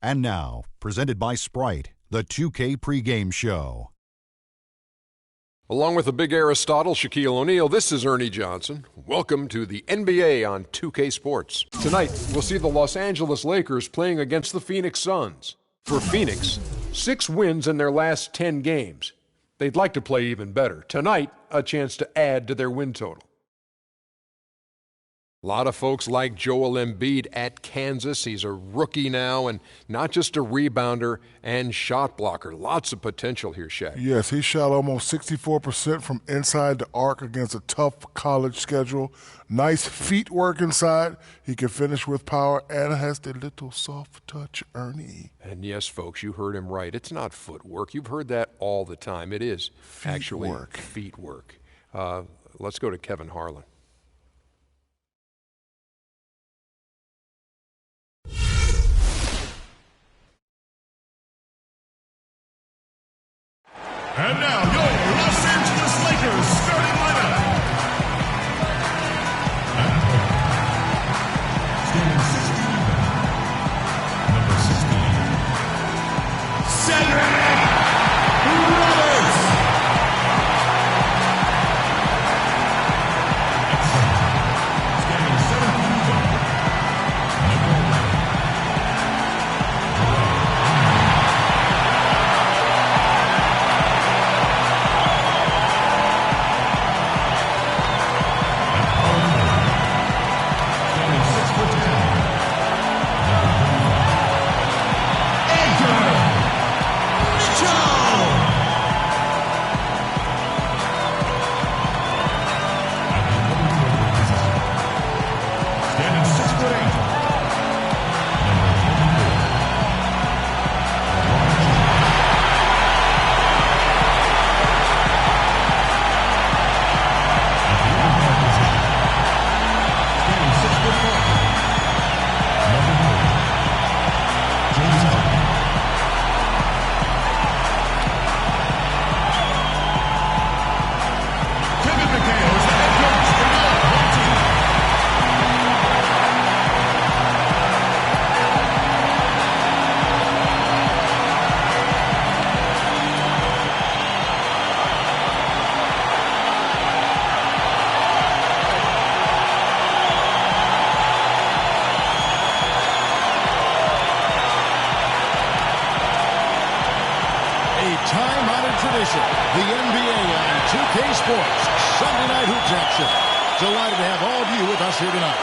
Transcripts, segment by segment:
And now, presented by Sprite, the 2K pregame show. Along with the big Aristotle, Shaquille O'Neal, this is Ernie Johnson. Welcome to the NBA on 2K Sports. Tonight, we'll see the Los Angeles Lakers playing against the Phoenix Suns. For Phoenix, 6 wins in their last 10 games. They'd like to play even better. Tonight, a chance to add to their win total. A lot of folks like Joel Embiid at Kansas. He's a rookie now and not just a rebounder and shot blocker. Lots of potential here, Shaq. Yes, he shot almost 64% from inside the arc against a tough college schedule. Nice feet work inside. He can finish with power and has the little soft touch, Ernie. And yes, folks, you heard him right. It's not footwork. You've heard that all the time. It is actually feet work. Let's go to Kevin Harlan. And now, your Los Angeles Lakers starting lineup. Standing 16, number 16, Cedric Roberts. Standing 17, number 11. The NBA on 2K Sports, Sunday night hoops action. Delighted to have all of you with us here tonight.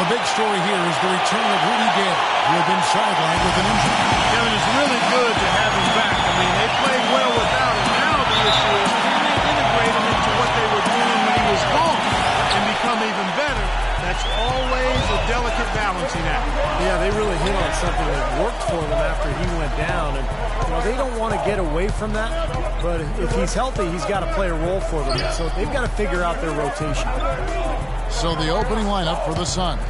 The big story here is the return of Rudy Gay, who had been sidelined with an injury. Kevin, it's really good to have him back. I mean, they played well without him. Now the issue is can they integrate him into what they were doing when he was gone and become even better? That's always a delicate balancing act. Yeah, they really hit on something that worked for them after he went down. And, you know, they don't want to get away from that. But if he's healthy, he's got to play a role for them. So they've got to figure out their rotation. So the opening lineup for the Suns.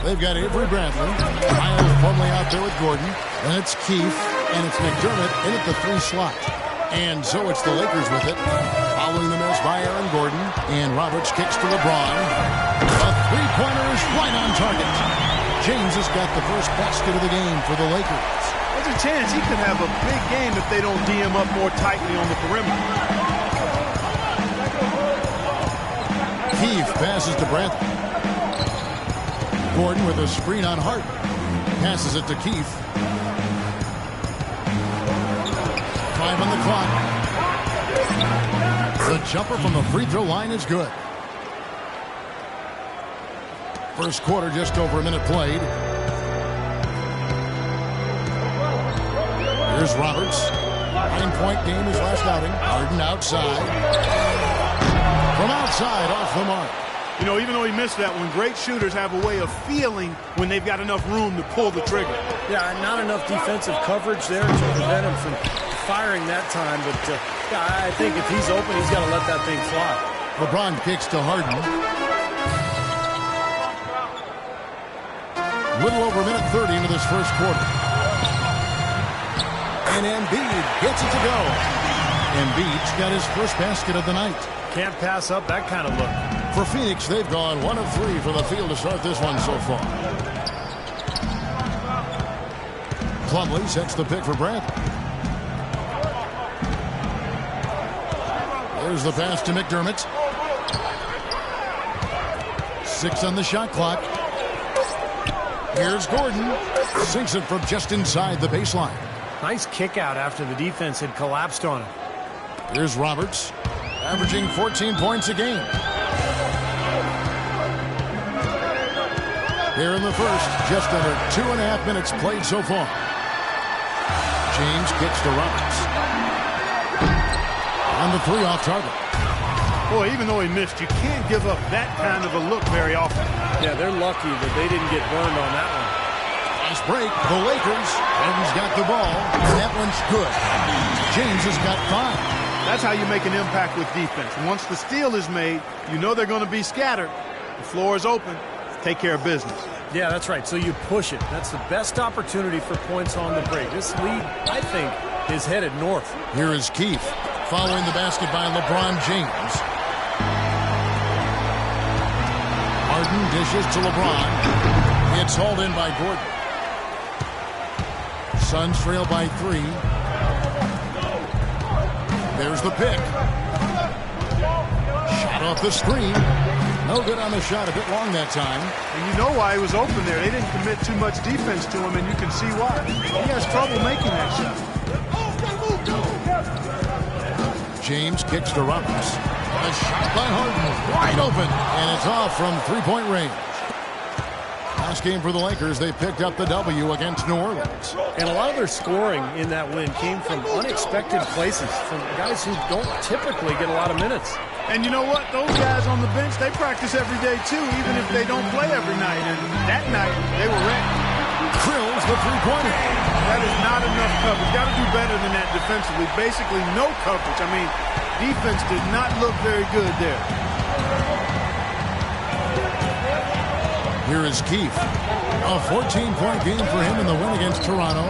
They've got Avery Bradley. Miles Plumlee out there with Gordon. And it's Keith. And it's McDermott in at the 3 slot. And so it's the Lakers with it. Following the miss by Aaron Gordon. And Roberts kicks to LeBron. A three-pointer is right on target. James has got the first basket of the game for the Lakers. There's a chance he could have a big game if they don't D him up more tightly on the perimeter. Keith passes to Bradley. Gordon with a screen on Harden. Passes it to Keith. 5 on the clock. The jumper from the free throw line is good. First quarter, just over a minute played. Here's Roberts. 9-point game his last outing. Harden outside. From outside, off the mark. You know, even though he missed that one, great shooters have a way of feeling when they've got enough room to pull the trigger. Yeah, not enough defensive coverage there to prevent him from firing that time. But yeah, I think if he's open, he's got to let that thing fly. LeBron kicks to Harden. Little over a minute 30 into this first quarter. And Embiid gets it to go. Embiid's got his first basket of the night. Can't pass up that kind of look. For Phoenix, they've gone 1 of 3 from the field to start this one so far. Plumlee sets the pick for Bradley. There's the pass to McDermott. 6 on the shot clock. Here's Gordon. Sinks it from just inside the baseline. Nice kick out after the defense had collapsed on him. Here's Roberts, averaging 14 points a game. Here in the first, just under 2.5 minutes played so far. James kicks to Roberts. On the 3 off target. Boy, even though he missed, you can't give up that kind of a look very often. Yeah, they're lucky that they didn't get burned on that one. Nice break. The Lakers. Evans got the ball. That one's good. James has got 5. That's how you make an impact with defense. Once the steal is made, you know they're going to be scattered. The floor is open. Take care of business. Yeah, that's right. So you push it. That's the best opportunity for points on the break. This lead, I think, is headed north. Here is Keith following the basket by LeBron James. Harden dishes to LeBron. It's hauled in by Gordon. Suns trail by 3. There's the pick. Shot off the screen. No good on the shot. A bit long that time. And you know why he was open there. They didn't commit too much defense to him, and you can see why. He has trouble making that shot. James kicks to Roberts. A shot by Harden. Wide open. And it's off from 3-point range. Last game for the Lakers, they picked up the W against New Orleans. And a lot of their scoring in that win came from unexpected places, from guys who don't typically get a lot of minutes. And you know what? Those guys on the bench, they practice every day too, even if they don't play every night. And that night, they were ready. Drills the 3-pointer. That is not enough coverage. Got to do better than that defensively. Basically no coverage. I mean, defense did not look very good there. Here is Keith. A 14-point game for him in the win against Toronto.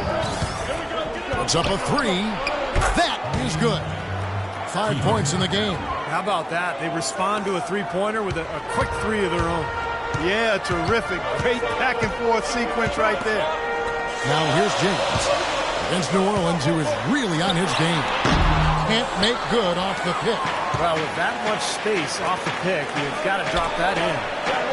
Puts up a 3. That is good. 5 points in the game. How about that? They respond to a 3-pointer with a quick 3 of their own. Yeah, terrific. Great back-and-forth sequence right there. Now here's James against New Orleans, who is really on his game. Can't make good off the pick. Well, with that much space off the pick, you've got to drop that in.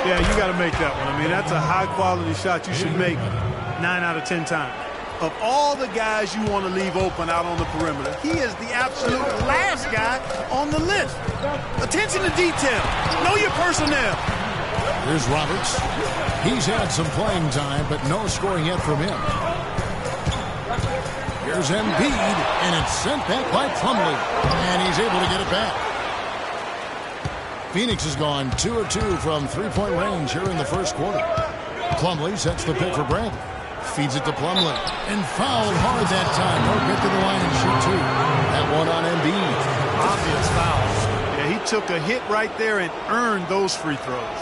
Yeah, you got to make that one. I mean, that's a high-quality shot you should make 9 out of 10 times. Of all the guys you want to leave open out on the perimeter, he is the absolute last guy on the list. Attention to detail. Know your personnel. Here's Roberts. He's had some playing time, but no scoring yet from him. Here's Embiid, and it's sent back by Plumlee. And he's able to get it back. Phoenix has gone 2 of 2 from 3-point range here in the first quarter. Plumlee sets the pick for Bradley. Feeds it to Plumlee. And fouled hard that time. Don't get to the line and shoot 2. That one on Embiid. Obvious foul. Yeah, he took a hit right there and earned those free throws.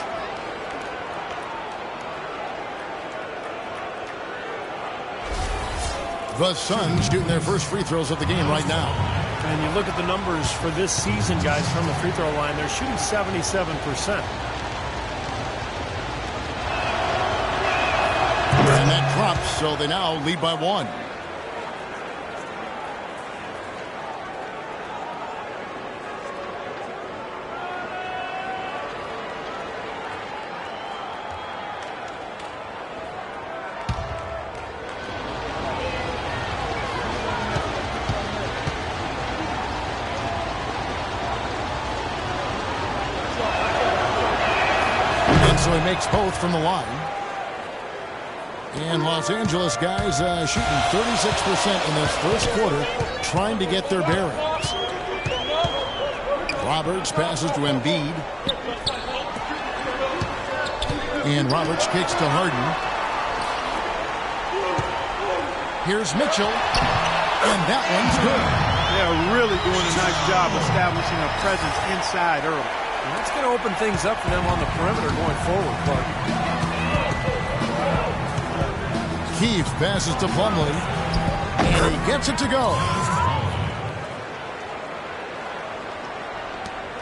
The Suns shooting their first free throws of the game right now. And you look at the numbers for this season, guys, from the free throw line, they're shooting 77%. And that drops, so they now lead by 1. So he makes both from the line. And Los Angeles guys shooting 36% in this first quarter, trying to get their bearings. Roberts passes to Embiid. And Roberts kicks to Harden. Here's Mitchell. And that one's good. They're really doing a nice job establishing a presence inside early. And that's going to open things up for them on the perimeter going forward, Clark. Keith passes to Plumlee, and he gets it to go.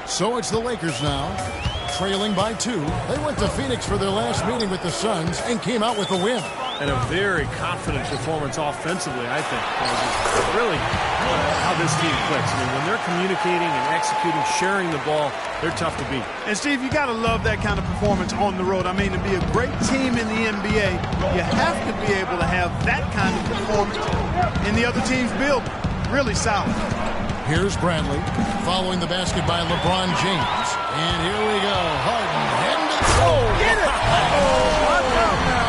So it's the Lakers now, trailing by 2. They went to Phoenix for their last meeting with the Suns and came out with a win. and a very confident performance offensively, I think. Just really how this team clicks. I mean, when they're communicating and executing, sharing the ball, they're tough to beat. And, Steve, you got to love that kind of performance on the road. I mean, to be a great team in the NBA, you have to be able to have that kind of performance in the other team's building. Really solid. Here's Bradley following the basket by LeBron James. And here we go. Harden. And it's get it! Watch out now.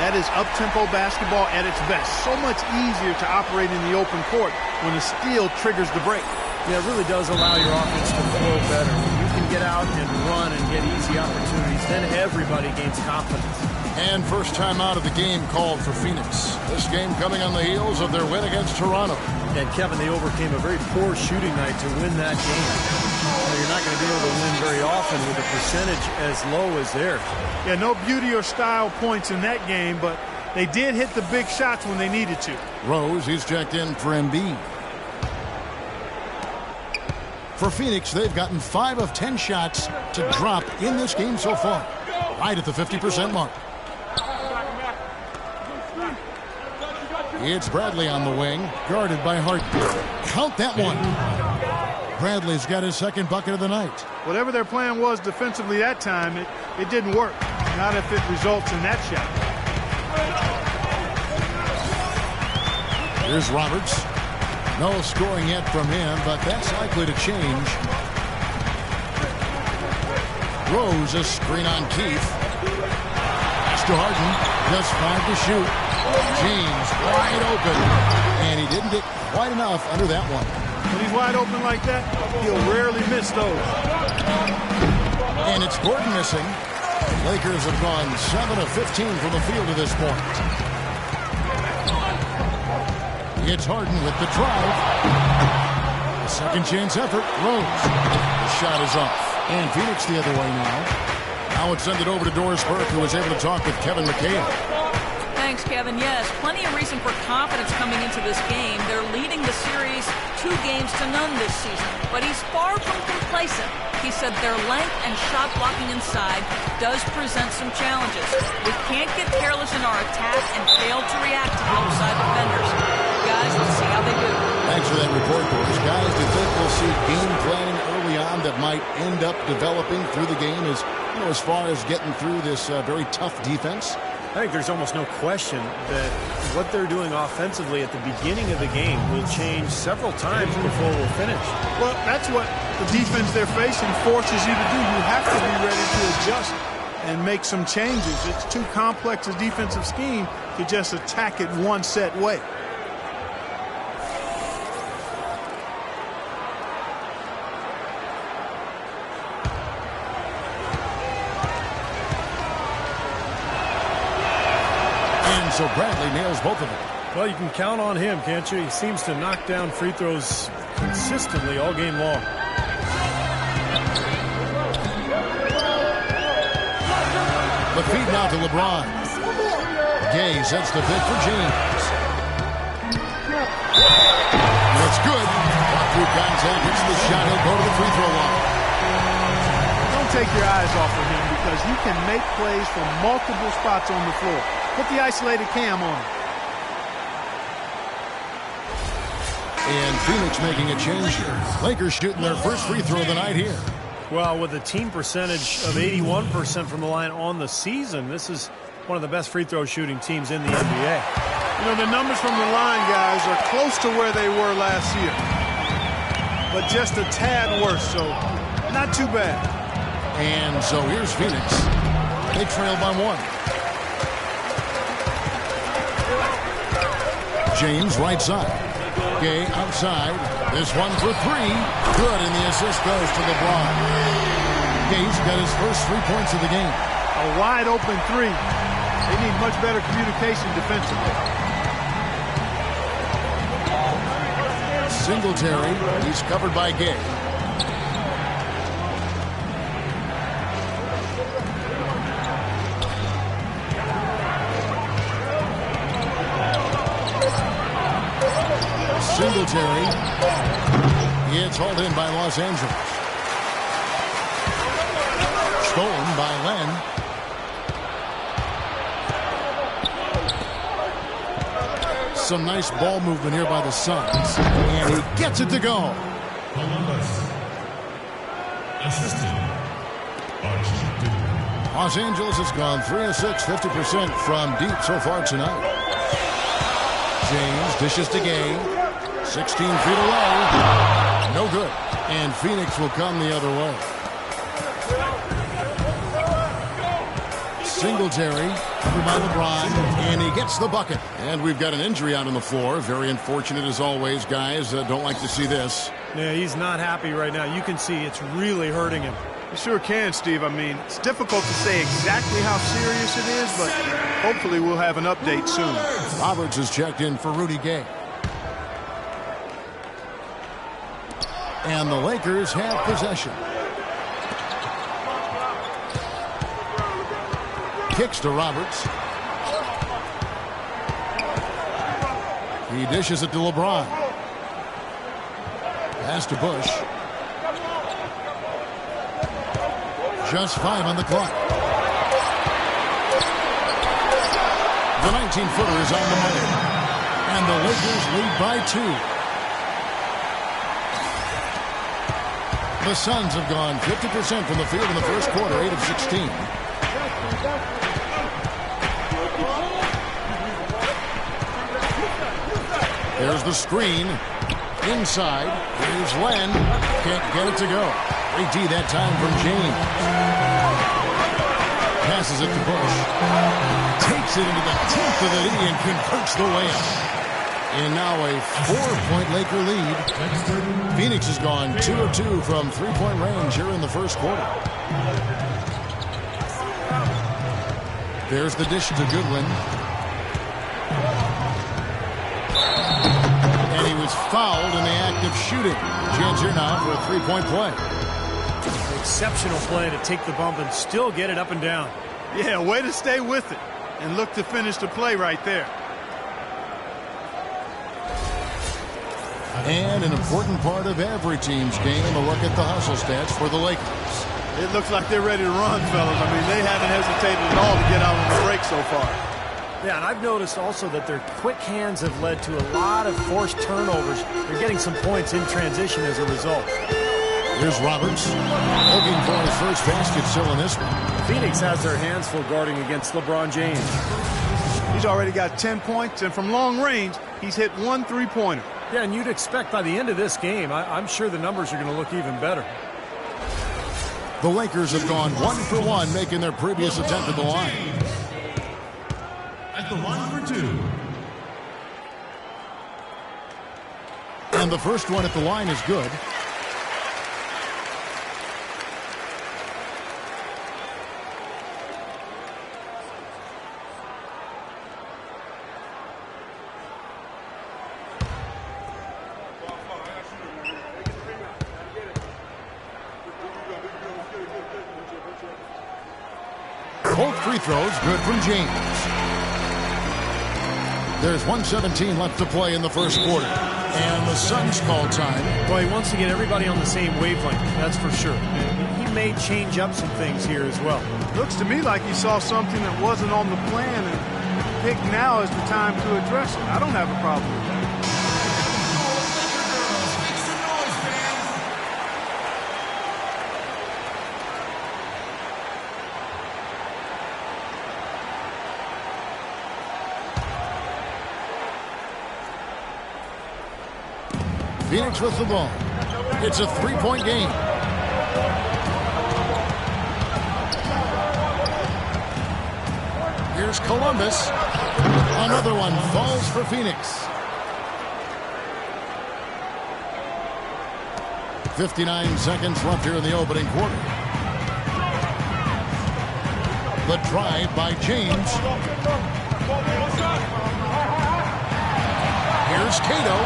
That is up-tempo basketball at its best. So much easier to operate in the open court when the steal triggers the break. Yeah, it really does allow your offense to flow better. When you can get out and run and get easy opportunities, then everybody gains confidence. And first time out of the game called for Phoenix. This game coming on the heels of their win against Toronto. And, Kevin, they overcame a very poor shooting night to win that game. You're not going to be able to win very often with a percentage as low as theirs. Yeah, no beauty or style points in that game, but they did hit the big shots when they needed to. Rose, he's checked in for Embiid. For Phoenix, they've gotten 5 of 10 shots to drop in this game so far. Right at the 50% mark. It's Bradley on the wing, guarded by Harden. Count that one. Bradley's got his second bucket of the night. Whatever their plan was defensively that time, it didn't work. Not if it results in that shot. Here's Roberts. No scoring yet from him, but that's likely to change. Rose, a screen on Keith. Pass to Harden. Just 5 to shoot. James wide open. And he didn't get quite enough under that one. When he's wide open like that, he'll rarely miss those. And it's Gordon missing. Lakers have gone 7 of 15 from the field to this point. It's Harden with the drive. A second chance effort. Rose. The shot is off. And Phoenix the other way now. Now it's send it over to Doris Burke, who was able to talk with Kevin McHale. Thanks, Kevin. Yes, plenty of reason for confidence coming into this game. They're leading the series 2 games to none this season, but he's far from complacent. He said their length and shot blocking inside does present some challenges. We can't get careless in our attack and fail to react to outside defenders. Guys, let's see how they do. Thanks for that report, Doris. Guys, do you think we'll see game planning early on that might end up developing through the game as far as getting through this very tough defense? I think there's almost no question that what they're doing offensively at the beginning of the game will change several times before we'll finish. Well, that's what the defense they're facing forces you to do. You have to be ready to adjust and make some changes. It's too complex a defensive scheme to just attack it one set way. So Bradley nails both of them. Well, you can count on him, can't you? He seems to knock down free throws consistently all game long. The feed now to LeBron. Gay sets the pick for James. That's good. Walk through contact, hits the shot. He'll go to the free throw line. Don't take your eyes off of him because he can make plays from multiple spots on the floor. Put the isolated cam on him. And Phoenix making a change here. Lakers shooting their first free throw of the night here. Well, with a team percentage of 81% from the line on the season, this is one of the best free throw shooting teams in the NBA. You know, the numbers from the line, guys, are close to where they were last year. But just a tad worse, so not too bad. And so here's Phoenix. They trail by 1. James right side. Gay outside. This one for 3. Good, and the assist goes to LeBron. Gay's got his first 3 points of the game. A wide open 3. They need much better communication defensively. Singletary. He's covered by Gay. Singletary. It's hauled in by Los Angeles. Stolen by Len. some nice ball movement here by the Suns. And he gets it to go. Columbus. Assistant. Los Angeles has gone 3 of 6, 50% from deep so far tonight. James dishes to Gay. 16 feet away. No good. And Phoenix will come the other way. Singletary, covered by LeBron, and he gets the bucket. And we've got an injury out on the floor. Very unfortunate as always, guys. Don't like to see this. Yeah, he's not happy right now. You can see it's really hurting him. You sure can, Steve. I mean, it's difficult to say exactly how serious it is, but hopefully we'll have an update soon. Roberts is checked in for Rudy Gay. And the Lakers have possession. Kicks to Roberts. He dishes it to LeBron. Pass to Bush. Just 5 on the clock. The 19-footer is on the money. And the Lakers lead by 2. The Suns have gone 50% from the field in the first quarter, 8 of 16. There's the screen. Inside. Here's Len. Can't get it to go. 3D that time from James. Passes it to Bush. Takes it into the 10th of the knee and converts the layup. And now a 4-point Laker lead. Phoenix has gone 2 of 2 from three-point range here in the first quarter. There's the dish to Goodwin. And he was fouled in the act of shooting. Chance here now for a three-point play. Exceptional play to take the bump and still get it up and down. Yeah, way to stay with it and look to finish the play right there. And an important part of every team's game, a look at the hustle stats for the Lakers. It looks like they're ready to run, fellas. I mean, they haven't hesitated at all to get out on the break so far. Yeah, and I've noticed also that their quick hands have led to a lot of forced turnovers. They're getting some points in transition as a result. Here's Roberts, looking for his first basket still in this one. Phoenix has their hands full guarding against LeBron James. He's already got 10 points, and from long range, he's hit 1 3-pointer. Yeah, and you'd expect by the end of this game, I'm sure the numbers are going to look even better. The Lakers have gone 1 for 1, making their previous attempt at the line. At the line for 2. And the first one at the line is good. Both free throws good from James. There's 1:17 left to play in the first quarter. And the Suns call time. Well, he wants to get everybody on the same wavelength, that's for sure. He may change up some things here as well. Looks to me like he saw something that wasn't on the plan and picked now as the time to address it. I don't have a problem with that. Phoenix with the ball. It's a three-point game. Here's Columbus. Another one falls for Phoenix. 59 seconds left here in the opening quarter. The drive by James. Here's Cato.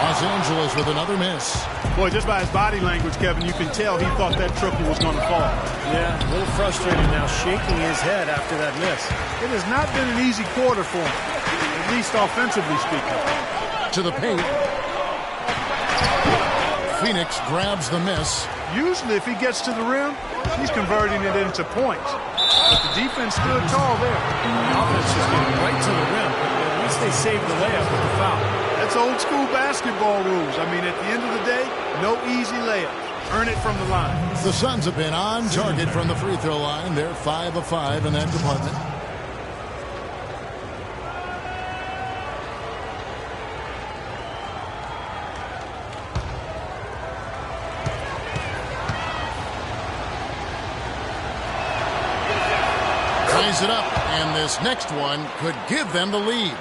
Los Angeles with another miss. Boy, just by his body language, Kevin, you can tell he thought that triple was going to fall. Yeah, a little frustrated now, shaking his head after that miss. It has not been an easy quarter for him, at least offensively speaking. To the paint. Phoenix grabs the miss. Usually, if he gets to the rim, he's converting it into points. But the defense stood tall there. The offense just getting right to the rim, but at least they saved the layup with the foul. That's old school basketball rules. I mean, at the end of the day, no easy layups. Earn it from the line. The Suns have been on target from the free throw line. They're 5 of 5 in that department. Ties it up, and this next one could give them the lead.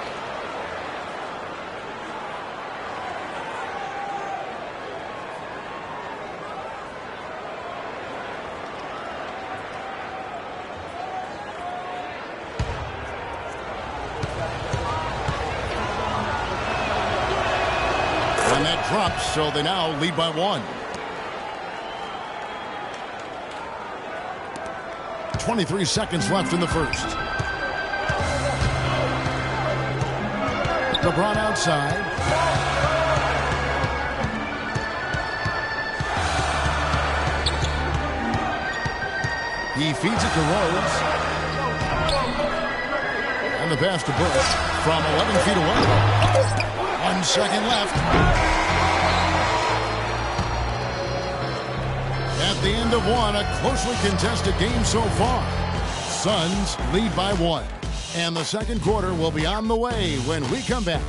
And that drops, so they now lead by 1. 23 seconds left in the first. LeBron outside. He feeds it to Rose. And the pass to Burke from 11 feet away. 1 second left. At the end of one, a closely contested game so far. Suns lead by 1. And the second quarter will be on the way when we come back.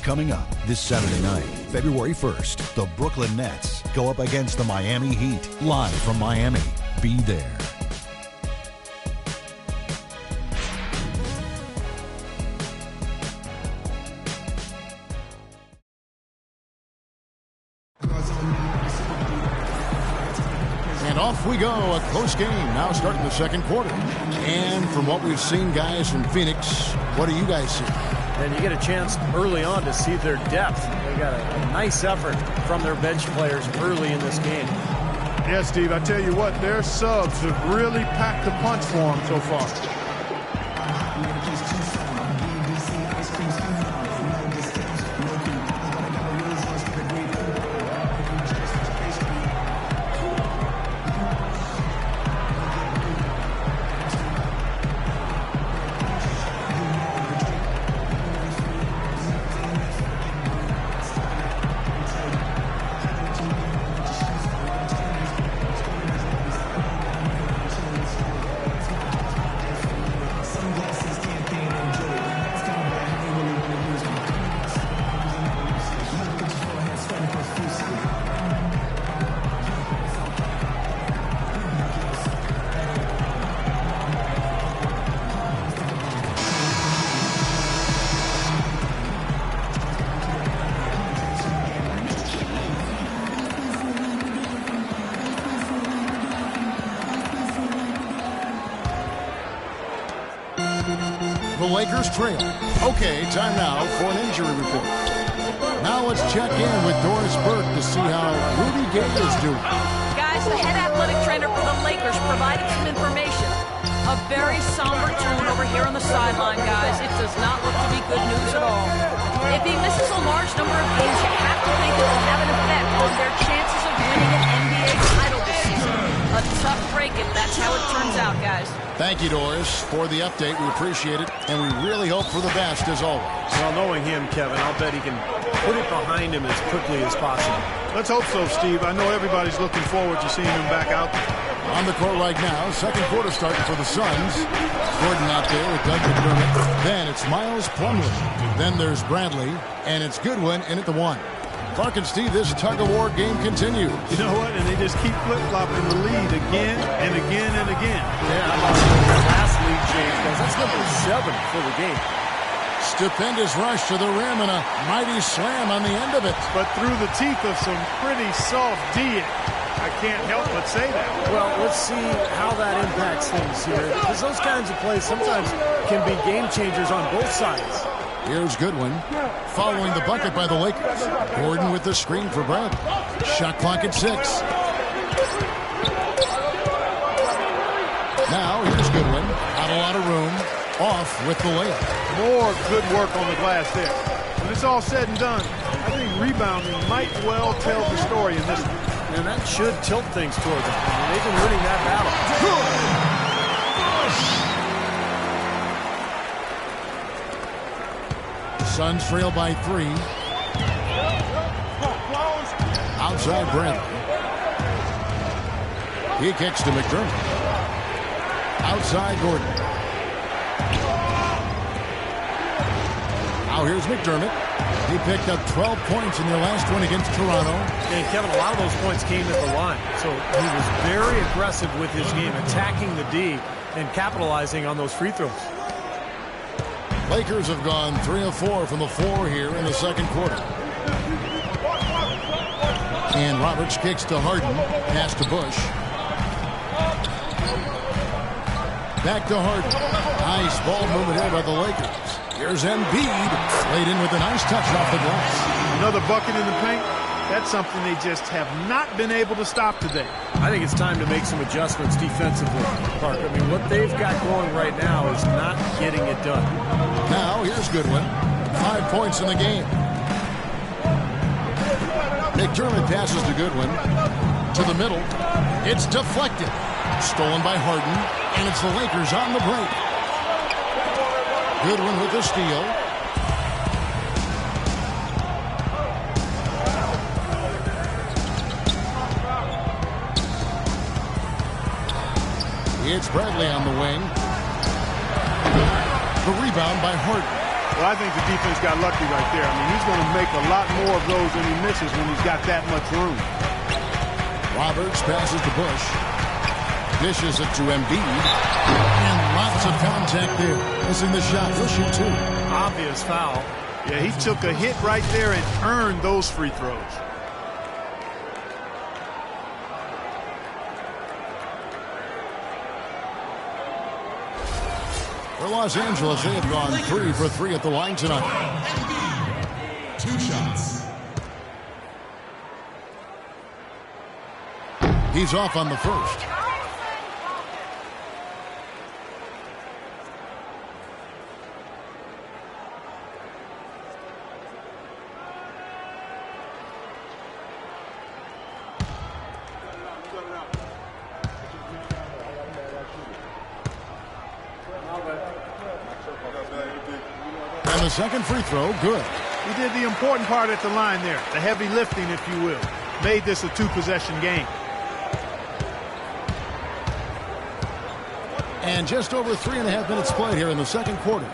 Coming up this Saturday night, February 1st, the Brooklyn Nets go up against the Miami Heat, live from Miami. Be there. And off we go, a close game now starting the second quarter. And from what we've seen, guys, from Phoenix, what do you guys see? And you get a chance early on to see their depth. They got a nice effort from their bench players early in this game. Yes, Steve, I tell you what, their subs have really packed the punch for them so far. The Lakers trail. Okay, time now for an injury report. Now let's check in with Doris Burke to see how Rudy Gay is doing. Guys, the head athletic trainer for the Lakers provided some information. A very somber tone over here on the sideline, guys. It does not look to be good news at all. If he misses a large number of games, you have to think it will have an effect on their chances of winning an NBA title this season. A tough break if that's how it turns out, guys. Thank you, Doris, for the update. We appreciate it, and we really hope for the best as always. Well, knowing him, Kevin, I'll bet he can put it behind him as quickly as possible. Let's hope so, Steve. I know everybody's looking forward to seeing him back out there. On the court right now, second quarter starting for the Suns. Gordon out there with Doug McDermott. Then it's Miles Plumlee. Then there's Bradley, and it's Goodwin in at the 1. Clark and Steve, this tug-of-war game continues. You know what? And they just keep flip-flopping the lead again and again and again. Yeah, I lost the last lead change, guys. That's number 7 for the game. Stupendous rush to the rim and a mighty slam on the end of it. But through the teeth of some pretty soft D. I can't help but say that. Well, let's see how that impacts things here. Because those kinds of plays sometimes can be game changers on both sides. Here's Goodwin, following the bucket by the Lakers. Gordon with the screen for Brad. Shot clock at 6. lot of room. Off with the layup. More good work on the glass there. When it's all said and done, I think rebounding might well tell the story in this one. And that should tilt things toward them. I mean, they've been winning that battle. Suns trail by 3. Outside Bradley. He kicks to McDermott. Outside Gordon. Now here's McDermott. He picked up 12 points in their last one against Toronto. And Kevin, a lot of those points came at the line. So he was very aggressive with his game, attacking the D and capitalizing on those free throws. Lakers have gone 3 of 4 from the floor here in the second quarter. And Roberts kicks to Harden. Pass to Bush. Back to Harden. Nice ball movement here by the Lakers. Here's Embiid. Laid in with a nice touch off the glass. Another bucket in the paint. That's something they just have not been able to stop today. I think it's time to make some adjustments defensively, Park. I mean, what they've got going right now is not getting it done. Now, here's Goodwin. 5 points in the game. McDermott passes to Goodwin. To the middle. It's deflected. Stolen by Harden. And it's the Lakers on the break. Goodwin with the steal. It's Bradley on the wing. The rebound by Harden. Well, I think the defense got lucky right there. I mean, he's going to make a lot more of those than he misses when he's got that much room. Roberts passes to Bush. Dishes it to Embiid. And lots of contact there. Missing the shot. He'll shoot 2. Obvious foul. Yeah, he took a hit right there and earned those free throws. For Los Angeles, they have gone 3 for 3 at the line tonight. 2 shots. He's off on the first. And the second free throw, good. He did the important part at the line there, the heavy lifting, if you will. Made this a 2-possession game. And just over 3.5 minutes played here in the second quarter.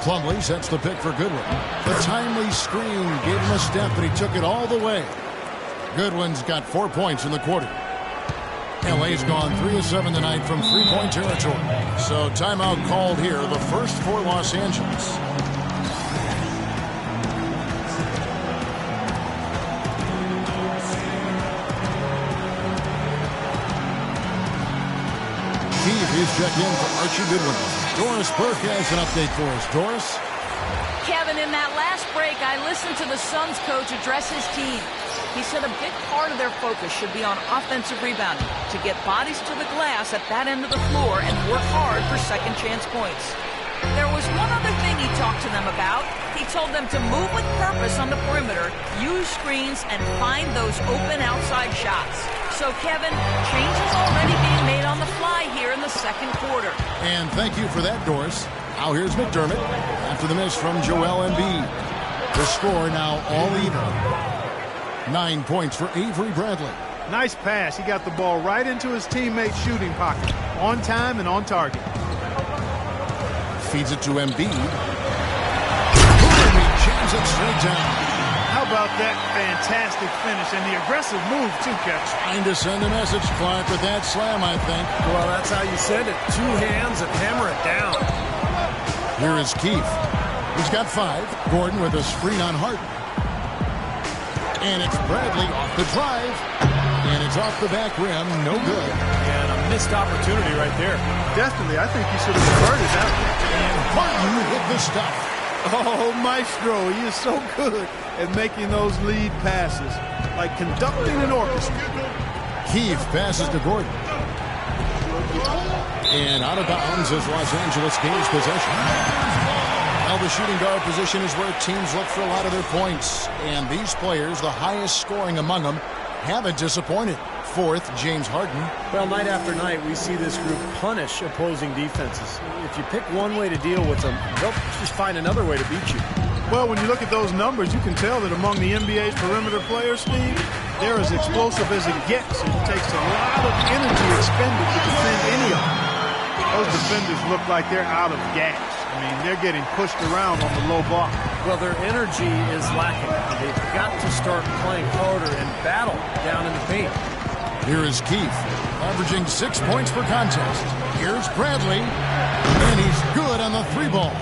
Plumlee sets the pick for Goodwin. The timely screen gave him a step, and he took it all the way. Goodwin's got 4 points in the quarter. LA's gone 3 of 7 tonight from three-point territory. So timeout called here, the first for Los Angeles. He's checked in for Archie Goodwin. Doris Burke has an update for us. Doris? Kevin, in that last break, I listened to the Suns coach address his team. He said a big part of their focus should be on offensive rebounding, to get bodies to the glass at that end of the floor and work hard for second chance points. There was one other thing he talked to them about. He told them to move with purpose on the perimeter, use screens, and find those open outside shots. So, Kevin, change is already being made on the fly here in the second quarter. And thank you for that, Doris. Now here's McDermott after the miss from Joel Embiid. The score now all even. 9 points for Avery Bradley. Nice pass. He got the ball right into his teammate's shooting pocket. On time and on target. Feeds it to Embiid. Boom! He jams it straight down. How about that fantastic finish and the aggressive move, too, Kevin? Trying to send a message, Clark, with that slam, I think. Well, that's how you send it. 2 hands and hammer it down. Here is Keefe. He's got 5. Gordon with a screen on Harden. And it's Bradley off the drive. And it's off the back rim. No good. And a missed opportunity right there. Definitely. I think he should have converted that one. And Harden with the stuff. Oh, Maestro, he is so good at making those lead passes, like conducting an orchestra. Keefe passes to Gordon. And out of bounds as Los Angeles gains possession. Now the shooting guard position is where teams look for a lot of their points. And these players, the highest scoring among them, haven't disappointed. Fourth, James Harden. Well, night after night, we see this group punish opposing defenses. If you pick one way to deal with them, they'll just find another way to beat you. Well, when you look at those numbers, you can tell that among the NBA's perimeter players, Steve, they're as explosive as it gets. It takes a lot of energy expended to defend any of them. Those defenders look like they're out of gas. I mean, they're getting pushed around on the low block. Well, their energy is lacking. They've got to start playing harder and battle down in the paint. Here is Keith, averaging 6 points per contest. Here's Bradley, and he's good on the 3-ball.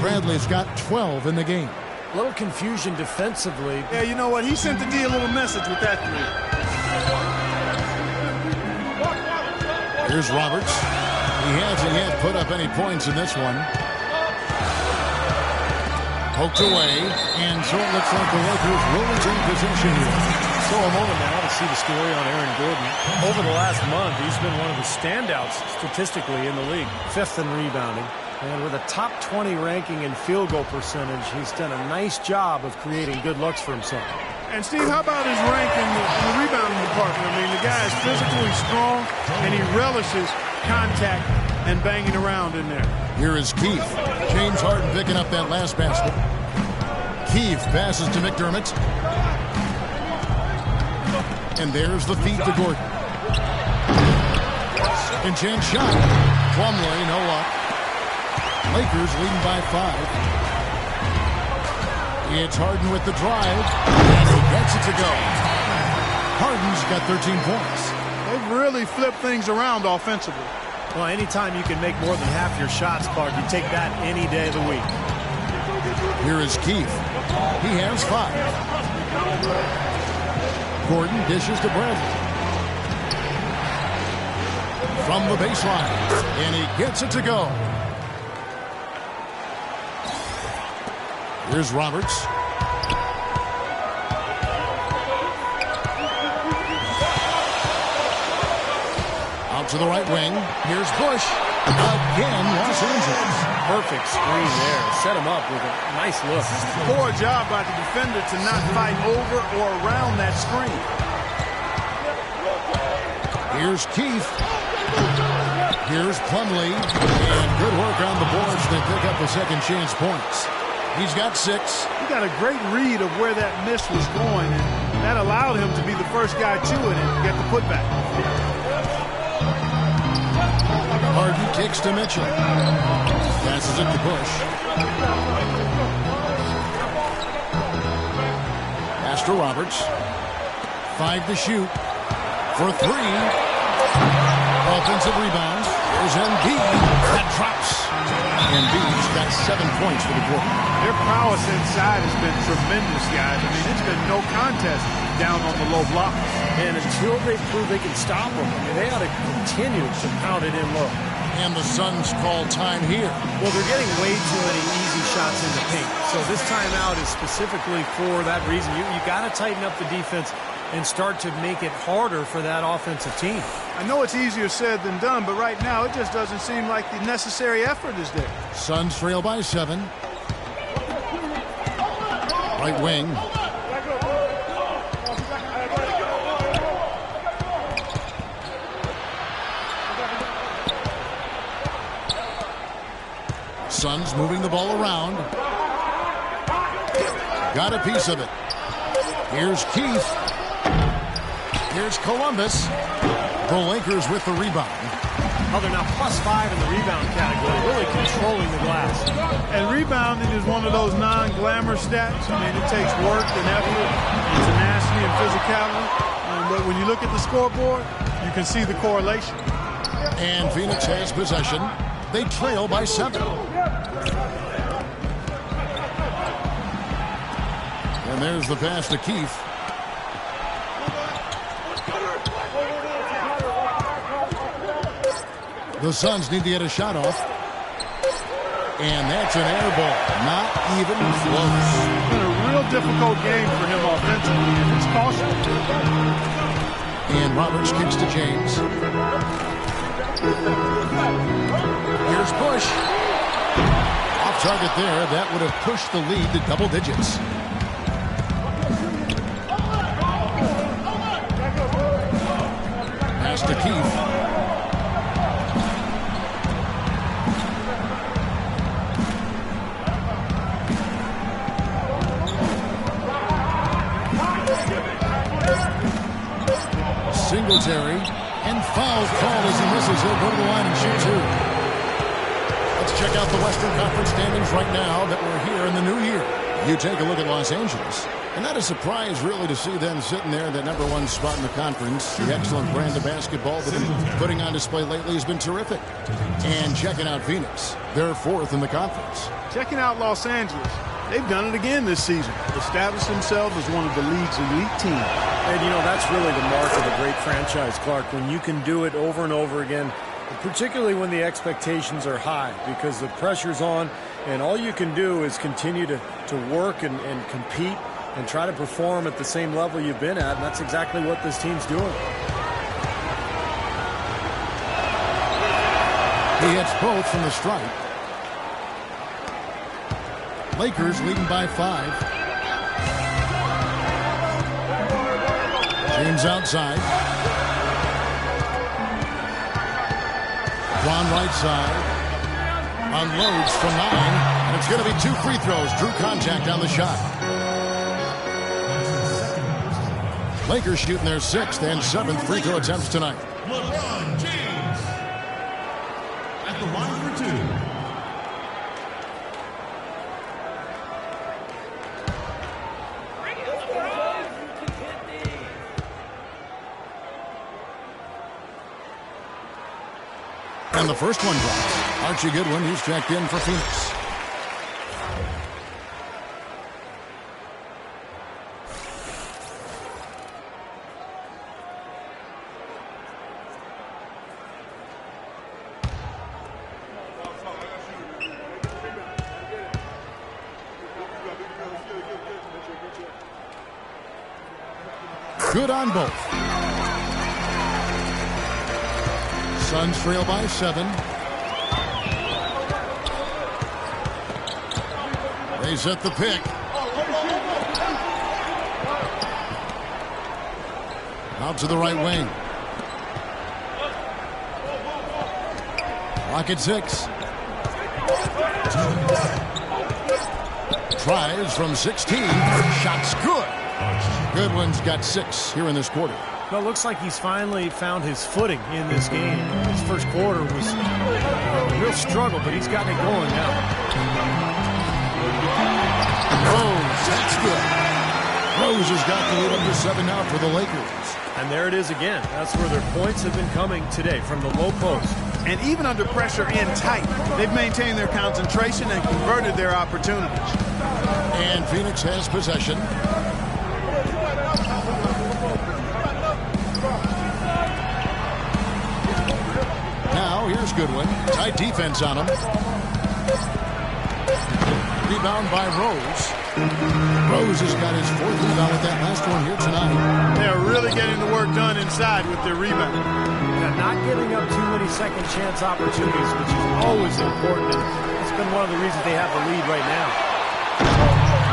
Bradley's got 12 in the game. A little confusion defensively. Yeah, you know what? He sent the D a little message with that three. Here's Roberts. He hasn't yet put up any points in this one. Poked away, and so it looks like the Lakers will retain possession here. So a moment now to see the story on Aaron Gordon. Over the last month, he's been one of the standouts statistically in the league. 5th in rebounding. And with a top 20 ranking in field goal percentage, he's done a nice job of creating good looks for himself. And, Steve, how about his rank in the rebounding department? I mean, the guy is physically strong, and he relishes contact and banging around in there. Here is Keith. James Harden picking up that last basket. Keith passes to McDermott. And there's the feed to Gordon. And chance shot. Plumlee, no luck. Lakers leading by 5. It's Harden with the drive. And he gets it to go. Harden's got 13 points. They've really flipped things around offensively. Well, anytime you can make more than half your shots, Clark, you take that any day of the week. Here is Keith. He has 5. Gordon dishes to Bradley. From the baseline. And he gets it to go. Here's Roberts. Out to the right wing. Here's Bush. Again, Los Angeles. Perfect screen there. Set him up with a nice look. Poor job by the defender to not fight over or around that screen. Here's Keith. Here's Plumlee. And good work on the boards to pick up the second chance points. He's got 6. He got a great read of where that miss was going, and that allowed him to be the first guy to it and get the putback. Harden kicks to Mitchell. Passes it to Bush. Pass to Roberts. 5 to shoot. For 3. Offensive rebound. There's Embiid. That drops. Embiid's got 7 points for the quarter. Their prowess inside has been tremendous, guys. I mean, it's been no contest down on the low block. And until they prove they can stop them, I mean, they ought to continue to pound it in low. And the Suns call time here. Well, they're getting way too many easy shots in the paint. So this timeout is specifically for that reason. You got to tighten up the defense and start to make it harder for that offensive team. I know it's easier said than done, but right now it just doesn't seem like the necessary effort is there. Suns trail by 7. Right wing. Suns moving the ball around. Got a piece of it. Here's Keith. Here's Columbus. The Lakers with the rebound. Oh, they're now +5 in the rebound category, really controlling the glass. And rebounding is one of those non-glamour stats. I mean, it takes work and effort and tenacity and physicality. But when you look at the scoreboard, you can see the correlation. And Phoenix has possession. They trail by 7. And there's the pass to Keith. The Suns need to get a shot off. And that's an air ball. Not even close. It's been a real difficult game for him offensively, and it's costly. And Roberts kicks to James. Here's Bush. Off target there. That would have pushed the lead to double digits. Pass to Keith. Singletary, and foul call as he misses. He'll go to the line and shoot two. Let's check out the Western Conference standings right now that we're here in the new year. You take a look at Los Angeles, and not a surprise really to see them sitting there in that #1 spot in the conference. The excellent brand of basketball that they've been putting on display lately has been terrific. And checking out Phoenix, they're 4th in the conference. Checking out Los Angeles, they've done it again this season. Established themselves as one of the league's elite teams. And, you know, that's really the mark of a great franchise, Clark, when you can do it over and over again, particularly when the expectations are high because the pressure's on, and all you can do is continue to work and compete and try to perform at the same level you've been at, and that's exactly what this team's doing. He hits both from the stripe. Lakers leading by 5. James outside. Braun right side. Unloads from 9. And it's going to be 2 free throws. Drew contact on the shot. Lakers shooting their 6th and 7th free throw attempts tonight. LeBron James at the line for 2. And the first one drops. Archie Goodwin, he's checked in for Phoenix. Good on both. Suns trail by 7. They set the pick. Out to the right wing. Clock at 6. Tries from 16. Shot's good. Goodwin's got 6 here in this quarter. Well, it looks like he's finally found his footing in this game. His first quarter was a real struggle, but he's gotten it going now. Rose, that's good. Rose has got the lead up to 7 now for the Lakers. And there it is again. That's where their points have been coming today, from the low post. And even under pressure and tight, they've maintained their concentration and converted their opportunities. And Phoenix has possession. Now, here's Goodwin. Tight defense on him. Rebound by Rose. Rose has got his 4th rebound with that last one here tonight. They're really getting the work done inside with their rebound. Yeah, not giving up too many second chance opportunities, which is always important. It's been one of the reasons they have the lead right now.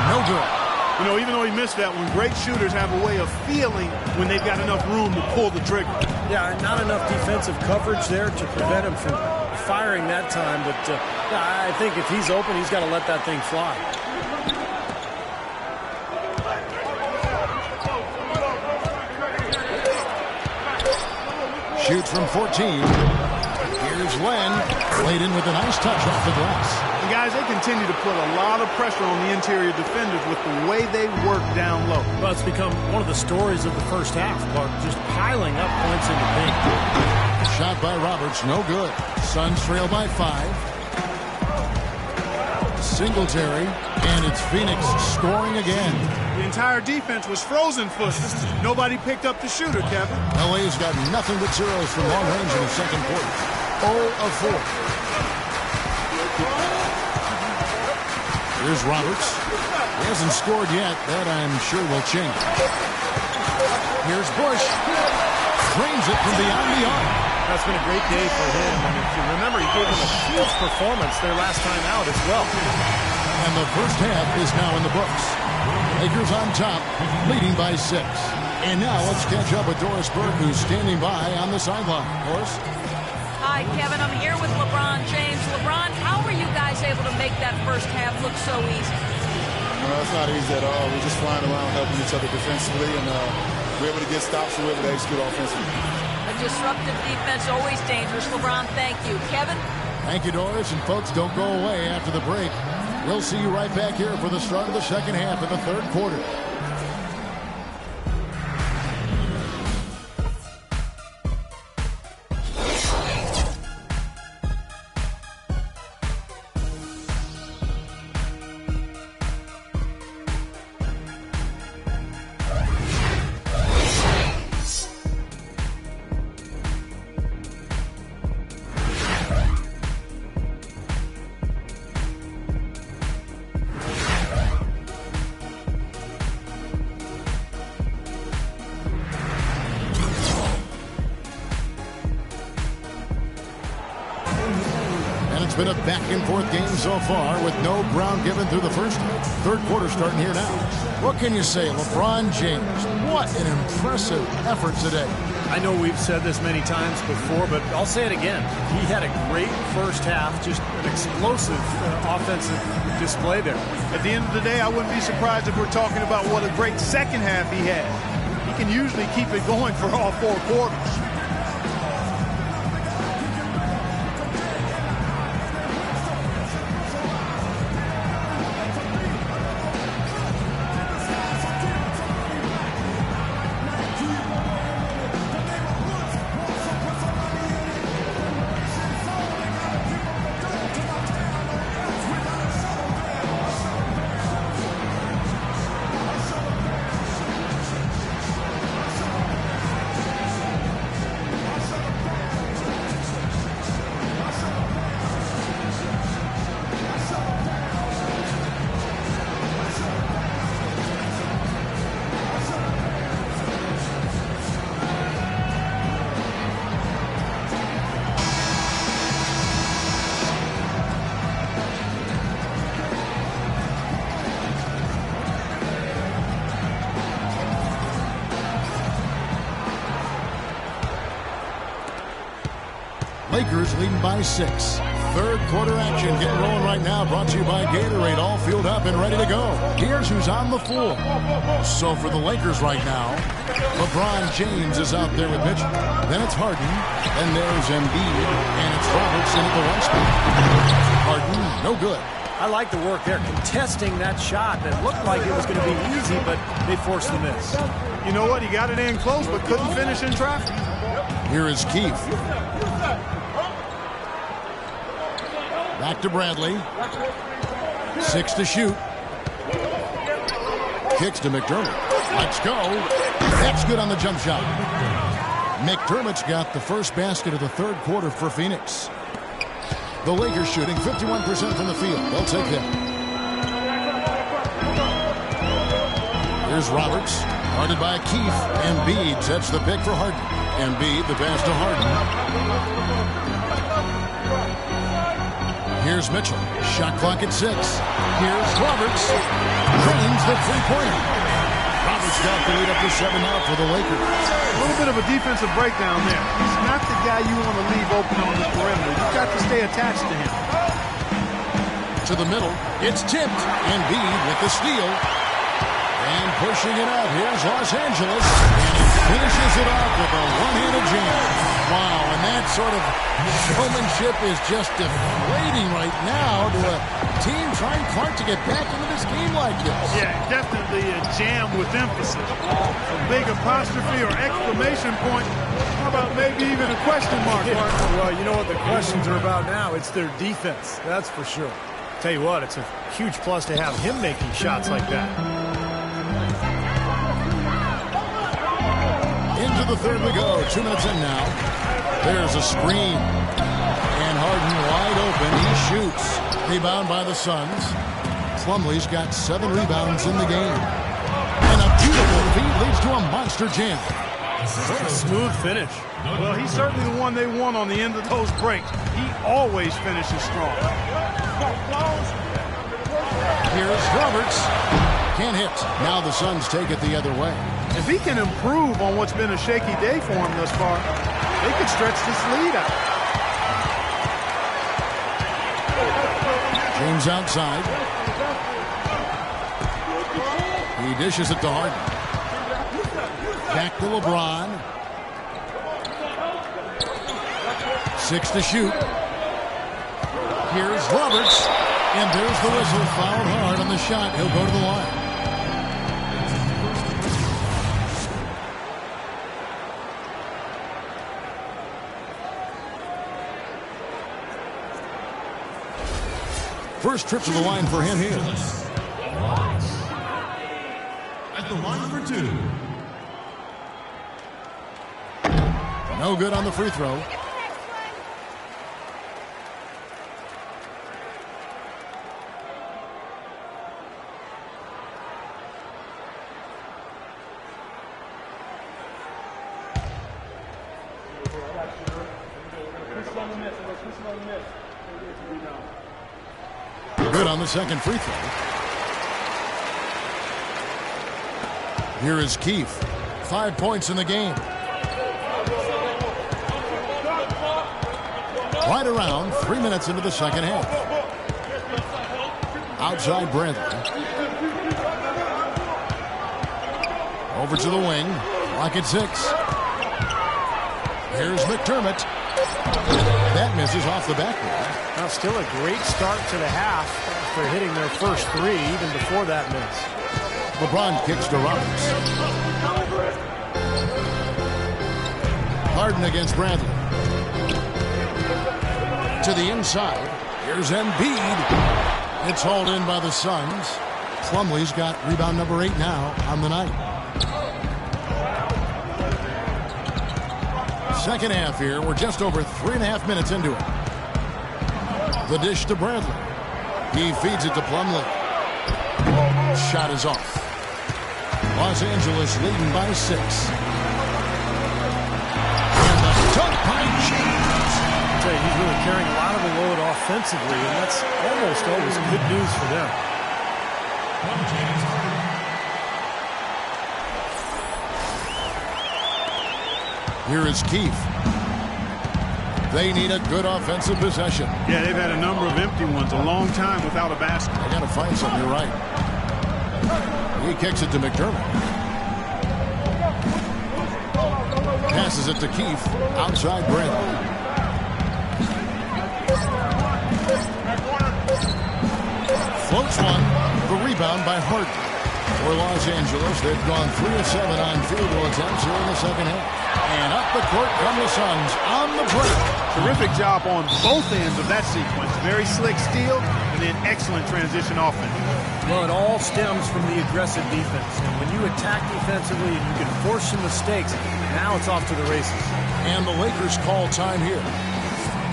No good. You know, even though he missed that one, great shooters have a way of feeling when they've got enough room to pull the trigger. Yeah, not enough defensive coverage there to prevent him from firing that time. But I think if he's open, he's got to let that thing fly. Shoots from 14. Here's Len. Played in with a nice touch off the glass. And guys, they continue to put a lot of pressure on the interior defenders with the way they work down low. Well, it's become one of the stories of the first half, Clark, just piling up points in the paint. Shot by Roberts, no good. Suns trail by 5. Singletary, and it's Phoenix scoring again. The entire defense was frozen footed. Nobody picked up the shooter, Kevin. LA's got nothing but zeros from long range in the second quarter. 0 of 4. Here's Roberts. He hasn't scored yet. That I'm sure will change. Here's Bush. Frames it from beyond the arc. It's been a great day for him. And if you remember, he gave them a huge performance their last time out as well. And the first half is now in the books. Lakers on top, leading by 6. And now let's catch up with Doris Burke, who's standing by on the sideline. Doris? Hi, Kevin. I'm here with LeBron James. LeBron, how were you guys able to make that first half look so easy? It's not easy at all. We're just flying around helping each other defensively, and we're able to get stops and we're able to execute offensively. A disruptive defense, always dangerous. LeBron, thank you. Kevin? Thank you, Doris. And folks, don't go away after the break. We'll see you right back here for the start of the second half of the third quarter. It's been a back-and-forth game so far with no ground given through the first half. Third quarter starting here now. What can you say? LeBron James, what an impressive effort today. I know we've said this many times before, but I'll say it again. He had a great first half, just an explosive offensive display there. At the end of the day, I wouldn't be surprised if we're talking about what a great second half he had. He can usually keep it going for all 4 quarters. Lakers leading by 6. Third quarter action getting rolling right now. Brought to you by Gatorade. All fueled up and ready to go. Here's who's on the floor. So for the Lakers right now, LeBron James is out there with Mitchell. Then it's Harden. Then there's Embiid. And it's Robertson at the 1 spot. Harden, no good. I like the work there, contesting that shot that looked like it was going to be easy, but they forced the miss. You know what? He got it in close, but couldn't finish in traffic. Here is Keith. Back to Bradley. 6 to shoot. Kicks to McDermott. Let's go. That's good on the jump shot. McDermott's got the first basket of the third quarter for Phoenix. The Lakers shooting 51% from the field. They'll take that. Here's Roberts. Guarded by Keith. Embiid sets the pick for Harden. Embiid, the pass to Harden. Here's Mitchell. Shot clock at 6. Here's Roberts. Drains the three-pointer. Roberts got the lead up to 7 now for the Lakers. A little bit of a defensive breakdown there. He's not the guy you want to leave open on the perimeter. You've got to stay attached to him. To the middle. It's tipped. Embiid with the steal. And pushing it out. Here's Los Angeles. And he finishes it off with a one-handed jam. Wow, and that sort of showmanship is just deflating right now to a team trying hard to get back into this game like this. Yeah, definitely a jam with emphasis. A big apostrophe or exclamation point. How about maybe even a question mark, Mark? Well, you know what the questions are about now. It's their defense, that's for sure. Tell you what, it's a huge plus to have him making shots like that. Into the third we go. 2 minutes in now. There's a screen. And Harden wide open. He shoots. Rebound by the Suns. Plumlee's got 7 rebounds in the game. And a beautiful feed leads to a monster jam. What a smooth finish. Well, he's certainly the one they want on the end of those breaks. He always finishes strong. Here's Roberts. Can't hit. Now the Suns take it the other way. If he can improve on what's been a shaky day for him thus far, they could stretch this lead out. James outside. He dishes it to Harden. Back to LeBron. 6 to shoot. Here's Roberts. And there's the whistle. Fouled hard on the shot. He'll go to the line. First trip to the line for him here. At the line for 2. No good on the free throw. Good on the second free throw. Here is Keefe. 5 points in the game. Right around 3 minutes into the second half. Outside Bradley. Over to the wing. Clock at 6. Here's McDermott. That misses off the backboard. Now still a great start to the half after hitting their first 3 even before that miss. LeBron kicks to Roberts. Harden against Bradley. To the inside. Here's Embiid. It's hauled in by the Suns. Plumlee's got rebound number 8 now on the night. Second half here. We're just over 3.5 minutes into it. The dish to Bradley. He feeds it to Plumlee. Shot is off. Los Angeles leading by 6. And the dunk by James. He's really carrying a lot of the load offensively, and that's almost always good news for them. Here is Keefe. They need a good offensive possession. Yeah, they've had a number of empty ones, a long time without a basket. They got to find something. You're right. He kicks it to McDermott. Passes it to Keefe. Outside Bradley. Floats one. The rebound by Harden. For Los Angeles, they've gone 3 of 7 on field goal attempts here in the second half. And up the court come the Suns on the break. Terrific job on both ends of that sequence. Very slick steal and then excellent transition offense. Well, it all stems from the aggressive defense. And when you attack defensively and you can force some mistakes, now it's off to the races. And the Lakers call time here.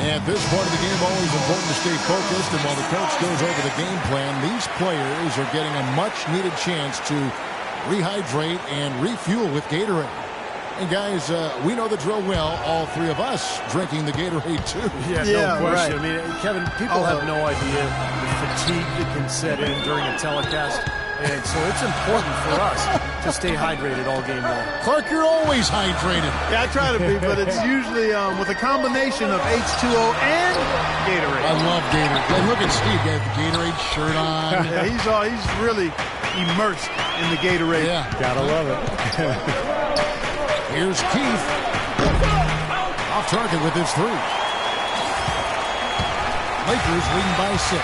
At this point of the game, always important to stay focused. And while the coach goes over the game plan, these players are getting a much-needed chance to rehydrate and refuel with Gatorade. And guys, we know the drill well, all 3 of us drinking the Gatorade too. Yeah, no question. Right. I mean, Kevin, people have no idea the fatigue that can set in during a telecast. And so it's important for us to stay hydrated all game long. Clark, you're always hydrated. Yeah, I try to be, but it's usually with a combination of H2O and Gatorade. I love Gatorade. And look at Steve, got the Gatorade shirt on. Yeah, he's really immersed in the Gatorade. Yeah, gotta love it. Here's Keefe. Off target with his 3. Lakers leading by 6.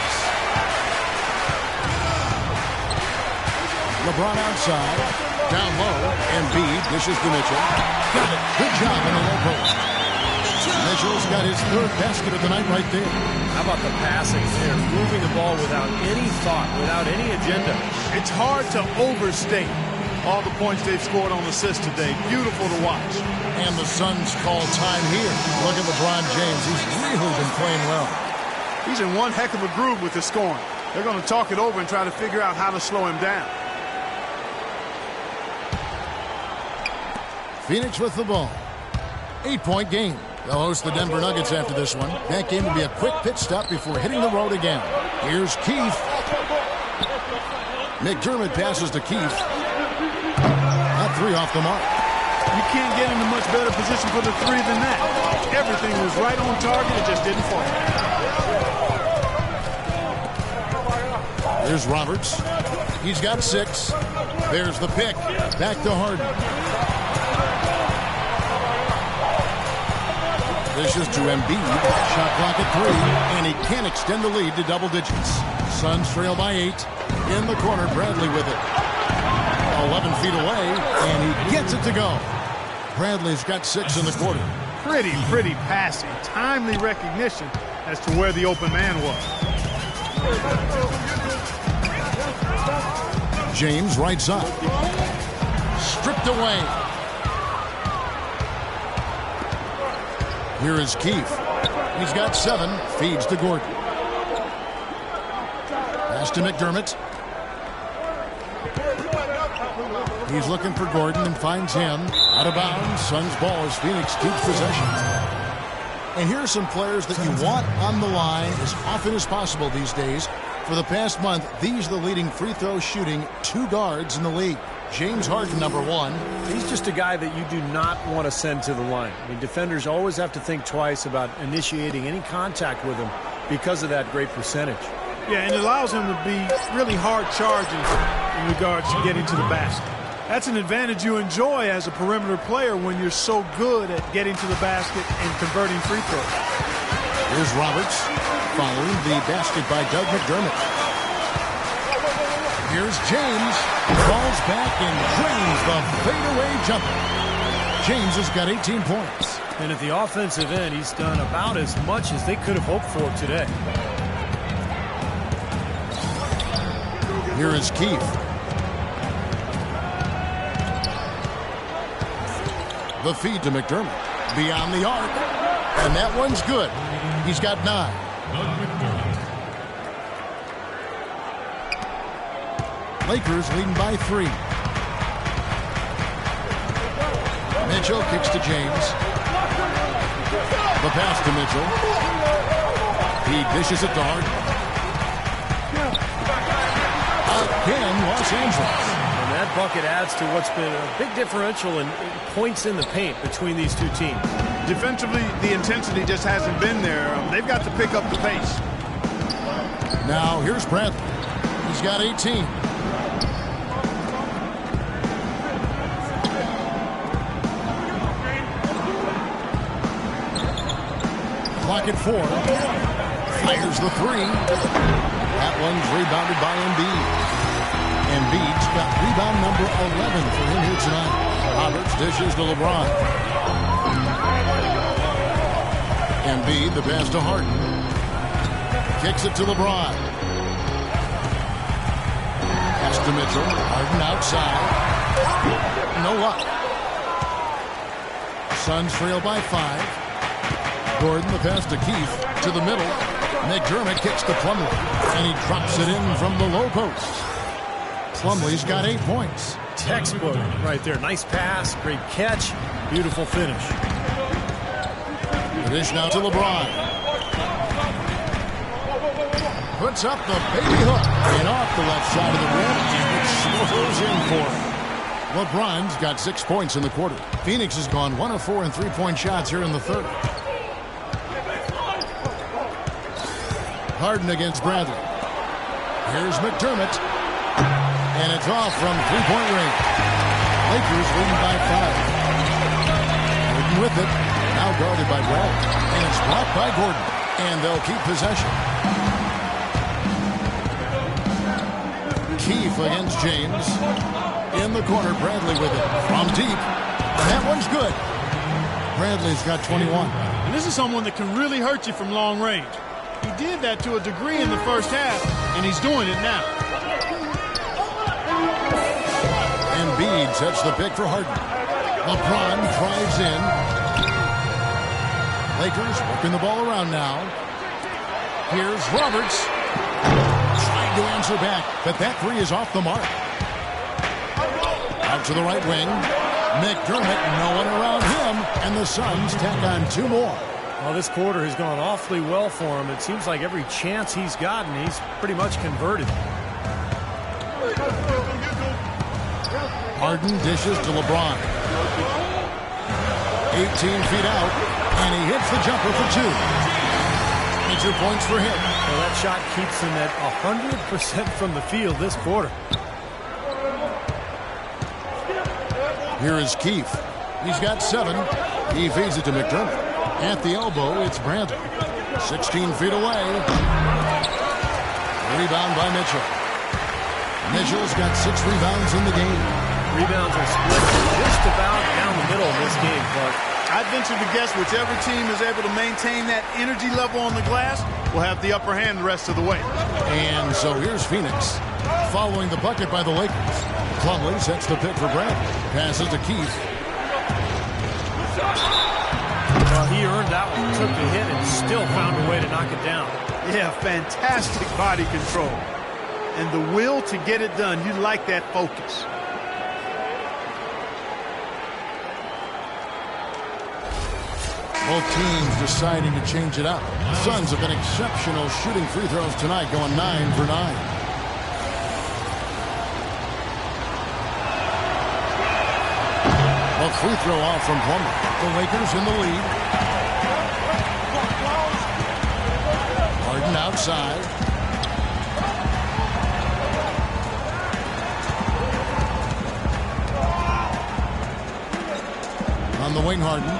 LeBron outside. Down low. Embiid dishes to Mitchell. Got it. Good job in the low post. Mitchell's got his 3rd basket of the night right there. How about the passing there? Moving the ball without any thought, without any agenda. It's hard to overstate all the points they've scored on assists today. Beautiful to watch. And the Suns call time here. Look at LeBron James. He's really been playing well. He's in one heck of a groove with the scoring. They're going to talk it over and try to figure out how to slow him down. Phoenix with the ball. 8-point game. They'll host the Denver Nuggets after this one. That game will be a quick pit stop before hitting the road again. Here's Keith. McDermott passes to Keith. That three off the mark. You can't get in a much better position for the three than that. Everything was right on target. It just didn't fall. Here's Roberts. He's got 6. There's the pick. Back to Harden. This is to Embiid. Shot clock at 3, and he can't extend the lead to double digits. Suns trail by 8. In the corner, Bradley with it. 11 feet away, and he gets it to go. Bradley's got 6 in the quarter. Pretty passing. Timely recognition as to where the open man was. James right side. Stripped away. Here is Keith. He's got 7. Feeds to Gordon. Pass to McDermott. He's looking for Gordon and finds him. Out of bounds. Suns ball as Phoenix keeps possession. And here are some players that you want on the line as often as possible these days. For the past month, these are the leading free throw shooting 2 guards in the league. James Harden, number 1. He's just a guy that you do not want to send to the line. I mean, defenders always have to think twice about initiating any contact with him because of that great percentage. Yeah, and it allows him to be really hard charging in regards to getting to the basket. That's an advantage you enjoy as a perimeter player when you're so good at getting to the basket and converting free throws. Here's Roberts following the basket by Doug McDermott. Here's James. Falls back and drains the fadeaway jumper. James has got 18 points. And at the offensive end, he's done about as much as they could have hoped for today. Here is Keith. The feed to McDermott. Beyond the arc. And that one's good. He's got 9. Lakers leading by 3. Mitchell kicks to James. The pass to Mitchell. He dishes it to Harden. Again, Los Angeles. And that bucket adds to what's been a big differential in points in the paint between these two teams. Defensively, the intensity just hasn't been there. They've got to pick up the pace. Now, here's Bradley. He's got 18. Clock at 4. Fires the 3. That one's rebounded by Embiid. Embiid's got rebound number 11 for him here tonight. Roberts dishes to LeBron. Embiid, the pass to Harden. Kicks it to LeBron. Pass to Mitchell. Harden outside. No luck. Suns trail by 5. Gordon, the pass to Keith. To the middle. McDermott kicks to Plumlee. And he drops it in from the low post. Plumlee's got 8 points. Textbook right there. Nice pass, great catch, beautiful finish. The dish now to LeBron. Puts up the baby hook. And off the left side of the rim. And it slows in for him. LeBron's got 6 points in the quarter. Phoenix has gone 1 of 4 in three-point shots here in the third. Harden against Bradley. Here's McDermott. And it's off from three-point range. Lakers leading by 5. Gordon with it. Now guarded by Bradley. And it's blocked by Gordon. And they'll keep possession. Keith against James. In the corner, Bradley with it. From deep. And that one's good. Bradley's got 21. And this is someone that can really hurt you from long range. He did that to a degree in the first half, and he's doing it now. Embiid sets the pick for Harden. LeBron drives in. Lakers working the ball around now. Here's Roberts. Trying to answer back, but that 3 is off the mark. Out to the right wing. McDermott, no one around him, and the Suns tack on 2 more. Well, this quarter has gone awfully well for him. It seems like every chance he's gotten, he's pretty much converted. Harden dishes to LeBron. 18 feet out, and he hits the jumper for 2. 22 points for him. Well, that shot keeps him at 100% from the field this quarter. Here is Keith. He's got 7. He feeds it to McDermott. At the elbow, it's Brandon. 16 feet away. Rebound by Mitchell. Mitchell's got 6 rebounds in the game. Rebounds are split just about down the middle in this game, Clark. I'd venture to guess whichever team is able to maintain that energy level on the glass will have the upper hand the rest of the way. And so here's Phoenix. Following the bucket by the Lakers. Plumlee sets the pick for Brandon. Passes to Keith. Well, he earned that one, took the hit, and still found a way to knock it down. Yeah, fantastic body control. And the will to get it done. You like that focus. Both teams deciding to change it up. Suns have been exceptional shooting free throws tonight, going 9 for 9. A free throw off from Plumlee. The Lakers in the lead. Harden outside. On the wing, Harden.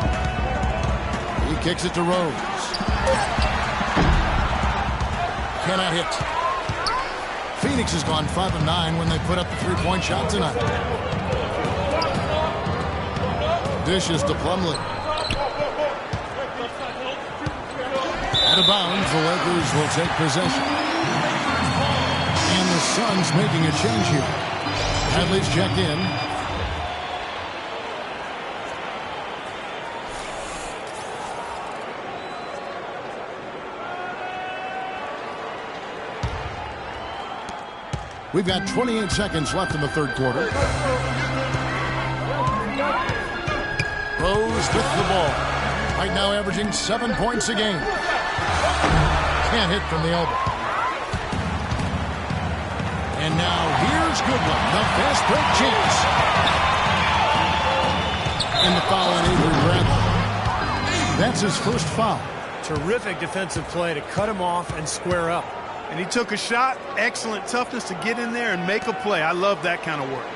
He kicks it to Rose. Cannot hit. Phoenix has gone 5 of 9 when they put up the three-point shot tonight. Dishes to Plumlee. Out of bounds, the Lakers will take possession. And the Suns making a change here. Bradley's checked in. We've got 28 seconds left in the third quarter. Rose with the ball. Right now averaging 7 points a game. Can't hit from the elbow. And now here's Goodwin. The fast break chance. And the foul on Avery Bradley. That's his first foul. Terrific defensive play to cut him off and square up. And he took a shot. Excellent toughness to get in there and make a play. I love that kind of work.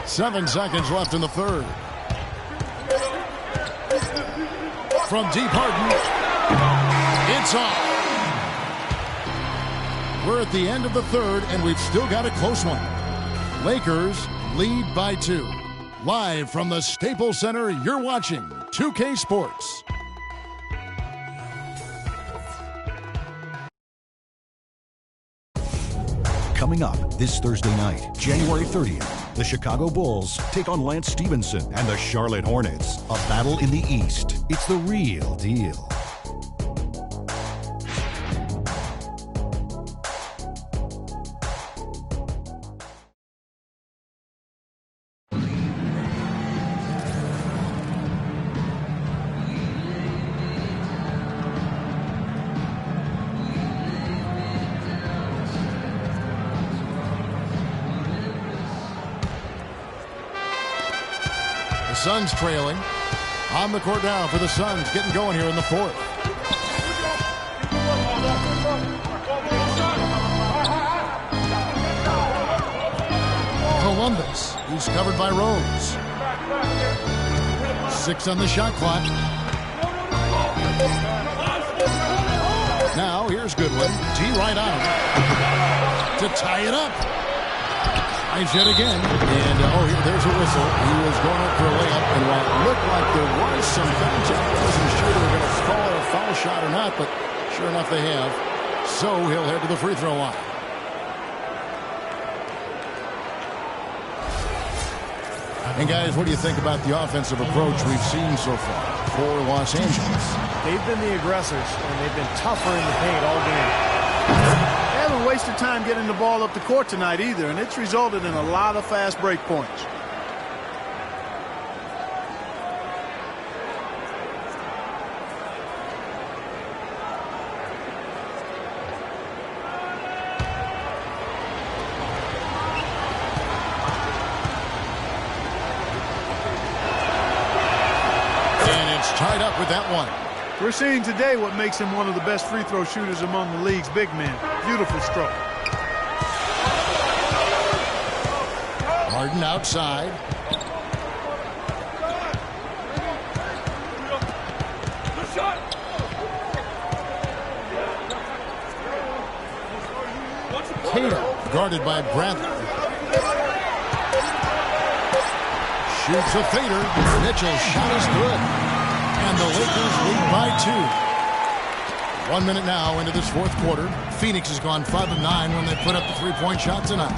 7 seconds left in the third. From deep, Harden. It's off. We're at the end of the third, and we've still got a close one. Lakers lead by 2. Live from the Staples Center, you're watching 2K Sports. Coming up this Thursday night, January 30th, the Chicago Bulls take on Lance Stevenson and the Charlotte Hornets. A battle in the East. It's the real deal. Suns trailing. On the court now for the Suns, getting going here in the fourth. Columbus, he's covered by Rose. 6 on the shot clock. Now here's Goodwin. T right on him to tie it up. Nice hit again. And, there's a whistle. He was going up for a layup, and while it looked like there was some contact, I wasn't sure they were going to call it a foul shot or not, but sure enough they have. So he'll head to the free throw line. And, guys, what do you think about the offensive approach we've seen so far for Los Angeles? They've been the aggressors, and they've been tougher in the paint all game. They haven't wasted time getting the ball up the court tonight either, and it's resulted in a lot of fast break points. Tied up with that one. We're seeing today what makes him one of the best free throw shooters among the league's big men. Beautiful stroke. Harden outside. Cato guarded by Bradley. Shoots a fader. Mitchell's shot is good. And the Lakers lead by 2. 1 minute now into this fourth quarter. Phoenix has gone 5 of 9 when they put up the three-point shot tonight.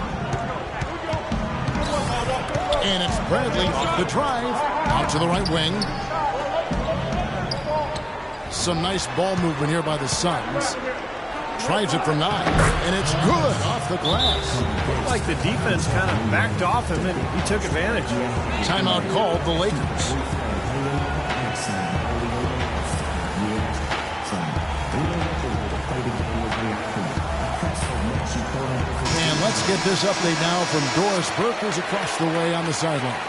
And it's Bradley off the drive. Out to the right wing. Some nice ball movement here by the Suns. Tries it from 9. And it's good off the glass. Looked like the defense kind of backed off him and he took advantage. Timeout called the Lakers. Let's get this update now from Doris Burke, who's across the way on the sideline.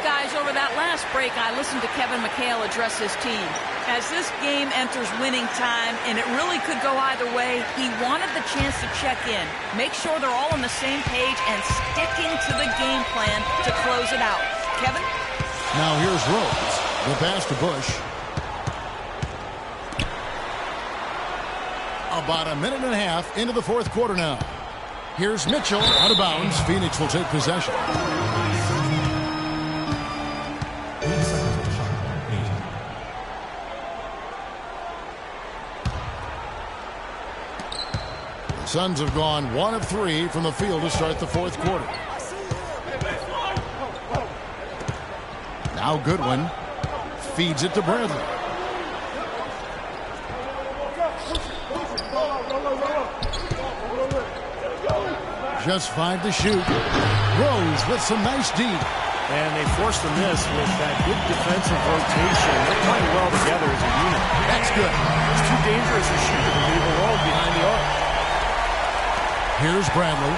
Guys, over that last break, I listened to Kevin McHale address his team. As this game enters winning time, and it really could go either way, he wanted the chance to check in, make sure they're all on the same page, and sticking to the game plan to close it out. Kevin? Now here's Rose. The pass to Bush. About a minute and a half into the fourth quarter now. Here's Mitchell out of bounds. Phoenix will take possession. The Suns have gone 1 of 3 from the field to start the fourth quarter. Now Goodwin feeds it to Bradley. Just 5 to shoot. Rose with some nice D. And they forced a miss with that good defensive rotation. They're playing well together as a unit. That's good. It's too dangerous a shooter to leave alone behind the arc. Here's Bradley.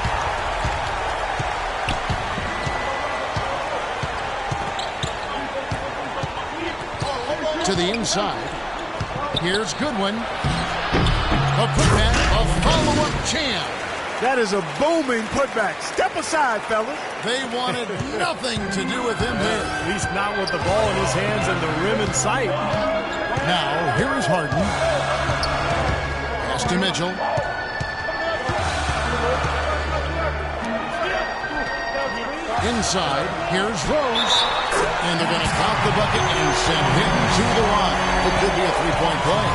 To the inside. Here's Goodwin. A putback, a follow-up jam. That is a booming putback. Step aside, fellas. They wanted nothing to do with him here. At least not with the ball in his hands and the rim in sight. Now, here is Harden. Pass to Mitchell. Inside, here's Rose. And they're going to count the bucket and send him to the line. It could be a three-point play.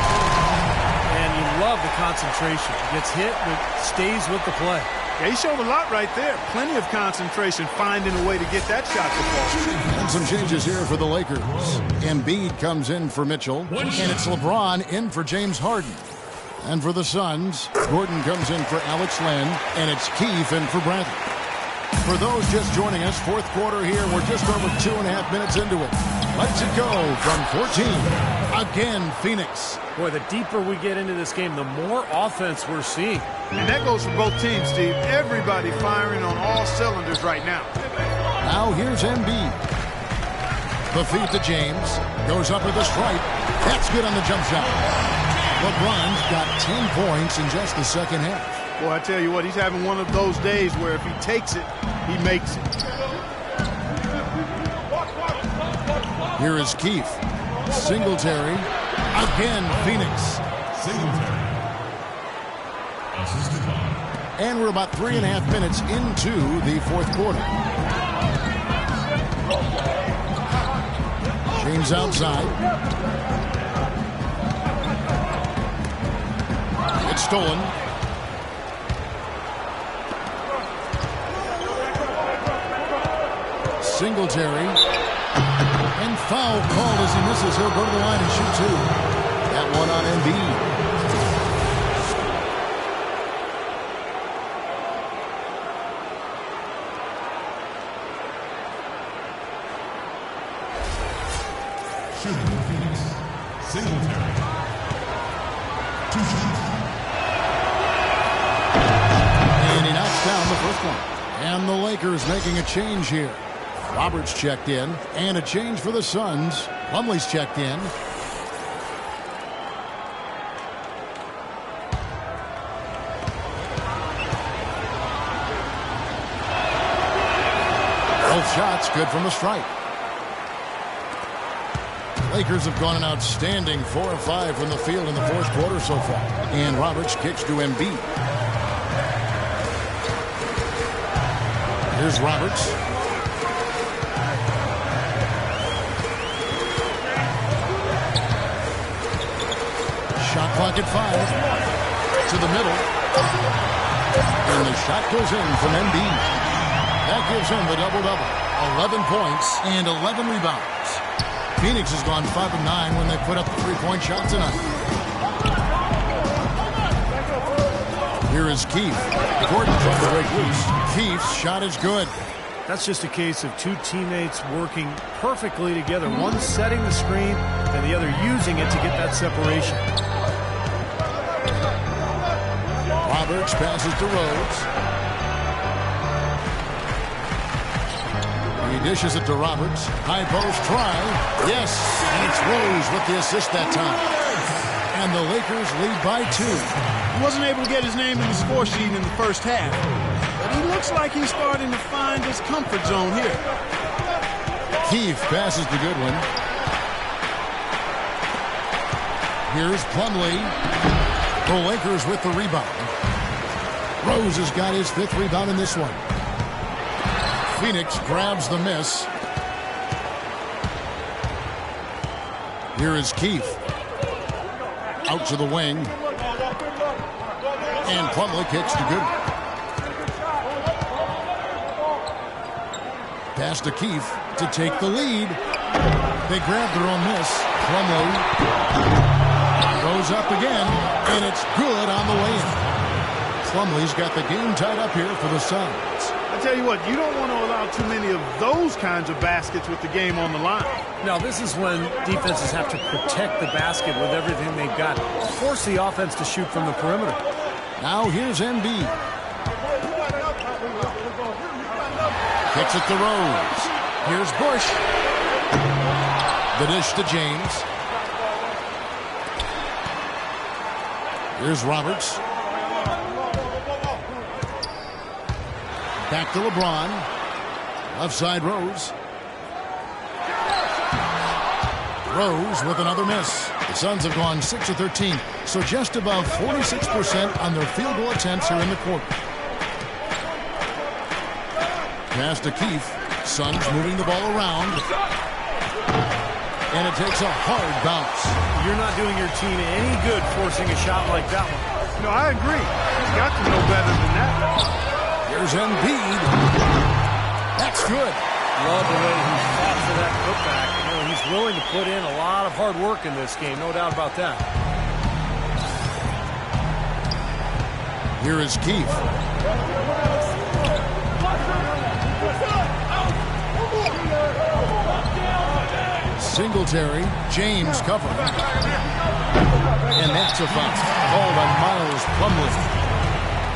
And you love the concentration. Gets hit, but stays with the play. Yeah, he showed a lot right there. Plenty of concentration, finding a way to get that shot to fall. And some changes here for the Lakers. Embiid comes in for Mitchell, and it's LeBron in for James Harden. And for the Suns, Gordon comes in for Alex Len, and it's Keefe in for Bradley. For those just joining us, fourth quarter here, we're just over 2.5 minutes into it. Let's it go from 14. Again, Phoenix. Boy, the deeper we get into this game, the more offense we're seeing. And that goes for both teams, Steve. Everybody firing on all cylinders right now. Now here's Embiid. The feed to James. Goes up with a stripe. That's good on the jump shot. LeBron's got 10 points in just the second half. Boy, I tell you what, he's having one of those days where if he takes it, he makes it. Here is Keefe. Singletary. Again, Phoenix. Singletary. And we're about 3.5 minutes into the fourth quarter. James outside. It's stolen. Singletary. And foul called as he misses. He'll go to the line and shoot 2. That one on Embiid. Shooting for Phoenix, Singletary. 2 shots. And he knocks down the first one. And the Lakers making a change here. Roberts checked in, and a change for the Suns. Plumlee's checked in. Both shots good from the stripe. Lakers have gone an outstanding 4 of 5 from the field in the fourth quarter so far. And Roberts kicks to Embiid. Here's Roberts. Shot clock at 5. To the middle. And the shot goes in from Embiid. That gives him the double-double. 11 points and 11 rebounds. Phoenix has gone 5 of 9 when they put up the three-point shot tonight. Here is Keith. Gordon trying to break loose. Keith's shot is good. That's just a case of two teammates working perfectly together. One setting the screen and the other using it to get that separation. Roberts passes to Rhodes. He dishes it to Roberts. High post try. Yes, and it's Rose with the assist that time. And the Lakers lead by 2. He wasn't able to get his name in the score sheet in the first half, but he looks like he's starting to find his comfort zone here. Keith passes to Goodwin. Here's Plumlee. The Lakers with the rebound. Rose has got his 5th rebound in this one. Phoenix grabs the miss. Here is Keith. Out to the wing. And Plumlee kicks to Goodwin. Pass to Keith to take the lead. They grab their own miss. Plumlee goes up again, and it's good on the way in. Plumlee's got the game tied up here for the Suns. I tell you what, you don't want to allow too many of those kinds of baskets with the game on the line. Now, this is when defenses have to protect the basket with everything they've got. Force the offense to shoot from the perimeter. Now here's Embiid. Kicks it to Rose. Here's Bush. The dish to James. Here's Roberts. Back to LeBron. Left side Rose. Rose with another miss. The Suns have gone 6 of 13, so just above 46% on their field goal attempts here in the quarter. Pass to Keith. Suns moving the ball around. And it takes a hard bounce. You're not doing your team any good forcing a shot like that one. No, I agree. He's got to know better than that. Here's Embiid. That's good. Love the way he fought for that putback. You know, he's willing to put in a lot of hard work in this game, no doubt about that. Here is Keith. Singletary, James covering. And that's a foul called on Miles Plumlee.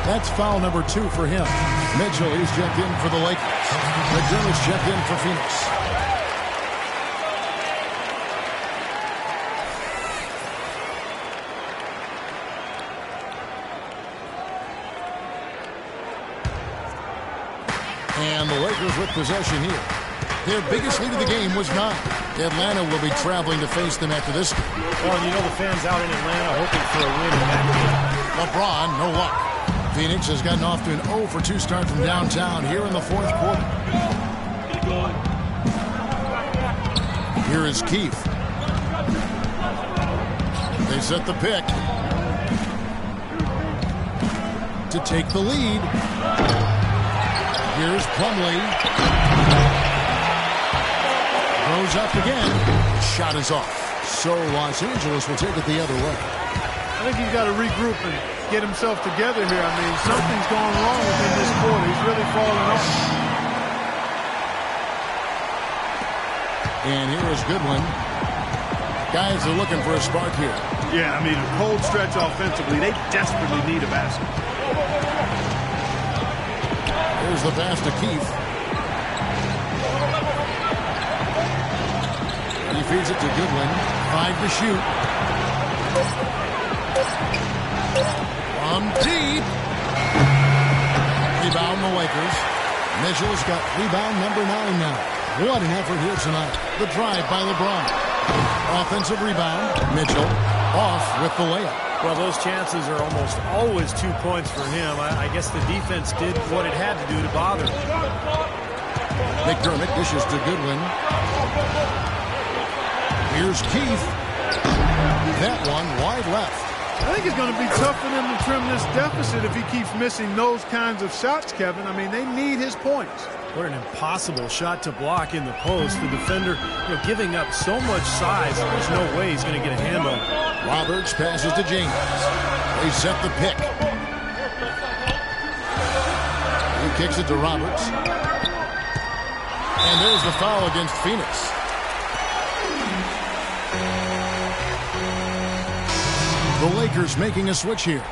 That's foul number 2 for him. Mitchell, he's checked in for the Lakers. McDermott's checked in for Phoenix. And the Lakers with possession here. Their biggest lead of the game was 9. Atlanta will be traveling to face them after this game. Well, and you know the fans out in Atlanta hoping for a win in that game. LeBron, no luck. Phoenix has gotten off to an 0 for 2 start from downtown here in the fourth quarter. Here is Keith. They set the pick to take the lead. Here's Plumlee. Goes up again. Shot is off. So Los Angeles will take it the other way. I think he's got to regroup and get himself together here. I mean, something's going wrong within this quarter. He's really falling off. And here is Goodwin. Guys are looking for a spark here. Yeah, I mean, a cold stretch offensively. They desperately need a basket. Here's the pass to Keith. He feeds it to Goodwin. 5 to shoot. From deep. Rebound the Lakers. Mitchell's got rebound number 9 now. What an effort here tonight. The drive by LeBron. Offensive rebound. Mitchell off with the layup. Well, those chances are almost always 2 points for him. I guess the defense did what it had to do to bother him. McDermott dishes to Goodwin. Here's Keith. That one wide left. I think it's going to be tough for them to trim this deficit if he keeps missing those kinds of shots, Kevin. I mean, they need his points. What an impossible shot to block in the post. The defender, giving up so much size, there's no way he's going to get a hand on it. Roberts passes to James. They set the pick. He kicks it to Roberts. And there's the foul against Phoenix. The Lakers making a switch here.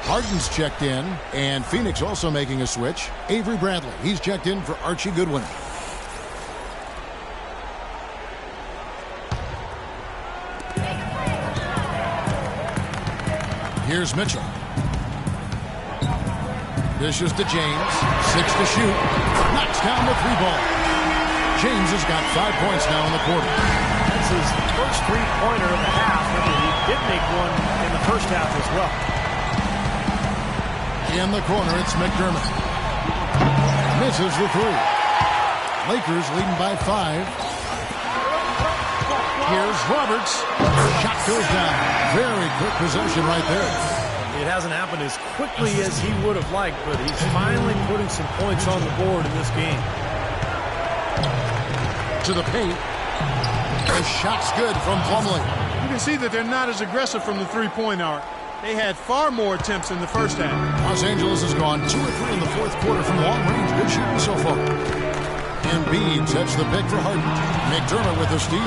Harden's checked in, and Phoenix also making a switch. Avery Bradley, he's checked in for Archie Goodwin. Here's Mitchell. Dishes to James. 6 to shoot. Knocks down the 3-ball. James has got 5 points now in the quarter. That's his first 3-pointer of the half. He did make one in the first half as well. In the corner, it's McDermott. Misses the 3. Lakers leading by 5. Here's Roberts. Shot goes down. Very quick possession right there. It hasn't happened as quickly as he would have liked, but he's finally putting some points on the board in this game. To the paint. The shot's good from Plumlee. You can see that they're not as aggressive from the three-point arc. They had far more attempts in the first half. Los Angeles has gone 2 or 3 in the fourth quarter from long range. Good shooting so far. Embiid sets the pick for Harden. McDermott with the steal.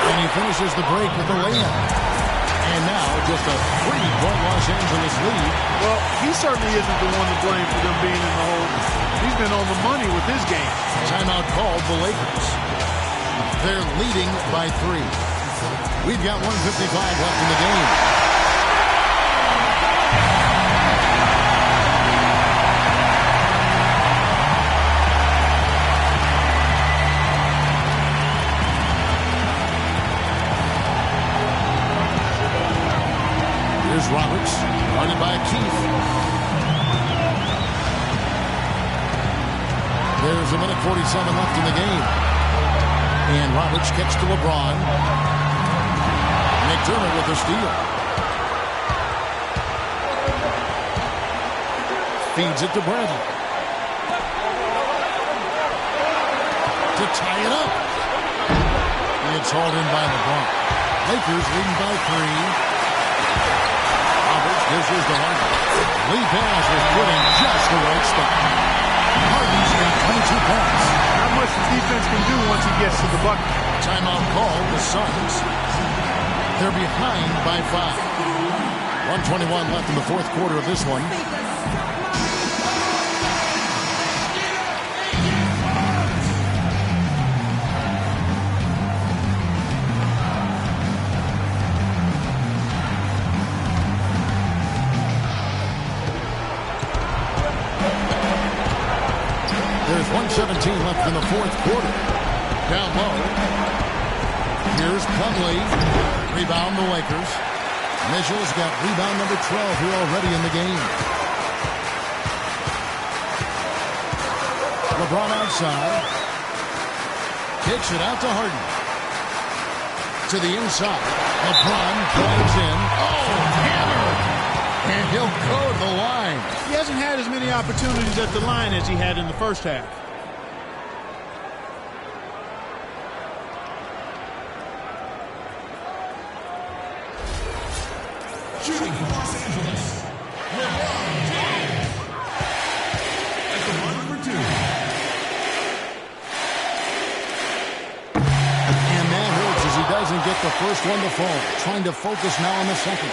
And he finishes the break with the layup. And now just a 3-point Los Angeles lead. Well, he certainly isn't the one to blame for them being in the hole. He's been on the money with his game. Timeout called the Lakers. They're leading by 3. We've got 1:55 left in the game. Here's Roberts, guarded by Keith. There's 1:47 left in the game. And Roberts kicks to LeBron. McDermott with the steal. Feeds it to Bradley. To tie it up. It's hauled in by LeBron. Lakers leading by 3. Roberts dishes to Harden. Lead pass was put in just the right spot. Harden's got 22 points. Not much the defense can do once he gets to the bucket. Timeout called the Suns. They're behind by 5. 1:21 left in the fourth quarter of this one. There's 1:17 left in the fourth quarter. Down low. Here's Plumlee. Rebound the Lakers. Mitchell's got rebound number 12 here already in the game. LeBron outside. Kicks it out to Harden. To the inside. LeBron drives in. Oh, hammer! And he'll go to the line. He hasn't had as many opportunities at the line as he had in the first half. Shooting for Los Angeles, LeBron James. At the line for 2. let the first one to fall. Trying to focus now on the second.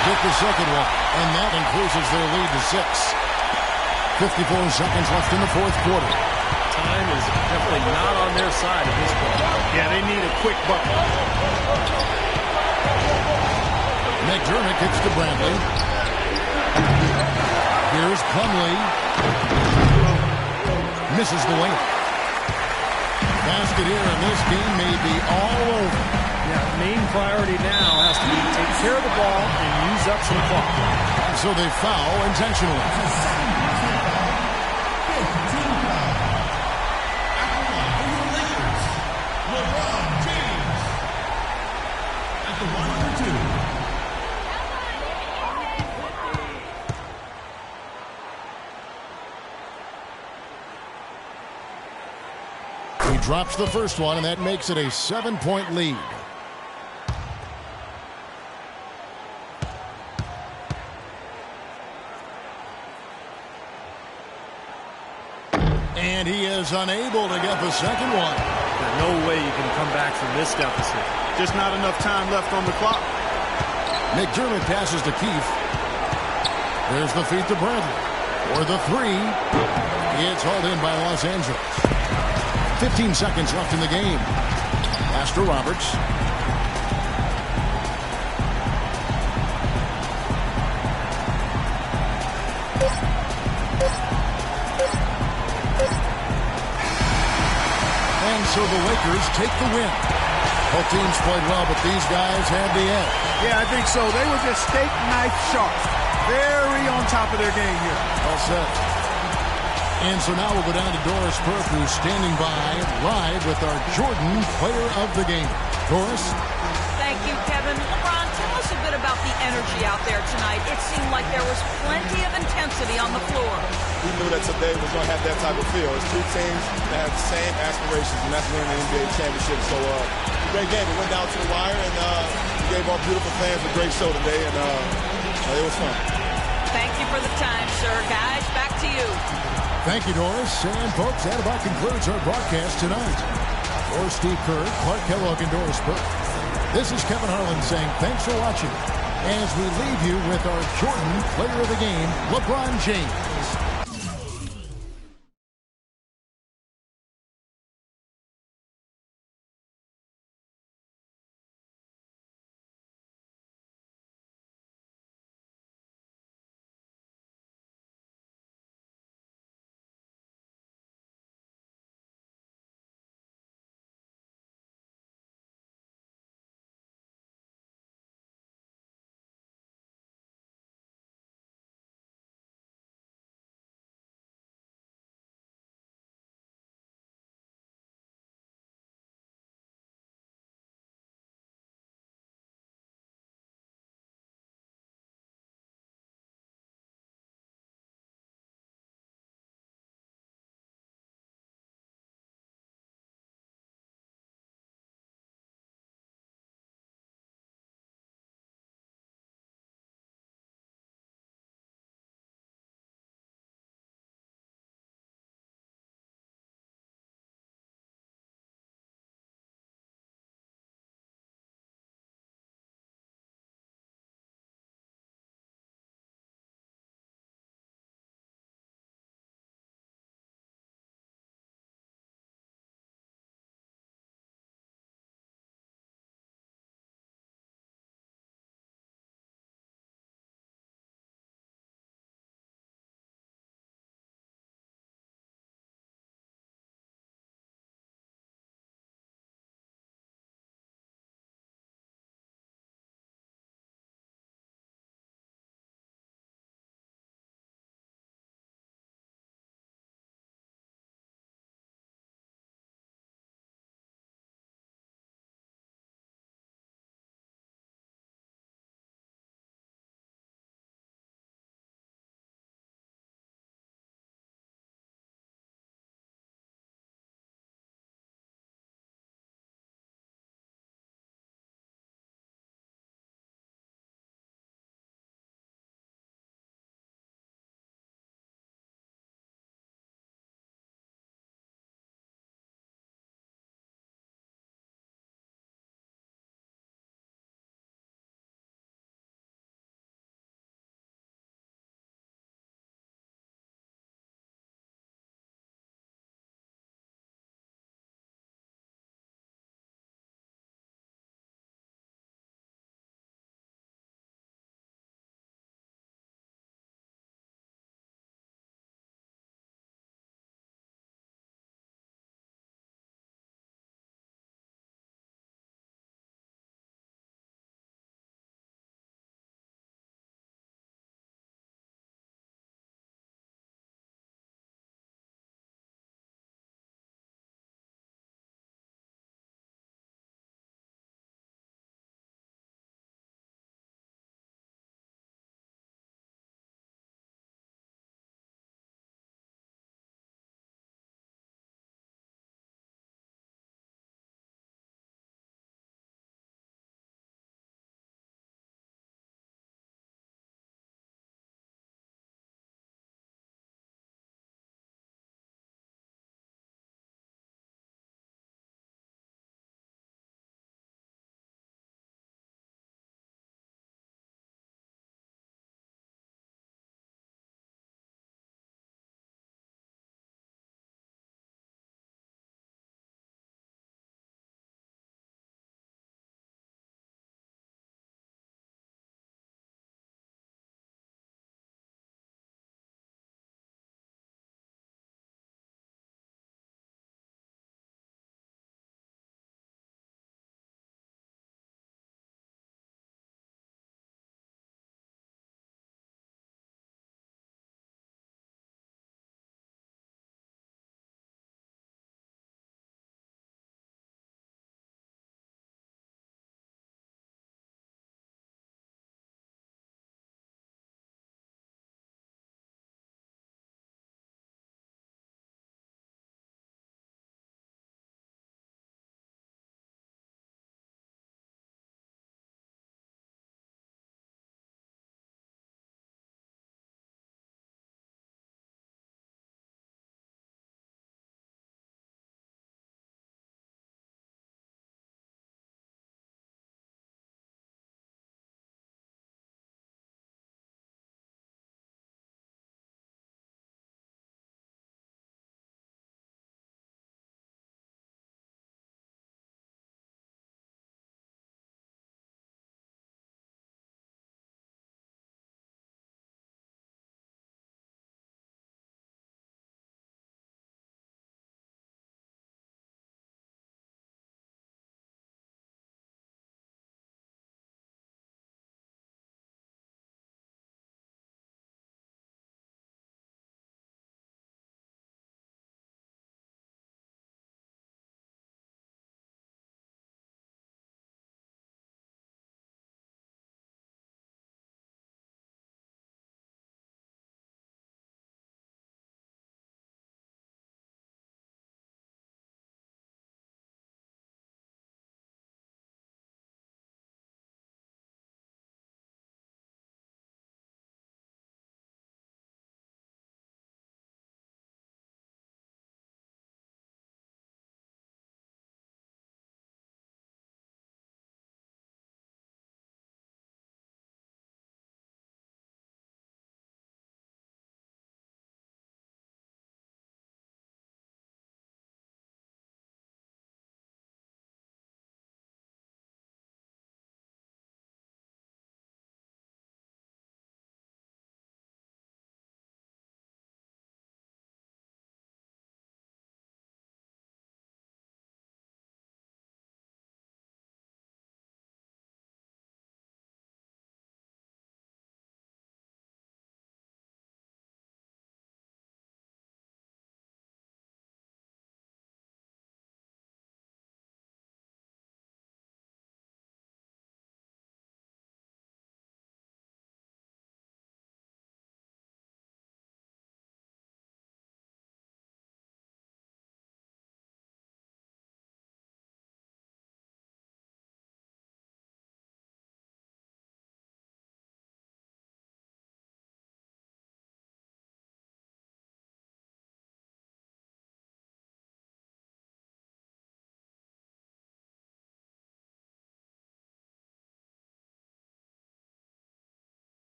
Get the second one, and that increases their lead to 6. 54 seconds left in the fourth quarter. Time is definitely not on their side at this point. Yeah, they need a quick bucket. McDermott kicks to Bradley. Here's Plumlee. Misses the layup. Basket here, and this game may be all over. Yeah, main priority now has to be take care of the ball and use up some clock. So they foul intentionally. LeBron James at the line for 2. He drops the first one, and that makes it a 7-point lead. And he is unable to get the second one. There's no way you can come back from this deficit. Just not enough time left on the clock. McDermott passes to Keefe. There's the feed to Bradley. For the three. It's hauled in by Los Angeles. 15 seconds left in the game. Pass to Roberts. And so the Lakers take the win. Both teams played well, but these guys had the edge. Yeah, I think so. They were just steak knife sharp. Very on top of their game here. All set. And so now we'll go down to Doris Burke, who's standing by live with our Jordan Player of the Game. Doris? Thank you, Kevin. LeBron, tell us a bit about the energy out there tonight. It seemed like there was plenty of intensity on the floor. We knew that today was going to have that type of feel. It's two teams that have the same aspirations, and that's winning the NBA championship. So, great game. It went down to the wire, and we gave our beautiful fans a great show today, and it was fun. Thank you for the time, sir. Guys, back to you. Thank you, Doris. And, folks, that about concludes our broadcast tonight. For Steve Kerr, Clark Kellogg, and Doris Burke, this is Kevin Harlan saying thanks for watching as we leave you with our Jordan Player of the Game, LeBron James.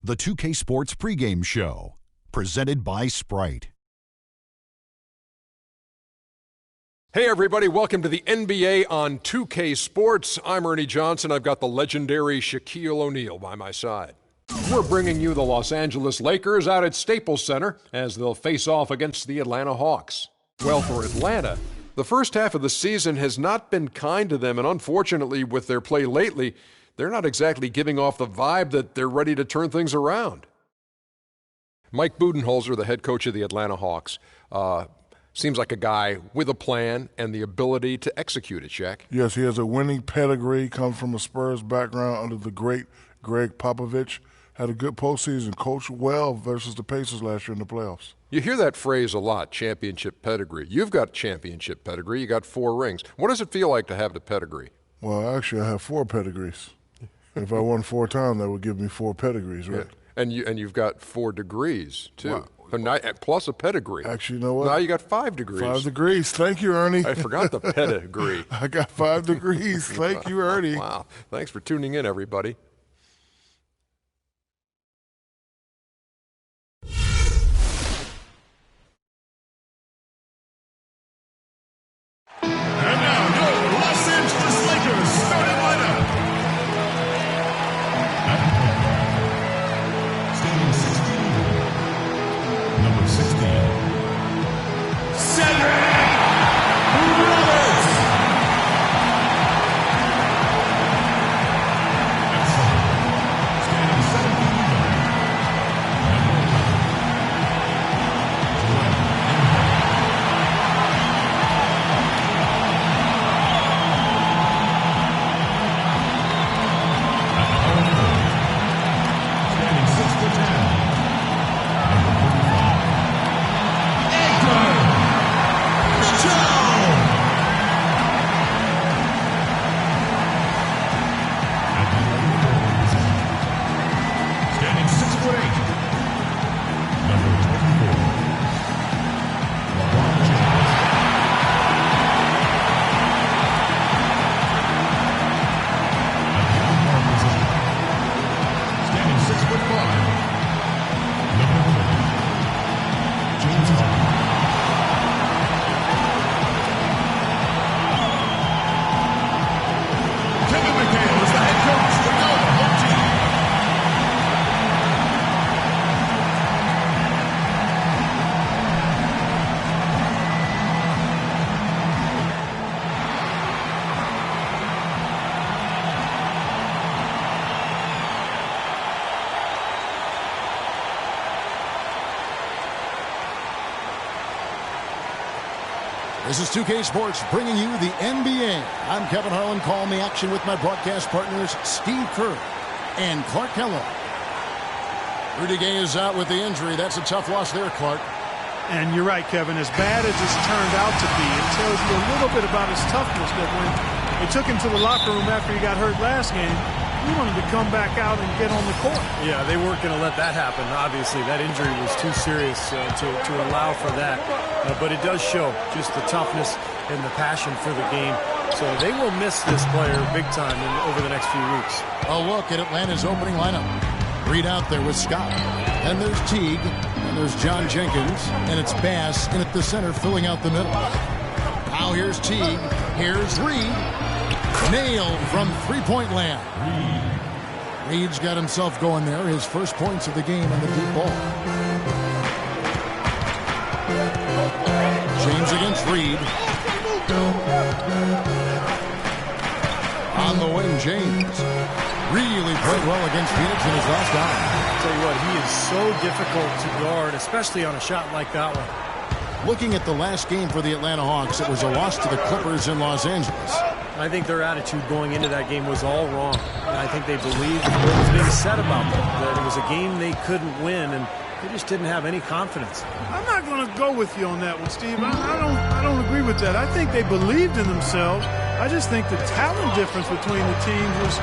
The 2K Sports pregame show, presented by Sprite. Hey everybody, welcome to the NBA on 2K Sports. I'm Ernie Johnson. I've got the legendary Shaquille O'Neal by my side. We're bringing you the Los Angeles Lakers out at Staples Center as they'll face off against the Atlanta Hawks. Well, for Atlanta, the first half of the season has not been kind to them, and unfortunately with their play lately, they're not exactly giving off the vibe that they're ready to turn things around. Mike Budenholzer, the head coach of the Atlanta Hawks, seems like a guy with a plan and the ability to execute it, Shaq. Yes, he has a winning pedigree, comes from a Spurs background under the great Greg Popovich. Had a good postseason, coached well versus the Pacers last year in the playoffs. You hear that phrase a lot, championship pedigree. You've got championship pedigree. You got 4 rings. What does it feel like to have the pedigree? Well, actually, I have 4 pedigrees. If I won 4 times, that would give me 4 pedigrees, right? Yeah. And you've got 4 degrees, too. Wow. Plus a pedigree. Actually, you know what? Now you got 5 degrees. 5 degrees. Thank you, Ernie. I forgot the pedigree. I got 5 degrees. Thank you, Ernie. Wow. Thanks for tuning in, everybody. And now, your Los Angeles Lakers starting lineup. Standing 16. Number 16. Cedric Roberts. Standing 2K Sports bringing you the NBA. I'm Kevin Harlan, calling the action with my broadcast partners Steve Kerr and Clark Kellogg. Rudy Gay is out with the injury. That's a tough loss there, Clark. And you're right, Kevin. As bad as it's turned out to be, it tells you a little bit about his toughness, that when they took him to the locker room after he got hurt last game, he wanted to come back out and get on the court. Yeah, they weren't going to let that happen. Obviously, that injury was too serious to allow for that. But it does show just the toughness and the passion for the game. So they will miss this player big time over the next few weeks. A look at Atlanta's opening lineup. Reed out there with Scott. And there's Teague. And there's John Jenkins. And it's Bass in at the center, filling out the middle. Now here's Teague. Here's Reed. Nailed from three-point land. Reed's got himself going there. His first points of the game on the deep ball. James against Reed. On the wing, James. Really played well against Phoenix in his last outing. I'll tell you what, he is so difficult to guard, especially on a shot like that one. Looking at the last game for the Atlanta Hawks, it was a loss to the Clippers in Los Angeles. I think their attitude going into that game was all wrong. And I think they believed what was being said about them, that it was a game they couldn't win, and they just didn't have any confidence. I'm not going to go with you on that one, Steve. I don't agree with that. I think they believed in themselves. I just think the talent difference between the teams was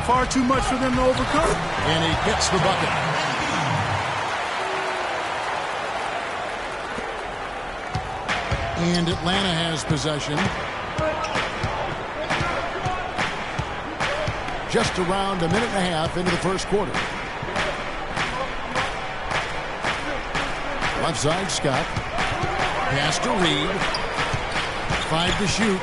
far too much for them to overcome. And he gets the bucket. And Atlanta has possession. Just around a minute and a half into the first quarter. Left side, Scott. Pass to Reed. 5 to shoot.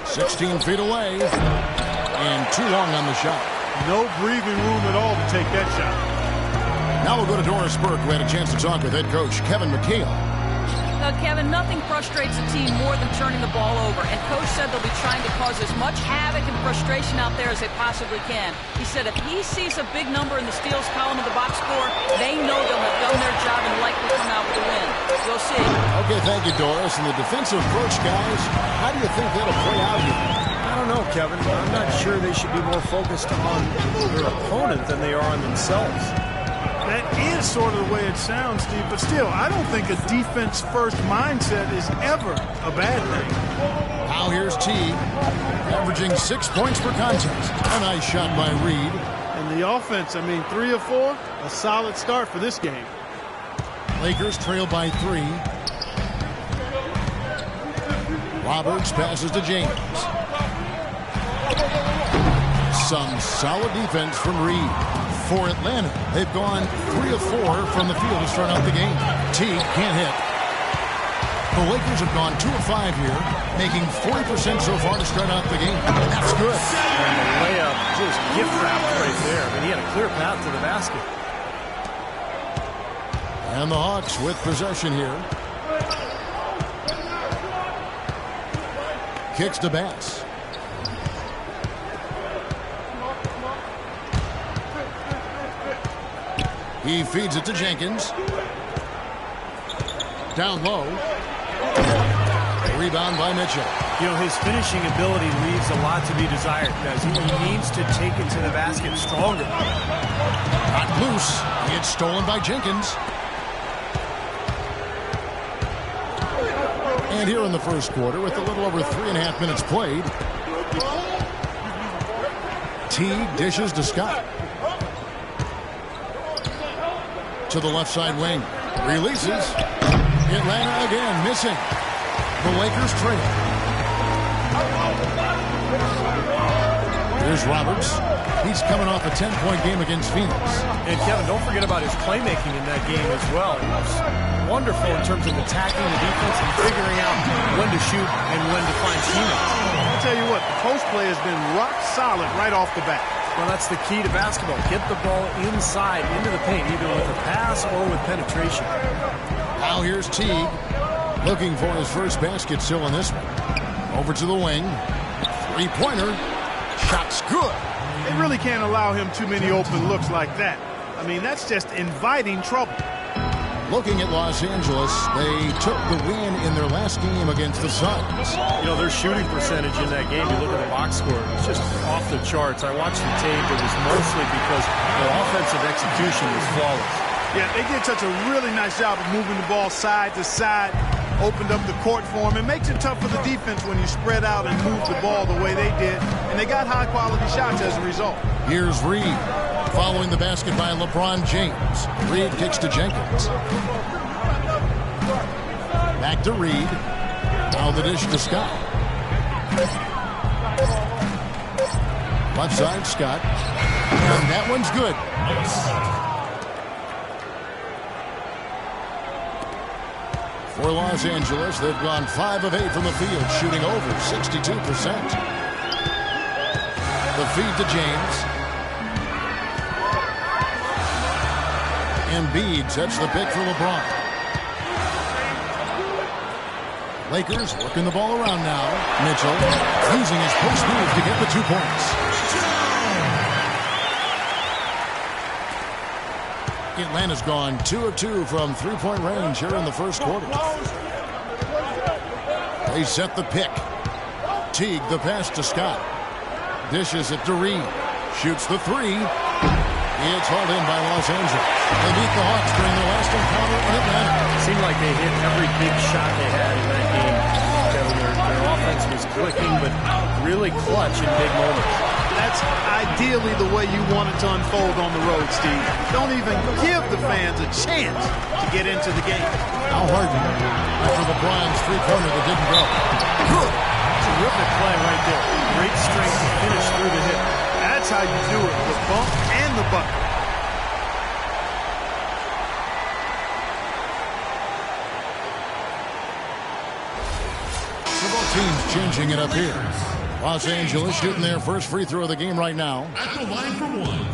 16 feet away. And too long on the shot. No breathing room at all to take that shot. Now we'll go to Doris Burke, who had a chance to talk with head coach Kevin McHale. Kevin, nothing frustrates a team more than turning the ball over, and Coach said they'll be trying to cause as much havoc and frustration out there as they possibly can. He said if he sees a big number in the steals column of the box score, they know they'll have done their job and likely come out with a win. We'll see. Okay, thank you, Doris. And the defensive approach, guys, how do you think that'll play out here? I don't know, Kevin. I'm not sure they should be more focused on their opponent than they are on themselves. That is sort of the way it sounds, Steve, but still, I don't think a defense-first mindset is ever a bad thing. Now here's Teague, averaging 6 points per contest. A nice shot by Reed. And the offense, 3 of 4, a solid start for this game. Lakers trail by 3. Roberts passes to James. Some solid defense from Reed. For Atlanta, they've gone 3 of 4 from the field to start out the game. Teague can't hit. The Lakers have gone 2 of 5 here, making 40% so far to start out the game. That's good. And the layup just gift wrapped right there. He had a clear path to the basket. And the Hawks with possession here. Kicks to Bass. He feeds it to Jenkins. Down low. Rebound by Mitchell. You know, his finishing ability leaves a lot to be desired because he needs to take it to the basket stronger. Not loose. It's stolen by Jenkins. And here in the first quarter, with a little over 3.5 minutes played, Teague dishes to Scott. To the left side wing. Releases. Atlanta again missing. The Lakers trail. Here's Roberts. He's coming off a 10-point game against Phoenix. And Kevin, don't forget about his playmaking in that game as well. He was wonderful in terms of attacking the defense and figuring out when to shoot and when to find teammates. I'll tell you what, the post play has been rock solid right off the bat. Well, that's the key to basketball. Get the ball inside, into the paint, either with a pass or with penetration. Now here's Teague, looking for his first basket still in this one. Over to the wing. Three-pointer. Shot's good. They really can't allow him too many open looks like that. That's just inviting trouble. Looking at Los Angeles, they took the win in their last game against the Suns. You know, their shooting percentage in that game, you look at the box score, it's just off the charts. I watched the tape. It was mostly because their offensive execution was flawless. Yeah, they did such a really nice job of moving the ball side to side, opened up the court for him. It makes it tough for the defense when you spread out and move the ball the way they did, and they got high-quality shots as a result. Here's Reed. Following the basket by LeBron James. Reed kicks to Jenkins. Back to Reed. Now the dish to Scott. Left side, Scott. And that one's good. For Los Angeles, they've gone 5 of 8 from the field, shooting over 62%. The feed to James. Embiid sets the pick for LeBron. Lakers working the ball around now. Mitchell using his post move to get the 2 points. Atlanta's gone 2 of 2 from three-point range here in the first quarter. They set the pick. Teague the pass to Scott. Dishes it to Reed. Shoots the 3. It's hauled in by Los Angeles. They beat the Hawks during their last encounter in Atlanta. It seemed like they hit every big shot they had in that game. Their offense was clicking, but really clutch in big moments. That's ideally the way you want it to unfold on the road, Steve. Don't even give the fans a chance to get into the game. Al Harden after LeBron's three-pointer that didn't go. Good. Terrific play right there. Great strength to finish through the hip. That's how you do it, the bump and the bucket. changing it up here. Los Angeles shooting their first free throw of the game right now. At the line for one.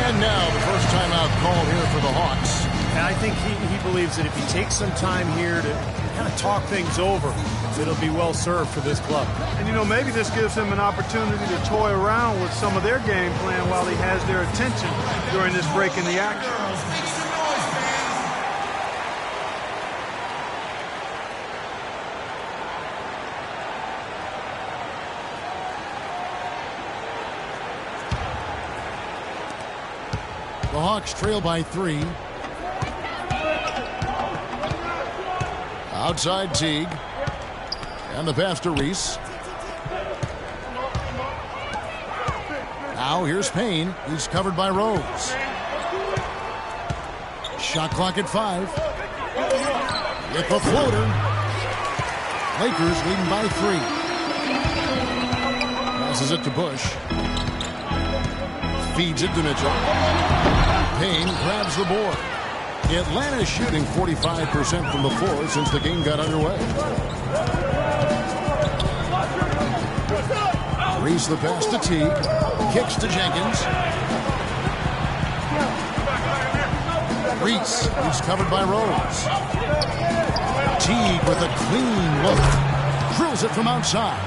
And now the first timeout called here for the Hawks. And I think he believes that if he takes some time here to kind of talk things over, it'll be well served for this club. And, you know, maybe this gives him an opportunity to toy around with some of their game plan while he has their attention during this break in the action. The Hawks trail by 3. Outside Teague. And the pass to Reese. Now here's Payne. He's covered by Rose. Shot clock at 5. With the floater. Lakers leading by 3. Passes it to Bush. Feeds it to Mitchell. Payne grabs the board. Atlanta shooting 45% from the floor since the game got underway. Reese the pass to Teague. Kicks to Jenkins. Reese, he's covered by Rose. Teague with a clean look. Drills it from outside.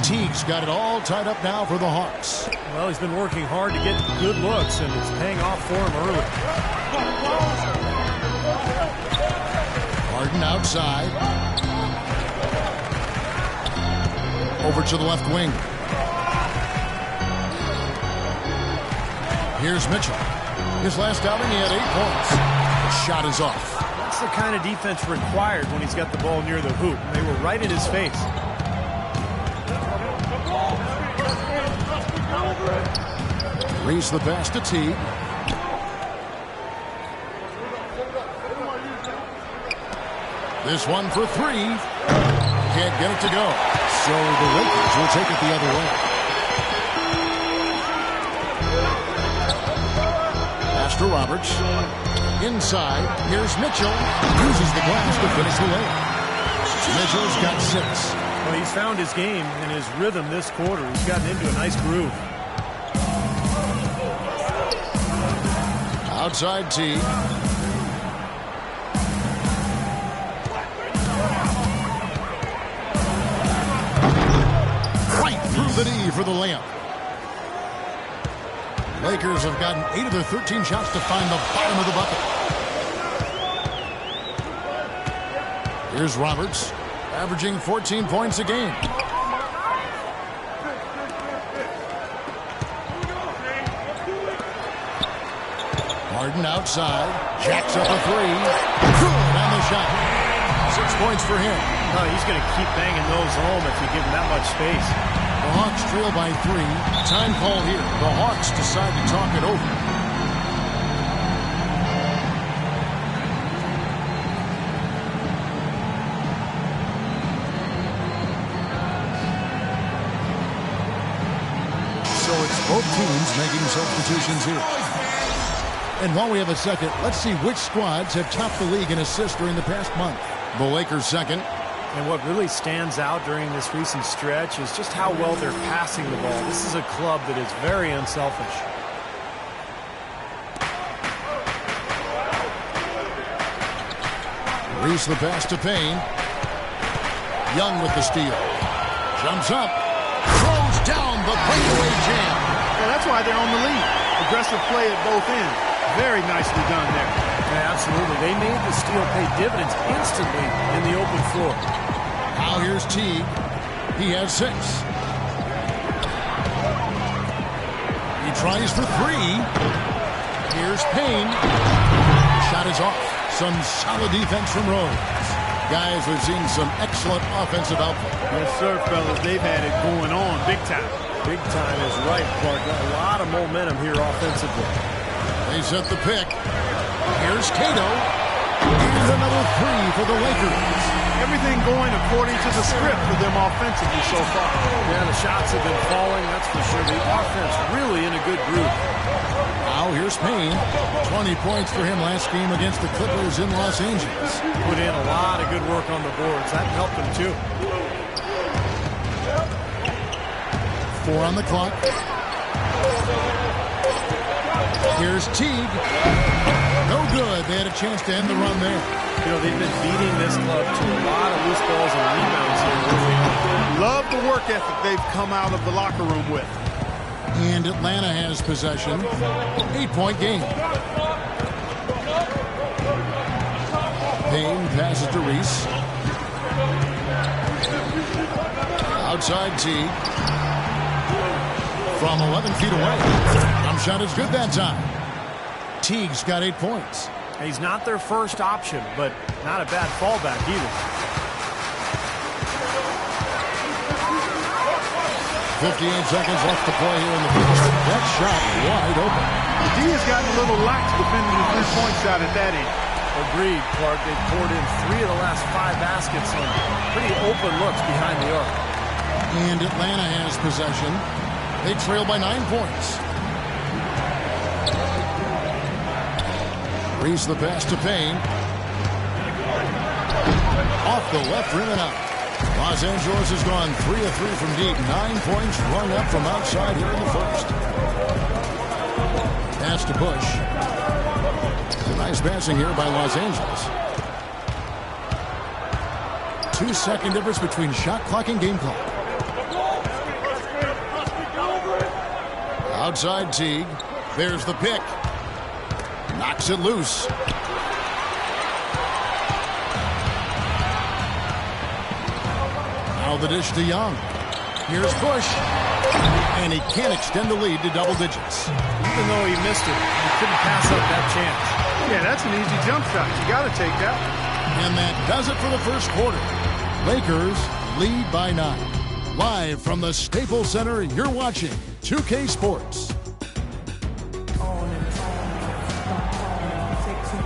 Teague's got it all tied up now for the Hawks. Well, he's been working hard to get good looks, and it's paying off for him early. Harden outside. Over to the left wing. Here's Mitchell. His last outing, he had 8 points. The shot is off. That's the kind of defense required when he's got the ball near the hoop. They were right in his face. Reese the pass to Teague. This one for 3. Can't get it to go. So the Lakers will take it the other way. Pass to Roberts. Inside. Here's Mitchell. Uses the glass to finish the layup. Mitchell's got 6. Well, he's found his game and his rhythm this quarter. He's gotten into a nice groove. Outside Teague. Right through the knee for the layup. Lakers have gotten 8 of their 13 shots to find the bottom of the bucket. Here's Roberts, averaging 14 points a game. Harden outside, jacks up a 3. Good on the shot. 6 points for him. Oh, he's going to keep banging those home if you give him that much space. The Hawks trail by 3. Time call here. The Hawks decide to talk it over. So it's both teams making substitutions here. And while we have a second, let's see which squads have topped the league in assists during the past month. The Lakers second. And what really stands out during this recent stretch is just how well they're passing the ball. This is a club that is very unselfish. Reese the pass to Payne. Young with the steal. Jumps up. Throws down the breakaway jam. Well, that's why they're on the lead. Aggressive play at both ends. Very nicely done there. Yeah, absolutely. They made the steal pay dividends instantly in the open floor. Now here's Teague. He has 6. He tries for 3. Here's Payne. The shot is off. Some solid defense from Rose. Guys, we've seen some excellent offensive output. Yes, sir, fellas. They've had it going on big time. Big time is right, partner. A lot of momentum here offensively. They set the pick. Here's Cato. And another 3 for the Lakers. Everything going according to the script for them offensively so far. Yeah, the shots have been falling, that's for sure. The offense really in a good groove. Now Now here's Payne. 20 points for him last game against the Clippers in Los Angeles. Put in a lot of good work on the boards. That helped him too. 4 on the clock. Here's Teague. No good. They had a chance to end the run there. You know, they've been beating this club to a lot of loose balls and rebounds here early on. Love the work ethic they've come out of the locker room with. And Atlanta has possession. 8-point game. Payne passes to Reese. Outside Teague. From 11 feet away. Jump shot is good that time. Teague's got 8 points. He's not their first option, but not a bad fallback either. 58 seconds left to play here in the first. That shot wide open. The D has gotten a little lax defending the three-point shot at that end. Agreed, Clark. They've poured in 3 of the last 5 baskets on pretty open looks behind the arc. And Atlanta has possession. They trail by 9 points. Reese the pass to Payne. Off the left rim and out. Los Angeles has gone 3 of 3 from deep. 9 points rung up from outside here in the first. Pass to Bush. Nice passing here by Los Angeles. 2-second difference between shot clock and game clock. Outside Teague. There's the pick. Knocks it loose. Now the dish to Young. Here's Bush. And he can't extend the lead to double digits. Even though he missed it, he couldn't pass up that chance. Yeah, that's an easy jump shot. You got to take that. And that does it for the first quarter. Lakers lead by 9. Live from the Staples Center, you're watching 2K Sports.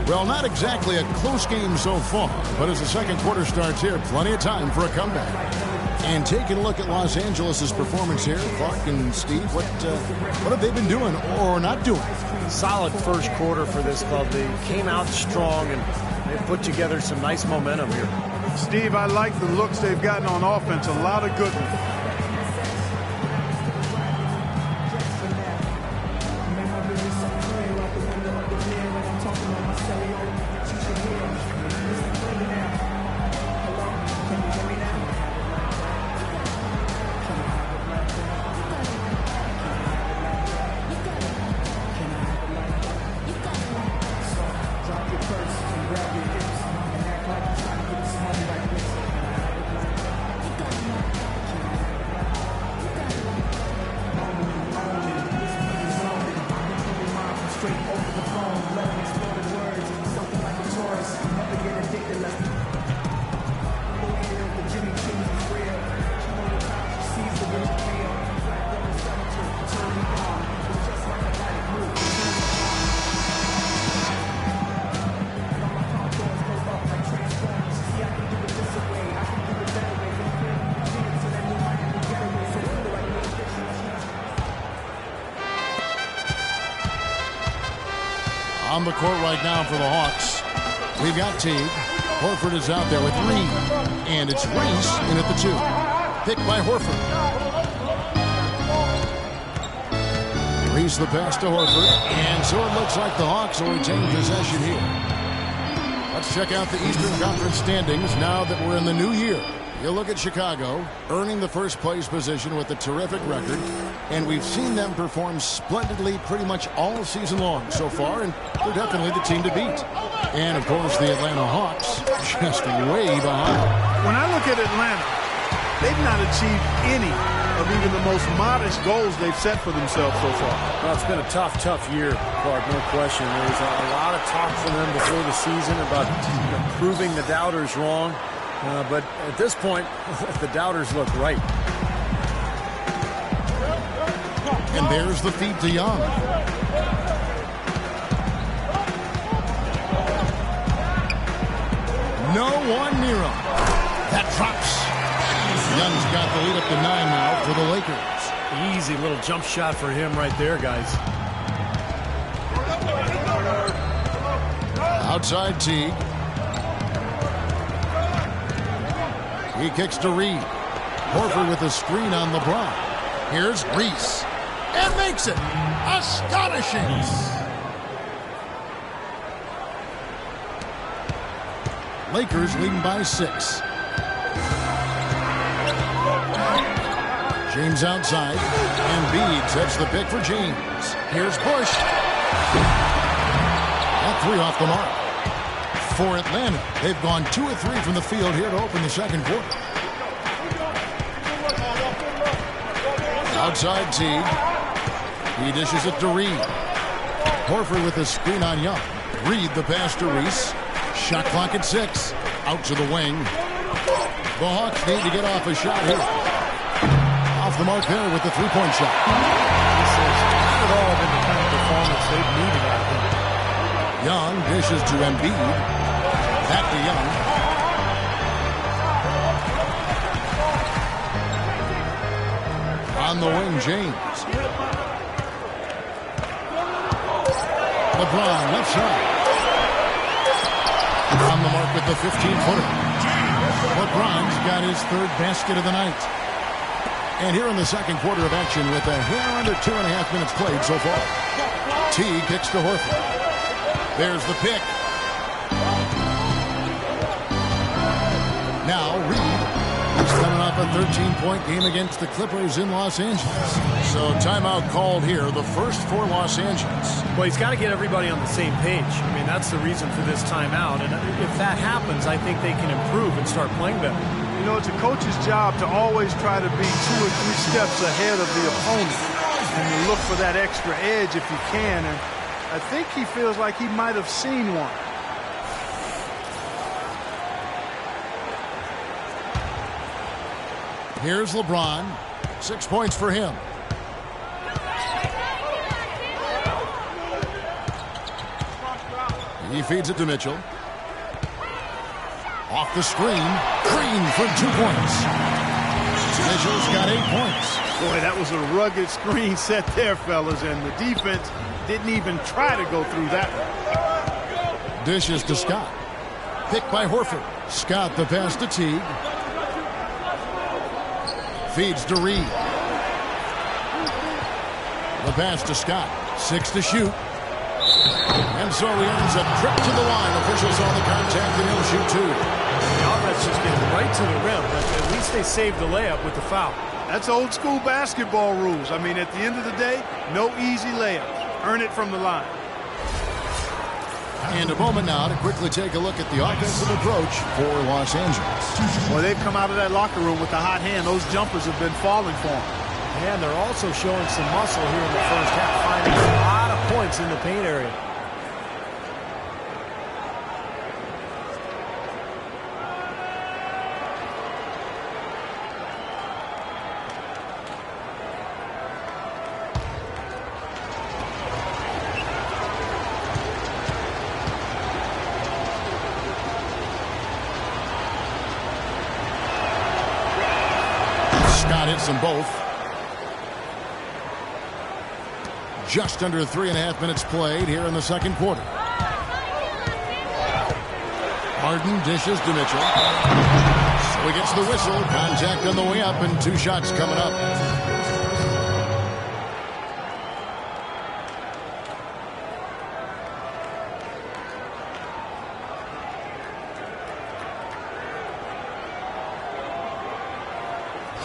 Well, not exactly a close game so far, but as the second quarter starts here, plenty of time for a comeback. And taking a look at Los Angeles' performance here, Clark and Steve, what have they been doing or not doing? Solid first quarter for this club. They came out strong and they put together some nice momentum here. Steve, I like the looks they've gotten on offense. A lot of good ones. On the court right now for the Hawks. We've got Teague. Horford is out there with Reed. And it's Reese in at the 2. Picked by Horford. Reese the pass to Horford. And so it looks like the Hawks will retain possession here. Let's check out the Eastern Conference standings now that we're in the new year. You look at Chicago, earning the first place position with a terrific record, and we've seen them perform splendidly pretty much all season long so far, and they're definitely the team to beat. And, of course, the Atlanta Hawks just way behind. When I look at Atlanta, they've not achieved any of even the most modest goals they've set for themselves so far. Well, it's been a tough year, Clark, no question. There was a lot of talk from them before the season about proving the doubters wrong. But at this point, the doubters look right. And there's the feed to Young. No one near him. That drops. Young's got the lead up to 9 now for the Lakers. Easy little jump shot for him right there, guys. Outside Teague. He kicks to Reed. Horford with a screen on LeBron. Here's Reese. And makes it. Astonishing. Lakers leading by 6. James outside. Embiid sets the pick for James. Here's Bush. That 3 off the mark. For Atlanta, they've gone 2 of 3 from the field here to open the second quarter. Outside Teague. He dishes it to Reed. Horford with a screen on Young. Reed the pass to Reese. Shot clock at 6. Out to the wing. The Hawks need to get off a shot here. Off the mark there with the three-point shot. This has not at all been the kind of performance they've needed out of him. Young dishes to Embiid. Back to Young. On the wing, James. LeBron left side. On the mark with the 15-footer. LeBron's got his 3rd basket of the night. And here in the second quarter of action with a hair under 2.5 minutes played so far. T kicks to Horford. There's the pick. Now Reed is coming off a 13-point game against the Clippers in Los Angeles. So timeout called here, the first for Los Angeles. Well, he's got to get everybody on the same page. I mean, that's the reason for this timeout. And if that happens, I think they can improve and start playing better. You know, it's a coach's job to always try to be 2 or 3 steps ahead of the opponent. And you look for that extra edge if you can. And I think he feels like he might have seen one. Here's LeBron. 6 points for him. He feeds it to Mitchell. Off the screen. Green for 2 points. Mitchell's got 8 points. Boy, that was a rugged screen set there, fellas, and the defense didn't even try to go through that one. Dishes to Scott. Picked by Horford. Scott the pass to Teague. Feeds to Reed. The pass to Scott. 6 to shoot. And so he earns a trip to the line. Officials saw the contact and he'll shoot 2. The offense just getting right to the rim, but at least they saved the layup with the foul. That's old school basketball rules. I mean, at the end of the day, no easy layups. Earn it from the line. And a moment now to quickly take a look at the offensive approach for Los Angeles. Well, they've come out of that locker room with a hot hand. Those jumpers have been falling for them. And they're also showing some muscle here in the first half, finding a lot of points in the paint area. Scott hits them both. Just under 3.5 minutes played here in the second quarter. Harden dishes to Mitchell. So he gets the whistle. Contact on the way up and 2 shots coming up.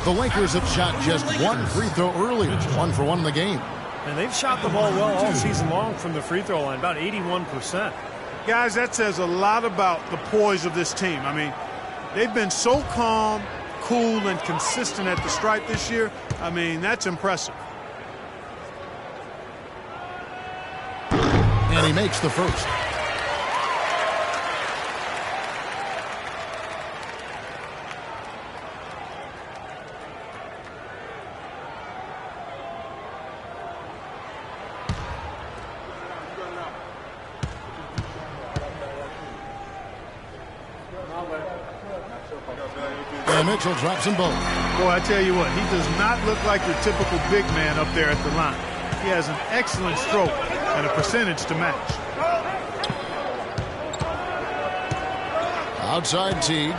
The Lakers have shot just 1 free throw earlier. 1 for 1 in the game. And they've shot the ball well all season long from the free throw line, about 81%. Guys, that says a lot about the poise of this team. I mean, they've been so calm, cool, and consistent at the stripe this year. I mean, that's impressive. And he makes the first. And Mitchell drops them both. Boy, I tell you what, he does not look like your typical big man up there at the line. He has an excellent stroke and a percentage to match. Outside Teague.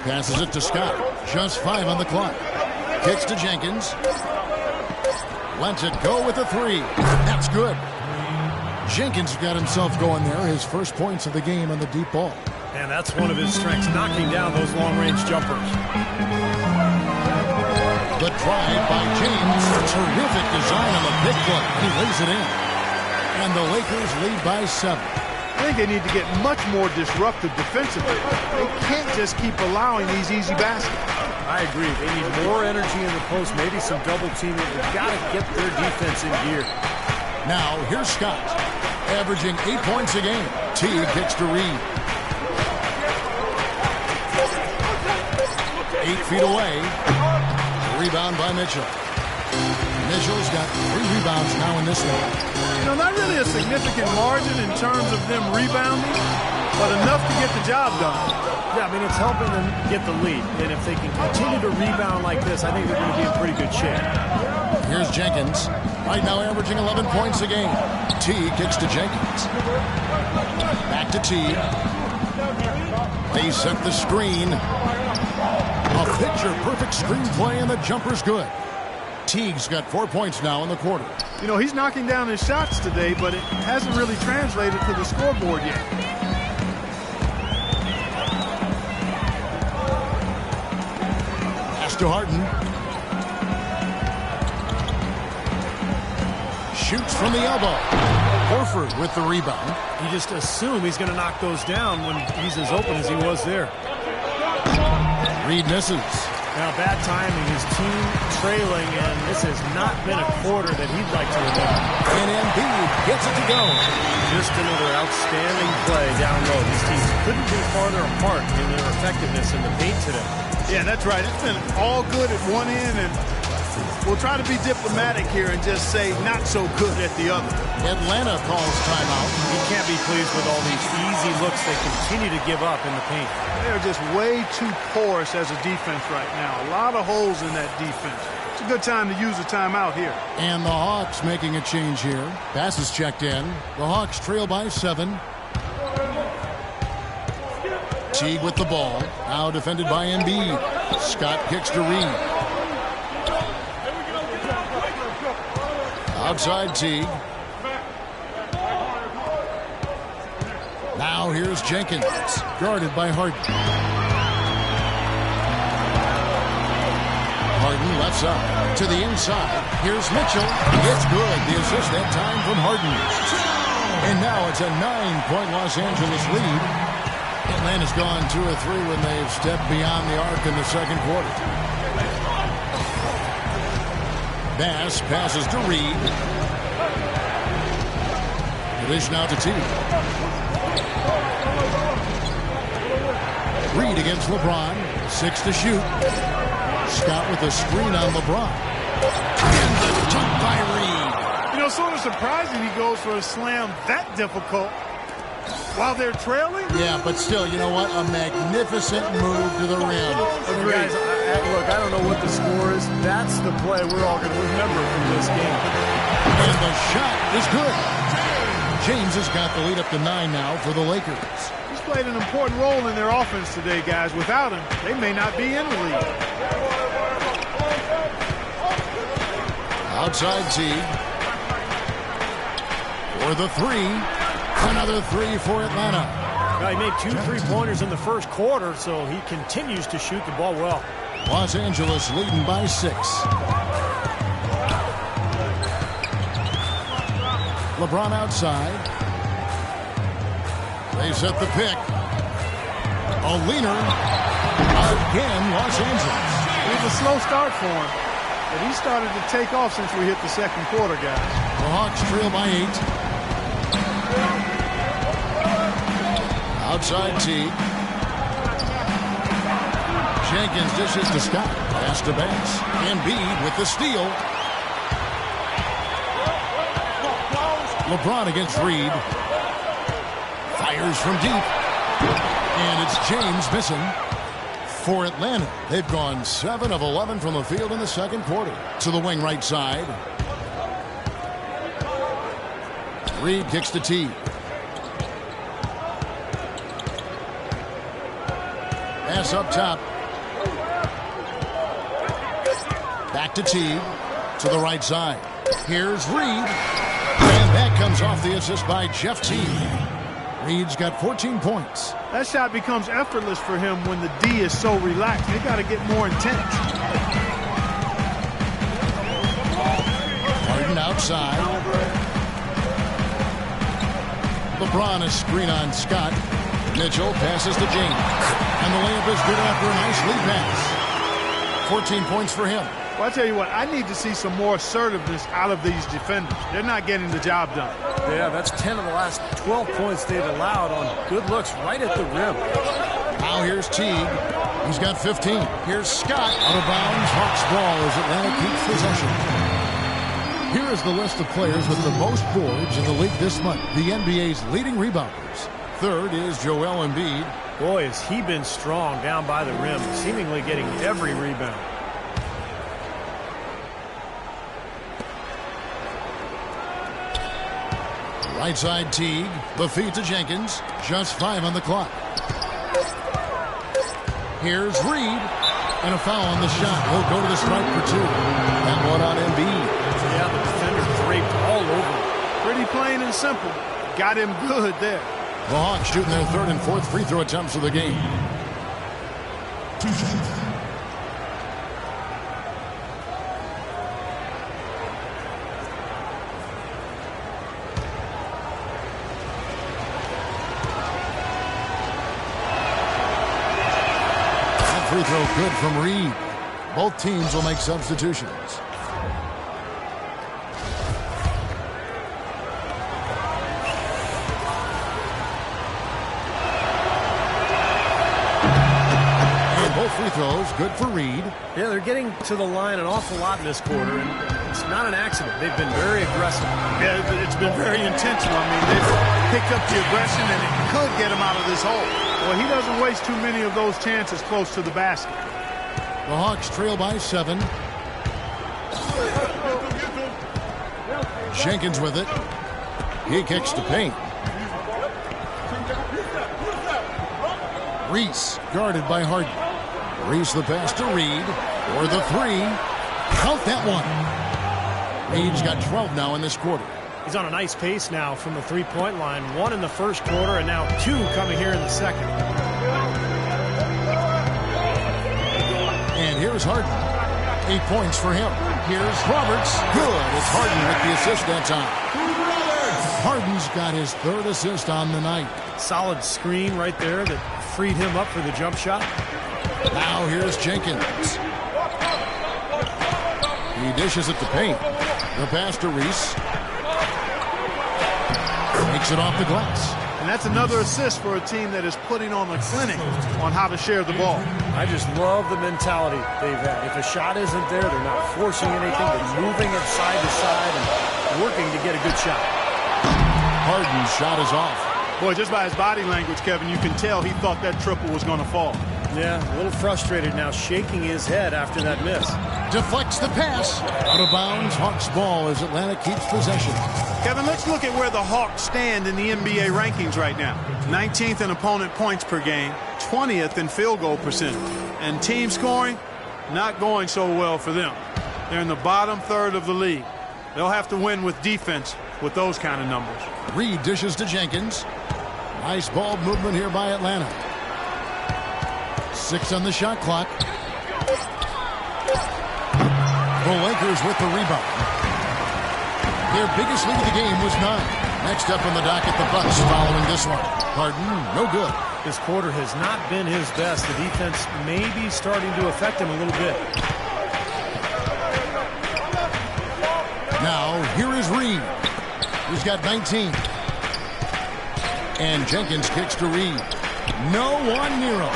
Passes it to Scott. Just 5 on the clock. Kicks to Jenkins. Lets it go with the 3. That's good. Jenkins got himself going there. His first points of the game on the deep ball. And that's one of his strengths, knocking down those long-range jumpers. The drive by James. Terrific design on the big play. He lays it in. And the Lakers lead by 7. I think they need to get much more disruptive defensively. They can't just keep allowing these easy baskets. I agree. They need more energy in the post, maybe some double teaming. They've got to get their defense in gear. Now, here's Scott, averaging 8 points a game. Teague kicks to Reed. 8 feet away. Rebound by Mitchell. Mitchell's got 3 rebounds now in this one. You know, not really a significant margin in terms of them rebounding, but enough to get the job done. Yeah, I mean, it's helping them get the lead. And if they can continue to rebound like this, I think they're going to be in pretty good shape. Here's Jenkins. Right now averaging 11 points a game. Teague kicks to Jenkins. Back to Teague. They set the screen. A picture-perfect screenplay, and the jumper's good. Teague's got 4 points now in the quarter. You know, he's knocking down his shots today, but it hasn't really translated to the scoreboard yet. Pass to Harden. Shoots from the elbow. Horford with the rebound. You just assume he's going to knock those down when he's as open as he was there. Reed misses. Now, bad timing. His team trailing, and this has not been a quarter that he'd like to remember. And Embiid gets it to go. Just another outstanding play down low. These teams couldn't be farther apart in their effectiveness in the paint today. Yeah, that's right. It's been all good at one end, and we'll try to be diplomatic here and just say not so good at the other. Atlanta calls timeout. He can't be pleased with all these easy looks they continue to give up in the paint. They're just way too porous as a defense right now. A lot of holes in that defense. It's a good time to use a timeout here. And the Hawks making a change here. Pass is checked in. The Hawks trail by 7. Teague with the ball. Now defended by Embiid. Scott kicks to Reed. Outside Teague. Now here's Jenkins, guarded by Harden. Harden left side to the inside. Here's Mitchell. It's good. The assist that time from Harden. And now it's a 9-point Los Angeles lead. Atlanta's gone 2 of 3 when they've stepped beyond the arc in the second quarter. Bass passes to Reed. Dish now to Teague. Reed against LeBron. 6 to shoot. Scott with a screen on LeBron. And the dunk by Reed. You know, sort of surprising he goes for a slam that difficult while they're trailing. Yeah, but still, you know what? A magnificent move to the rim. Guys, look, I don't know what the score is. That's the play we're all going to remember from this game. And the shot is good. James has got the lead up to 9 now for the Lakers. He's played an important role in their offense today, guys. Without him, they may not be in the league. Outside Teague. For the 3. Another 3 for Atlanta. Now, he made 2 3-pointers in the first quarter, so he continues to shoot the ball well. Los Angeles leading by 6. LeBron outside. They set the pick. A leaner. Again, Los Angeles. It was a slow start for him, but he started to take off since we hit the second quarter, guys. The Hawks trail by 8. Outside Teague. Jenkins dishes to Scott. Pass to Bass. Embiid with the steal. LeBron against Reed. Fires from deep. And it's James missing. For Atlanta, they've gone 7 of 11 from the field in the second quarter. To the wing right side. Reed kicks to Teague. Pass up top. Back to Teague. To the right side. Here's Reed. And that comes off the assist by Jeff Teague. Reed's got 14 points. That shot becomes effortless for him when the D is so relaxed. They got to get more intense. Harden outside. LeBron is screen on Scott. Mitchell passes to James. And the layup is good after a nice lead pass. 14 points for him. Well, I tell you what, I need to see some more assertiveness out of these defenders. They're not getting the job done. Yeah, that's 10 of the last 12 points they've allowed on good looks right at the rim. Now here's Teague. He's got 15. Here's Scott. Out of bounds. Hawks ball as Atlanta keeps possession. Here is the list of players with the most boards in the league this month. The NBA's leading rebounders. Third is Joel Embiid. Boy, has he been strong down by the rim, seemingly getting every rebound. Right side Teague. The feed to Jenkins. Just 5 on the clock. Here's Reed. And a foul on the shot. He'll go to the stripe for 2. And one on Embiid. Yeah, the defender draped all over him. Pretty plain and simple. Got him good there. The Hawks shooting their third and fourth free throw attempts of the game. That free throw good from Reed. Both teams will make substitutions. Free throws, good for Reed. Yeah, they're getting to the line an awful lot in this quarter, and it's not an accident. They've been very aggressive. Yeah, it's been very intentional. I mean, they've picked up the aggression, and it could get him out of this hole. Well, he doesn't waste too many of those chances close to the basket. The Hawks trail by 7. Jenkins with it. He kicks to paint. Reese guarded by Harden. Reese the pass to Reed. For the 3. Count that one. Reed's got 12 now in this quarter. He's on a nice pace now from the three-point line. 1 in the first quarter and now 2 coming here in the second. And here's Harden. 8 points for him. Here's Roberts. Good. It's Harden with the assist that time. Harden's got his 3rd assist on the night. Solid screen right there that freed him up for the jump shot. Now here's Jenkins. He dishes it to paint. The pass to Reese. Makes it off the glass. And that's another assist for a team that is putting on a clinic on how to share the ball. I just love the mentality they've had. If a shot isn't there, they're not forcing anything. They're moving it side to side and working to get a good shot. Harden's shot is off. Boy, just by his body language, Kevin, you can tell he thought that triple was going to fall. Yeah, a little frustrated now, shaking his head after that miss. Deflects the pass. Out of bounds, Hawks ball as Atlanta keeps possession. Kevin, let's look at where the Hawks stand in the NBA rankings right now. 19th in opponent points per game, 20th in field goal percentage. And team scoring, not going so well for them. They're in the bottom third of the league. They'll have to win with defense with those kind of numbers. Reed dishes to Jenkins. Nice ball movement here by Atlanta. 6 on the shot clock. The Lakers with the rebound. Their biggest lead of the game was 9. Next up on the docket, the Bucks following this one. Harden, no good. This quarter has not been his best. The defense may be starting to affect him a little bit. Now, here is Reed. He's got 19. And Jenkins kicks to Reed. No one near him.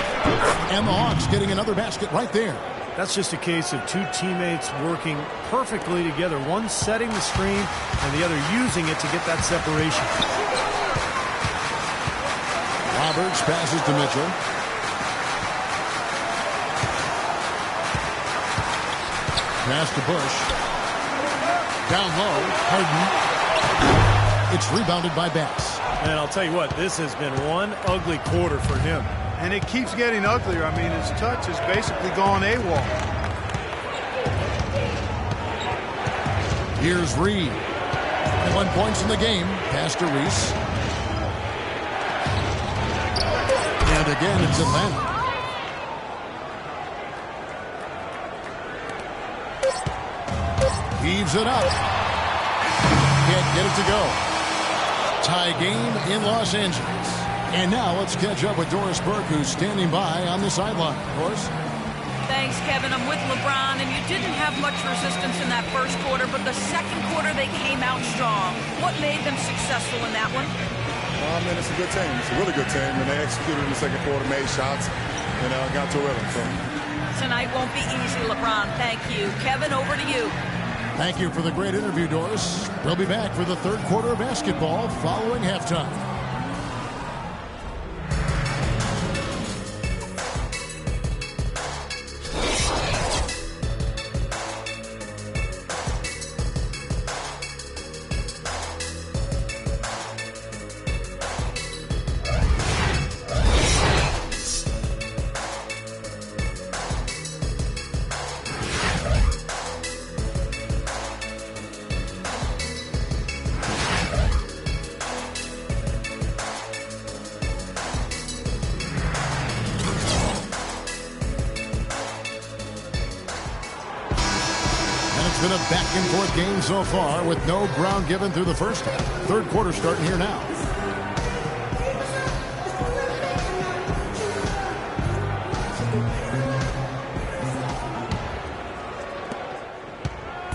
And the Hawks getting another basket right there. That's just a case of 2 teammates working perfectly together. One setting the screen and the other using it to get that separation. Roberts passes to Mitchell. Pass to Bush. Down low, Harden. It's rebounded by Bass. And I'll tell you what, this has been one ugly quarter for him. And it keeps getting uglier. I mean, his touch has basically gone AWOL. Here's Reed. 1 point in the game. Pass to Reese. And again, it's Atlanta. Heaves it up. Can't get it to go. Tie game in Los Angeles. And now let's catch up with Doris Burke, who's standing by on the sideline. Doris? Thanks, Kevin. I'm with LeBron, and you didn't have much resistance in that first quarter, but the second quarter they came out strong. What made them successful in that one? I mean, it's a good team. It's a really good team, and they executed in the second quarter, made shots, and got to a rhythm. So. Tonight won't be easy, LeBron. Thank you. Kevin, over to you. Thank you for the great interview, Doris. We'll be back for the third quarter of basketball following halftime. Been a back-and-forth game so far with no ground given through the first half. Third quarter starting here now.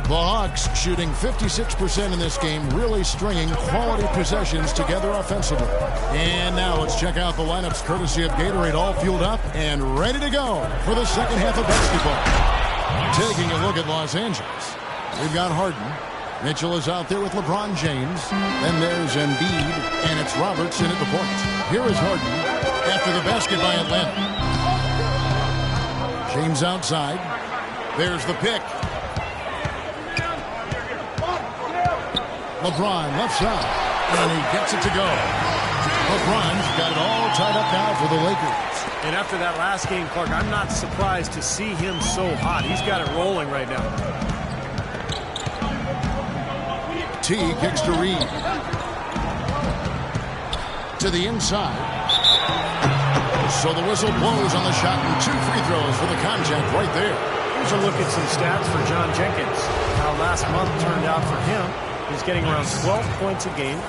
The Hawks shooting 56% in this game, really stringing quality possessions together offensively. And now let's check out the lineups courtesy of Gatorade, all fueled up and ready to go for the second half of basketball. Taking a look at Los Angeles, we've got Harden. Mitchell is out there with LeBron James. Then there's Embiid, and it's Robertson at the point. Here is Harden after the basket by Atlanta. James outside. There's the pick. LeBron left side, and he gets it to go. LeBron's got it all tied up now for the Lakers. And after that last game, Clark, I'm not surprised to see him so hot. He's got it rolling right now. T kicks to Reed. To the inside. So the whistle blows on the shot, and 2 free throws for the contact right there. Here's a look at some stats for John Jenkins. How last month turned out for him. He's getting around 12 points a game,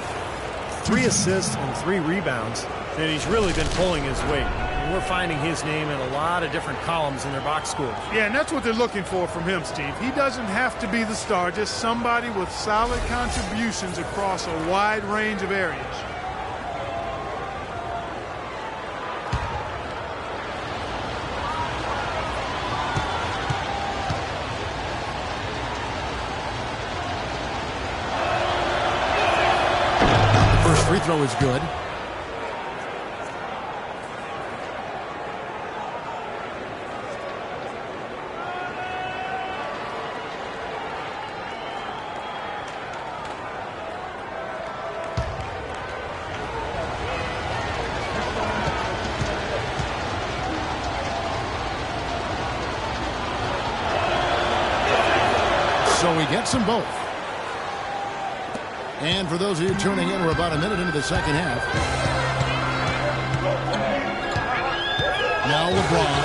3 assists and 3 rebounds, and he's really been pulling his weight. And we're finding his name in a lot of different columns in their box scores. Yeah, and that's what they're looking for from him, Steve. He doesn't have to be the star, just somebody with solid contributions across a wide range of areas. Free throw is good. So he gets them both. And for those of you tuning in, we're about a minute into the second half. Now LeBron.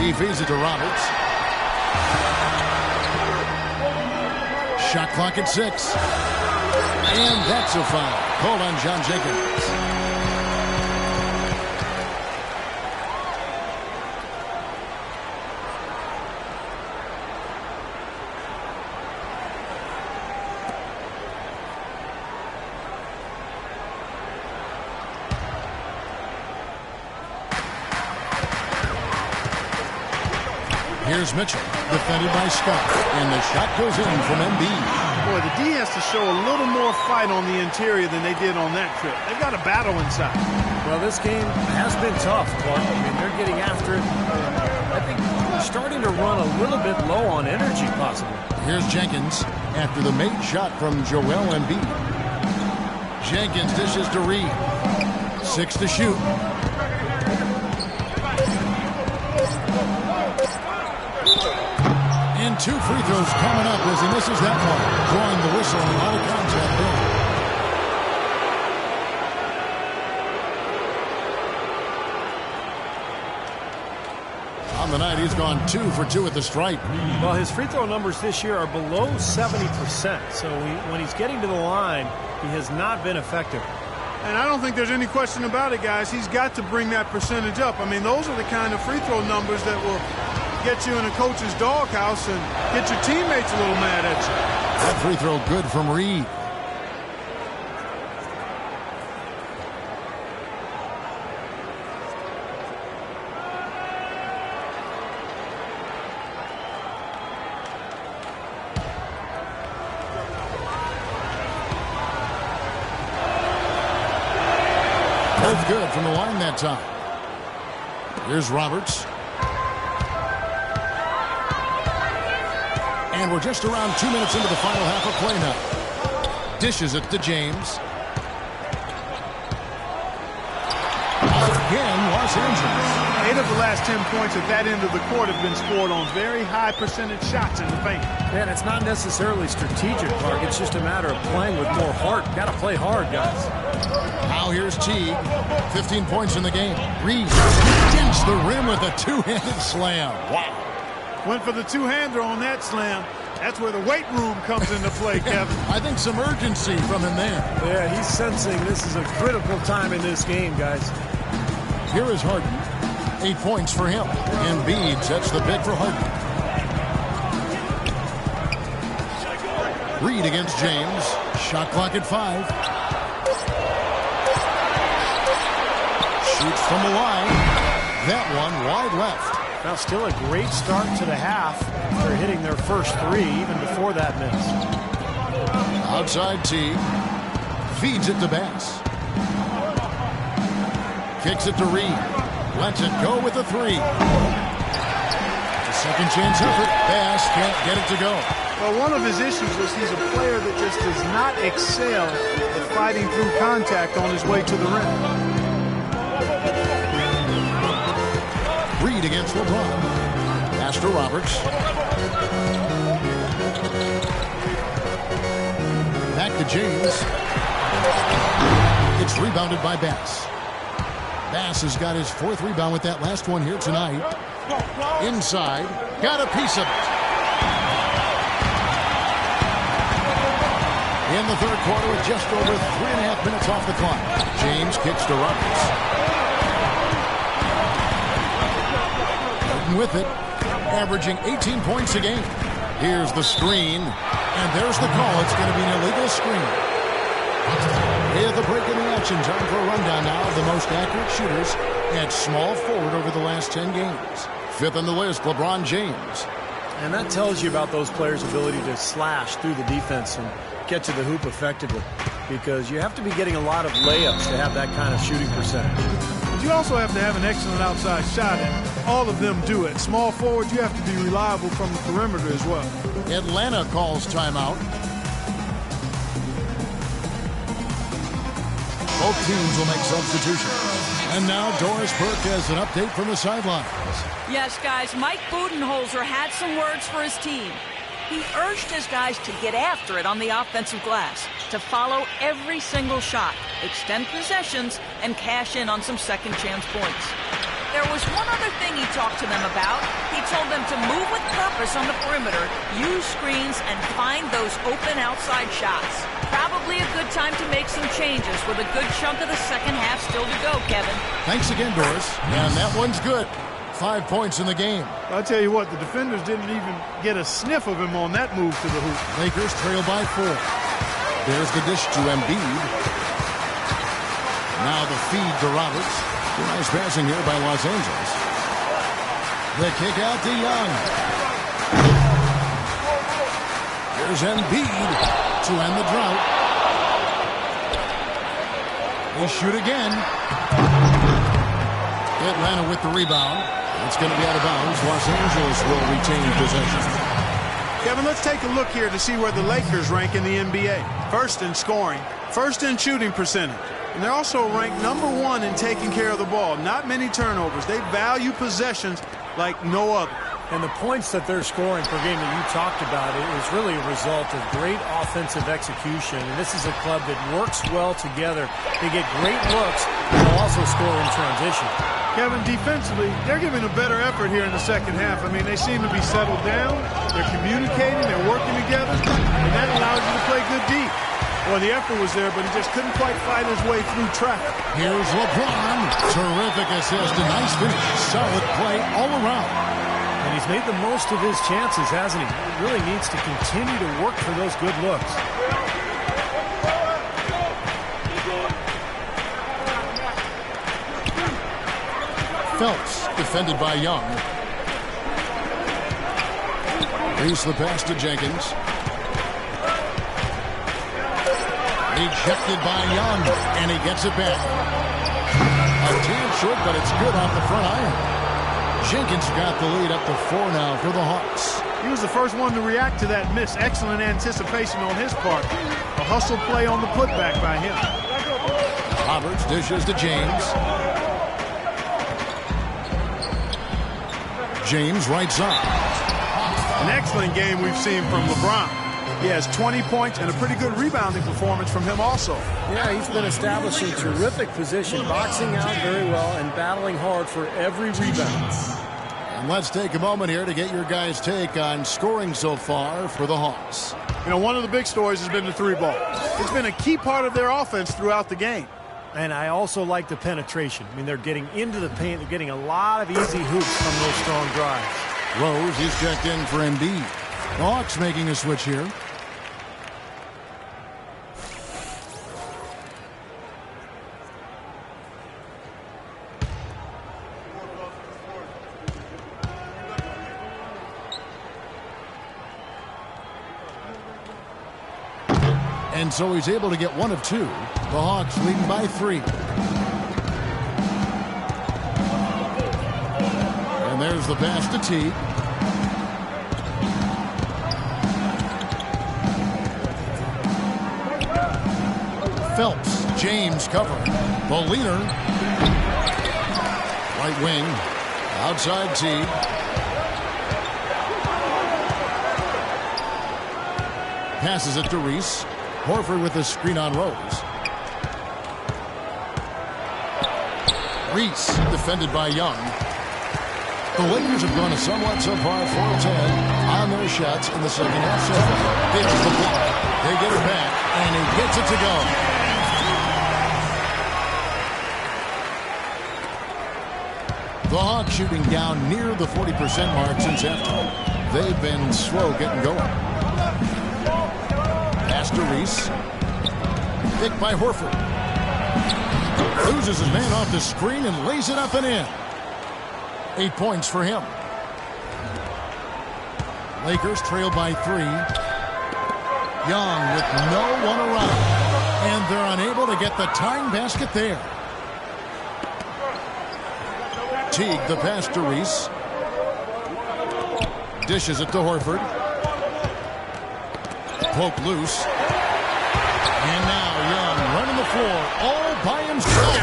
He feeds it to Roberts. Shot clock at 6. And that's a foul. Called on John Jenkins. Here's Mitchell, defended by Scott, and the shot goes in from Embiid. Boy, the D has to show a little more fight on the interior than they did on that trip. They've got a battle inside. Well, this game has been tough, Clark. I mean, they're getting after it. I think he's starting to run a little bit low on energy, possibly. Here's Jenkins after the made shot from Joel Embiid. Jenkins dishes to Reed. 6 to shoot. And 2 free throws coming up as he misses that one. Drawing the whistle and out of contact there. On the night, he's gone 2 for 2 at the stripe. Well, his free throw numbers this year are below 70%. So when he's getting to the line, he has not been effective. And I don't think there's any question about it, guys. He's got to bring that percentage up. I mean, those are the kind of free throw numbers that will get you in a coach's doghouse and get your teammates a little mad at you. That free throw good from Reed. Both good from the line that time. Here's Roberts. And we're just around 2 minutes into the final half of play now. Dishes it to James. Again, Los Angeles. 8 of the last 10 points at that end of the court have been scored on very high percentage shots in the paint. Man, it's not necessarily strategic, Mark. It's just a matter of playing with more heart. Got to play hard, guys. Now here's Teague. 15 points in the game. Reed against the rim with a two-handed slam. Wow. Went for the two-hander on that slam. That's where the weight room comes into play, Kevin. I think some urgency from him there. Yeah, he's sensing this is a critical time in this game, guys. Here is Harden. 8 points for him. Embiid sets the pick for Harden. Reed against James. Shot clock at 5. Shoots from the line. That one wide left. Now still a great start to the half. They're hitting their first 3 even before that miss. Outside Teague. Feeds it to Bass. Kicks it to Reed. Lets it go with a 3. A second chance effort. Bass can't get it to go. Well, one of his issues is he's a player that just does not excel at fighting through contact on his way to the rim. Reed against LeBron. Pass to Roberts. Back to James. It's rebounded by Bass. Bass has got his 4th rebound with that last one here tonight. Inside. Got a piece of it. In the third quarter with just over 3.5 minutes off the clock. James kicks to Roberts. With it, averaging 18 points a game. Here's the screen, and there's the call. It's going to be an illegal screen. At the break in the action, time for a rundown now of the most accurate shooters at small forward over the last 10 games. 5th on the list, LeBron James. And that tells you about those players' ability to slash through the defense and get to the hoop effectively, because you have to be getting a lot of layups to have that kind of shooting percentage. But you also have to have an excellent outside shot, and all of them do it. Small forwards, you have to be reliable from the perimeter as well. Atlanta calls timeout. Both teams will make substitutions. And now Doris Burke has an update from the sidelines. Yes, guys, Mike Budenholzer had some words for his team. He urged his guys to get after it on the offensive glass, to follow every single shot, extend possessions, and cash in on some second chance points. There was one other thing he talked to them about. He told them to move with purpose on the perimeter, use screens, and find those open outside shots. Probably a good time to make some changes with a good chunk of the second half still to go, Kevin. Thanks again, Doris. And that one's good. 5 points in the game. I'll tell you what, the defenders didn't even get a sniff of him on that move to the hoop. Lakers trail by 4. There's the dish to Embiid. Now the feed to Roberts. Nice passing here by Los Angeles. The kick out to Young. Here's Embiid to end the drought. They shoot again. Atlanta with the rebound. It's going to be out of bounds. Los Angeles will retain possession. Kevin, let's take a look here to see where the Lakers rank in the NBA. First in scoring, first in shooting percentage. And they're also ranked #1 in taking care of the ball. Not many turnovers. They value possessions like no other. And the points that they're scoring per game that you talked about is really a result of great offensive execution. And this is a club that works well together. They get great looks and they'll also score in transition. Kevin, defensively, they're giving a better effort here in the second half. I mean, they seem to be settled down. They're communicating. They're working together. And that allows you to play good deep. Well, the effort was there, but he just couldn't quite fight his way through traffic. Here's LeBron. Terrific assist. A nice finish. Solid play all around. And he's made the most of his chances, hasn't he? He really needs to continue to work for those good looks. Phelps, defended by Young. Reese the pass to Jenkins. Rejected by Young, and he gets it back. A tad short, but it's good off the front iron. Jenkins got the lead up to 4 now for the Hawks. He was the first one to react to that miss. Excellent anticipation on his part. A hustle play on the putback by him. Roberts dishes to James. James right side. An excellent game we've seen from LeBron. He has 20 points and a pretty good rebounding performance from him also. Yeah, he's been establishing terrific position, boxing out very well, and battling hard for every rebound. And let's take a moment here to get your guys' take on scoring so far for the Hawks. You know, one of the big stories has been the 3-ball. It's been a key part of their offense throughout the game. And I also like the penetration. I mean, they're getting into the paint. They're getting a lot of easy hoops from those strong drives. Rose is checked in for Embiid. The Hawks making a switch here. And so he's able to get 1 of 2. The Hawks leading by 3. And there's the pass to Teague. Phelps, James covering. The leader. Right wing. Outside Teague. Passes it to Reese. Horford with a screen on Rose. Reese defended by Young. The Lakers have gone a somewhat subpar 4-10 on their shots in the second half so far. There's the block. They get it back, and he gets it to go. The Hawks shooting down near the 40% mark since halftime. They've been slow getting going. To Reese. Picked by Horford. Loses his man off the screen and lays it up and in. 8 points for him. Lakers trail by 3. Young with no one around. And they're unable to get the tying basket there. Teague the pass to Reese. Dishes it to Horford. Poke loose. And now Young running the floor all by himself.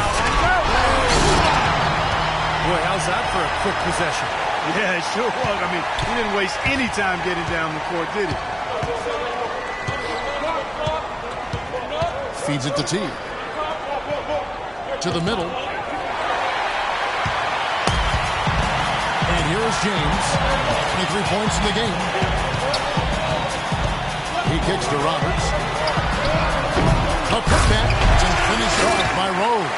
Boy, how's that for a quick possession? Yeah, it sure was. I mean, he didn't waste any time getting down the court, did he? Feeds it to Teague. To the middle. And here is James. 23 points in the game. He kicks to Roberts. A putback and finished off by Rose.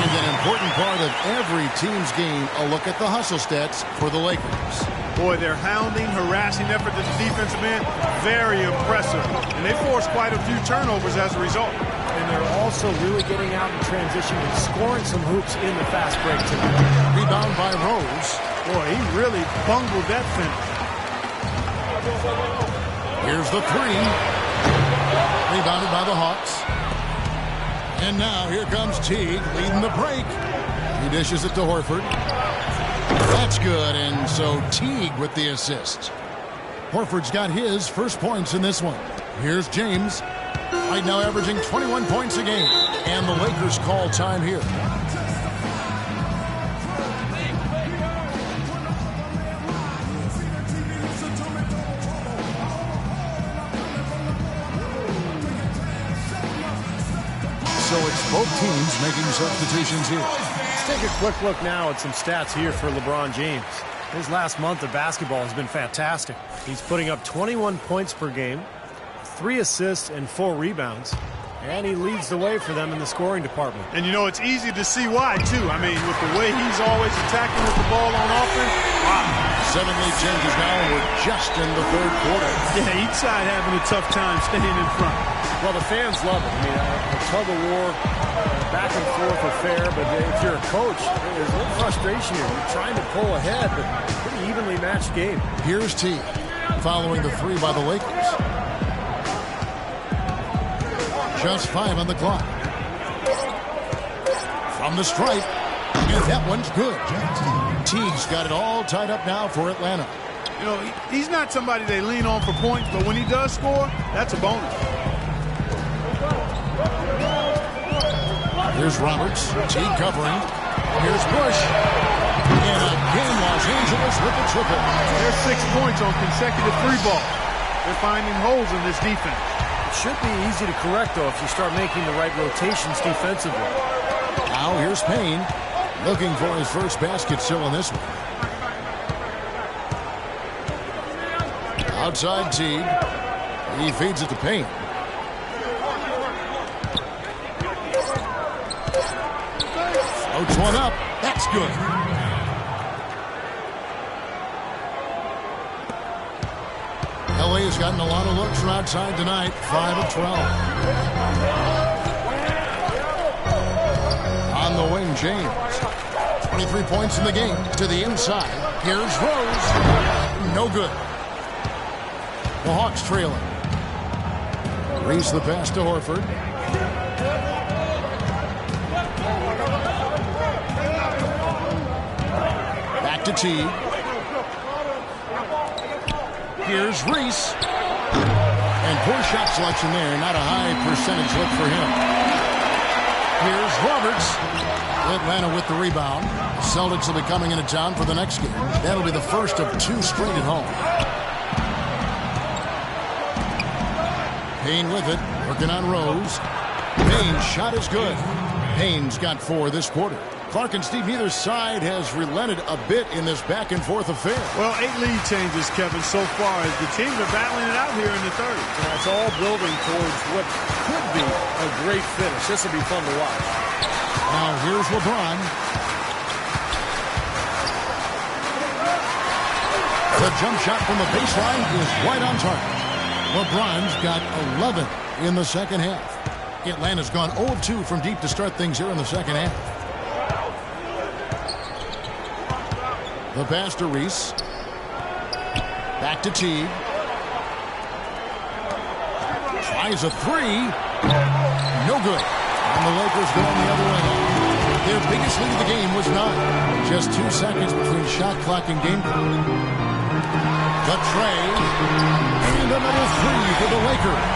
And an important part of every team's game, a look at the hustle stats for the Lakers. Boy, their hounding, harassing effort to the defensive end, very impressive. And they forced quite a few turnovers as a result. And they're also really getting out in transition and scoring some hoops in the fast break tonight. Rebound by Rose. Boy, he really bungled that finish. Here's the 3. Rebounded by the Hawks. And now here comes Teague leading the break. He dishes it to Horford. That's good, and so Teague with the assist. Horford's got his first points in this one. Here's James. Right now averaging 21 points a game. And the Lakers call time here. So it's both teams making substitutions here. Let's take a quick look now at some stats here for LeBron James. His last month of basketball has been fantastic. He's putting up 21 points per game, 3 assists and 4 rebounds, and he leads the way for them in the scoring department. And, you know, it's easy to see why, too. I mean, with the way he's always attacking with the ball on offense, wow. 7 lead changes now, and we're just in the third quarter. Yeah, each side having a tough time staying in front. Well, the fans love it. I mean, a tug of war, back and forth affair, but if you're a coach, there's a little frustration here. You're trying to pull ahead, but pretty evenly matched game. Here's T, following the 3 by the Lakers. Just 5 on the clock. From the stripe, and that one's good. Teague's got it all tied up now for Atlanta. You know, he's not somebody they lean on for points, but when he does score, that's a bonus. Here's Roberts. Teague covering. Here's Bush. And again, Los Angeles with the triple. There's 6 points on consecutive 3 balls. They're finding holes in this defense. It should be easy to correct, though, if you start making the right rotations defensively. Now here's Payne. Looking for his first basket still in this one. Outside Teague. He feeds it to Payne. Floats one up. That's good. LA has gotten a lot of looks from outside tonight. 5 of 12. On the wing, James. 23 points in the game. To the inside. Here's Rose. No good. The Hawks trailing. Reese the pass to Horford. Back to Teague. Here's Reese. And poor shot selection there. Not a high percentage look for him. Here's Roberts. Atlanta with the rebound. Celtics will be coming into town for the next game. That'll be the first of 2 straight at home. Payne with it. Working on Rose. Payne's shot is good. Payne's got 4 this quarter. Clark and Steve, neither side has relented a bit in this back-and-forth affair. Well, 8 lead changes, Kevin, so far as the teams are battling it out here in the third. And it's all building towards what could be a great finish. This will be fun to watch. Now here's LeBron. The jump shot from the baseline is right on target. LeBron's got 11 in the second half. Atlanta's gone 0 of 2 from deep to start things here in the second half. The pass to Reese. Back to Teague. Tries a 3. No good. And the Lakers going the other way. Their biggest lead of the game was 9. Just 2 seconds between shot clock and game clock. The tray. And another 3 for the Lakers.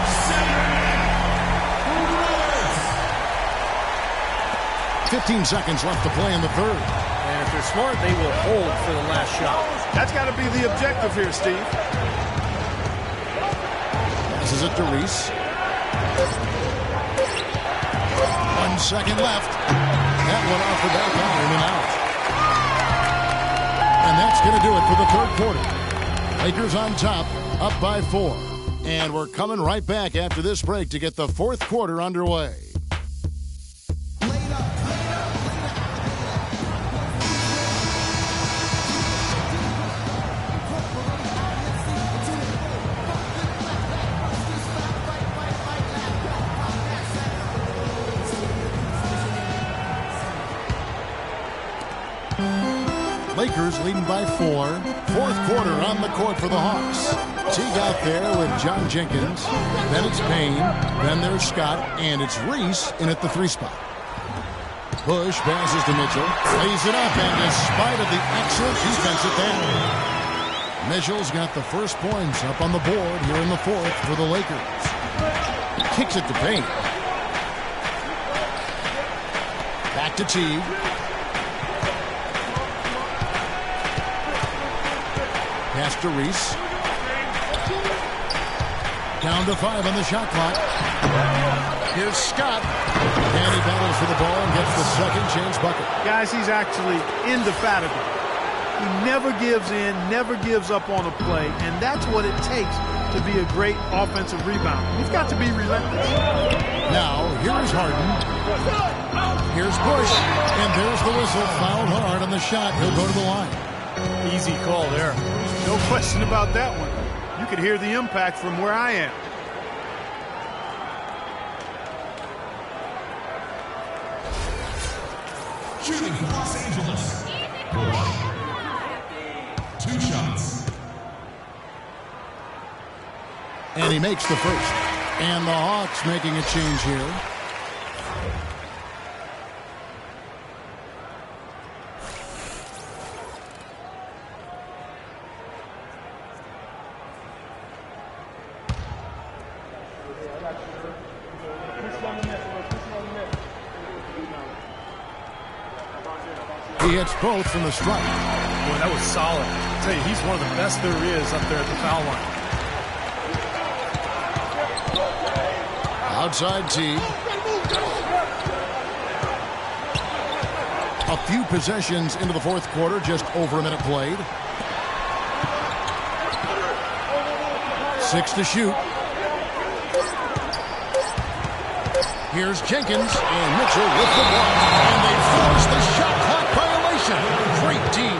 15 seconds left to play in the third. And if they're smart, they will hold for the last shot. That's got to be the objective here, Steve. Passes it to Reese. 1 second left. That one off the back iron and out. And that's going to do it for the third quarter. Lakers on top, up by 4. And we're coming right back after this break to get the fourth quarter underway. Lakers leading by 4. Fourth quarter on the court for the Hawks. Teague out there with John Jenkins. Then it's Payne. Then there's Scott. And it's Reese in at the 3 spot. Bush passes to Mitchell. Lays it up, and despite of the excellent defense at that, Mitchell's got the first points up on the board here in the fourth for the Lakers. Kicks it to Payne. Back to Teague. Pass to Reese. Down to 5 on the shot clock. Here's Scott. And he battles for the ball and gets the second chance bucket. Guys, he's actually indefatigable. He never gives in, never gives up on a play, and that's what it takes to be a great offensive rebounder. He's got to be relentless. Now, here's Harden. Here's Bush. And there's the whistle. Fouled hard on the shot. He'll go to the line. Easy call there. No question about that one. You could hear the impact from where I am. Shooting for Los Angeles. Bush. 2 shots. And he makes the first. And the Hawks making a change here. He hits both from the stripe. Boy, that was solid. I tell you, he's one of the best there is up there at the foul line. Outside Teague. A few possessions into the fourth quarter, just over a minute played. 6 to shoot. Here's Jenkins and Mitchell with the block. And they force the shot clock violation. Great team.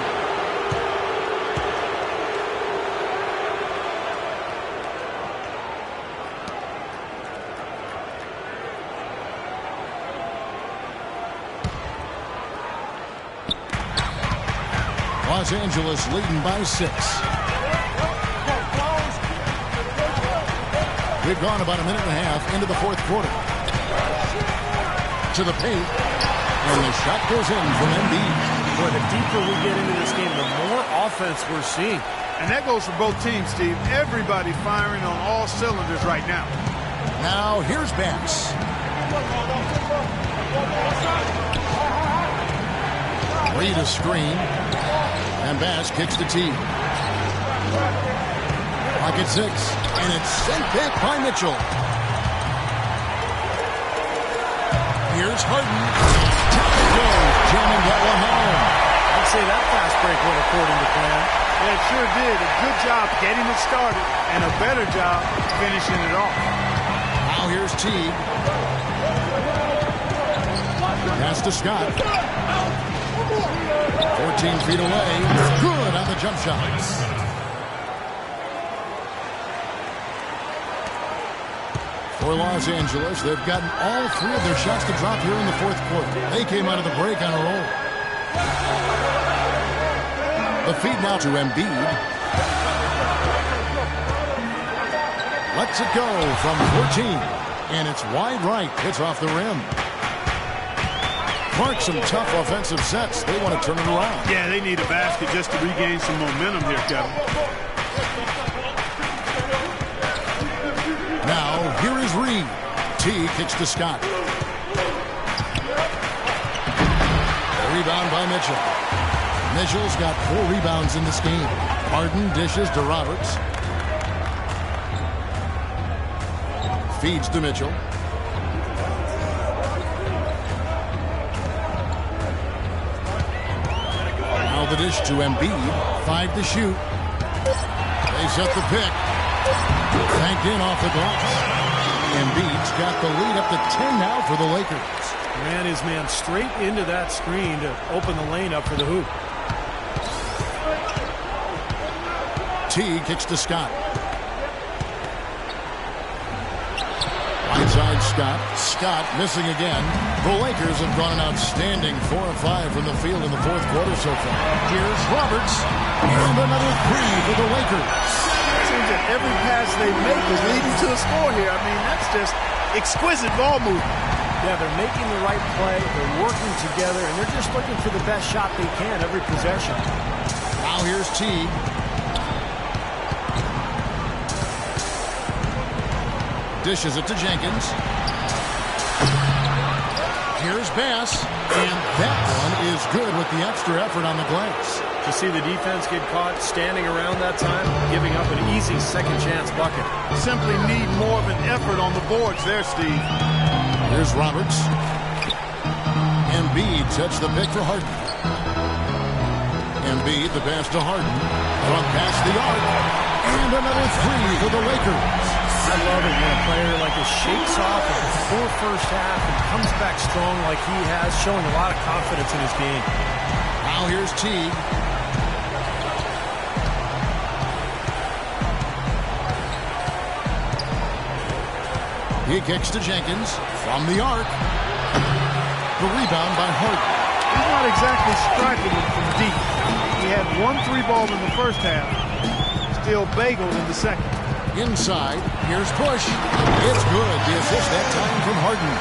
Los Angeles leading by 6. We've gone about a minute and a half into the fourth quarter. To the paint, and the shot goes in from Embiid. Boy, the deeper we get into this game, the more offense we're seeing. And that goes for both teams, Steve. Everybody firing on all cylinders right now. Now, here's Bass. Reed a screen, and Bass kicks the tee. Pocket 6, and it's sent back by Mitchell. Here's Harden. Tap it goes. Jamming that one home. I'd say that fast break went according to plan. Yeah, it sure did. A good job getting it started, and a better job finishing it off. Now here's Teague. Pass to Scott. 14 feet away. Good on the jump shot. For Los Angeles, they've gotten all 3 of their shots to drop here in the fourth quarter. They came out of the break on a roll. The feed now to Embiid. Lets it go from 14. And it's wide right. Hits off the rim. Mark some tough offensive sets. They want to turn it around. Yeah, they need a basket just to regain some momentum here, Kevin. Now, here is Reed. T kicks to Scott. Rebound by Mitchell. Mitchell's got 4 rebounds in this game. Harden dishes to Roberts. Feeds to Mitchell. Now the dish to Embiid. 5 to shoot. They set the pick. Banked in off the glass. Embiid's got the lead up to 10 now for the Lakers. Ran his man straight into that screen to open the lane up for the hoop. T kicks to Scott. Right side Scott. Scott missing again. The Lakers have gone an outstanding 4 of 5 from the field in the fourth quarter so far. Here's Roberts. And another 3 for the Lakers. Seems that every pass they make is leading to a score here. I mean, that's just exquisite ball movement. Yeah, they're making the right play, they're working together, and they're just looking for the best shot they can every possession. Now here's Teague. Dishes it to Jenkins. Here's Bass, and that one is good with the extra effort on the glass. To see the defense get caught standing around that time, giving up an easy second chance bucket. Simply need more of an effort on the boards there, Steve. Here's Roberts. Embiid sets the pick for Harden. Embiid, the pass to Harden. From past the arc. And another three for the Lakers. I love it when a player like this shakes off a poor first half and comes back strong like he has, showing a lot of confidence in his game. Now here's Teague. He kicks to Jenkins from the arc. The rebound by Harden. He's not exactly striking it from deep. He had 1 3-ball in the first half. Still bageled in the second. Inside, here's Bush. It's good. The assist that time from Harden.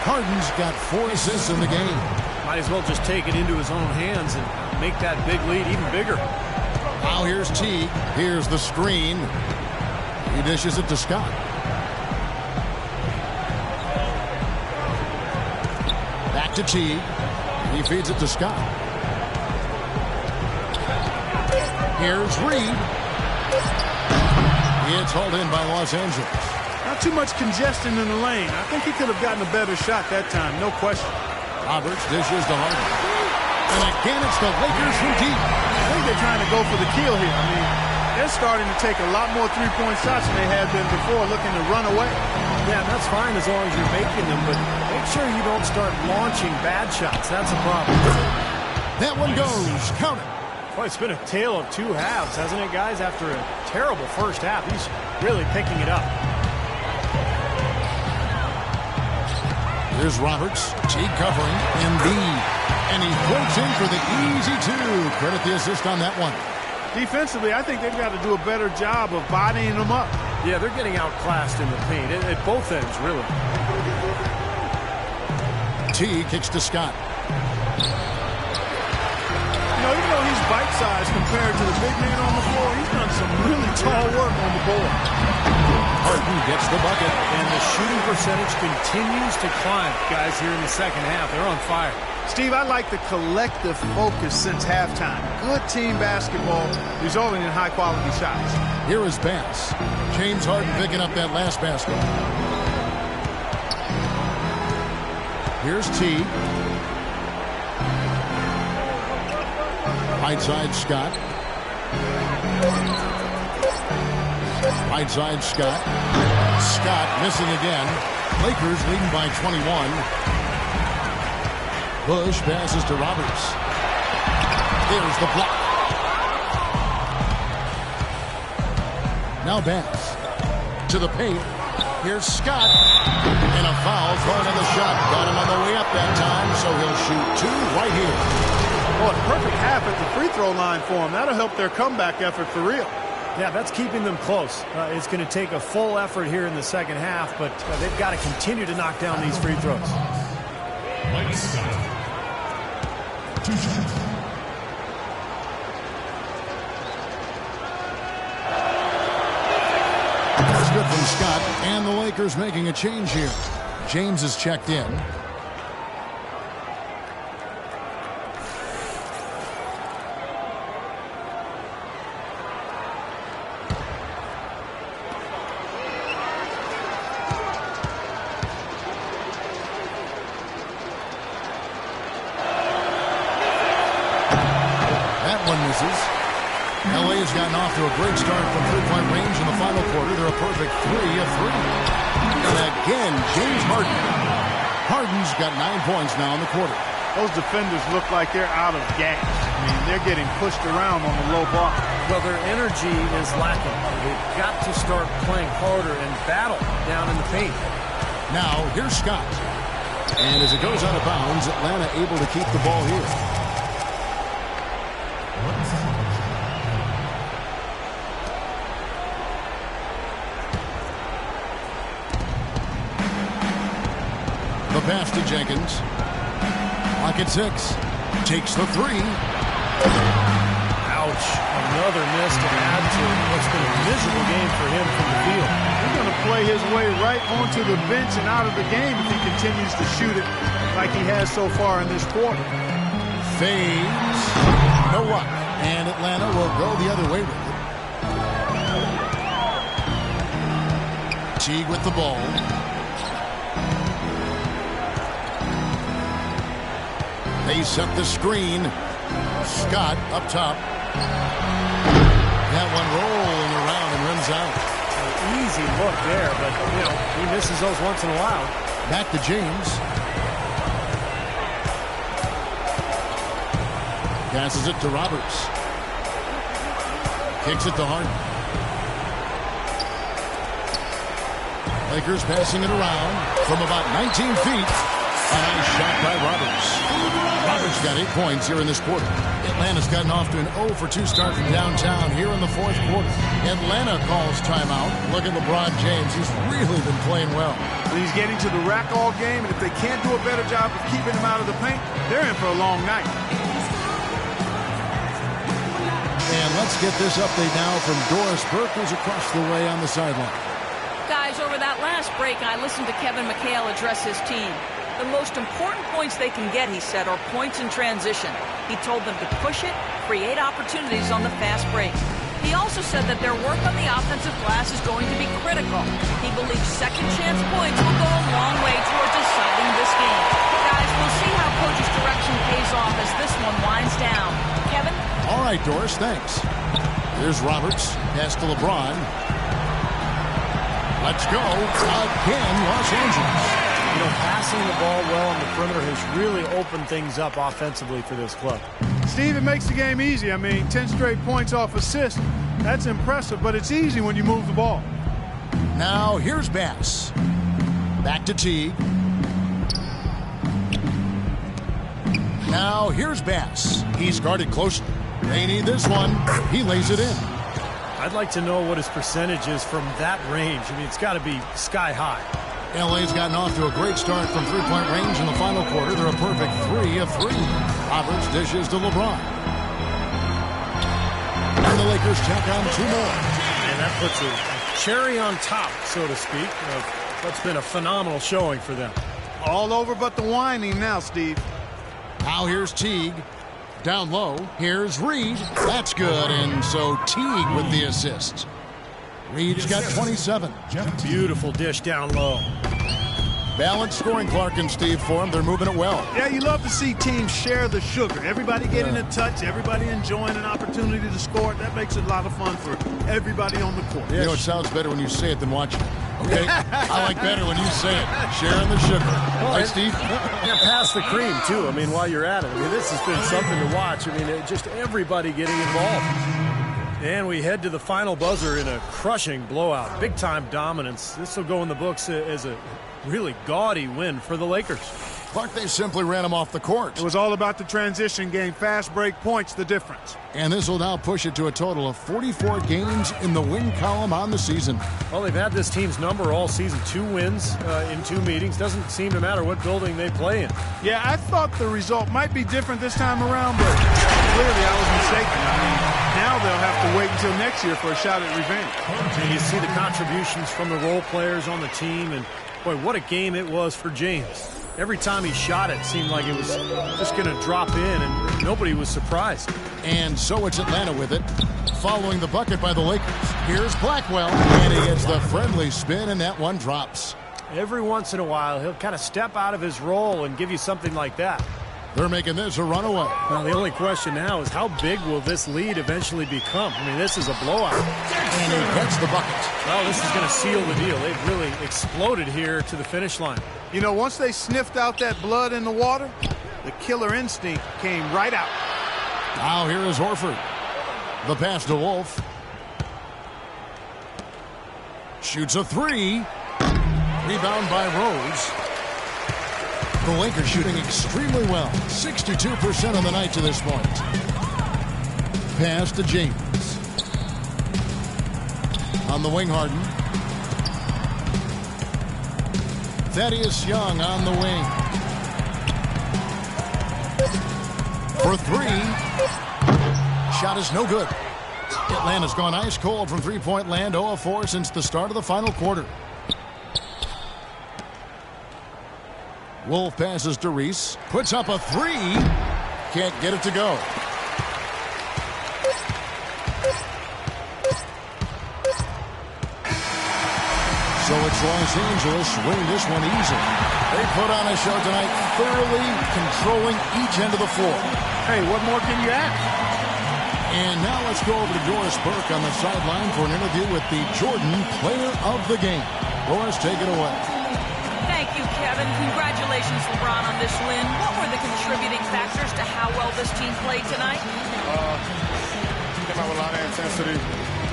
Harden's got 4 assists in the game. Might as well just take it into his own hands and make that big lead even bigger. Now here's Teague. Here's the screen. He dishes it to Scott. Back to Teague. He feeds it to Scott. Here's Reed. It's hauled in by Los Angeles. Not too much congestion in the lane. I think he could have gotten a better shot that time, no question. Roberts dishes to Harden. And again, it's the Lakers from deep. I think they're trying to go for the kill here. I mean, they're starting to take a lot more three-point shots than they had been before, looking to run away. Yeah, that's fine as long as you're making them, but make sure you don't start launching bad shots. That's a problem. That one goes. Count it. Boy, it's been a tale of 2 halves, hasn't it, guys? After a terrible first half, he's really picking it up. Here's Roberts. Teague covering. Embiid. And he floats in for the easy 2. Credit the assist on that one. Defensively, I think they've got to do a better job of bodying them up. Yeah, they're getting outclassed in the paint at both ends, really. Teague kicks to Scott. You know, even though he's bite-sized compared to the big man on the floor, he's done some really tall work on the board. Harden gets the bucket. And the shooting percentage continues to climb, guys, here in the second half. They're on fire. Steve, I like the collective focus since halftime. Good team basketball resulting in high-quality shots. Here is Bass. James Harden picking up that last basket. Here's Teague. Right side, Scott. Right side, Scott. Scott missing again. Lakers leading by 21. Bush passes to Roberts. There's the block. Now Bass. To the paint. Here's Scott. And a foul thrown on the shot. Got him on the way up that time, so he'll shoot 2 right here. Boy, perfect half at the free throw line for him. That'll help their comeback effort for real. Yeah, that's keeping them close. It's going to take a full effort here in the second half, but they've got to continue to knock down these free throws. That's good from Scott, and the Lakers making a change here. James is checked in. LA has gotten off to a great start from three-point range in the final quarter. They're a perfect 3 of 3. And again, James Harden. Harden's got 9 points now in the quarter. Those defenders look like they're out of gas. I mean, they're getting pushed around on the low block. Well, their energy is lacking. They've got to start playing harder and battle down in the paint. Now, here's Scott. And as it goes out of bounds, Atlanta able to keep the ball here. The pass to Jenkins. Clock at 6. Takes the 3. Ouch. Another miss to add to what's been a miserable game for him from the field. He's going to play his way right onto the bench and out of the game if he continues to shoot it like he has so far in this quarter. Fades. No luck. And Atlanta will go the other way with it. Teague with the ball. They set the screen. Scott up top. That one rolling around and runs out. An easy look there, but, he misses those once in a while. Back to James. Passes it to Roberts. Kicks it to Harden. Lakers passing it around from about 19 feet. A nice shot by Roberts. Roberts got 8 points here in this quarter. Atlanta's gotten off to an 0-for-2 start from downtown here in the fourth quarter. Atlanta calls timeout. Look at LeBron James. He's really been playing well. He's getting to the rack all game, and if they can't do a better job of keeping him out of the paint, they're in for a long night. And let's get this update now from Doris Burke, who's across the way on the sideline. Guys, over that last break, I listened to Kevin McHale address his team. The most important points they can get, he said, are points in transition. He told them to push it, create opportunities on the fast break. He also said that their work on the offensive glass is going to be critical. He believes second chance points will go a long way toward deciding this game. Guys, we'll see how coach's direction pays off as this one winds down. Kevin? All right, Doris, thanks. Here's Roberts. Pass to LeBron. Let's go. Again, Los Angeles. Passing the ball well on the perimeter has really opened things up offensively for this club. Steve, it makes the game easy. I mean, 10 straight points off assist. That's impressive, but it's easy when you move the ball. Now, here's Bass. Back to Teague. Now, here's Bass. He's guarded closely. They need this one. He lays it in. I'd like to know what his percentage is from that range. I mean, it's got to be sky high. LA's gotten off to a great start from three-point range in the final quarter. They're a perfect 3 of 3. Roberts dishes to LeBron. And the Lakers tack on 2 more. And that puts a cherry on top, so to speak, of what's been a phenomenal showing for them. All over but the whining now, Steve. Now here's Teague. Down low. Here's Reed. That's good. And so Teague with the assist. Reed's got 27. Beautiful dish down low. Balanced scoring, Clark and Steve, for them. They're moving it well. Yeah, you love to see teams share the sugar. Everybody getting a touch, everybody enjoying an opportunity to score. That makes it a lot of fun for everybody on the court. You know, it sounds better when you say it than watch it. Okay? I like better when you say it. Sharing the sugar. Right, Steve? Yeah, pass the cream, too. I mean, while you're at it. I mean, this has been something to watch. I mean, just everybody getting involved. And we head to the final buzzer in a crushing blowout. Big-time dominance. This will go in the books as a really gaudy win for the Lakers. Clark, they simply ran him off the court. It was all about the transition game. Fast break points, the difference. And this will now push it to a total of 44 games in the win column on the season. Well, they've had this team's number all season. 2 wins in 2 meetings. Doesn't seem to matter what building they play in. Yeah, I thought the result might be different this time around, but clearly I was mistaken. I mean, now they'll have to wait until next year for a shot at revenge. And you see the contributions from the role players on the team, and boy, what a game it was for James. Every time he shot it seemed like it was just going to drop in, and nobody was surprised. And so it's Atlanta with it, following the bucket by the Lakers. Here's Blackwell, and he gets the friendly spin, and that one drops. Every once in a while, he'll kind of step out of his role and give you something like that. They're making this a runaway. Well, the only question now is how big will this lead eventually become? I mean, this is a blowout. And he gets the bucket. Well, this is going to seal the deal. They've really exploded here to the finish line. You know, once they sniffed out that blood in the water, the killer instinct came right out. Now here is Horford. The pass to Wolf. Shoots a 3. Rebound by Rose. The Lakers shooting extremely well. 62% on the night to this point. Pass to James. On the wing, Harden. Thaddeus Young on the wing. For three. Shot is no good. Atlanta's gone ice cold from three-point land, 0 of 4 since the start of the final quarter. Wolf passes to Reese. Puts up a three. Can't get it to go. So it's Los Angeles winning this one easily. They put on a show tonight, thoroughly controlling each end of the floor. Hey, what more can you ask? And now let's go over to Doris Burke on the sideline for an interview with the Jordan Player of the Game. Doris, take it away. Thank you, Kevin. Congratulations, LeBron, on this win. What were the contributing factors to how well this team played tonight? Came out with a lot of intensity.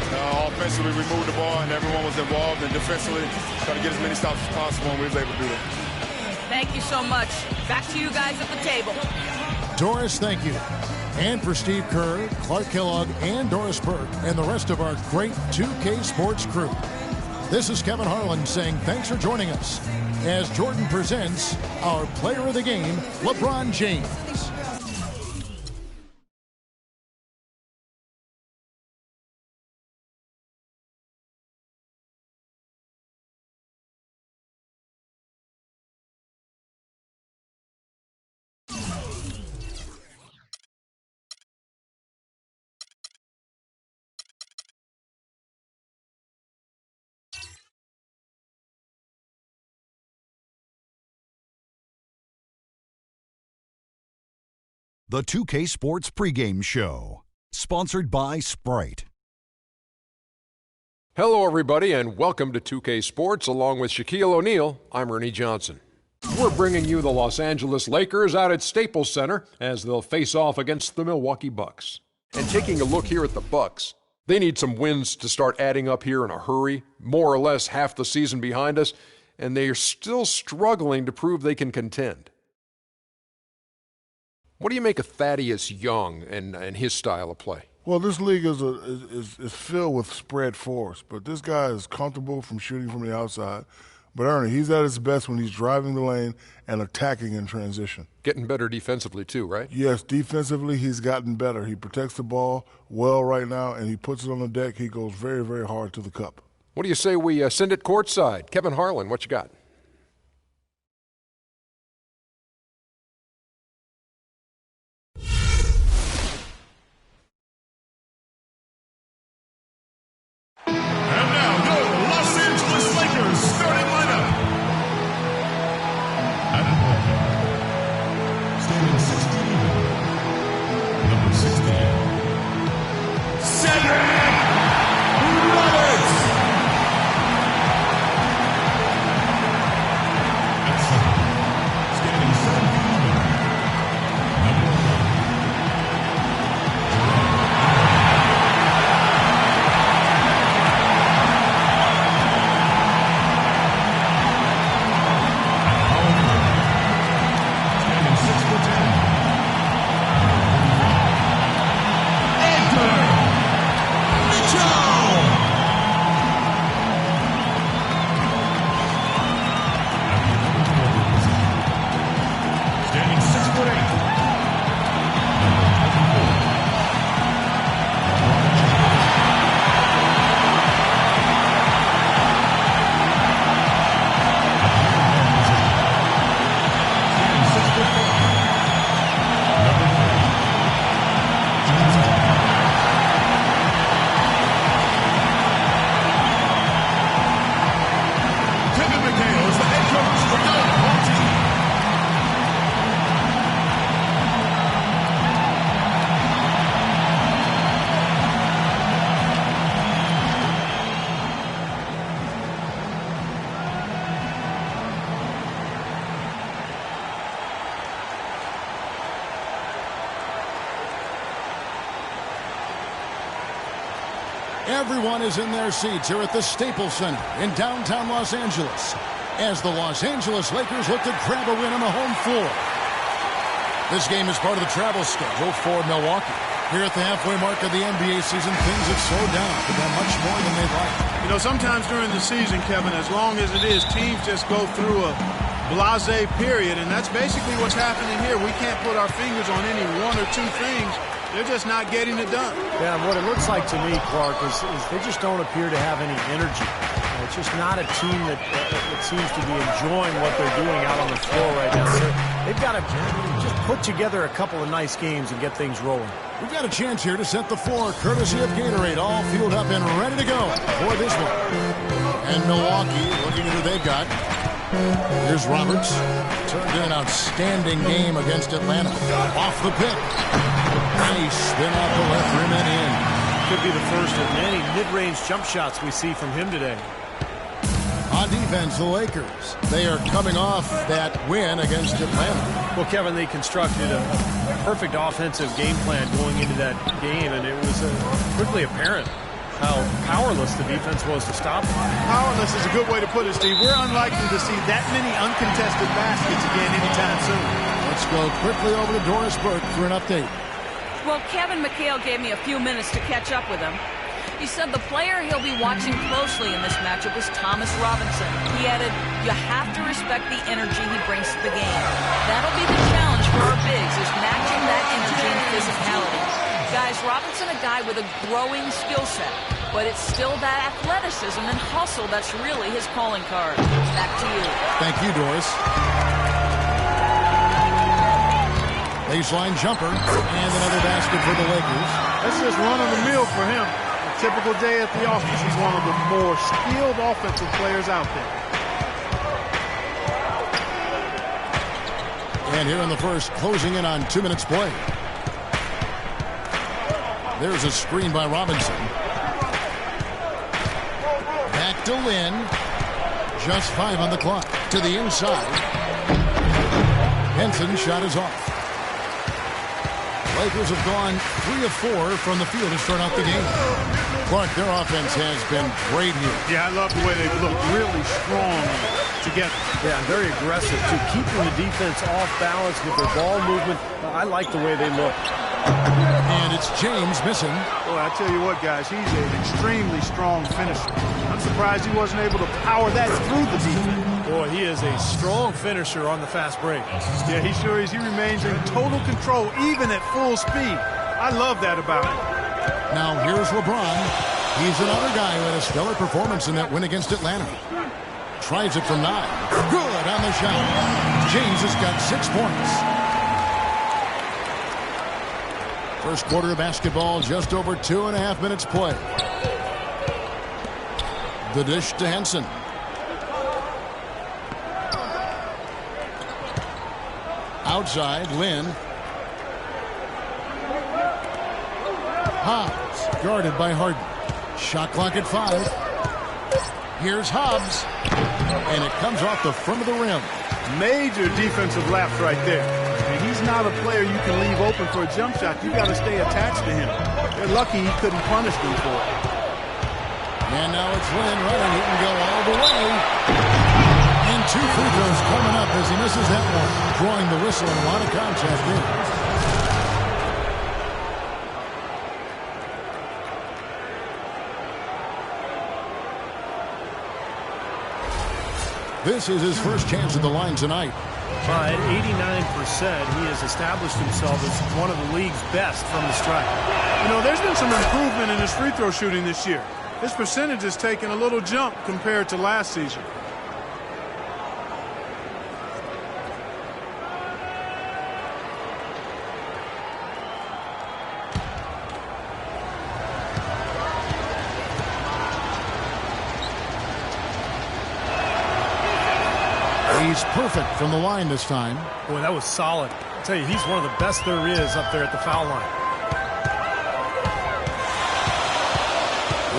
Offensively, we moved the ball, and everyone was involved. And defensively, try to get as many stops as possible, and we was able to do that. Thank you so much. Back to you guys at the table. Doris, thank you. And for Steve Kerr, Clark Kellogg, and Doris Burke, and the rest of our great 2K Sports crew. This is Kevin Harlan saying thanks for joining us as Jordan presents our Player of the Game, LeBron James. The 2K Sports pregame show, sponsored by Sprite. Hello, everybody, and welcome to 2K Sports. Along with Shaquille O'Neal, I'm Ernie Johnson. We're bringing you the Los Angeles Lakers out at Staples Center as they'll face off against the Milwaukee Bucks. And taking a look here at the Bucks, they need some wins to start adding up here in a hurry, more or less half the season behind us, and they are still struggling to prove they can contend. What do you make of Thaddeus Young and his style of play? Well, this league is filled with spread force, but this guy is comfortable from shooting from the outside. But Ernie, he's at his best when he's driving the lane and attacking in transition. Getting better defensively too, right? Yes, defensively he's gotten better. He protects the ball well right now, and he puts it on the deck. He goes very, very hard to the cup. What do you say we send it courtside? Kevin Harlan, what you got? Everyone is in their seats here at the Staples Center in downtown Los Angeles as the Los Angeles Lakers look to grab a win on the home floor. This game is part of the travel schedule for Milwaukee. Here at the halfway mark of the NBA season, things have slowed down, but they're much more than they'd like. You know, sometimes during the season, Kevin, as long as it is, teams just go through a blasé period, and that's basically what's happening here. We can't put our fingers on any one or two things. They're just not getting it done. Yeah, and what it looks like to me, Clark, is they just don't appear to have any energy. It's just not a team that seems to be enjoying what they're doing out on the floor right now. So they've got to just put together a couple of nice games and get things rolling. We've got a chance here to set the floor, courtesy of Gatorade, all fueled up and ready to go for this one. And Milwaukee, looking at who they've got. Here's Roberts. Turned in an outstanding game against Atlanta. Off the pick. Nice spin off the left rim and in. Could be the first of many mid-range jump shots we see from him today. On defense, the Lakers. They are coming off that win against Atlanta. Well, Kevin, they constructed a perfect offensive game plan going into that game, and it was quickly apparent how powerless the defense was to stop them. Powerless is a good way to put it, Steve. We're unlikely to see that many uncontested baskets again anytime soon. Let's go quickly over to Doris Burke for an update. Well, Kevin McHale gave me a few minutes to catch up with him. He said the player he'll be watching closely in this matchup is Thomas Robinson. He added, you have to respect the energy he brings to the game. That'll be the challenge for our bigs, is matching that energy and physicality. Guys, Robinson a guy with a growing skill set, but it's still that athleticism and hustle that's really his calling card. Back to you. Thank you, Doris. Baseline jumper, and another basket for the Lakers. That's just run-of-the-mill for him. A typical day at the office. He's one of the more skilled offensive players out there. And here in the first, closing in on 2 minutes play. There's a screen by Robinson. Back to Lynn. Just 5 on the clock. To the inside. Henson's shot is off. Lakers have gone 3 of 4 from the field to start out the game. Clark, their offense has been great here. Yeah, I love the way they look really strong together. Yeah, very aggressive, too. Keeping the defense off balance with their ball movement. I like the way they look. And it's James missing. Boy, I tell you what, guys, he's an extremely strong finisher. I'm surprised he wasn't able to power that through the defense. Boy, he is a strong finisher on the fast break. Yeah, he sure is. He remains in total control, even at full speed. I love that about him. Now here's LeBron. He's another guy who had a stellar performance in that win against Atlanta. Tries it from 9. Good on the shot. James has got 6 points. First quarter of basketball, just over 2.5 minutes play. The dish to Henson. Outside, Lynn. Hobbs, guarded by Harden. Shot clock at 5. Here's Hobbs. And it comes off the front of the rim. Major defensive lapse right there. And he's not a player you can leave open for a jump shot. You got to stay attached to him. They're lucky he couldn't punish them for it. And now it's Lynn running. He can go all the way. And 2 free throws coming up as he misses that one. Drawing the whistle and a lot of contact in. This is his first chance at the line tonight. At 89%, he has established himself as one of the league's best from the stripe. You know, there's been some improvement in his free throw shooting this year. His percentage has taken a little jump compared to last season. He's perfect from the line this time. Boy, that was solid. I'll tell you, he's one of the best there is up there at the foul line.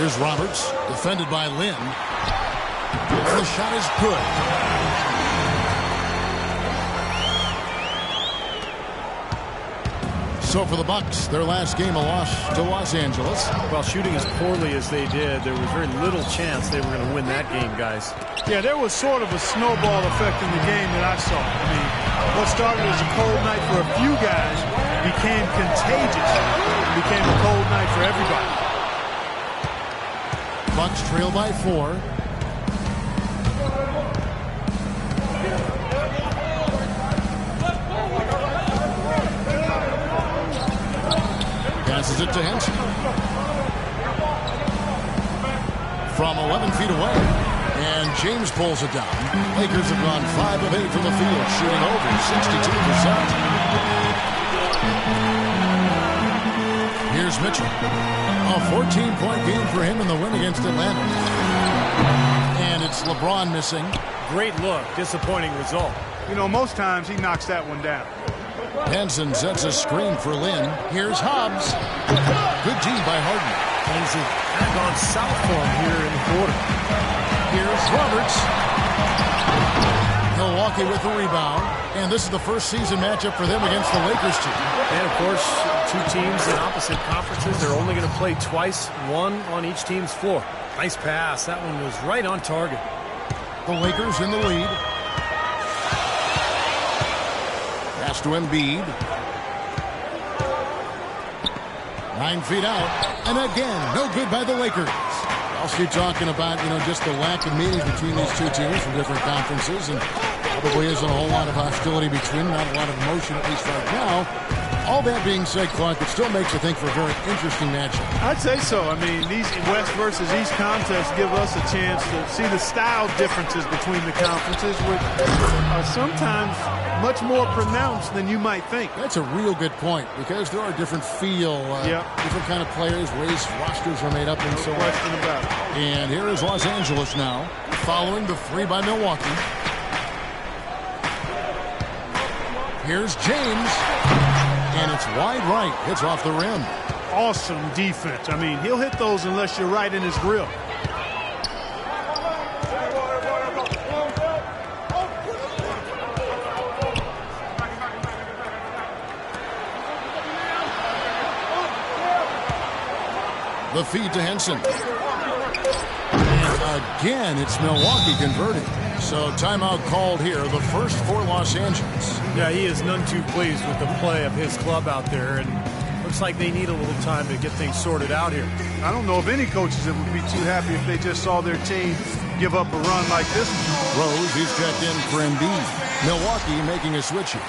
Here's Roberts, defended by Lynn. And the shot is good. So for the Bucks, their last game a loss to Los Angeles. Well, shooting as poorly as they did, there was very little chance they were going to win that game, guys. Yeah, there was sort of a snowball effect in the game that I saw. I mean, what started as a cold night for a few guys became contagious. It became a cold night for everybody. Bucks trail by 4. Passes it to Henson. From 11 feet away. And James pulls it down. Lakers have gone 5 of 8 from the field, shooting over 62%. Here's Mitchell. A 14-point game for him in the win against Atlanta. And it's LeBron missing. Great look. Disappointing result. You know, most times he knocks that one down. Henson sets a screen for Lynn. Here's Hobbs. Good D by Harden. Things have kind of gone south for him here in the quarter. Here's Roberts. Milwaukee with the rebound. And this is the first season matchup for them against the Lakers team. And, of course, two teams in opposite conferences. They're only going to play twice, one on each team's floor. Nice pass. That one was right on target. The Lakers in the lead. Pass to Embiid. 9 feet out. And again, no good by the Lakers. I'll keep talking about, just the lack of meetings between these two teams from different conferences, and probably isn't a whole lot of hostility between them, not a lot of emotion, at least right now. All that being said, Clark, it still makes you think for a very interesting matchup. I'd say so. I mean, these West versus East contests give us a chance to see the style differences between the conferences, which are sometimes much more pronounced than you might think. That's a real good point, because there are different different kind of players, ways rosters are made up, and so on. No question about it. And here is Los Angeles now, following the 3 by Milwaukee. Here's James, and it's wide right. Hits off the rim. Awesome defense. I mean, he'll hit those unless you're right in his grill. The feed to Henson. And again, it's Milwaukee converting. So timeout called here, the first for Los Angeles. Yeah, he is none too pleased with the play of his club out there, and looks like they need a little time to get things sorted out here. I don't know of any coaches that would be too happy if they just saw their team give up a run like this one. Rose, he's checked in for Embiid. Milwaukee making a switch here.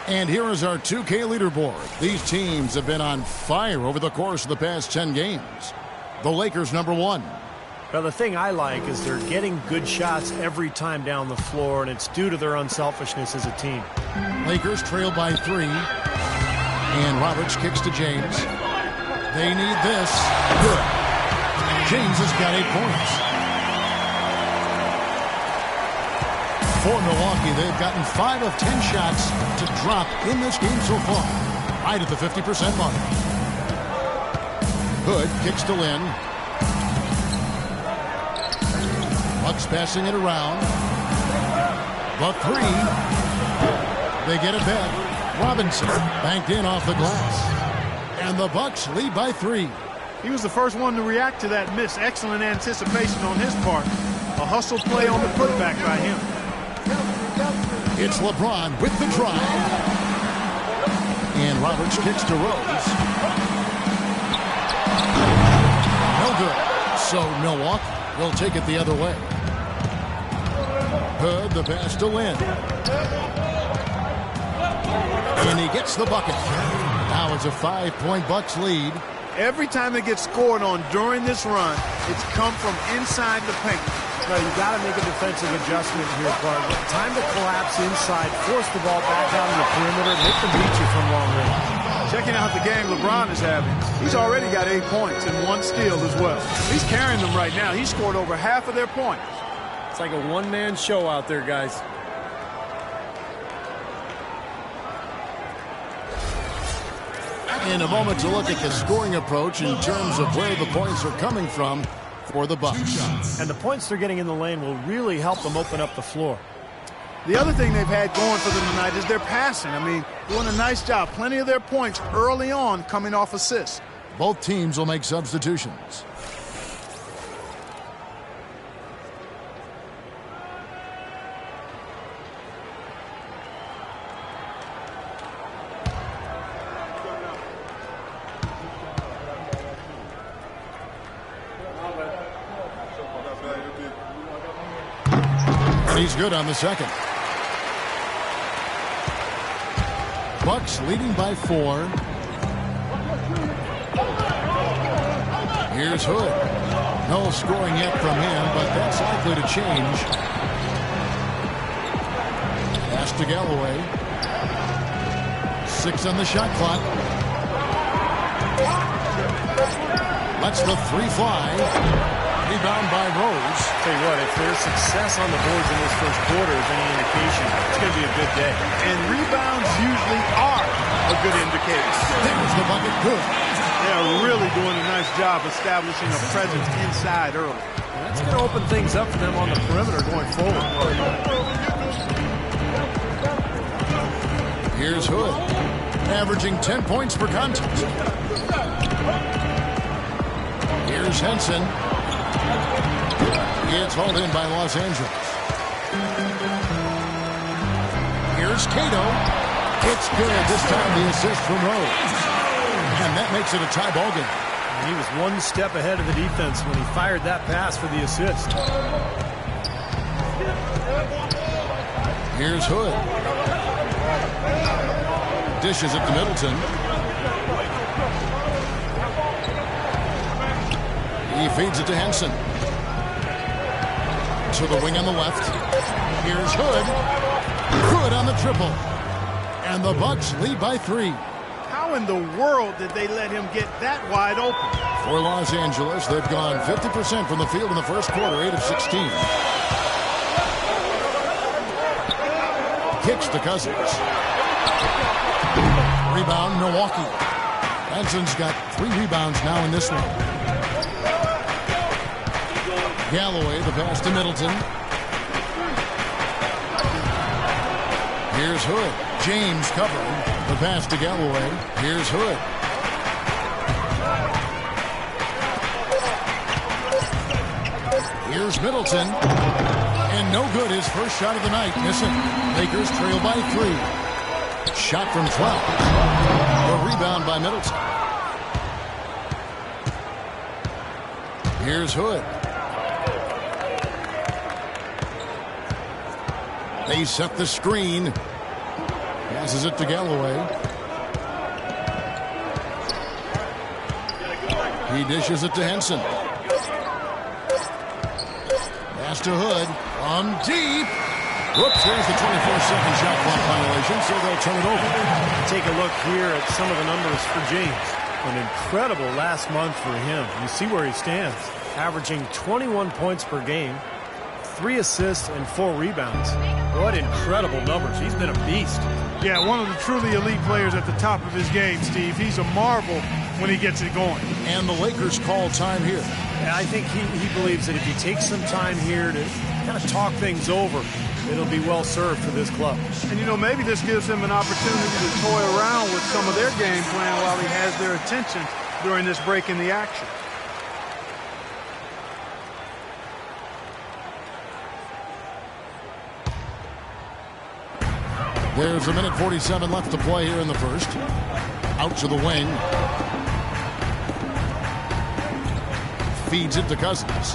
And here is our 2K leaderboard. These teams have been on fire over the course of the past 10 games. The Lakers number 1. Now, the thing I like is they're getting good shots every time down the floor, and it's due to their unselfishness as a team. Lakers trail by 3. And Roberts kicks to James. They need this. Good. James has got 8 points. For Milwaukee, they've gotten 5 of 10 shots to drop in this game so far. Right at the 50% mark. Hood kicks to Lynn. Bucks passing it around. The 3. They get it back. Robinson banked in off the glass. And the Bucks lead by 3. He was the first one to react to that miss. Excellent anticipation on his part. A hustle play on the putback by him. It's LeBron with the drive. And Roberts kicks to Rose. No good. So Milwaukee will take it the other way. Hood, the pass to Lynn. And he gets the bucket. Now it's a 5-point Bucks lead. Every time they get scored on during this run, it's come from inside the paint. No, you got to make a defensive adjustment here, Clark. Time to collapse inside, force the ball back down to the perimeter, make them beat you from long range. Checking out the game LeBron is having. He's already got 8 points and 1 steal as well. He's carrying them right now. He scored over half of their points. It's like a one-man show out there, guys. In a moment to look at the scoring approach in terms of where the points are coming from for the Bucks. And the points they're getting in the lane will really help them open up the floor. The other thing they've had going for them tonight is their passing. I mean, doing a nice job. Plenty of their points early on coming off assists. Both teams will make substitutions. he's good on the second. Bucks leading by 4. Here's Hood. No scoring yet from him, but that's likely to change. Pass to Galloway. 6 on the shot clock. Lets the 3 fly. Rebound by Rose. Tell you what, if there's success on the boards in this first quarter is any indication, it's going to be a good day. And rebounds usually are a good indicator. There's the bucket. Good. They're really doing a nice job establishing a presence inside early. And that's going to open things up for them on the perimeter going forward. Here's Hood, averaging 10 points per contest. Here's Henson. It's hauled in by Los Angeles. Here's Cato. It's good. This time the assist from Rose. And that makes it a tie ball game. He was one step ahead of the defense when he fired that pass for the assist. Here's Hood. Dishes it to Middleton. He feeds it to Henson. To the wing on the left. Here's Hood. Hood on the triple. And the Bucks lead by 3. How in the world did they let him get that wide open? For Los Angeles, they've gone 50% from the field in the first quarter, 8 of 16. Kicks to Cousins. Rebound, Milwaukee. Henson's got 3 rebounds now in this one. Galloway, the pass to Middleton. Here's Hood. James covering. The pass to Galloway. Here's Hood. Here's Middleton. And no good. His first shot of the night. Missing. Lakers trail by 3. Shot from 12. A rebound by Middleton. Here's Hood. They set the screen. Passes it to Galloway. He dishes it to Henson. Pass to Hood. From deep. Whoops, there's the 24-second shot clock violation, so they'll turn it over. Take a look here at some of the numbers for James. An incredible last month for him. You see where he stands. Averaging 21 points per game, 3 assists and 4 rebounds. What incredible numbers. He's been a beast. Yeah, one of the truly elite players at the top of his game, Steve. He's a marvel when he gets it going. And the Lakers call time here. Yeah, I think he believes that if he takes some time here to kind of talk things over, it'll be well served for this club. And, you know, maybe this gives him an opportunity to toy around with some of their game plan while he has their attention during this break in the action. There's a minute 47 left to play here in the first. Out to the wing. Feeds it to Cousins.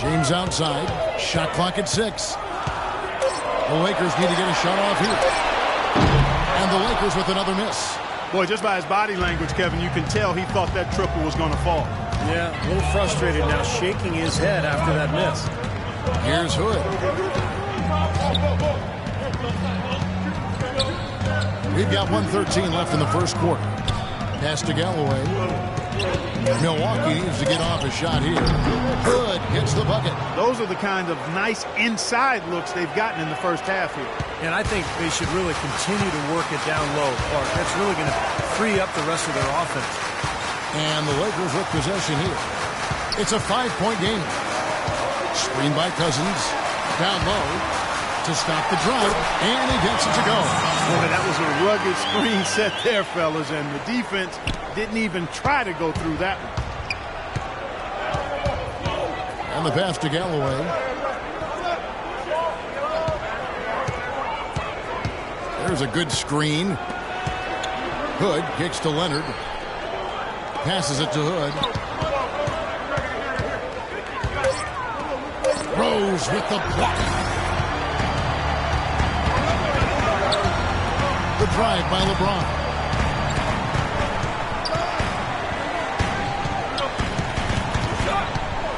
James outside. Shot clock at 6. The Lakers need to get a shot off here. And the Lakers with another miss. Boy, just by his body language, Kevin, you can tell he thought that triple was going to fall. Yeah, a little frustrated now, shaking his head after that miss. Here's Hood. We've got 1:13 left in the first quarter. Pass to Galloway. Milwaukee needs to get off a shot here. Hood hits the bucket. Those are the kind of nice inside looks they've gotten in the first half here. And I think they should really continue to work it down low, Clark. That's really going to free up the rest of their offense. And the Lakers with possession here. It's a 5-point game. Screen by Cousins. Down low to stop the drive. And he gets it to go. Boy, that was a rugged screen set there, fellas. And the defense didn't even try to go through that one. And the pass to Galloway. There's a good screen. Hood kicks to Leonard. Passes it to Hood. Rose with the block. The drive by LeBron.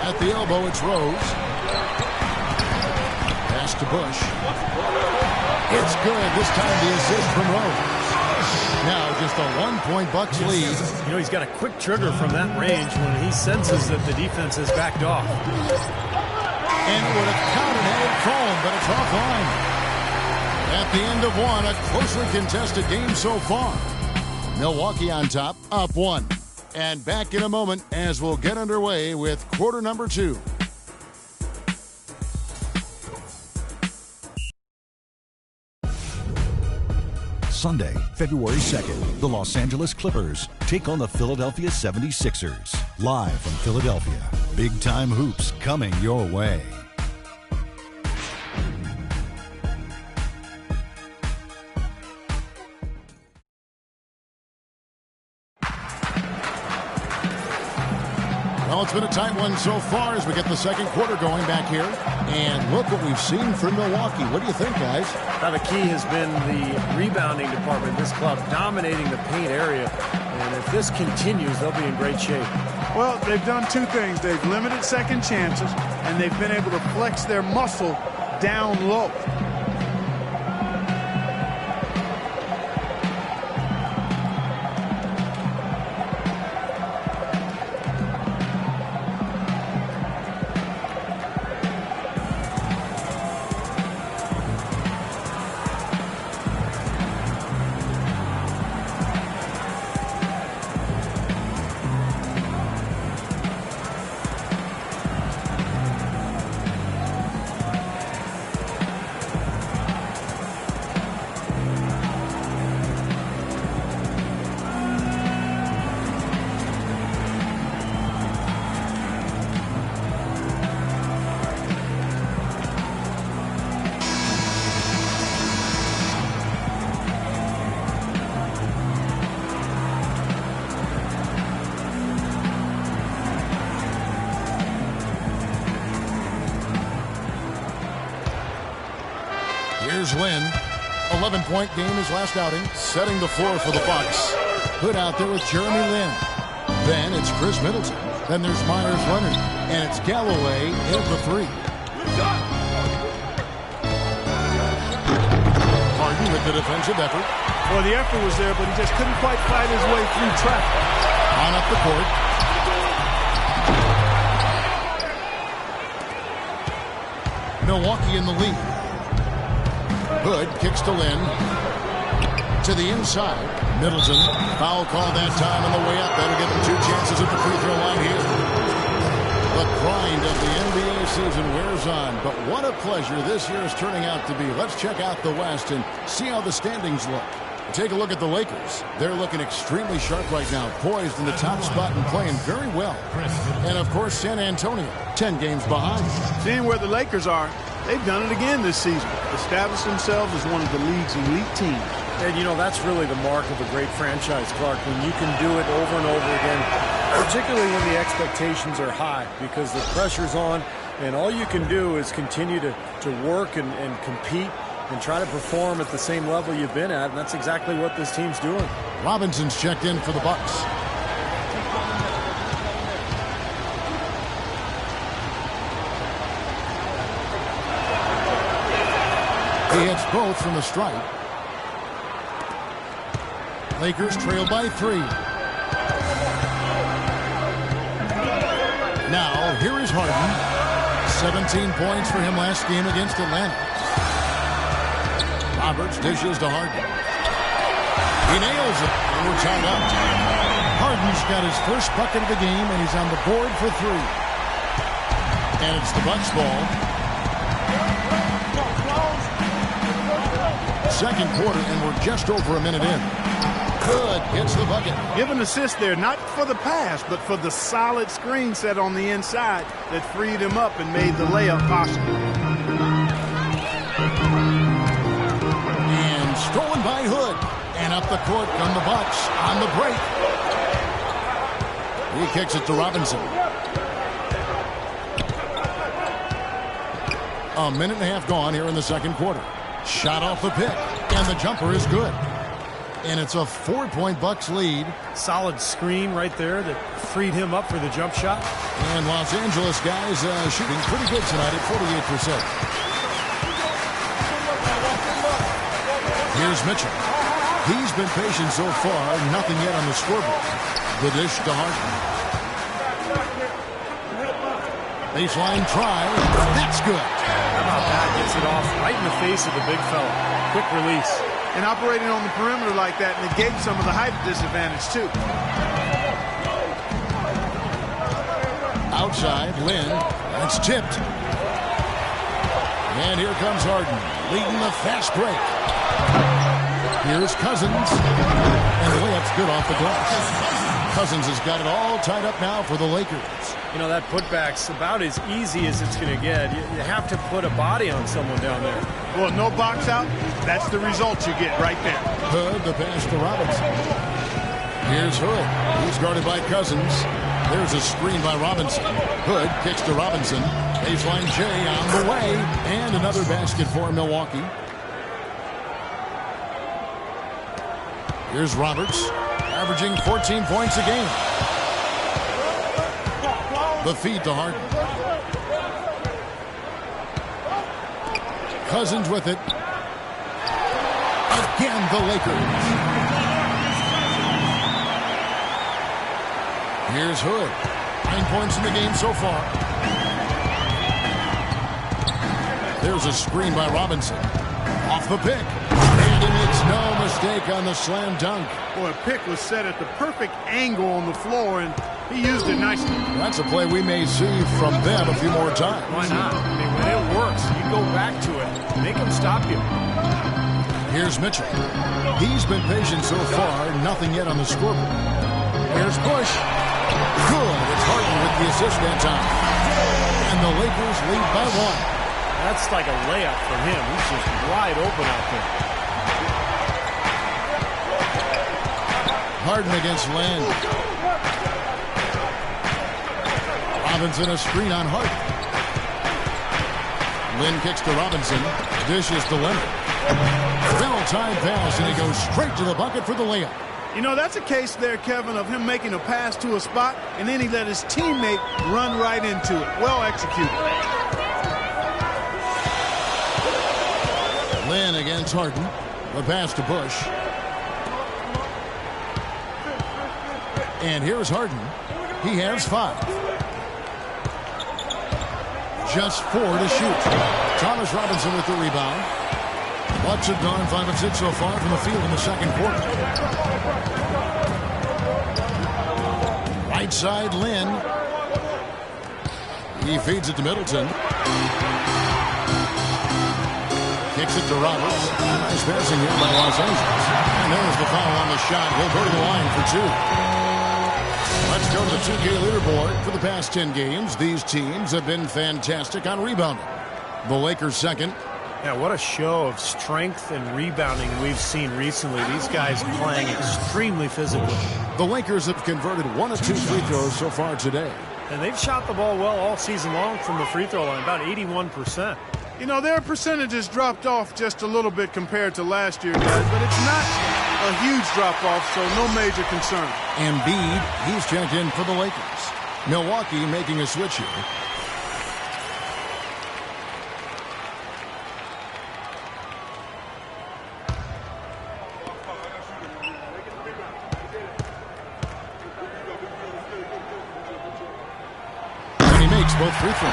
At the elbow, it's Rose. Pass to Bush. It's good. This time the assist from Rose. Now just a 1-point Bucks lead. You know, he's got a quick trigger from that range when he senses that the defense has backed off. And it would have counted had it fallen, but it's offline. At the end of one, a closely contested game so far. Milwaukee on top, up 1. And back in a moment as we'll get underway with quarter number 2. Sunday, February 2nd, the Los Angeles Clippers take on the Philadelphia 76ers. Live from Philadelphia. Big-time hoops coming your way. Well, it's been a tight one so far as we get the second quarter going back here. And look what we've seen from Milwaukee. What do you think, guys? Now, the key has been the rebounding department in this club, dominating the paint area. And if this continues, they'll be in great shape. Well, they've done two things. They've limited second chances, and they've been able to flex their muscle down low. Here's Lynn. 11-point game his last outing, setting the floor for the Bucks. Hood out there with Jeremy Lin. Then it's Chris Middleton. Then there's Myers Leonard. And it's Galloway in the 3. Harden with the defensive effort. Well, the effort was there, but he just couldn't quite fight his way through traffic. On up the court. Milwaukee in the lead. Hood kicks to Lynn. To the inside. Middleton. Foul call that time on the way up. That'll give him 2 chances at the free throw line here. The grind of the NBA season wears on, but what a pleasure this year is turning out to be. Let's check out the West and see how the standings look. Take a look at the Lakers. They're looking extremely sharp right now, poised in the top spot and playing very well. And, of course, San Antonio, 10 games behind. Seeing where the Lakers are, they've done it again this season. Established themselves as one of the league's elite teams. And, you know, that's really the mark of a great franchise, Clark, when you can do it over and over again, particularly when the expectations are high because the pressure's on, and all you can do is continue to work and compete and try to perform at the same level you've been at, and that's exactly what this team's doing. Robinson's checked in for the Bucks. He hits both from the stripe. Lakers trail by 3. Now, here is Harden. 17 points for him last game against Atlanta. Roberts dishes to Harden. He nails it, and we're tied up. Harden's got his first bucket of the game, and he's on the board for 3. And it's the Bucks ball. Second quarter, and we're just over a minute in. Good, hits the bucket. Give an assist there, not for the pass, but for the solid screen set on the inside that freed him up and made the layup possible. And stolen by Hood. And up the court come the Bucks on the break. He kicks it to Robinson. A minute and a half gone here in the second quarter. Shot off the pick, and the jumper is good. And it's a 4-point Bucks lead. Solid screen right there that freed him up for the jump shot. And Los Angeles guys shooting pretty good tonight at 48%. Here's Mitchell. He's been patient so far. Nothing yet on the scoreboard. The dish to Harden. Baseline try. That's good. How about that? Gets it off right in the face of the big fella. Quick release. And operating on the perimeter like that negates some of the height disadvantage, too. Outside, Lynn. That's tipped. And here comes Harden, leading the fast break. Here's Cousins. And the layup's good off the glass. Cousins has got it all tied up now for the Lakers. You know, that putback's about as easy as it's going to get. You have to put a body on someone down there. Well, no box out. That's the result you get right there. Hood, the pass to Robinson. Here's Hood. He's guarded by Cousins. There's a screen by Robinson. Hood kicks to Robinson. Baseline J on the way. And another basket for Milwaukee. Here's Roberts, averaging 14 points a game. The feed to Harden. Cousins with it. Again, the Lakers. Here's Hood. 9 points in the game so far. There's a screen by Robinson. Off the pick. And he makes no mistake on the slam dunk. Boy, a pick was set at the perfect angle on the floor, and he used it nicely. That's a play we may see from them a few more times. Why not? I mean, when it works, you go back to it. Make them stop you. Here's Mitchell. He's been patient so far. Nothing yet on the scoreboard. Here's Bush. Good. It's Harden with the assist that time. And the Lakers lead by 1. That's like a layup for him. He's just wide open out there. Harden against Land. Robinson a screen on Harden. Lynn kicks to Robinson. Dishes to Leonard. Well-timed pass, and he goes straight to the bucket for the layup. You know, that's a case there, Kevin, of him making a pass to a spot, and then he let his teammate run right into it. Well executed. Lynn against Harden. The pass to Bush. And here's Harden. He has 5. Just 4 to shoot. Thomas Robinson with the rebound. Bucks have gone 5 of 6 so far from the field in the second quarter. Right side, Lynn. He feeds it to Middleton. Kicks it to Roberts. Nice passing here by Los Angeles. And there's the foul on the shot. He'll go to the line for 2. Let's go to the 2K leaderboard. For the past 10 games, these teams have been fantastic on rebounding. The Lakers second. Yeah, what a show of strength and rebounding we've seen recently. These guys playing extremely physically. The Lakers have converted 1 of 2 free throws so far today. And they've shot the ball well all season long from the free throw line, about 81%. You know, their percentages dropped off just a little bit compared to last year, guys, but it's not a huge drop-off, so no major concern. Embiid, he's checked in for the Lakers. Milwaukee making a switch here. And he makes both free throws.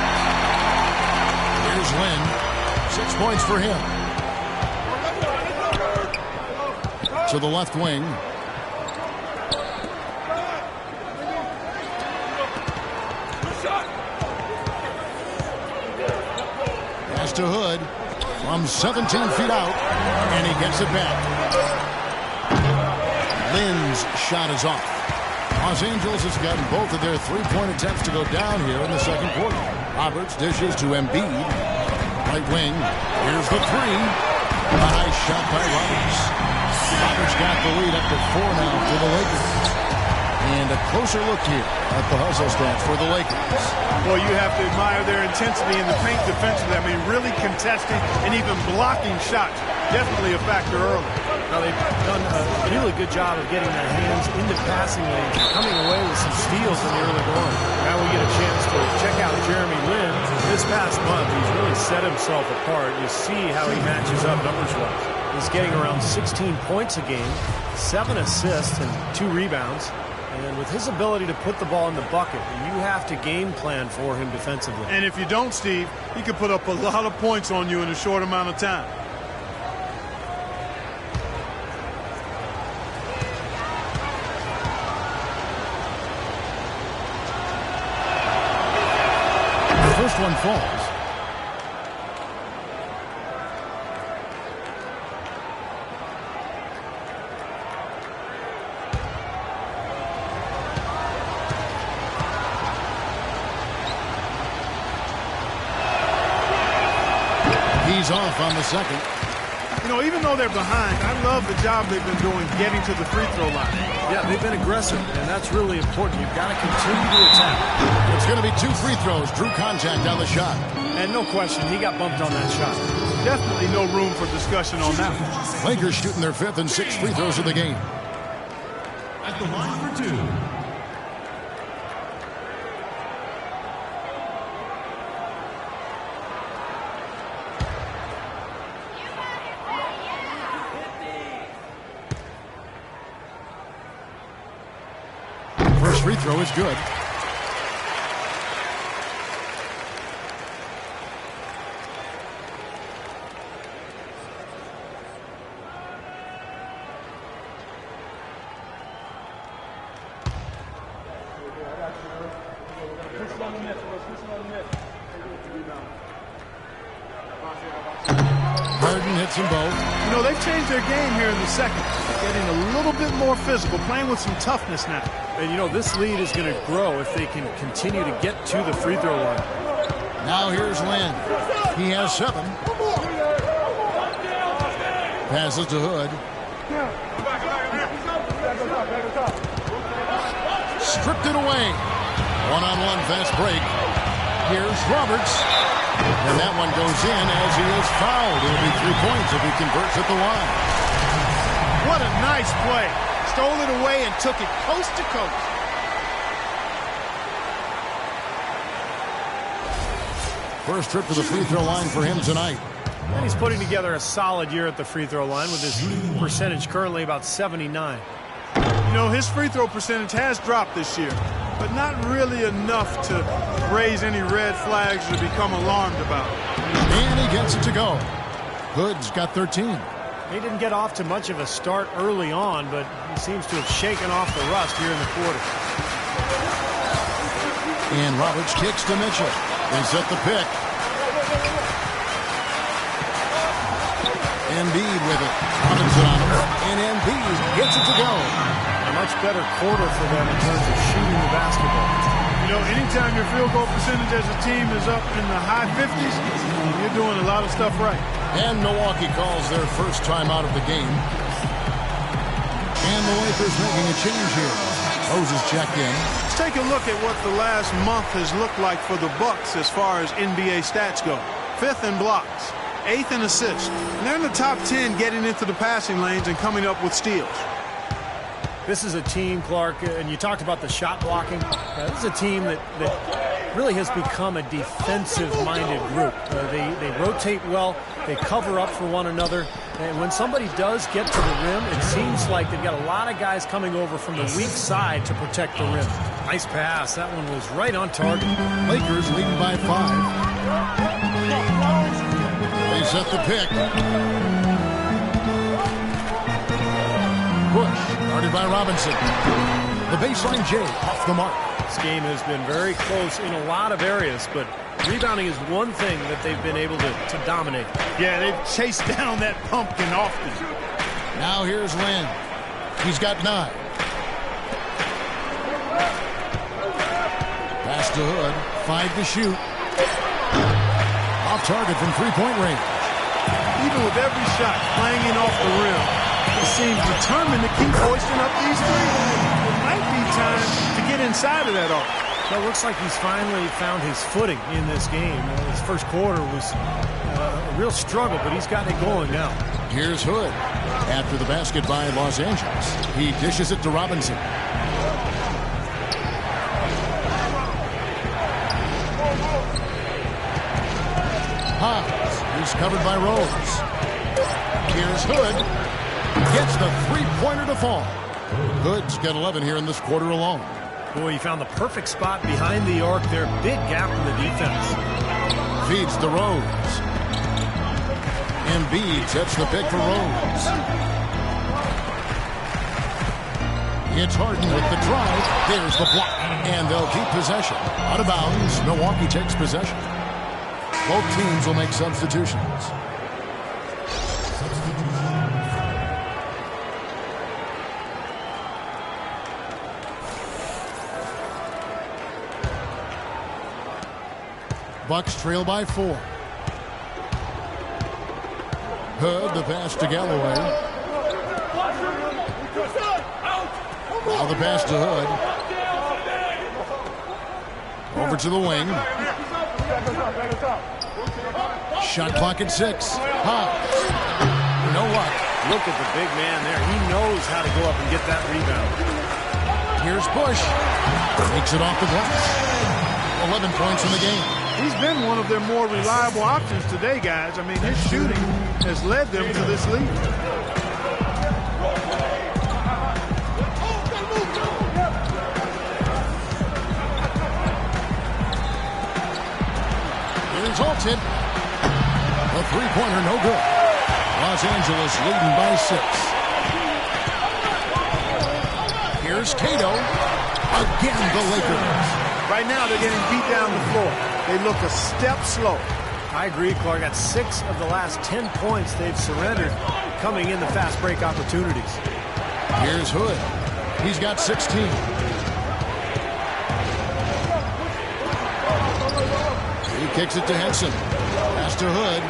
Here's Lynn. 6 points for him. To the left wing. Pass to Hood from 17 feet out, and he gets it back. Lynn's shot is off. Los Angeles has gotten both of their three-point attempts to go down here in the second quarter. Roberts dishes to Embiid. Right wing. Here's the 3. A nice shot by Roberts. Roberts got the lead up to 4 now for the Lakers. And a closer look here at the hustle stats for the Lakers. Well, you have to admire their intensity in the paint defensively. I mean, really contesting and even blocking shots. Definitely a factor early. Now, they've done a really good job of getting their hands into passing lanes and coming away with some steals in the early going. Now we get a chance to check out Jeremy Lin. This past month, he's really set himself apart. You see how he matches up numbers-wise. He's getting around 16 points a game, 7 assists, and 2 rebounds. And with his ability to put the ball in the bucket, you have to game plan for him defensively. And if you don't, Steve, he could put up a lot of points on you in a short amount of time. The first one falls. He's off on the second. You know, even though they're behind, I love the job they've been doing getting to the free throw line. Yeah, they've been aggressive, and that's really important. You've got to continue to attack. It's going to be 2 free throws. Drew contact on the shot. And no question, he got bumped on that shot. Definitely no room for discussion on that one. Lakers shooting their 5th and 6th free throws of the game. At the line for 2. First free throw is good. Harden hits them both. You know, they've changed their game here in the second. Getting a little bit more physical, playing with some toughness now. And, you know, this lead is going to grow if they can continue to get to the free throw line. Now here's Lin. He has 7. Passes to Hood. Stripped it away. One-on-one fast break. Here's Roberts. And that one goes in as he is fouled. It'll be 3 points if he converts at the line. What a nice play. Stole it away and took it coast to coast. First trip to the free throw line for him tonight. And he's putting together a solid year at the free throw line with his percentage currently about 79. You know, his free throw percentage has dropped this year, but not really enough to raise any red flags or become alarmed about. And he gets it to go. Hood's got 13. He didn't get off to much of a start early on, but he seems to have shaken off the rust here in the quarter. And Roberts kicks to Mitchell. They set the pick. Embiid with it. Robinson on him. And Embiid gets it to go. A much better quarter for them in terms of shooting the basketball. You know, anytime your field goal percentage as a team is up in the high 50s, you're doing a lot of stuff right. And Milwaukee calls their first time out of the game. And the Lakers making a change here. Moses checked in. Let's take a look at what the last month has looked like for the Bucks as far as NBA stats go. 5th in blocks, 8th in assists. And they're in the top 10 getting into the passing lanes and coming up with steals. This is a team, Clark, and you talked about the shot blocking. This is a team that really has become a defensive-minded group. They rotate well. They cover up for one another. And when somebody does get to the rim, it seems like they've got a lot of guys coming over from the weak side to protect the rim. Nice pass. That one was right on target. Lakers leading by 5. They set the pick. Bush, guarded by Robinson. The baseline J off the mark. This game has been very close in a lot of areas, but rebounding is one thing that they've been able to dominate. Yeah, they've chased down that pumpkin often. Now here's Lin. He's got 9. Pass to Hood. 5 to shoot. Off target from three-point range. Even with every shot clanging off the rim, he seems determined to keep hoisting up these threes. It might be time to get inside of that arc. So it looks like he's finally found his footing in this game. His first quarter was a real struggle, but he's gotten it going now. Here's Hood. After the basket by Los Angeles, he dishes it to Robinson. Hobbs. He's covered by Rose. Here's Hood. Gets the three-pointer to fall. Hood's got 11 here in this quarter alone. Boy, he found the perfect spot behind the arc there. Big gap in the defense. Feeds to Rose. Embiid sets the pick for Rose. It's Harden with the drive. There's the block. And they'll keep possession. Out of bounds. Milwaukee takes possession. Both teams will make substitutions. Bucks trail by 4. Hood, the pass to Galloway. Now the pass to Hood. Over to the wing. Shot clock at 6. Hobbs. You know what? Look at the big man there. He knows how to go up and get that rebound. Here's Bush. Takes it off the glass. 11 points in the game. He's been one of their more reliable options today, guys. I mean, his shooting has led them to this lead. Here's Alton. A three-pointer, no good. Los Angeles leading by 6. Here's Cato. Again, the Lakers. Right now, they're getting beat down the floor. They look a step slow. I agree, Clark. Got 6 of the last 10 points they've surrendered coming in the fast break opportunities. Here's Hood. He's got 16. He kicks it to Henson. Pass to Hood.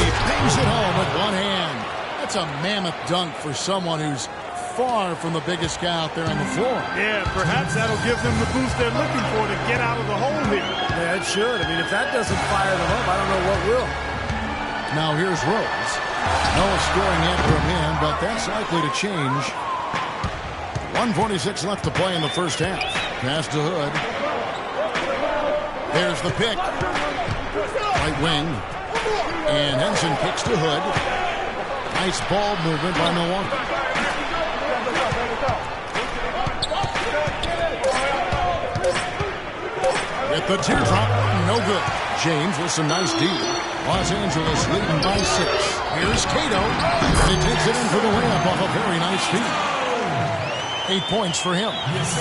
He bangs it home with one hand. That's a mammoth dunk for someone who's far from the biggest guy out there on the floor. Yeah, perhaps that'll give them the boost they're looking for to get out of the hole here. Yeah, it should. I mean, if that doesn't fire them up, I don't know what will. Now here's Rose. No scoring yet from him, but that's likely to change. 1:46 left to play in the first half. Pass to Hood. There's the pick. Right wing. And Henson kicks to Hood. Nice ball movement by Milwaukee. With the teardrop, no good. James with some nice D. Los Angeles leading by 6. Here's Cato. He takes it in for the layup off a very nice feed. 8 points for him.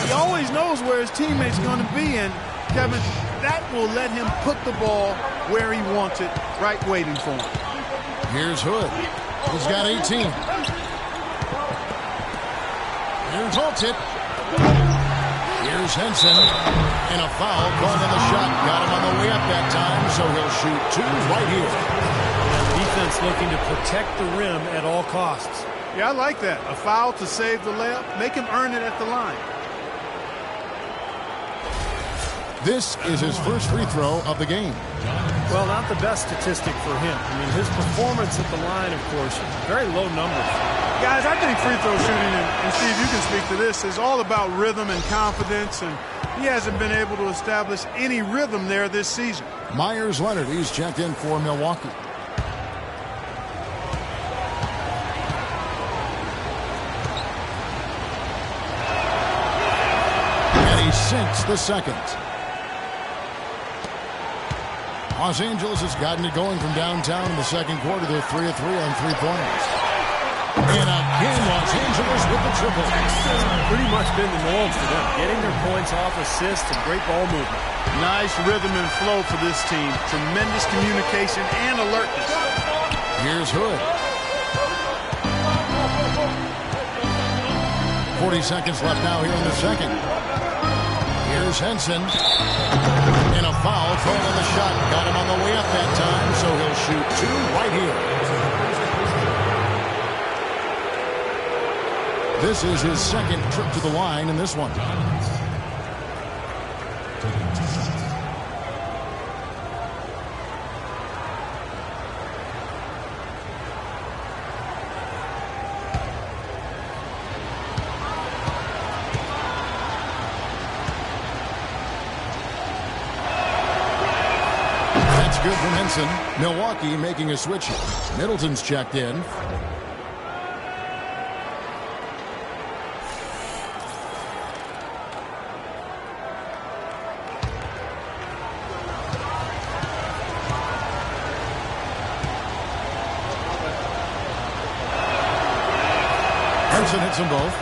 He always knows where his teammate's going to be, and Kevin, that will let him put the ball where he wants it, right waiting for him. Here's Hood. He's got 18. Here's Alton. Here's Henson. And a foul called on the shot. Got him on the way up that time, so he'll shoot 2 right here. Defense looking to protect the rim at all costs. Yeah, I like that. A foul to save the layup. Make him earn it at the line. This is his first free throw of the game. Well, not the best statistic for him. I mean, his performance at the line, of course, very low numbers. Guys, I think free throw shooting, and Steve, you can speak to this, is all about rhythm and confidence, and he hasn't been able to establish any rhythm there this season. Myers Leonard, he's checked in for Milwaukee. And he sinks the second. Los Angeles has gotten it going from downtown in the second quarter. They're 3 of 3 on 3-pointers. And again, Los Angeles with the triple. Pretty much been the norm for them. Getting their points off assists and great ball movement. Nice rhythm and flow for this team. Tremendous communication and alertness. Here's Hood. 40 seconds left now here in the second. Here's Henson. And a foul thrown on the shot. Got him on the way up that time, so he'll shoot 2 right here. This is his second trip to the line in this one. That's good from Henson. Milwaukee making a switch. Middleton's checked in. Henson hits them both.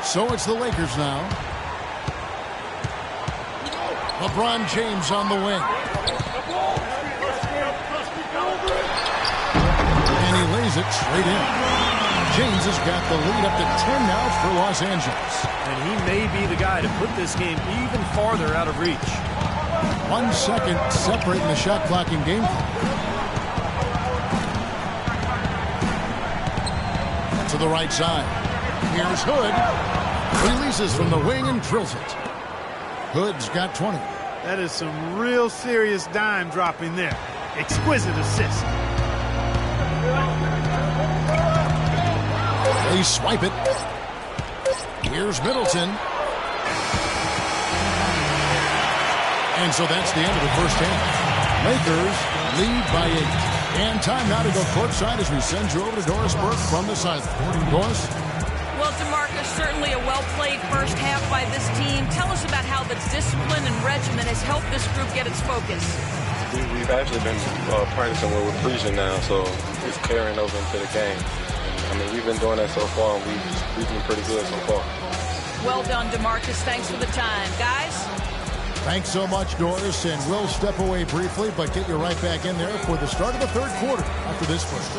So it's the Lakers now. LeBron James on the wing. And he lays it straight in. James has got the lead up to 10 now for Los Angeles. And he may be the guy to put this game even farther out of reach. 1 second separating the shot clock in game clock. To the right side. Here's Hood. Releases from the wing and drills it. Hood's got 20. That is some real serious dime dropping there. Exquisite assist. They swipe it. Here's Middleton. And so that's the end of the first half. Lakers lead by 8. And time now to go courtside as we send you over to Doris Burke from the sideline. Doris? Well, DeMarcus, certainly a well-played first half by this team. Tell us about how the discipline and regimen has helped this group get its focus. We've actually been practicing what we're preaching now, so it's carrying over into the game. I mean, we've been doing that so far, and we've been pretty good so far. Well done, DeMarcus. Thanks for the time. Guys? Thanks so much, Doris, and we'll step away briefly, but get you right back in there for the start of the third quarter after this first.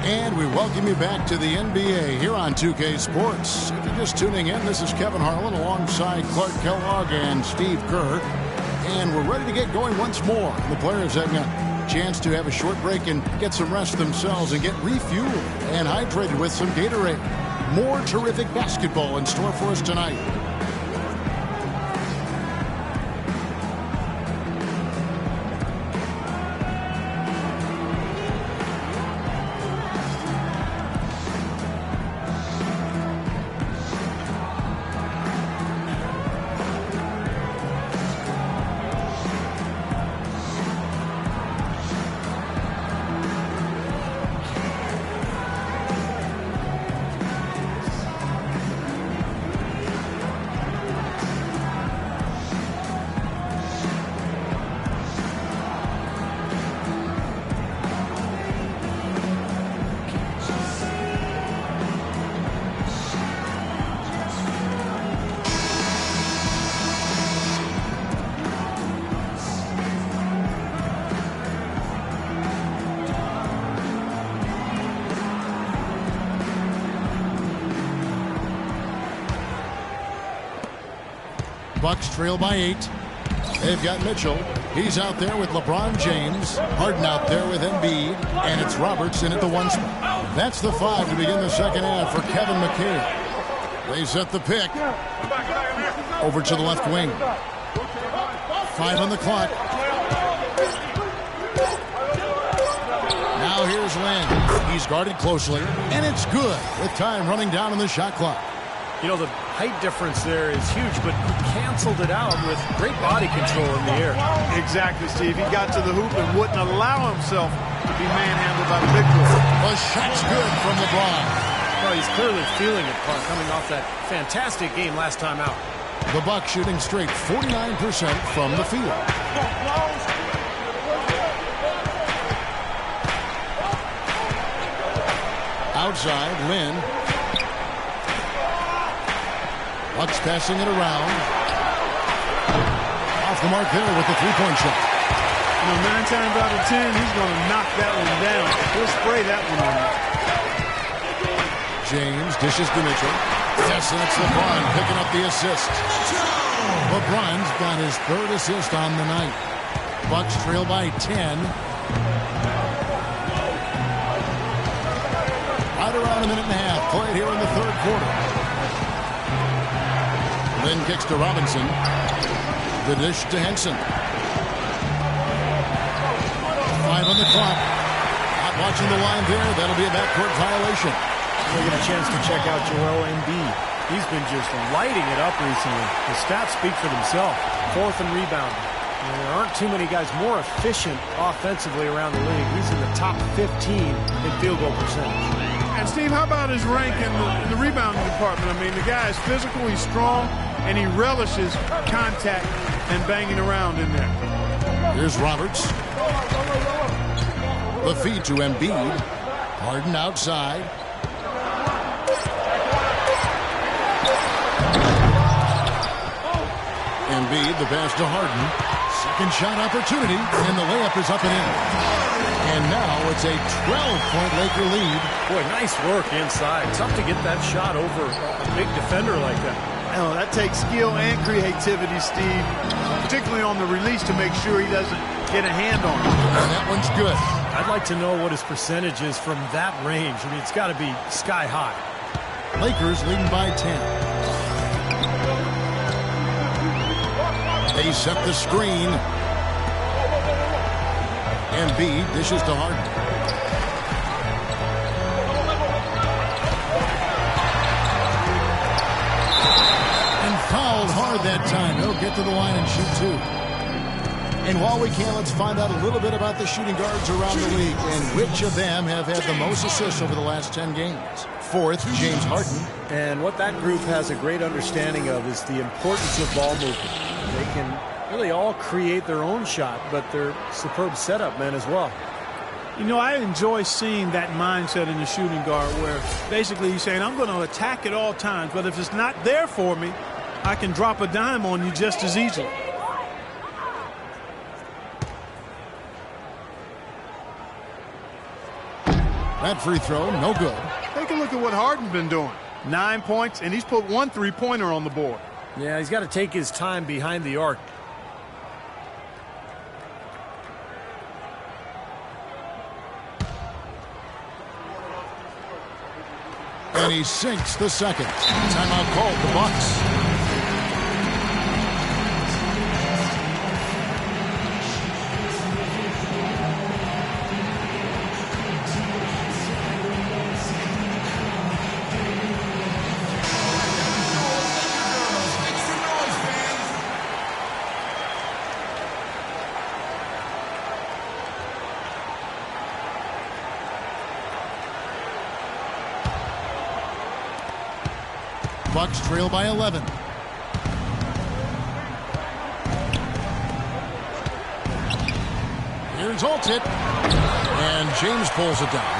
And we welcome you back to the NBA here on 2K Sports. If you're just tuning in, this is Kevin Harlan alongside Clark Kellogg and Steve Kerr. And we're ready to get going once more. The players having a chance to have a short break and get some rest themselves and get refueled and hydrated with some Gatorade. More terrific basketball in store for us tonight. Bucks trail by 8. They've got Mitchell. He's out there with LeBron James. Harden out there with Embiid. And it's Robertson at the 1 spot. That's the 5 to begin the second half for Kevin McHale. They set the pick. Over to the left wing. 5 on the clock. Now here's Lynn. He's guarded closely. And it's good with time running down on the shot clock. You know, the height difference there is huge, but he canceled it out with great body control in the air. Exactly, Steve. He got to the hoop and wouldn't allow himself to be manhandled by the big boy. The shot's good from LeBron. Well, he's clearly feeling it, Clark, coming off that fantastic game last time out. The Bucks shooting straight 49% from the field. Outside, Lynn. Bucks passing it around. Off the mark there with the three-point shot. 9 times out of 10, he's going to knock that one down. He'll spray that one on you. James dishes to Mitchell. Yes, and it's LeBron picking up the assist. LeBron's got his third assist on the night. Bucks trail by 10. Right around a minute and a half played here in the third quarter. Lynn kicks to Robinson. The dish to Henson. 5 on the clock. Not watching the line there. That'll be a backcourt violation. We'll get a chance to check out Joel Embiid. He's been just lighting it up recently. The stats speak for themselves. 4th and rebounding. And there aren't too many guys more efficient offensively around the league. He's in the top 15 in field goal percentage. And Steve, how about his rank in the rebounding department? I mean, the guy is physical, he's strong, and he relishes contact and banging around in there. Here's Roberts. The feed to Embiid. Harden outside. Embiid, the pass to Harden. Second shot opportunity, and the layup is up and in. And now it's a 12-point Laker lead. Boy, nice work inside. Tough to get that shot over a big defender like that. Oh, that takes skill and creativity, Steve, particularly on the release to make sure he doesn't get a hand on it. And that one's good. I'd like to know what his percentage is from that range. I mean, it's got to be sky high. Lakers leading by 10. They set the screen. Embiid dishes to Harden. And fouled hard that time. He'll get to the line and shoot 2. And while we can, let's find out a little bit about the shooting guards around the league and which of them have had the most assists over the last 10 games. 4th, James Harden. And what that group has a great understanding of is the importance of ball movement. They can really all create their own shot, but they're superb setup men as well. You know, I enjoy seeing that mindset in the shooting guard where basically he's saying, I'm going to attack at all times, but if it's not there for me, I can drop a dime on you just as easily. That free throw, no good. Take a look at what Harden's been doing. 9 points, and he's put 1 3-pointer on the board. Yeah, he's got to take his time behind the arc. And he sinks the second. Timeout called the Bucks. Bucks trail by 11. Here's Altit. And James pulls it down.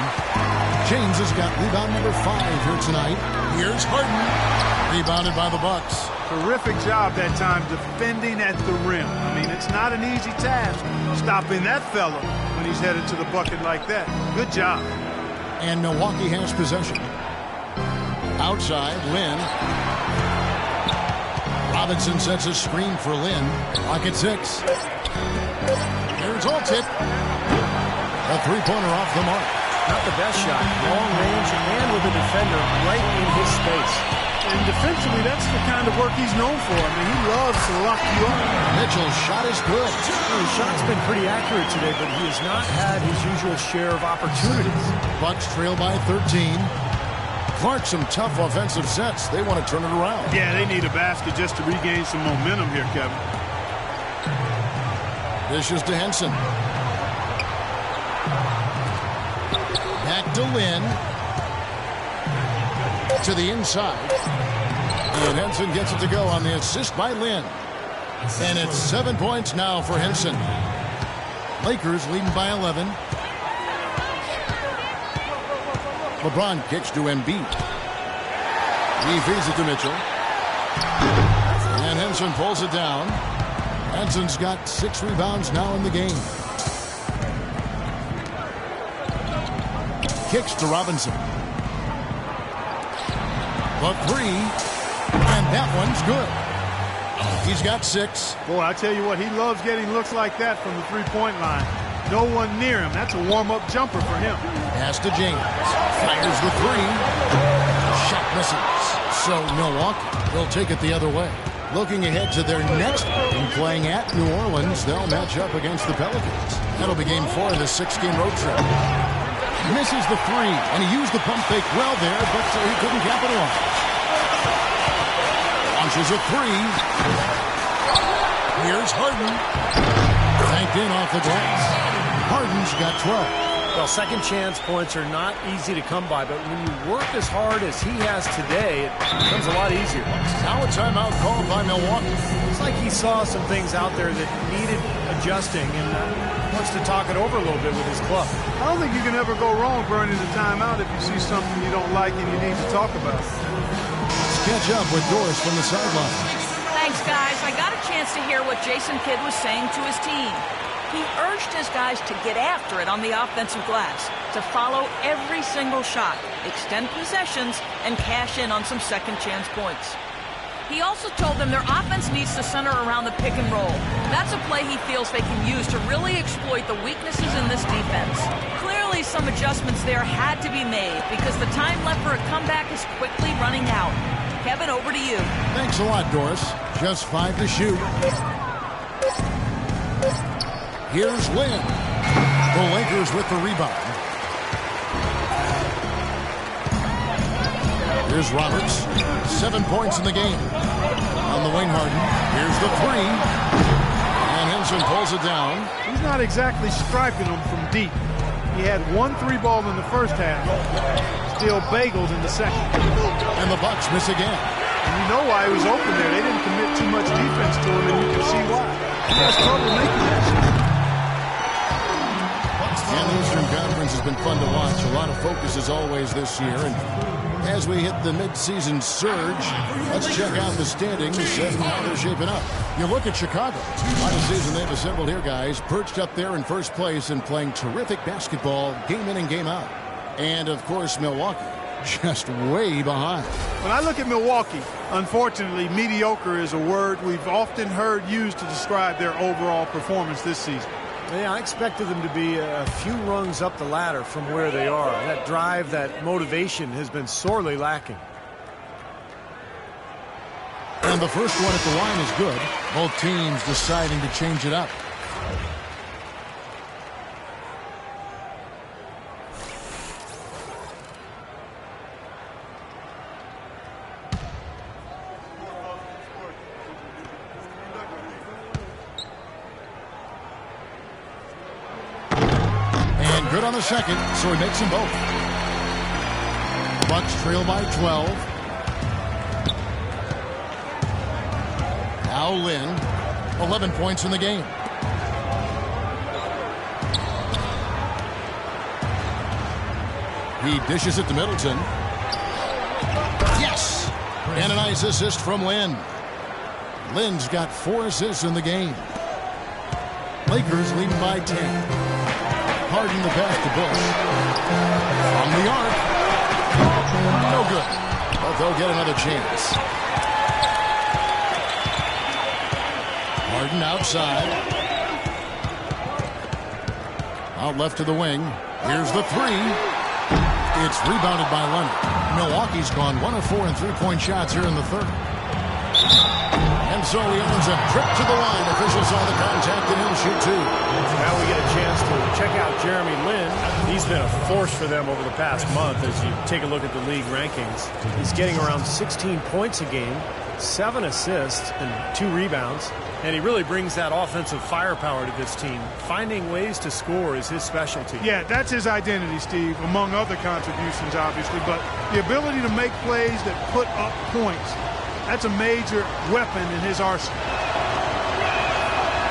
James has got rebound number 5 here tonight. Here's Harden. Rebounded by the Bucks. Terrific job that time defending at the rim. I mean, it's not an easy task stopping that fella when he's headed to the bucket like that. Good job. And Milwaukee has possession. Outside, Lynn. Robinson sets a screen for Lynn. Clock at 6. Here's Altit. A three-pointer off the mark. Not the best shot. Long range and with a defender right in his space. And defensively, that's the kind of work he's known for. I mean, he loves to lock you up. Mitchell's shot is good. His shot's been pretty accurate today, but he has not had his usual share of opportunities. Bucks trail by 13. Clark, some tough offensive sets. They want to turn it around. Yeah, they need a basket just to regain some momentum here, Kevin. Dishes to Henson. Back to Lynn. To the inside. And Henson gets it to go on the assist by Lynn. And it's 7 points now for Henson. Lakers leading by 11. LeBron kicks to Embiid. He feeds it to Mitchell. And Henson pulls it down. Henson's got 6 rebounds now in the game. Kicks to Robinson. The 3. And that one's good. He's got 6. Boy, I tell you what, he loves getting looks like that from the three-point line. No one near him. That's a warm-up jumper for him. Pass to James. Fires the 3. Shot misses. So Milwaukee will take it the other way. Looking ahead to their next game, playing at New Orleans, they'll match up against the Pelicans. That'll be game 4 of the 6-game road trip. Misses the 3, and he used the pump fake well there, but he couldn't capitalize. Launches a 3. Here's Harden. Banked in off the glass. Harden's got 12. Well, second chance points are not easy to come by, but when you work as hard as he has today, it becomes a lot easier. Now a timeout called by Milwaukee. It's like he saw some things out there that needed adjusting and wants to talk it over a little bit with his club. I don't think you can ever go wrong burning a timeout if you see something you don't like and you need to talk about. Let's catch up with Doris from the sideline. Thanks, guys. I got a chance to hear what Jason Kidd was saying to his team. He urged his guys to get after it on the offensive glass, to follow every single shot, extend possessions, and cash in on some second-chance points. He also told them their offense needs to center around the pick and roll. That's a play he feels they can use to really exploit the weaknesses in this defense. Clearly, some adjustments there had to be made because the time left for a comeback is quickly running out. Kevin, over to you. Thanks a lot, Doris. Just 5 to shoot. Here's Lynn. The Lakers with the rebound. Here's Roberts. 7 points in the game. On the wing, Harden. Here's the 3. And Henson pulls it down. He's not exactly striping them from deep. He had 1 3-ball in the first half. Still bagels in the second. And the Bucks miss again. And you know why he was open there. They didn't commit too much defense to him, and you can see why. He has trouble making that shot. And the Eastern Conference has been fun to watch. A lot of focus as always this year. And as we hit the midseason surge, let's check out the standings and how they're shaping up. You look at Chicago. What a season they've assembled here, guys. Perched up there in first place and playing terrific basketball game in and game out. And, of course, Milwaukee just way behind. When I look at Milwaukee, unfortunately, mediocre is a word we've often heard used to describe their overall performance this season. Yeah, I expected them to be a few rungs up the ladder from where they are. That drive, that motivation has been sorely lacking. And the first one at the line is good. Both teams deciding to change it up. Good on the second, so he makes them both. Bucks trail by 12. Now Lynn, 11 points in the game. He dishes it to Middleton. Yes! And a nice assist from Lynn. Lynn's got 4 assists in the game. Lakers leading by 10. Harden the pass to Bush. From the arc. No good. But they'll get another chance. Harden outside. Out left to the wing. Here's the 3. It's rebounded by Leonard. Milwaukee's gone 1 of 4 in three-point shots here in the third. And so he earns a trip to the line. Officials saw the contact and he'll shoot 2. Now we get a chance to check out Jeremy Lin. He's been a force for them over the past month as you take a look at the league rankings. He's getting around 16 points a game, 7 assists, and 2 rebounds. And he really brings that offensive firepower to this team. Finding ways to score is his specialty. Yeah, that's his identity, Steve, among other contributions, obviously. But the ability to make plays that put up points. That's a major weapon in his arsenal.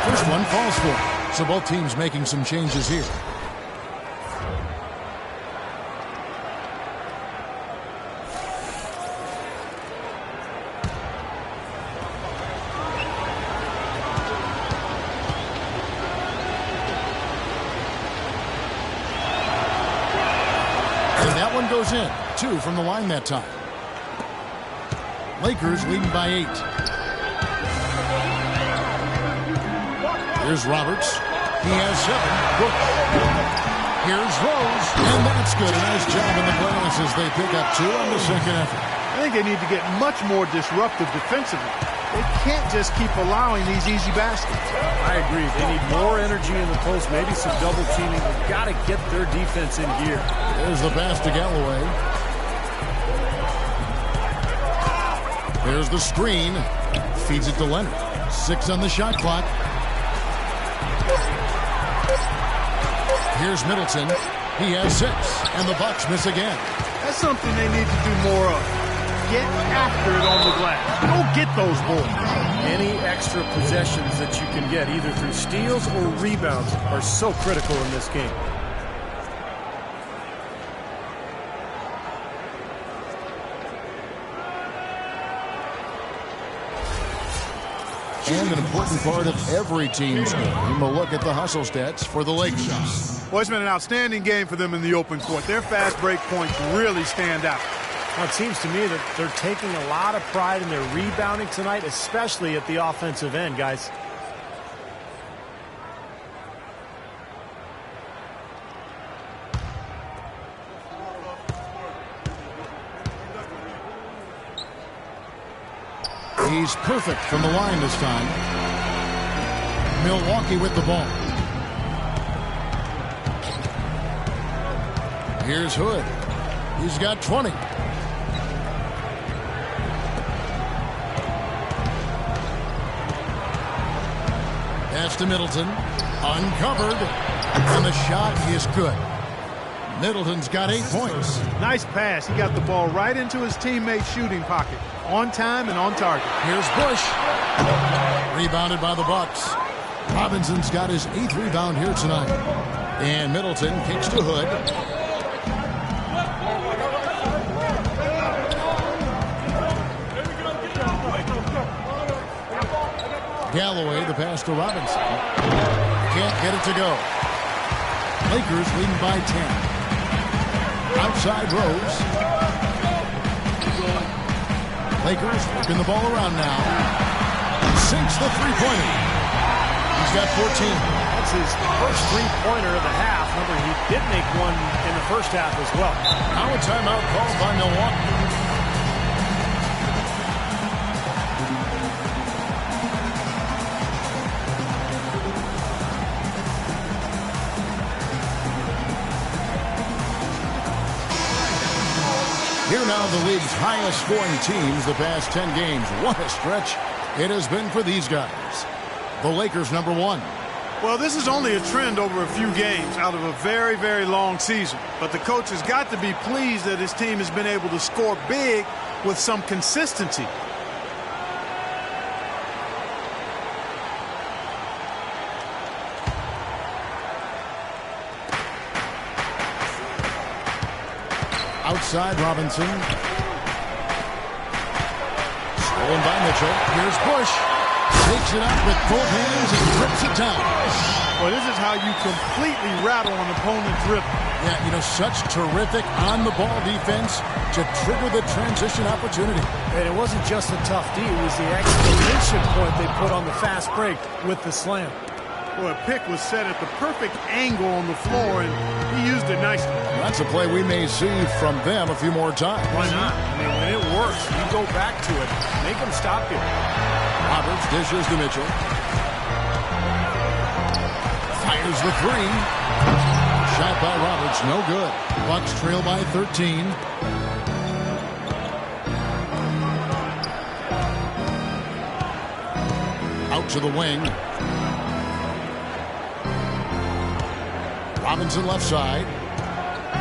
First one falls for him. So both teams making some changes here. And that one goes in. 2 from the line that time. Lakers leading by 8. Here's Roberts. He has 7. Here's Rose. And that's good. A nice job in the glass as they pick up 2 on the second effort. I think they need to get much more disruptive defensively. They can't just keep allowing these easy baskets. I agree. They need more energy in the post, maybe some double teaming. They've got to get their defense in gear. There's the pass to Galloway. There's the screen. Feeds it to Leonard. 6 on the shot clock. Here's Middleton. He has 6. And the Bucks miss again. That's something they need to do more of. Get after it on the glass. Go get those boards. Any extra possessions that you can get, either through steals or rebounds, are so critical in this game. And an important part of every team's game, we'll look at the hustle stats for the Lakers. Well, it's been an outstanding game for them in the open court. Their fast break points really stand out. Well, it seems to me that they're taking a lot of pride in their rebounding tonight, especially at the offensive end, guys. He's perfect from the line this time. Milwaukee with the ball. Here's Hood. He's got 20. Pass to Middleton. Uncovered. And the shot is good. Middleton's got 8 points. Nice pass. He got the ball right into his teammate's shooting pocket. On time and on target. Here's Bush. Rebounded by the Bucks. Robinson's got his 8th rebound here tonight. And Middleton kicks to Hood. Galloway, the pass to Robinson. Can't get it to go. Lakers leading by 10. Outside Rose. Lakers working the ball around now. Sinks the three-pointer. He's got 14. That's his first three-pointer of the half. Remember, he did make one in the first half as well. Now a timeout called by Milwaukee. Here now the league's highest scoring teams the past 10 games. What a stretch it has been for these guys. The Lakers #1. Well, this is only a trend over a few games out of a very, very long season. But the coach has got to be pleased that his team has been able to score big with some consistency. Outside Robinson. Stolen by Mitchell. Here's Bush. Takes it out with both hands and trips it down. Well, this is how you completely rattle an opponent's rhythm. Yeah, you know, such terrific on-the-ball defense to trigger the transition opportunity. And it wasn't just a tough D. It was the exclamation point they put on the fast break with the slam. Well, a pick was set at the perfect angle on the floor, and he used it nicely. Well, that's a play we may see from them a few more times. Why not? I mean, when it works, you go back to it. Make them stop you. Roberts dishes to Mitchell. Fires the three. Shot by Roberts, no good. Bucks trail by 13. Out to the wing. Robinson left side.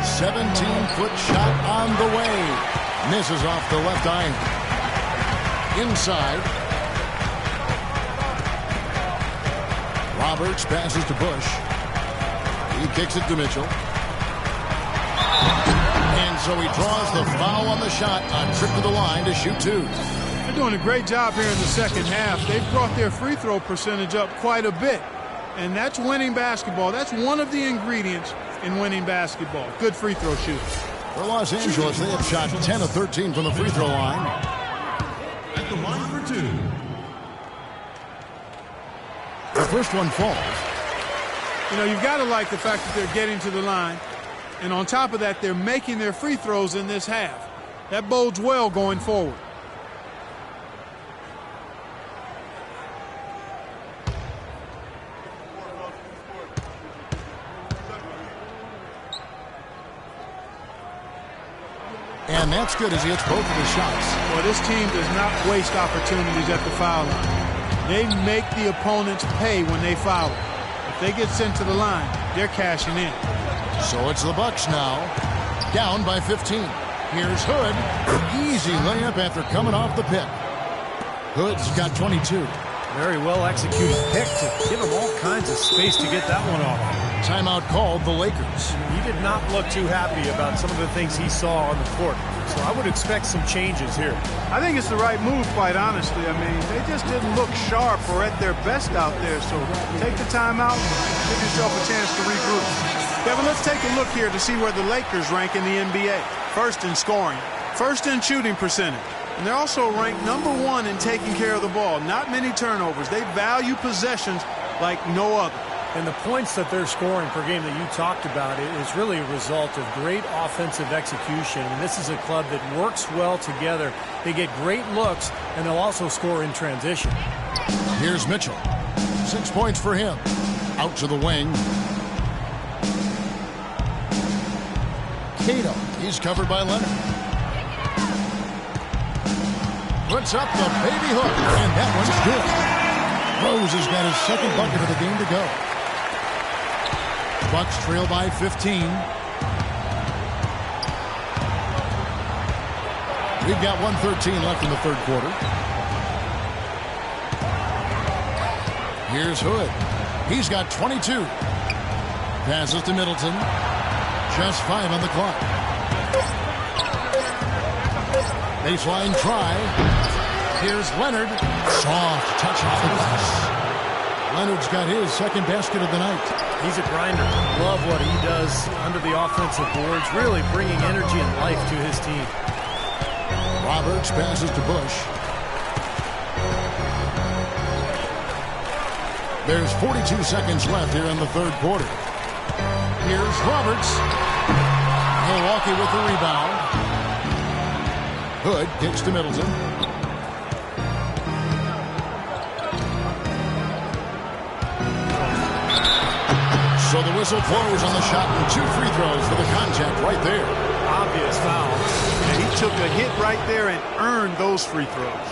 17-foot shot on the way. Misses off the left eye. Inside. Roberts passes to Bush. He kicks it to Mitchell. And so he draws the foul on the shot on trip to the line to shoot two. They're doing a great job here in the second half. They've brought their free throw percentage up quite a bit. And that's winning basketball. That's one of the ingredients in winning basketball. Good free throw shooting. For Los Angeles, they have shot 10 of 13 from the free throw line. At the line for two. The first one falls. You know, you've got to like the fact that they're getting to the line. And on top of that, they're making their free throws in this half. That bodes well going forward. And that's good as he hits both of his shots. Well, this team does not waste opportunities at the foul line. They make the opponents pay when they foul. If they get sent to the line, they're cashing in. So it's the Bucks now, down by 15. Here's Hood. Easy layup after coming off the pick. Hood's got 22. Very well executed pick to give him all kinds of space to get that one off. Timeout called the Lakers. He did not look too happy about some of the things he saw on the court. So I would expect some changes here. I think it's the right move, quite honestly. I mean, they just didn't look sharp or at their best out there. So take the timeout and give yourself a chance to regroup. Kevin, let's take a look here to see where the Lakers rank in the NBA. First in scoring, first in shooting percentage. And they're also ranked #1 in taking care of the ball. Not many turnovers. They value possessions like no other. And the points that they're scoring per game that you talked about is really a result of great offensive execution. And this is a club that works well together. They get great looks, and they'll also score in transition. Here's Mitchell. 6 points for him. Out to the wing. Cato. He's covered by Leonard. Puts up the baby hook, and that one's good. Rose has got his second bucket of the game to go. Bucks trail by 15. We've got 1:13 left in the third quarter. Here's Hood. He's got 22. Passes to Middleton. Just 5 on the clock. Baseline try. Here's Leonard. Soft touch off the glass. Leonard's got his second basket of the night. He's a grinder. Love what he does under the offensive boards, really bringing energy and life to his team. Roberts passes to Bush. There's 42 seconds left here in the third quarter. Here's Roberts. Milwaukee with the rebound. Hood kicks to Middleton. So the whistle blows on the shot and 2 free throws for the contact right there. Obvious foul. And he took a hit right there and earned those free throws.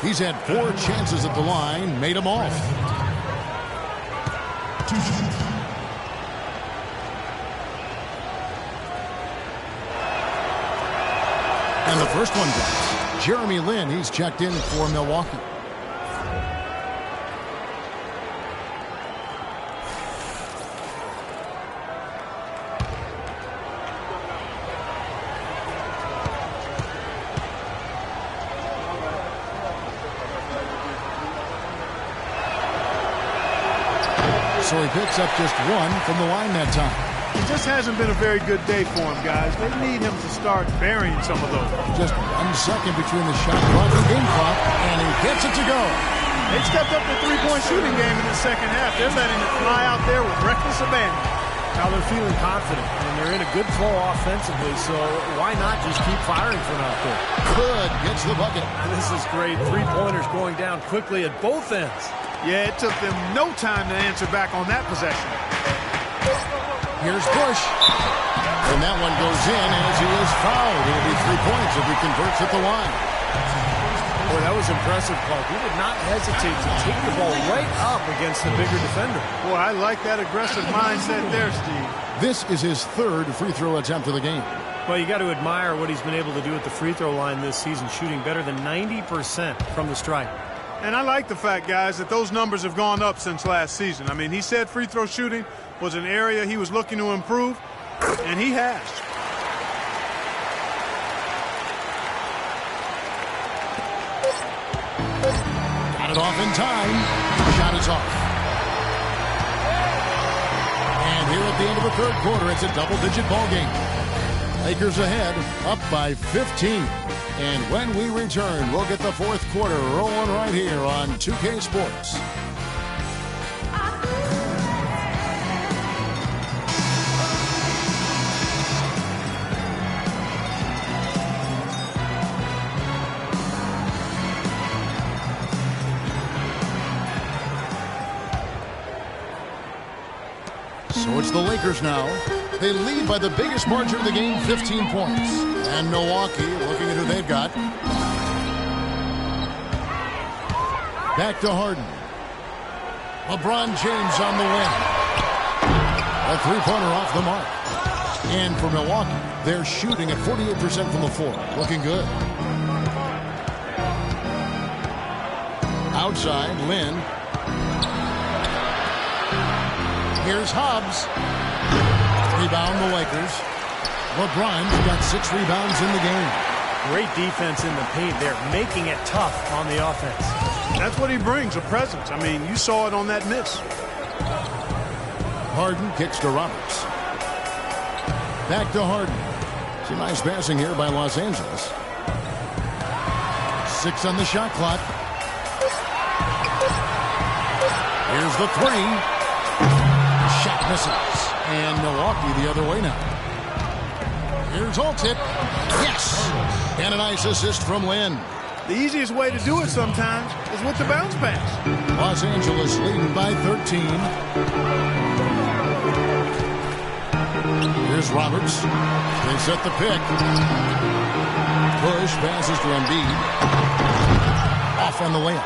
He's had 4 chances at the line, made them off. And the first one goes. Jeremy Lin, he's checked in for Milwaukee. So he picks up just 1 from the line that time. It just hasn't been a very good day for him, guys. They need him to start burying some of those. Just 1 second between the shot clock and game clock, and he gets it to go. They stepped up the three-point shooting game in the second half. They're letting it fly out there with reckless abandon. Now they're feeling confident, and they're in a good flow offensively, so why not just keep firing from out there? Good, gets the bucket. This is great. Three-pointers going down quickly at both ends. Yeah, it took them no time to answer back on that possession. Here's Bush. And that one goes in as he is fouled. It'll be 3 points if he converts at the line. Boy, that was impressive, Clark. He did not hesitate to take the ball right up against the bigger defender. Boy, I like that aggressive mindset there, Steve. This is his third free throw attempt of the game. Well, you got to admire what he's been able to do at the free throw line this season, shooting better than 90% from the stripe. And I like the fact, guys, that those numbers have gone up since last season. I mean, he said free throw shooting was an area he was looking to improve, and he has. Got it off in time. Shot is off. And here at the end of the third quarter, it's a double-digit ball game. Lakers ahead, up by 15. And when we return, we'll get the fourth quarter rolling right here on 2K Sports. So it's the Lakers now. They lead by the biggest margin of the game, 15 points. And Milwaukee, looking at who they've got. Back to Harden. LeBron James on the win. A three-pointer off the mark. And for Milwaukee, they're shooting at 48% from the floor. Looking good. Outside, Lynn. Here's Hobbs. Rebound the Lakers. LeBron's got 6 rebounds in the game. Great defense in the paint there, making it tough on the offense. That's what he brings, a presence. I mean, you saw it on that miss. Harden kicks to Roberts. Back to Harden. Some nice passing here by Los Angeles. 6 on the shot clock. Here's the three. Shot misses. And Milwaukee the other way now. Here's Altip. Yes! And a nice assist from Lynn. The easiest way to do it sometimes is with the bounce pass. Los Angeles leading by 13. Here's Roberts. They set the pick. Push passes to Embiid. Off on the layup.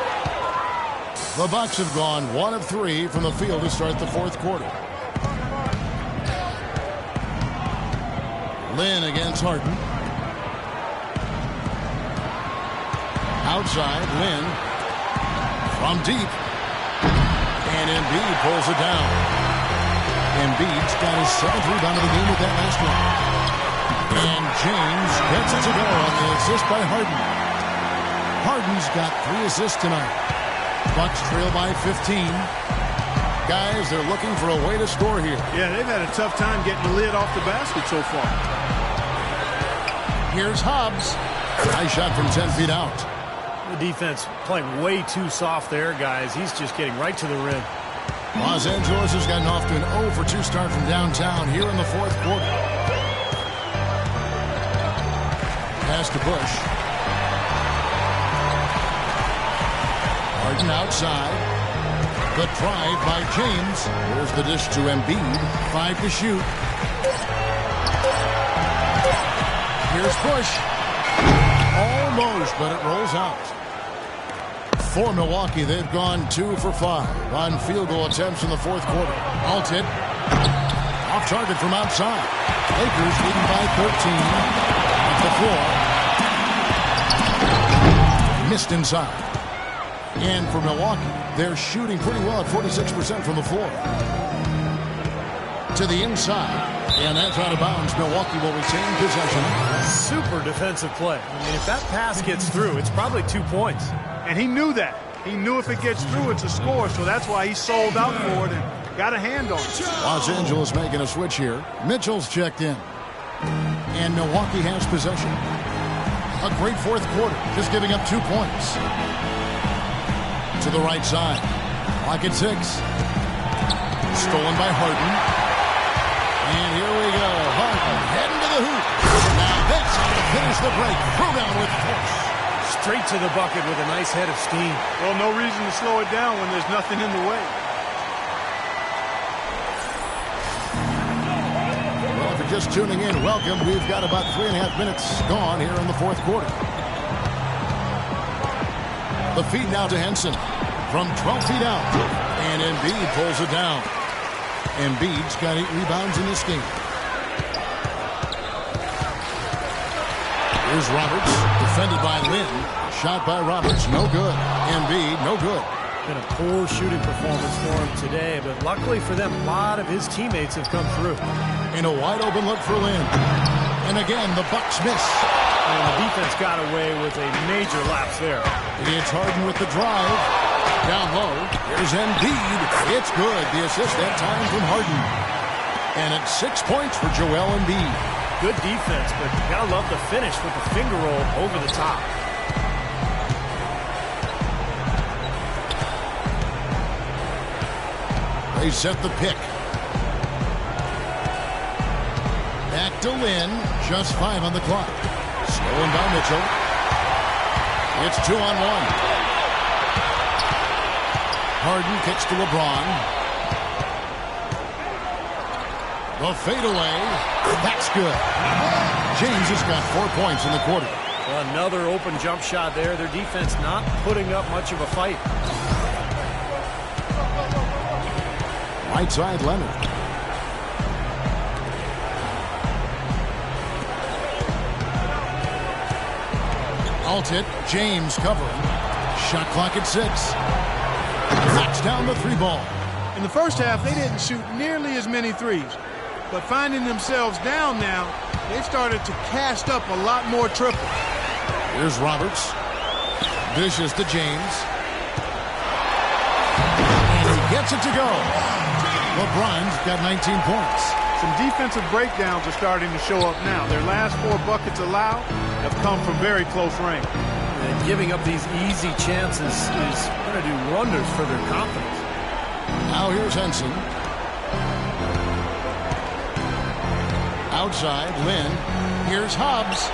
The Bucks have gone 1 of 3 from the field to start the fourth quarter. Lynn against Harden. Outside, Lynn. From deep. And Embiid pulls it down. Embiid's got his 7th rebound of the game with that last one. And James gets it to go on the assist by Harden. Harden's got 3 assists tonight. Bucks trail by 15. Guys, they're looking for a way to score here. Yeah, they've had a tough time getting the lid off the basket so far. Here's Hobbs. Nice shot from 10 feet out. The defense playing way too soft there, guys. He's just getting right to the rim. Los Angeles has gotten off to an 0 for 2 start from downtown here in the fourth quarter. Pass to Bush. Harden outside. The drive by James. Here's the dish to Embiid. 5 to shoot. Here's Bush. Almost, but it rolls out. For Milwaukee, they've gone 2 for 5 on field goal attempts in the fourth quarter. Altid. Off target from outside. Lakers leading by 13. At the floor. Missed inside. And for Milwaukee, they're shooting pretty well at 46% from the floor. To the inside. And that's out of bounds. Milwaukee will retain possession. Super defensive play. I mean, if that pass gets through, it's probably 2 points. And he knew that. He knew if it gets through, it's a score. So that's why he sold out for it and got a hand on it. Los Angeles making a switch here. Mitchell's checked in. And Milwaukee has possession. A great fourth quarter. Just giving up 2 points. To the right side. Clock at 6. Stolen by Harden. And here we go. Harden heading to the hoop. Now that's how to finish the break. Throw down with force. Straight to the bucket with a nice head of steam. Well, no reason to slow it down when there's nothing in the way. Well, if you're just tuning in, welcome. We've got about 3.5 minutes gone here in the fourth quarter. The feed now to Henson from 12 feet out. And Embiid pulls it down. Embiid's got 8 rebounds in this game. Here's Roberts, defended by Lynn. Shot by Roberts, no good. Embiid, no good. Been a poor shooting performance for him today, but luckily for them, a lot of his teammates have come through. In a wide open look for Lynn. And again, the Bucks miss. And the defense got away with a major lapse there. It's Harden with the drive. Down low. Here's Embiid. It's good. The assist that time from Harden. And it's 6 points for Joel Embiid. Good defense, but you gotta love the finish with the finger roll over the top. They set the pick. Back to Lynn. Just 5 on the clock. Stolen by Mitchell. It's 2-on-1. Harden kicks to LeBron. The fadeaway. That's good. James has got 4 points in the quarter. Another open jump shot there. Their defense not putting up much of a fight. Right side, Leonard. Alt-it, James covering. Shot clock at 6. Knocks down the 3 ball. In the first half, they didn't shoot nearly as many threes. But finding themselves down now, they've started to cast up a lot more triples. Here's Roberts. Dishes to James. And he gets it to go. LeBron's got 19 points. Some defensive breakdowns are starting to show up now. Their last 4 buckets allowed have come from very close range. And giving up these easy chances is going to do wonders for their confidence. Now here's Henson. Outside, Lynn. Here's Hobbs.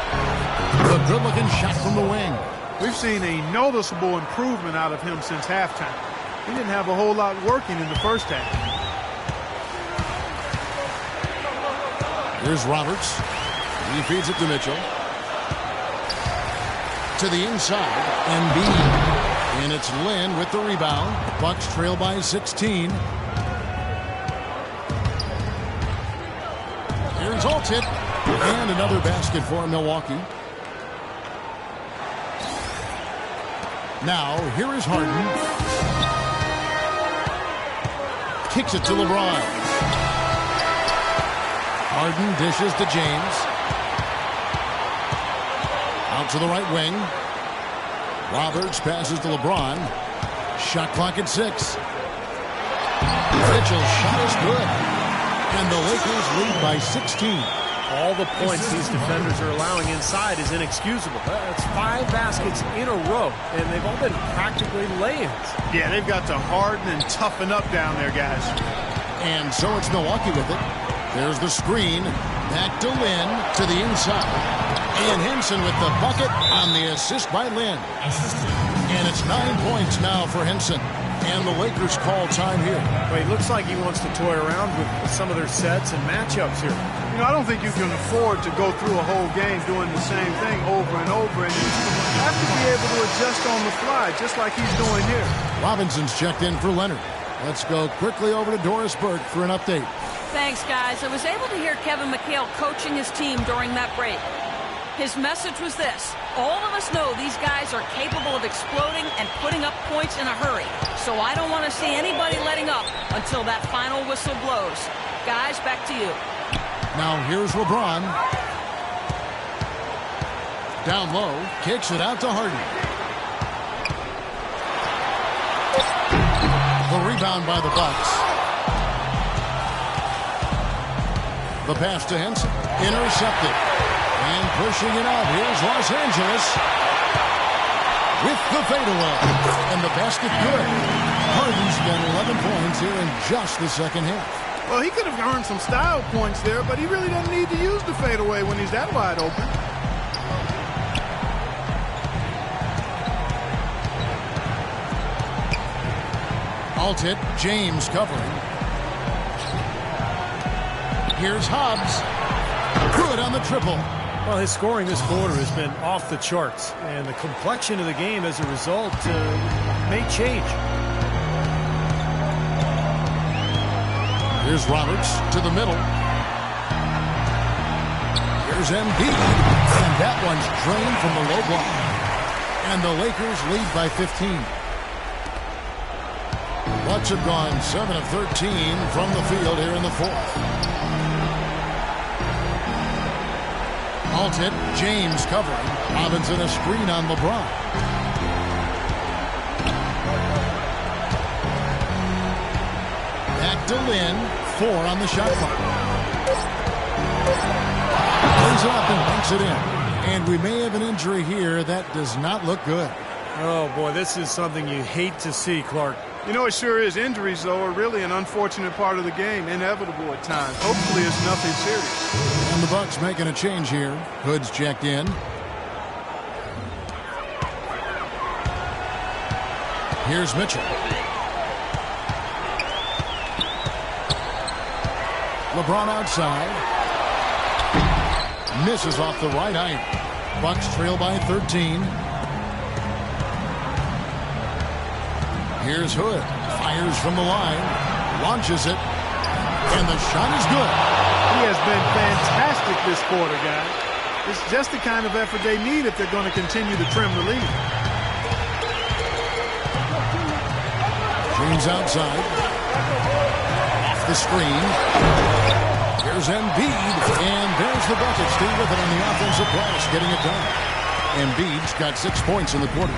The good-looking shot from the wing. We've seen a noticeable improvement out of him since halftime. He didn't have a whole lot working in the first half. Here's Roberts. He feeds it to Mitchell. To the inside. Embiid. And it's Lynn with the rebound. Bucks trail by 16. Here's Alt-it. And another basket for Milwaukee. Now, here is Harden. Kicks it to LeBron. Harden dishes to James. Out to the right wing. Roberts passes to LeBron. Shot clock at 6. Mitchell's shot is good. And the Lakers lead by 16. All the points these defenders are allowing inside is inexcusable. That's 5 baskets in a row, and they've all been practically lay-ins. Yeah, they've got to harden and toughen up down there, guys. And so it's Milwaukee with it. There's the screen. Back to Lynn to the inside. And Henson with the bucket on the assist by Lynn. And it's 9 points now for Henson. And the Lakers call time here. Well, he looks like he wants to toy around with some of their sets and matchups here. You know, I don't think you can afford to go through a whole game doing the same thing over and over. And you have to be able to adjust on the fly, just like he's doing here. Robinson's checked in for Leonard. Let's go quickly over to Doris Burke for an update. Thanks, guys. I was able to hear Kevin McHale coaching his team during that break. His message was this: all of us know these guys are capable of exploding and putting up points in a hurry. So I don't want to see anybody letting up until that final whistle blows. Guys, back to you. Now here's LeBron. Down low, kicks it out to Harden. The rebound by the Bucks. The pass to Henson. Intercepted. And pushing it out, here's Los Angeles with the fadeaway. And the basket good. Harden's got 11 points here in just the second half. Well, he could have earned some style points there, but he really doesn't need to use the fadeaway when he's that wide open. Alt-it, James covering. Here's Hobbs. Good on the triple. Well, his scoring this quarter has been off the charts, and the complexion of the game as a result may change. Here's Roberts to the middle. Here's Embiid, and that one's drained from the low block. And the Lakers lead by 15. Bucks have gone 7 of 13 from the field here in the fourth. Halted, James covering. Robinson a screen on LeBron. Back to Lynn, 4 on the shot clock. Plays it up and banks it in. And we may have an injury here that does not look good. Oh, boy, this is something you hate to see, Clark. You know, it sure is. Injuries, though, are really an unfortunate part of the game, inevitable at times. Hopefully it's nothing serious. And the Bucks making a change here. Hood's checked in. Here's Mitchell. LeBron outside. Misses off the right eye. Bucks trail by 13. Here's Hood. Fires from the line. Launches it. And the shot is good. He has been fantastic this quarter, guys. It's just the kind of effort they need if they're going to continue to trim the lead. James outside. Off the screen. Here's Embiid, and there's the bucket. Steve with it on the offensive glass, getting it done. Embiid's got 6 points in the quarter.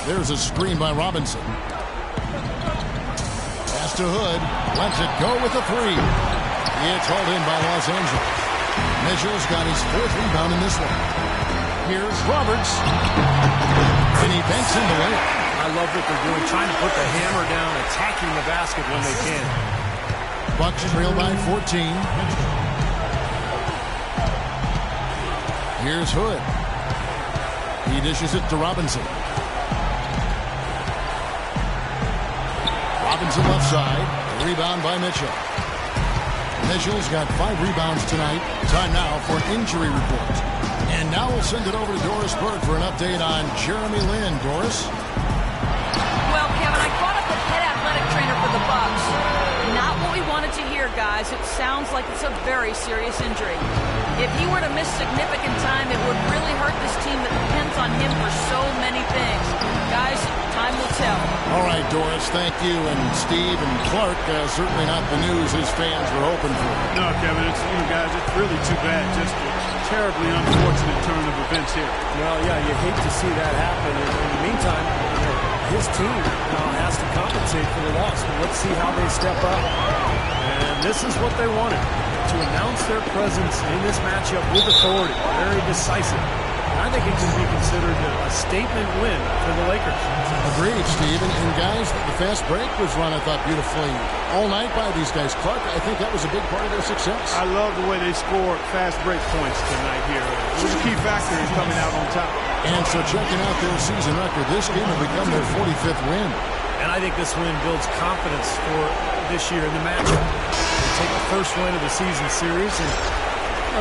There's a screen by Robinson. Pass to Hood, lets it go with a 3. It's hauled in by Los Angeles. Mitchell's got his 4th rebound in this one. Here's Roberts, and he banks in the layup. I love what they're doing, trying to put the hammer down, attacking the basket when they can. Bucks trail by 14. Here's Hood. He dishes it to Robinson. Robinson left side. Rebound by Mitchell. Mitchell's got 5 rebounds tonight. Time now for an injury report. And now we'll send it over to Doris Burke for an update on Jeremy Lin. Doris? Well, Kevin, I caught up with head athletic trainer for the Bucks. Not what we wanted to hear, guys. It sounds like it's a very serious injury. If he were to miss significant time, it would really hurt this team that depends on him for so many things. Guys, time will tell. All right, Doris, thank you. And Steve and Clark, certainly not the news his fans were hoping for. No, Kevin, guys, it's really too bad. Just a terribly unfortunate turn of events here. Well, yeah, you hate to see that happen. In the meantime, his team now has to compensate for the loss. But let's see how they step up. And this is what they wanted, to announce their presence in this matchup with authority. Very decisive. And I think it can be considered a statement win for the Lakers. Agreed, Steve. And guys, the fast break was run, I thought, beautifully all night by these guys. Clark, I think that was a big part of their success. I love the way they scored fast break points tonight here. It was a key factor in coming out on top. And so checking out their season record, this game will become their 45th win. And I think this win builds confidence for this year in the matchup. They take the first win of the season series, and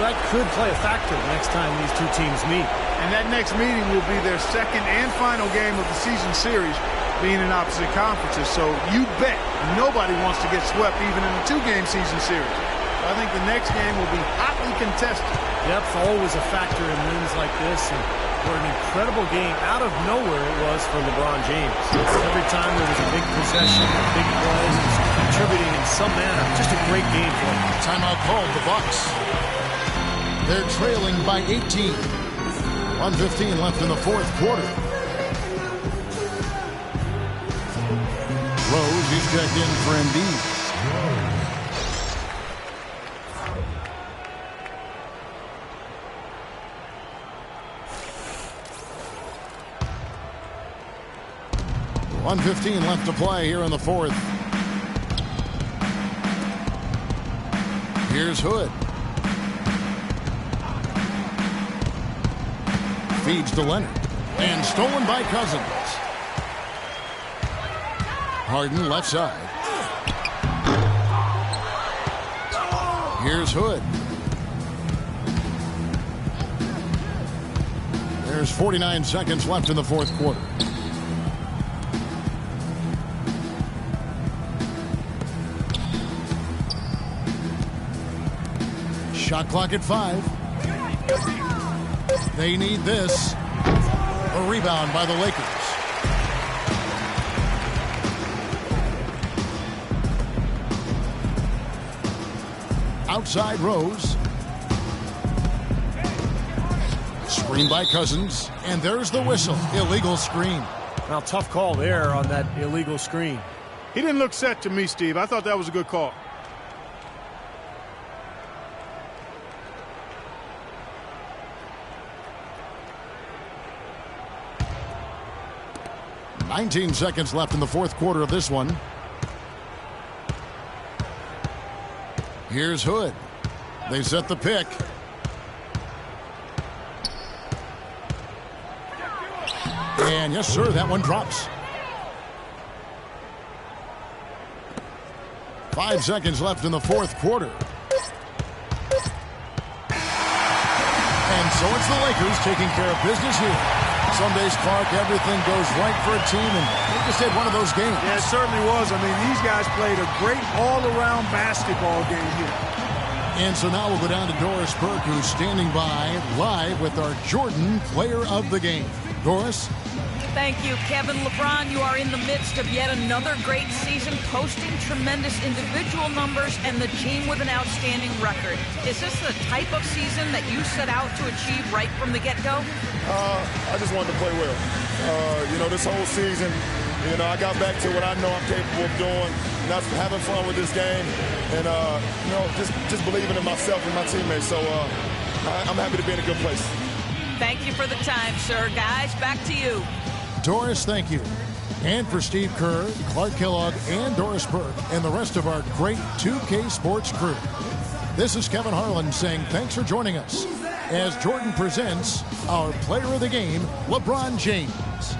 that could play a factor next time these two teams meet. And that next meeting will be their second and final game of the season series, being in opposite conferences. So you bet nobody wants to get swept even in a 2-game season series. I think the next game will be hotly contested. Depth always a factor in wins like this, and what an incredible game out of nowhere it was for LeBron James. Every time there was a big possession, a big play, he was contributing in some manner. Just a great game for him. Timeout called, the Bucks. They're trailing by 18. 1:15 left in the fourth quarter. Rose, he's checked in for Embiid. .115 left to play here in the fourth. Here's Hood. Feeds to Leonard. And stolen by Cousins. Harden left side. Here's Hood. There's 49 seconds left in the fourth quarter. Shot clock at 5. They need this. A rebound by the Lakers. Outside Rose. Screen by Cousins. And there's the whistle. Illegal screen. Now, tough call there on that illegal screen. He didn't look set to me, Steve. I thought that was a good call. "19 seconds left in the fourth quarter of this one. Here's Hood. They set the pick. And yes, sir, that one drops. 5 seconds left in the fourth quarter. And so it's the Lakers taking care of business here. Some days, Clark, everything goes right for a team, and they just had one of those games. Yeah, it certainly was. I mean, these guys played a great all-around basketball game here. And so now we'll go down to Doris Burke, who's standing by live with our Jordan Player of the Game. Doris? Thank you, Kevin. LeBron, you are in the midst of yet another great season, posting tremendous individual numbers and the team with an outstanding record. Is this the type of season that you set out to achieve right from the get-go? I just wanted to play well. This whole season, I got back to what I know I'm capable of doing, and that's having fun with this game, and, just believing in myself and my teammates. So I'm happy to be in a good place. Thank you for the time, sir. Guys, back to you. Doris, thank you. And for Steve Kerr, Clark Kellogg, and Doris Burke, and the rest of our great 2K Sports crew. This is Kevin Harlan saying thanks for joining us as Jordan presents our Player of the Game, LeBron James.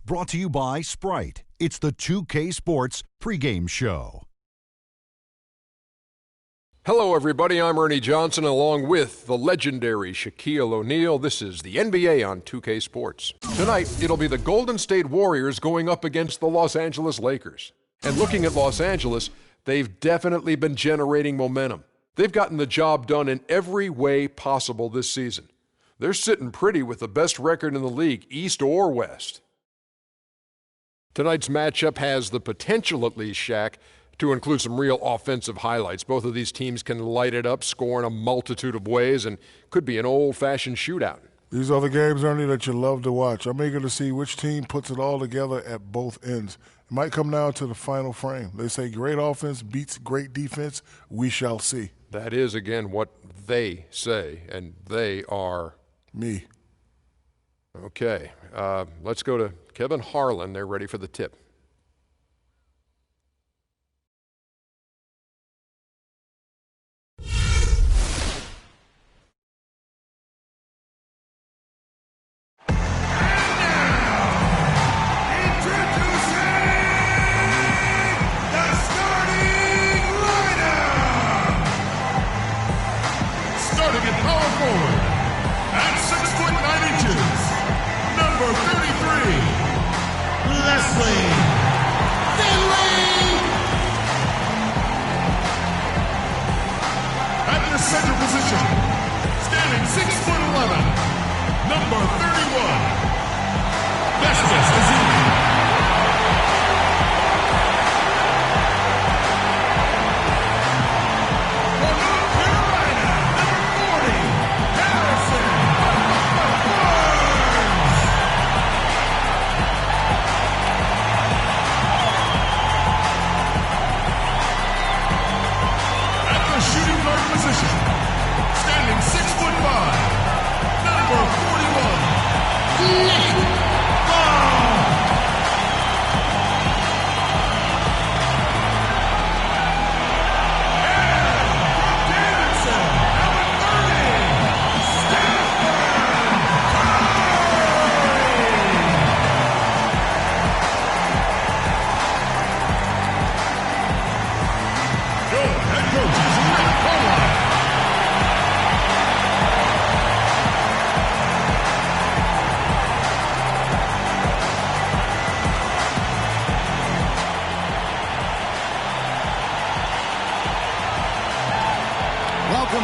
Brought to you by Sprite. It's the 2K Sports pregame show. Hello, everybody. I'm Ernie Johnson, along with the legendary Shaquille O'Neal. This is the NBA on 2K Sports. Tonight, it'll be the Golden State Warriors going up against the Los Angeles Lakers. And looking at Los Angeles, they've definitely been generating momentum. They've gotten the job done in every way possible this season. They're sitting pretty with the best record in the league, East or West. Tonight's matchup has the potential, at least, Shaq, to include some real offensive highlights. Both of these teams can light it up, score in a multitude of ways, and could be an old-fashioned shootout. These are the games, Ernie, that you love to watch. I'm eager to see which team puts it all together at both ends. It might come down to the final frame. They say great offense beats great defense. We shall see. That is, again, what they say, and they are... me. Okay, let's go to Kevin Harlan. They're ready for the tip. Starting at power forward, at 6'9" number 33, Leslie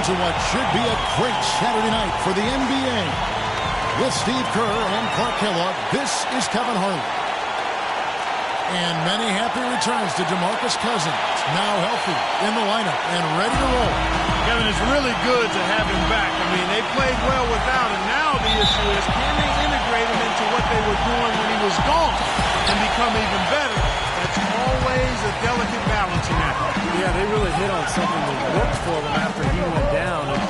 to what should be a great Saturday night for the NBA. With Steve Kerr and Clark Kellogg, this is Kevin Harlan. And many happy returns to DeMarcus Cousins, now healthy, in the lineup, and ready to roll. Kevin, it's really good to have him back. I mean, they played well without him. Now the issue is, can they integrate him into what they were doing when he was gone and become even better? That's always a delicate balancing act. Yeah, they really hit on something that worked for them after he went down. And,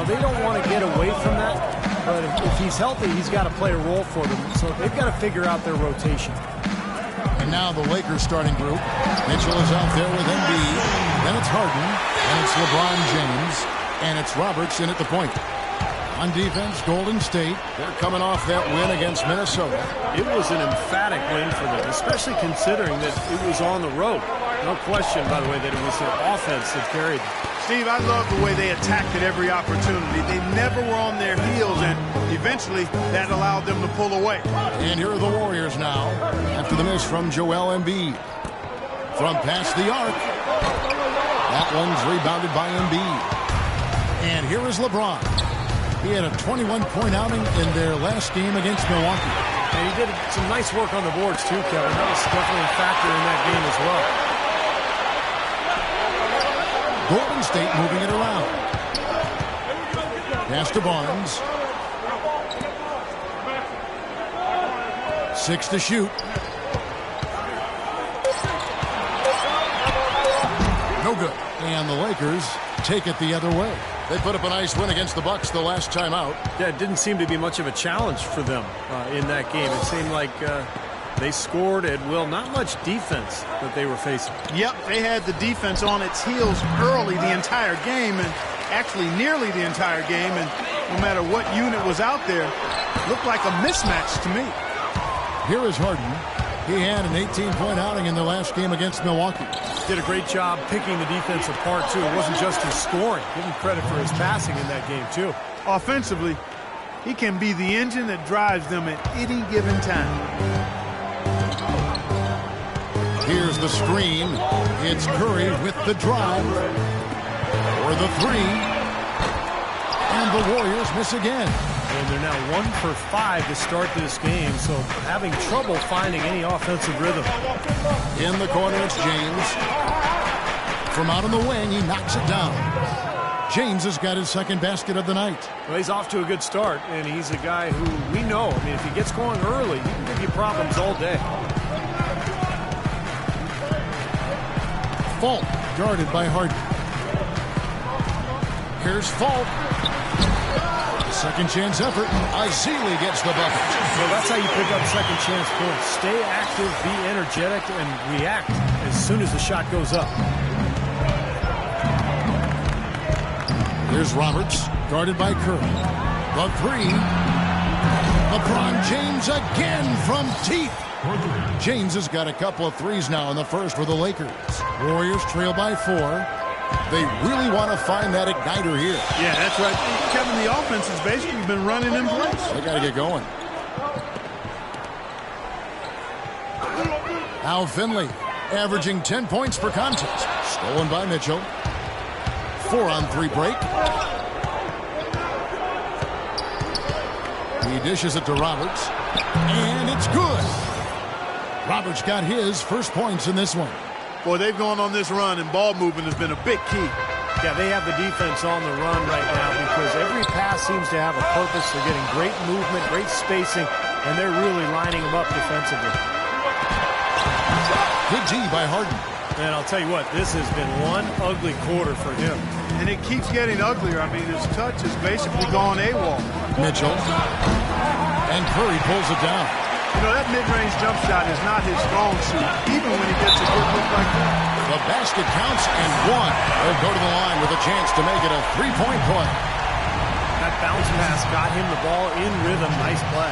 they don't want to get away from that. But if he's healthy, he's got to play a role for them. So they've got to figure out their rotation. And now the Lakers starting group. Mitchell is out there with Embiid. Then it's Harden. And it's LeBron James. And it's Roberts in at the point. On defense, Golden State. They're coming off that win against Minnesota. It was an emphatic win for them, especially considering that it was on the road. No question, by the way, that it was their offense that carried them. Steve, I love the way they attacked at every opportunity. They never were on their heels, and eventually that allowed them to pull away. And here are the Warriors now, after the miss from Joel Embiid. From past the arc. That one's rebounded by Embiid. And here is LeBron. He had a 21-point outing in their last game against Milwaukee. And he did some nice work on the boards, too, Kevin. That was definitely a factor in that game as well. Golden State moving it around. Pass to Barnes. 6 to shoot. No good. And the Lakers take it the other way. They put up a nice win against the Bucks the last time out. Yeah, it didn't seem to be much of a challenge for them in that game. It seemed like they scored at will. Not much defense that they were facing. Yep, they had the defense on its heels early the entire game, and actually nearly the entire game. And no matter what unit was out there, looked like a mismatch to me. Here is Harden. He had an 18-point outing in the last game against Milwaukee. Did a great job picking the defense apart, too. It wasn't just his scoring. Give him credit for his passing in that game, too. Offensively, he can be the engine that drives them at any given time. Here's the screen. It's Curry with the drive. For the three. And the Warriors miss again. And they're now 1 for 5 to start this game, so having trouble finding any offensive rhythm. In the corner, it's James. From out on the wing, he knocks it down. James has got his second basket of the night. Well, he's off to a good start, and he's a guy who we know. I mean, if he gets going early, he can give you problems all day. Fault, guarded by Harden. Here's Fault. Second chance effort. Azili gets the bucket. Well, that's how you pick up second chance points. Stay active, be energetic, and react as soon as the shot goes up. Here's Roberts, guarded by Curry. The three. LeBron James again from deep. James has got a couple of threes now in the first for the Lakers. Warriors trail by 4. They really want to find that igniter here. Yeah, that's right. Kevin, the offense has basically been running in place. They got to get going. Al Finley, averaging 10 points per contest. Stolen by Mitchell. 4-on-3 break. He dishes it to Roberts. And it's good. Roberts got his first points in this one. Boy, they've gone on this run, and ball movement has been a big key. Yeah, they have the defense on the run right now because every pass seems to have a purpose. They're getting great movement, great spacing, and they're really lining them up defensively. Good D by Harden. And I'll tell you what, this has been one ugly quarter for him. And it keeps getting uglier. I mean, his touch has basically gone AWOL. Mitchell. And Curry pulls it down. You know, that mid-range jump shot is not his strong suit, even when he gets a good look like that. The basket counts and one. They'll go to the line with a chance to make it a three-point play. That bounce pass got him the ball in rhythm. Nice play.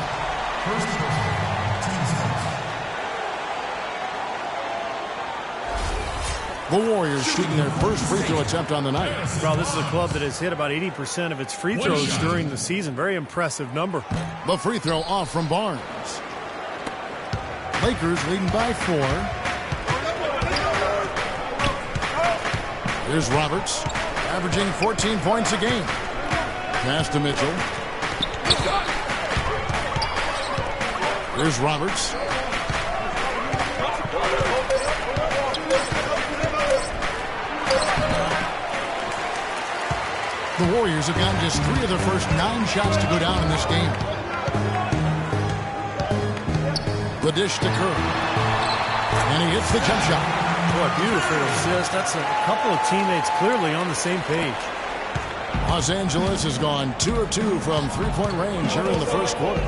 The Warriors shooting their first free throw attempt on the night. Well, this is a club that has hit about 80% of its free throws during the season. Very impressive number. The free throw off from Barnes. Lakers leading by 4. Here's Roberts. averaging 14 points a game. Pass to Mitchell. Here's Roberts. The Warriors have gotten just 3 of their first 9 shots to go down in this game. The dish to Curry. And he hits the jump shot. Boy, beautiful assist. That's a couple of teammates clearly on the same page. Los Angeles has gone 2 of 2 from three-point range here in the first quarter.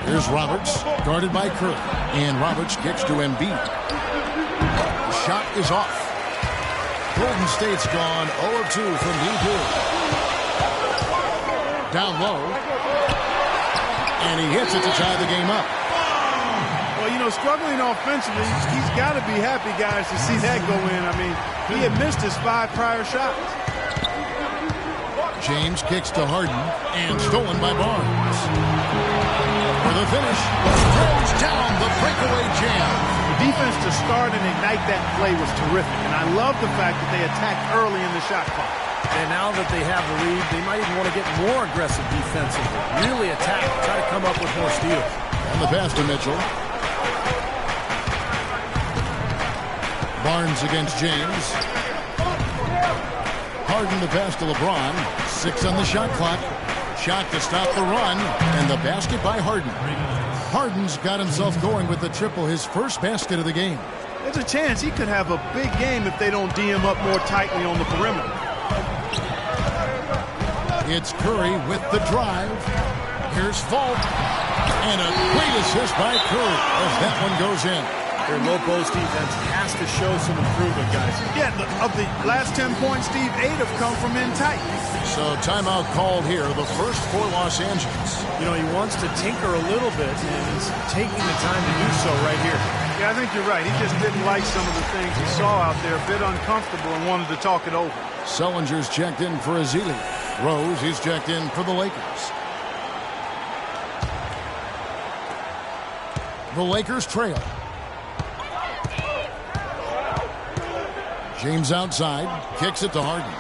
Here's Roberts, guarded by Curry. And Roberts kicks to Embiid. The shot is off. Golden State's gone 0 of 2 from deep here. Down low. And he hits it to tie the game up. Well, you know, struggling offensively, he's got to be happy, guys, to see that go in. I mean, he had missed his 5 prior shots. James kicks to Harden and stolen by Barnes. For the finish, throws down the breakaway jam. The defense to start and ignite that play was terrific, and I love the fact that they attacked early in the shot clock. And now that they have the lead, they might even want to get more aggressive defensively. Really attack, try to come up with more steals. And the pass to Mitchell. Barnes against James. Harden the pass to LeBron. 6 on the shot clock. Shot to stop the run. And the basket by Harden. Harden's got himself going with the triple, his first basket of the game. There's a chance he could have a big game if they don't D him up more tightly on the perimeter. It's Curry with the drive. Here's Fultz. And a great assist by Curry as that one goes in. Their low post defense has to show some improvement, guys. Yeah, of the last 10 points, Steve, 8 have come from in tight. So timeout called here, the first for Los Angeles. You know, he wants to tinker a little bit, and he's taking the time to do so right here. Yeah, I think you're right. He just didn't like some of the things he saw out there, a bit uncomfortable, and wanted to talk it over. Sullinger's checked in for Azili. Rose, he's checked in for the Lakers. The Lakers trail. James outside, kicks it to Harden.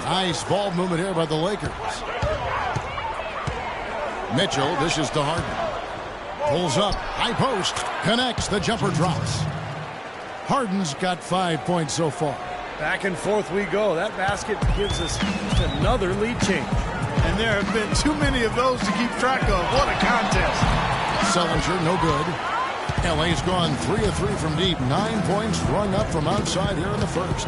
Nice ball movement here by the Lakers. Mitchell dishes to Harden. Pulls up, high post, connects, the jumper drops. Harden's got 5 points so far. Back and forth we go. That basket gives us just another lead change. And there have been too many of those to keep track of. What a contest. Sullinger, no good. LA's gone 3 of 3 from deep. 9 points rung up from outside here in the first.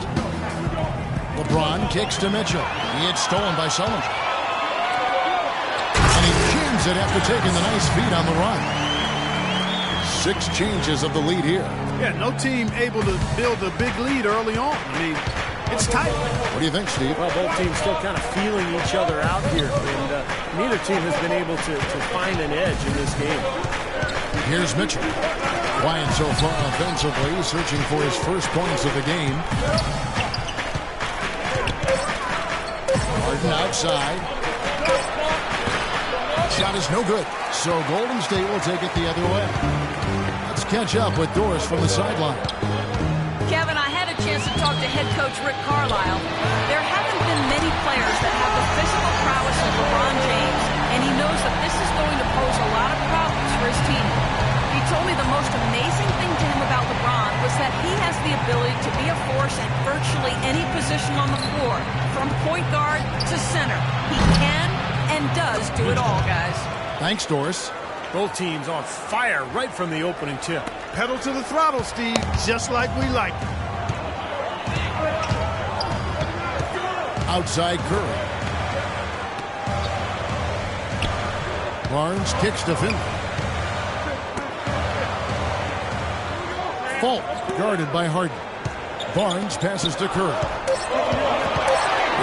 LeBron kicks to Mitchell. He gets stolen by Sullinger. And he jams it after taking the nice feed on the run. 6 changes of the lead here. Yeah, no team able to build a big lead early on. I mean, it's tight. What do you think, Steve? Well, both teams still kind of feeling each other out here. And neither team has been able to find an edge in this game. Here's Mitchell. Quiet so far offensively, searching for his first points of the game. Harden outside. Shot is no good. So Golden State will take it the other way. Let's catch up with Doris from the sideline. Kevin, I had a chance to talk to head coach Rick Carlisle. There haven't been many players that have the physical prowess of LeBron James, and he knows that this is going to pose a lot of problems for his team. He told me the most amazing thing to him about LeBron was that he has the ability to be a force at virtually any position on the floor, from point guard to center. He can and does do it all, guys. Thanks, Doris. Both teams on fire right from the opening tip. Pedal to the throttle, Steve, just like we like it. Outside Curry. Barnes kicks to Finley. Fultz guarded by Harden. Barnes passes to Curry.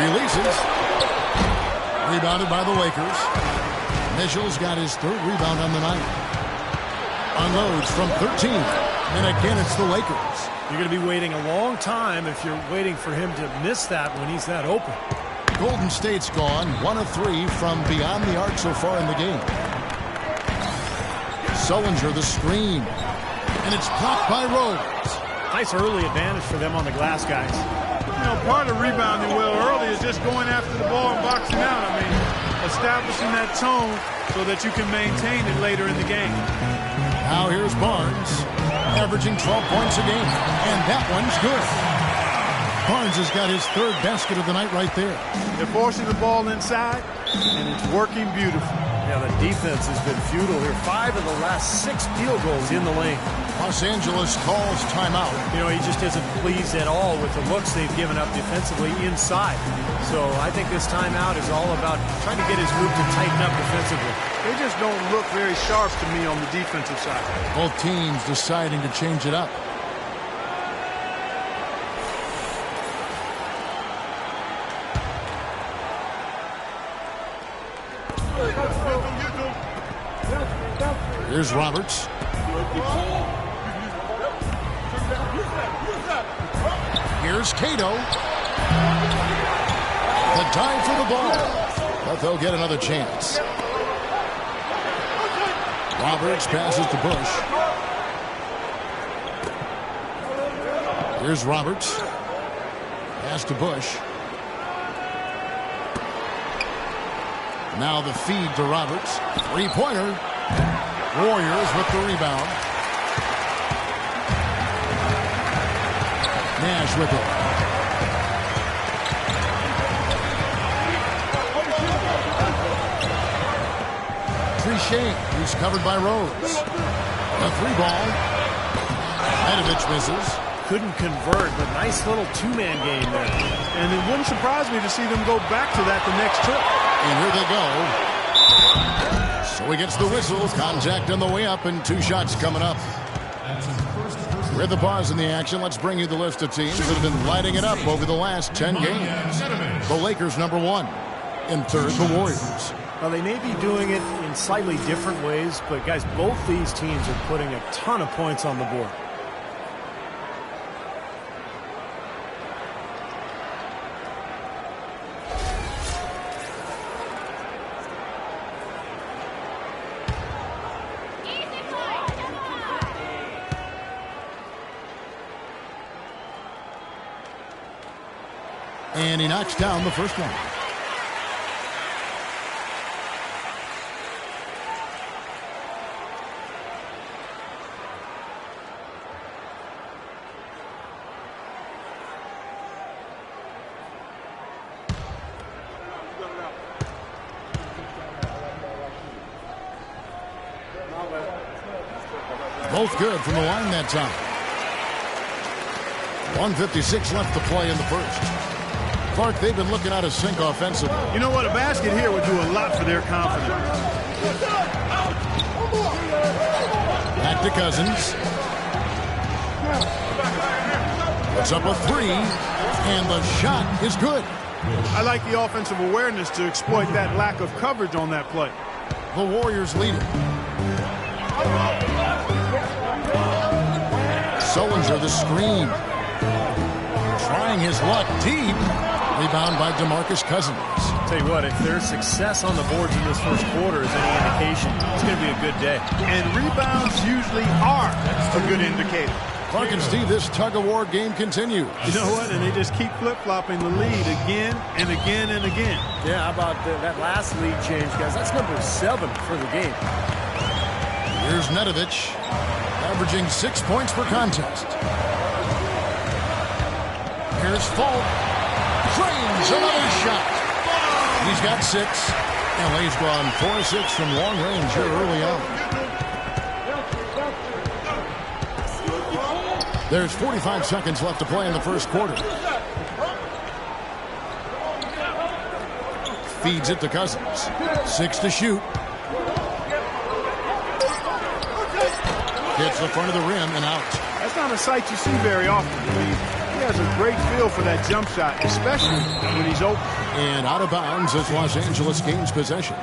Releases. Rebounded by the Lakers. Mitchell's got his 3rd rebound on the night. Unloads from 13. And again, it's the Lakers. You're going to be waiting a long time if you're waiting for him to miss that when he's that open. Golden State's gone 1 of 3 from beyond the arc so far in the game. Sullinger the screen. And it's blocked by Rose. Nice early advantage for them on the glass, guys. You know, part of rebounding well early is just going after the ball and boxing out. I mean, establishing that tone so that you can maintain it later in the game. Now here's Barnes, averaging 12 points a game, and that one's good. Barnes has got his third basket of the night right there. They're forcing the ball inside, and it's working beautifully. Yeah, the defense has been futile here. 5 of the last 6 field goals in the lane. Los Angeles calls timeout. You know, he just isn't pleased at all with the looks they've given up defensively inside. So I think this timeout is all about trying to get his group to tighten up defensively. They just don't look very sharp to me on the defensive side. Both teams deciding to change it up. Here's Roberts. Here's Cato. The dive for the ball. But they'll get another chance. Roberts passes to Bush. Here's Roberts. Pass to Bush. Now the feed to Roberts. Three-pointer. Warriors with the rebound. Nash with it. Trichet, he's covered by Rose. A three ball. Medovich misses. Couldn't convert, but nice little two-man game there. And it wouldn't surprise me to see them go back to that the next trip. And here they go. So he gets the whistle. Contact on the way up, and 2 shots coming up. With the pause in the action, let's bring you the list of teams that have been lighting it up over the last 10 games. The Lakers #1. In third, the Warriors. Well, they may be doing it in slightly different ways, but guys, both these teams are putting a ton of points on the board. And he knocks down the first one. Both good from the line that time. 1:56 left to play in the first. Clark, they've been looking out of sync offensively. You know what? A basket here would do a lot for their confidence. Back to Cousins. Puts up a 3, and the shot is good. I like the offensive awareness to exploit that lack of coverage on that play. The Warriors lead it. Sullinger the screen. Trying his luck deep. Rebound by DeMarcus Cousins. Tell you what, if there's success on the boards in this first quarter is any indication, it's going to be a good day. And rebounds usually are a good indicator. Clark and Steve, this tug-of-war game continues. You know what? And they just keep flip-flopping the lead again and again and again. Yeah, how about that last lead change, guys? That's number 7 for the game. Here's Medovich, averaging 6 points per contest. Here's Fultz. Drains another shot. He's got 6. LA's gone 4-6 from long range here early on. There's 45 seconds left to play in the first quarter. Feeds it to Cousins. 6 to shoot. Hits the front of the rim and out. That's not a sight you see very often. He has a great feel for that jump shot, especially when he's open. And out of bounds as Los Angeles gains possession.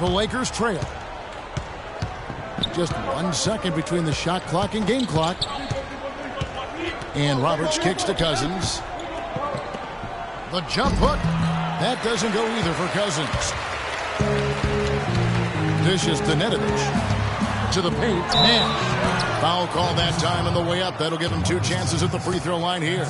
The Lakers trail. Just 1 second between the shot clock and game clock. And Roberts kicks to Cousins. The jump hook. That doesn't go either for Cousins. Dishes to Nedovic. To the paint. Nash. Foul call that time on the way up. That'll give him 2 chances at the free throw line here.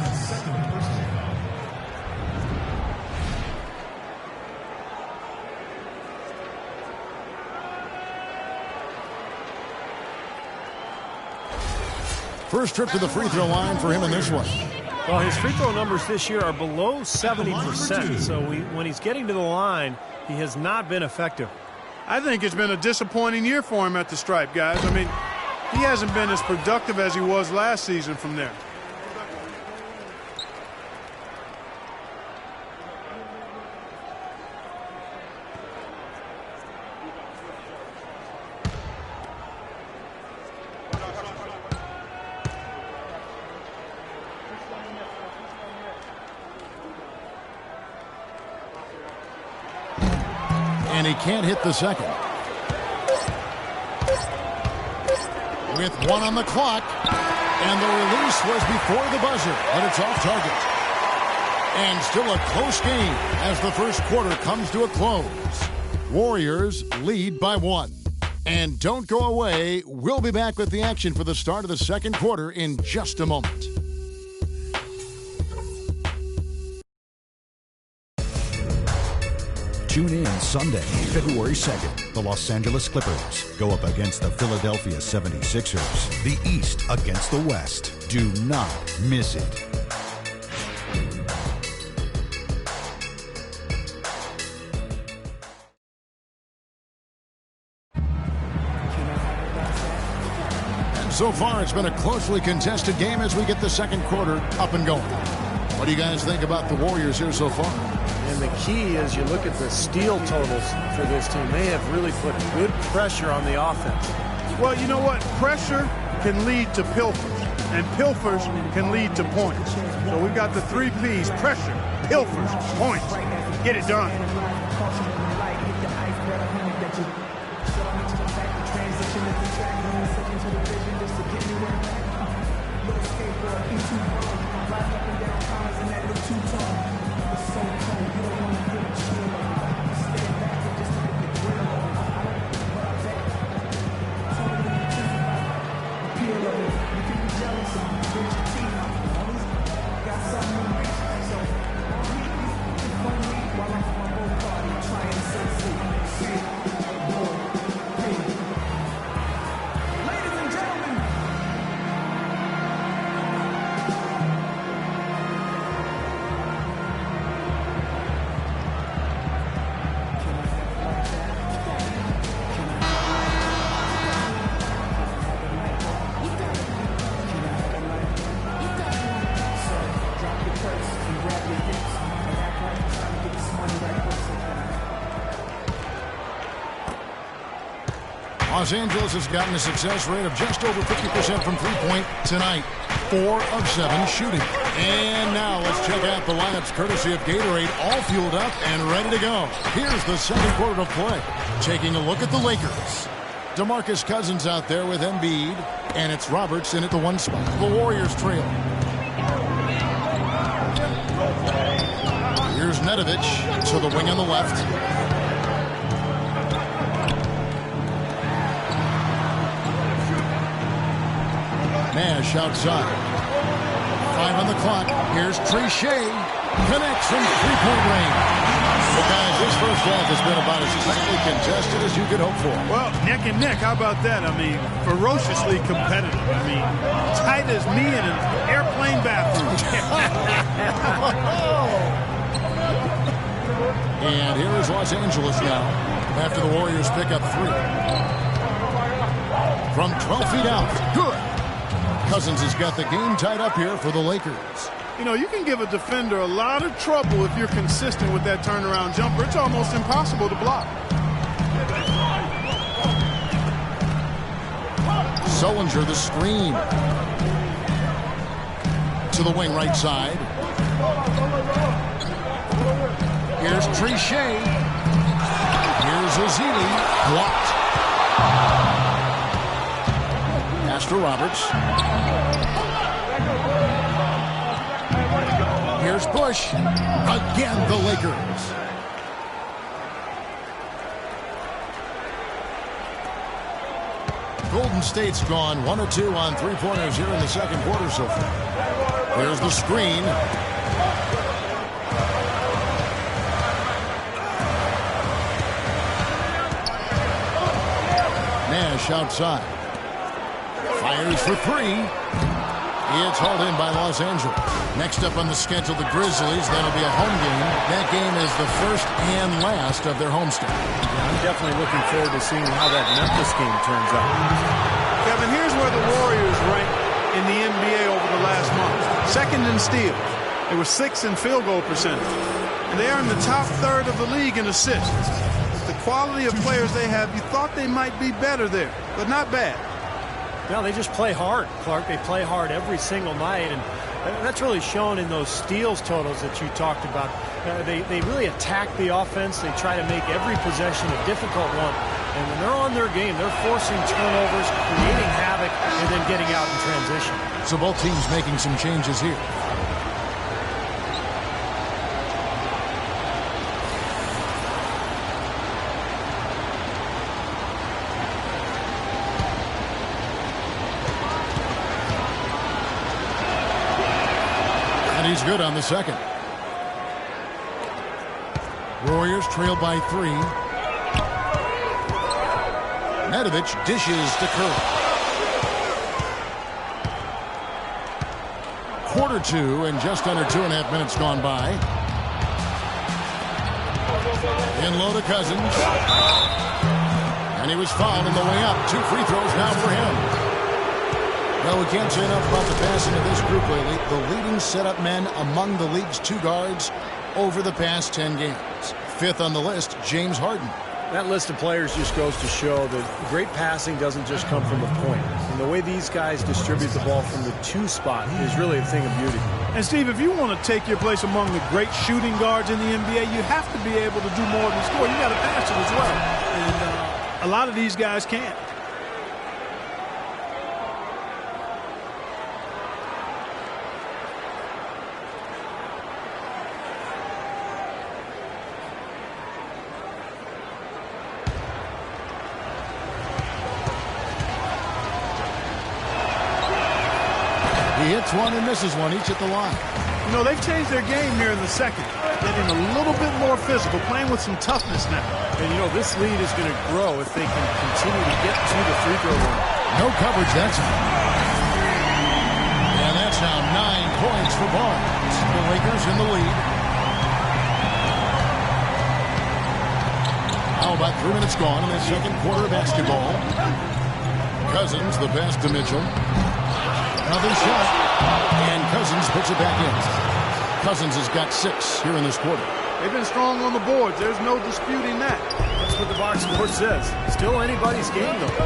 First trip to the free throw line for him in this one. Well, his free throw numbers this year are below 70%. So when he's getting to the line, he has not been effective. I think it's been a disappointing year for him at the stripe, guys. I mean, he hasn't been as productive as he was last season from there. And he can't hit the second. With 1 on the clock, and the release was before the buzzer, but it's off target. And still a close game as the first quarter comes to a close. Warriors lead by 1. And don't go away. We'll be back with the action for the start of the second quarter in just a moment. Tune in Sunday, February 2nd. The Los Angeles Clippers go up against the Philadelphia 76ers. The East against the West. Do not miss it. And so far, it's been a closely contested game as we get the second quarter up and going. What do you guys think about the Warriors here so far? And the key is you look at the steal totals for this team. They have really put good pressure on the offense. Well, you know what? Pressure can lead to pilfers, and pilfers can lead to points. So we've got the 3 P's: pressure, pilfers, points. Get it done. Los Angeles has gotten a success rate of just over 50% from three-point tonight. 4 of 7 shooting. And now let's check out the lineups courtesy of Gatorade, all fueled up and ready to go. Here's the second quarter of play. Taking a look at the Lakers. DeMarcus Cousins out there with Embiid, and it's Roberts in at the 1 spot. The Warriors trail. Here's Nedovic to the wing on the left. Nash outside. 5 on the clock. Here's Trichet. Connects from three-point range. Well, guys, this first half has been about as tightly contested as you could hope for. Well, neck and neck. How about that? I mean, ferociously competitive. I mean, tight as me in an airplane bathroom. And here is Los Angeles now after the Warriors pick up 3. From 12 feet out. Good. Cousins has got the game tied up here for the Lakers. You know, you can give a defender a lot of trouble if you're consistent with that turnaround jumper. It's almost impossible to block. Sullinger the screen. To the wing right side. Here's Trichet. Here's Ezeli. Blocked. Pass to Roberts. Here's Bush. Again, the Lakers. Golden State's gone 1 of 2 on three-pointers here in the second quarter so far. Here's the screen. Nash outside. Fires for three. It's hauled in by Los Angeles. Next up on the schedule, the Grizzlies. That'll be a home game. That game is the first and last of their homestand. Yeah, I'm definitely looking forward to seeing how that Memphis game turns out. Kevin, here's where the Warriors rank in the NBA over the last month. Second in steals. They were 6th in field goal percentage. And they are in the top third of the league in assists. With the quality of players they have, you thought they might be better there, but not bad. No, they just play hard, Clark. They play hard every single night, and that's really shown in those steals totals that you talked about. They really attack the offense. They try to make every possession a difficult one. And when they're on their game, they're forcing turnovers, creating havoc, and then getting out in transition. So both teams making some changes here. He's good on the second. Warriors trail by 3. Nedovic dishes to Curry. Quarter 2 and just under 2.5 minutes gone by. In low to Cousins. And he was fouled on the way up. 2 free throws now for him. Well, we can't say enough about the passing of this group lately. The leading setup men among the league's 2 guards over the past 10 games. 5th on the list, James Harden. That list of players just goes to show that great passing doesn't just come from the point. And the way these guys distribute the ball from the 2 spot is really a thing of beauty. And, Steve, if you want to take your place among the great shooting guards in the NBA, you have to be able to do more than score. You got to pass it as well. And a lot of these guys can't. He hits one and misses one, each at the line. You know, they've changed their game here in the second. Getting a little bit more physical, playing with some toughness now. And, you know, this lead is going to grow if they can continue to get to the free throw line. No coverage, that's it. And that's now 9 points for Barnes. The Lakers in the lead. How about 3 minutes gone in the second quarter of basketball. Cousins, the pass to Mitchell. Another shot, and Cousins puts it back in. Cousins has got 6 here in this quarter. They've been strong on the boards. There's no disputing that. That's what the box score says. Still anybody's game, though.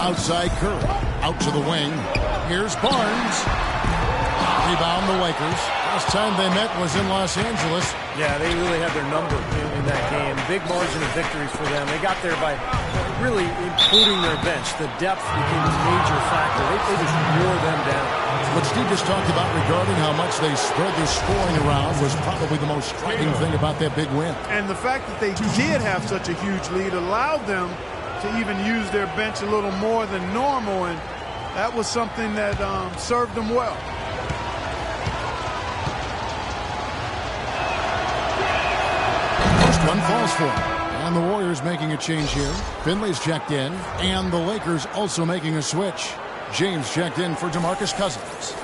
Outside Curry, out to the wing. Here's Barnes. Rebound the Lakers. Last time they met was in Los Angeles. Yeah, they really had their number in that game. Big margin of victory for them. They got there by really including their bench. The depth became a major factor. They just wore them down. What Steve just talked about regarding how much they spread their scoring around was probably the most striking thing about that big win. And the fact that they did have such a huge lead allowed them to even use their bench a little more than normal, and that was something that served them well. One falls for him. And the Warriors making a change here. Finley's checked in. And the Lakers also making a switch. James checked in for DeMarcus Cousins.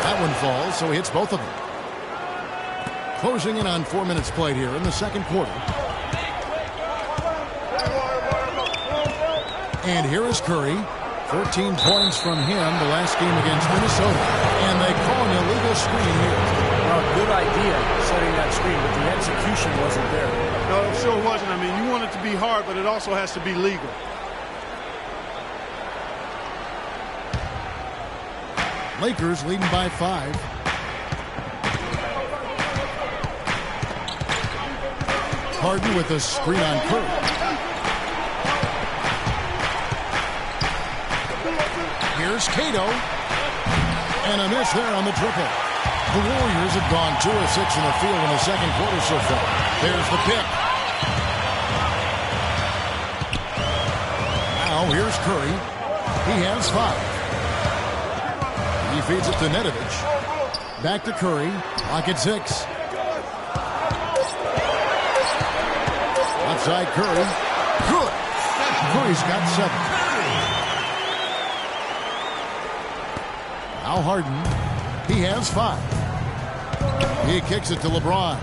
That one falls, so he hits both of them. Closing in on 4 minutes played here in the second quarter. And here is Curry. 14 points from him the last game against Minnesota. And they call an illegal screen here. Well, good idea setting that screen, but the execution wasn't there. No, it sure wasn't. I mean, you want it to be hard, but it also has to be legal. Lakers leading by 5. Harden with a screen on Curry. Here's Cato. And a miss there on the triple. The Warriors have gone 2 of 6 in the field in the second quarter so far. There's the pick. Now here's Curry. He has 5. He feeds it to Nedovic. Back to Curry. Clock at 6. Outside Curry. Good. Curry's got 7. Now Harden. He has 5. He kicks it to LeBron.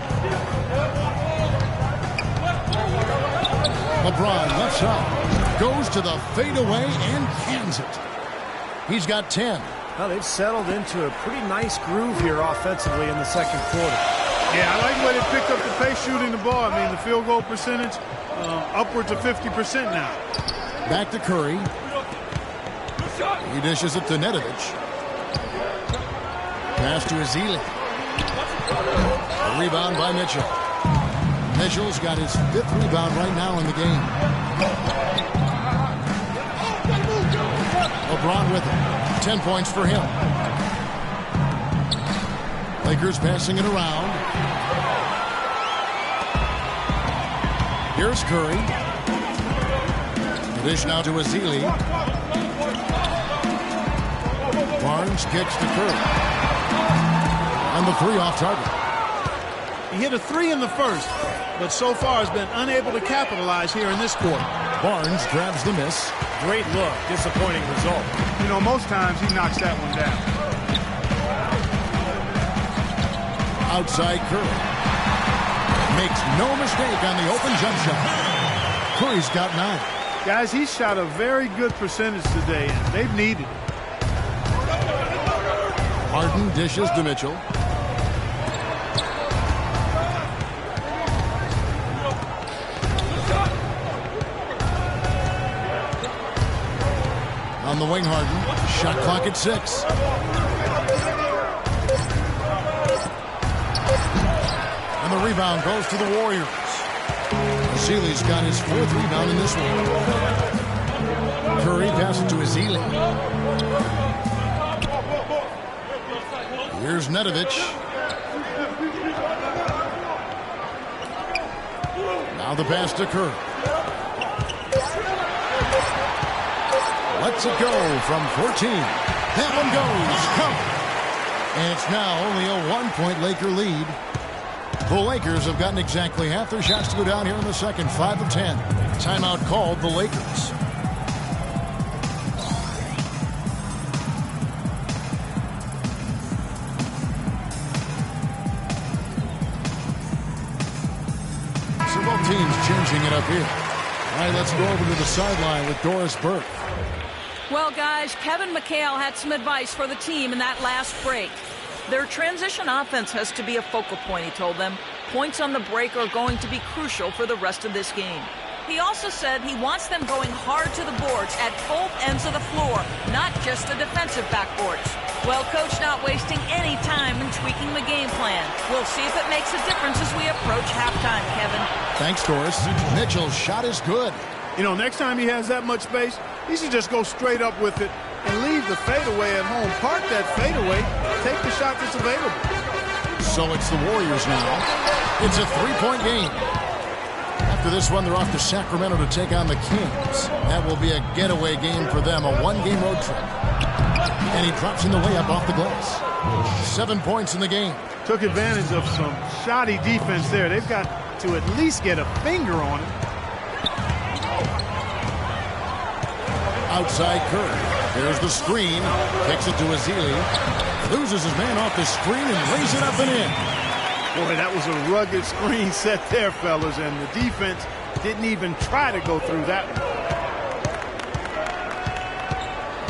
LeBron left side. Goes to the fadeaway and cans it. He's got 10. Well, they've settled into a pretty nice groove here offensively in the second quarter. Yeah, I like the way they picked up the pace shooting the ball. I mean, the field goal percentage upwards of 50% now. Back to Curry. He dishes it to Nedovic. Pass to Ezeli. A rebound by Mitchell. Mitchell's got his 5th rebound right now in the game. LeBron with it. 10 points for him. Lakers passing it around. Here's Curry. The dish now to Ezeli. Barnes kicks to Curry. And the 3 off target. He hit a 3 in the first, but so far has been unable to capitalize here in this quarter. Barnes grabs the miss. Great look. Disappointing result. You know, most times he knocks that one down. Outside Curry. Makes no mistake on the open jump shot. Curry's got 9. Guys, he shot a very good percentage today, and they've needed it. Harden dishes to Mitchell. On the wing, Harden. Shot clock at 6. And the rebound goes to the Warriors. Ezeli's got his 4th rebound in this one. Curry passes to Ezeli. Here's Nedovic. Now the pass to Curry. Lets it go from 14. That one goes. Covered. And it's now only a 1-point Laker lead. The Lakers have gotten exactly half their shots to go down here in the second. 5 of 10. Timeout called the Lakers. So both teams changing it up here. All right, let's go over to the sideline with Doris Burke. Well, guys, Kevin McHale had some advice for the team in that last break. Their transition offense has to be a focal point, he told them. Points on the break are going to be crucial for the rest of this game. He also said he wants them going hard to the boards at both ends of the floor, not just the defensive backboards. Well, Coach not wasting any time in tweaking the game plan. We'll see if it makes a difference as we approach halftime, Kevin. Thanks, Doris. Mitchell's shot is good. You know, next time he has that much space, he should just go straight up with it and leave the fadeaway at home. Park that fadeaway, take the shot that's available. So it's the Warriors now. It's a 3-point game. After this one, they're off to Sacramento to take on the Kings. That will be a getaway game for them, a 1-game road trip. And he drops in the layup off the glass. 7 points in the game. Took advantage of some shoddy defense there. They've got to at least get a finger on him. Outside Curry. There's the screen. Kicks it to Ezeli. Loses his man off the screen and lays it up and in. Boy, that was a rugged screen set there, fellas, and the defense didn't even try to go through that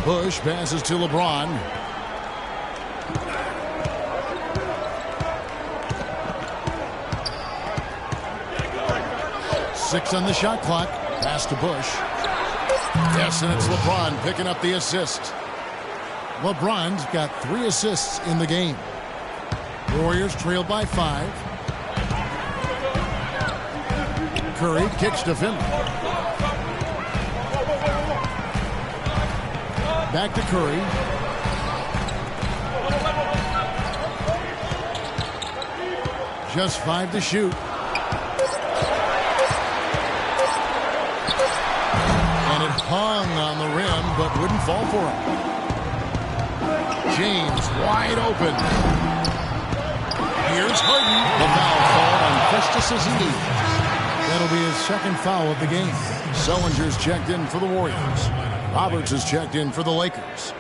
one. Bush passes to LeBron. Six on the shot clock. Pass to Bush. Yes, and it's LeBron picking up the assist. LeBron's got 3 assists in the game. Warriors trail by 5. Curry kicks to Finley. Back to Curry. Just 5 to shoot. And it hung on the rim, but wouldn't fall for him. James wide open. Here's Harden. The foul called on Festus Ezeli. That'll be his second foul of the game. Sullinger's checked in for the Warriors. Roberts is checked in for the Lakers.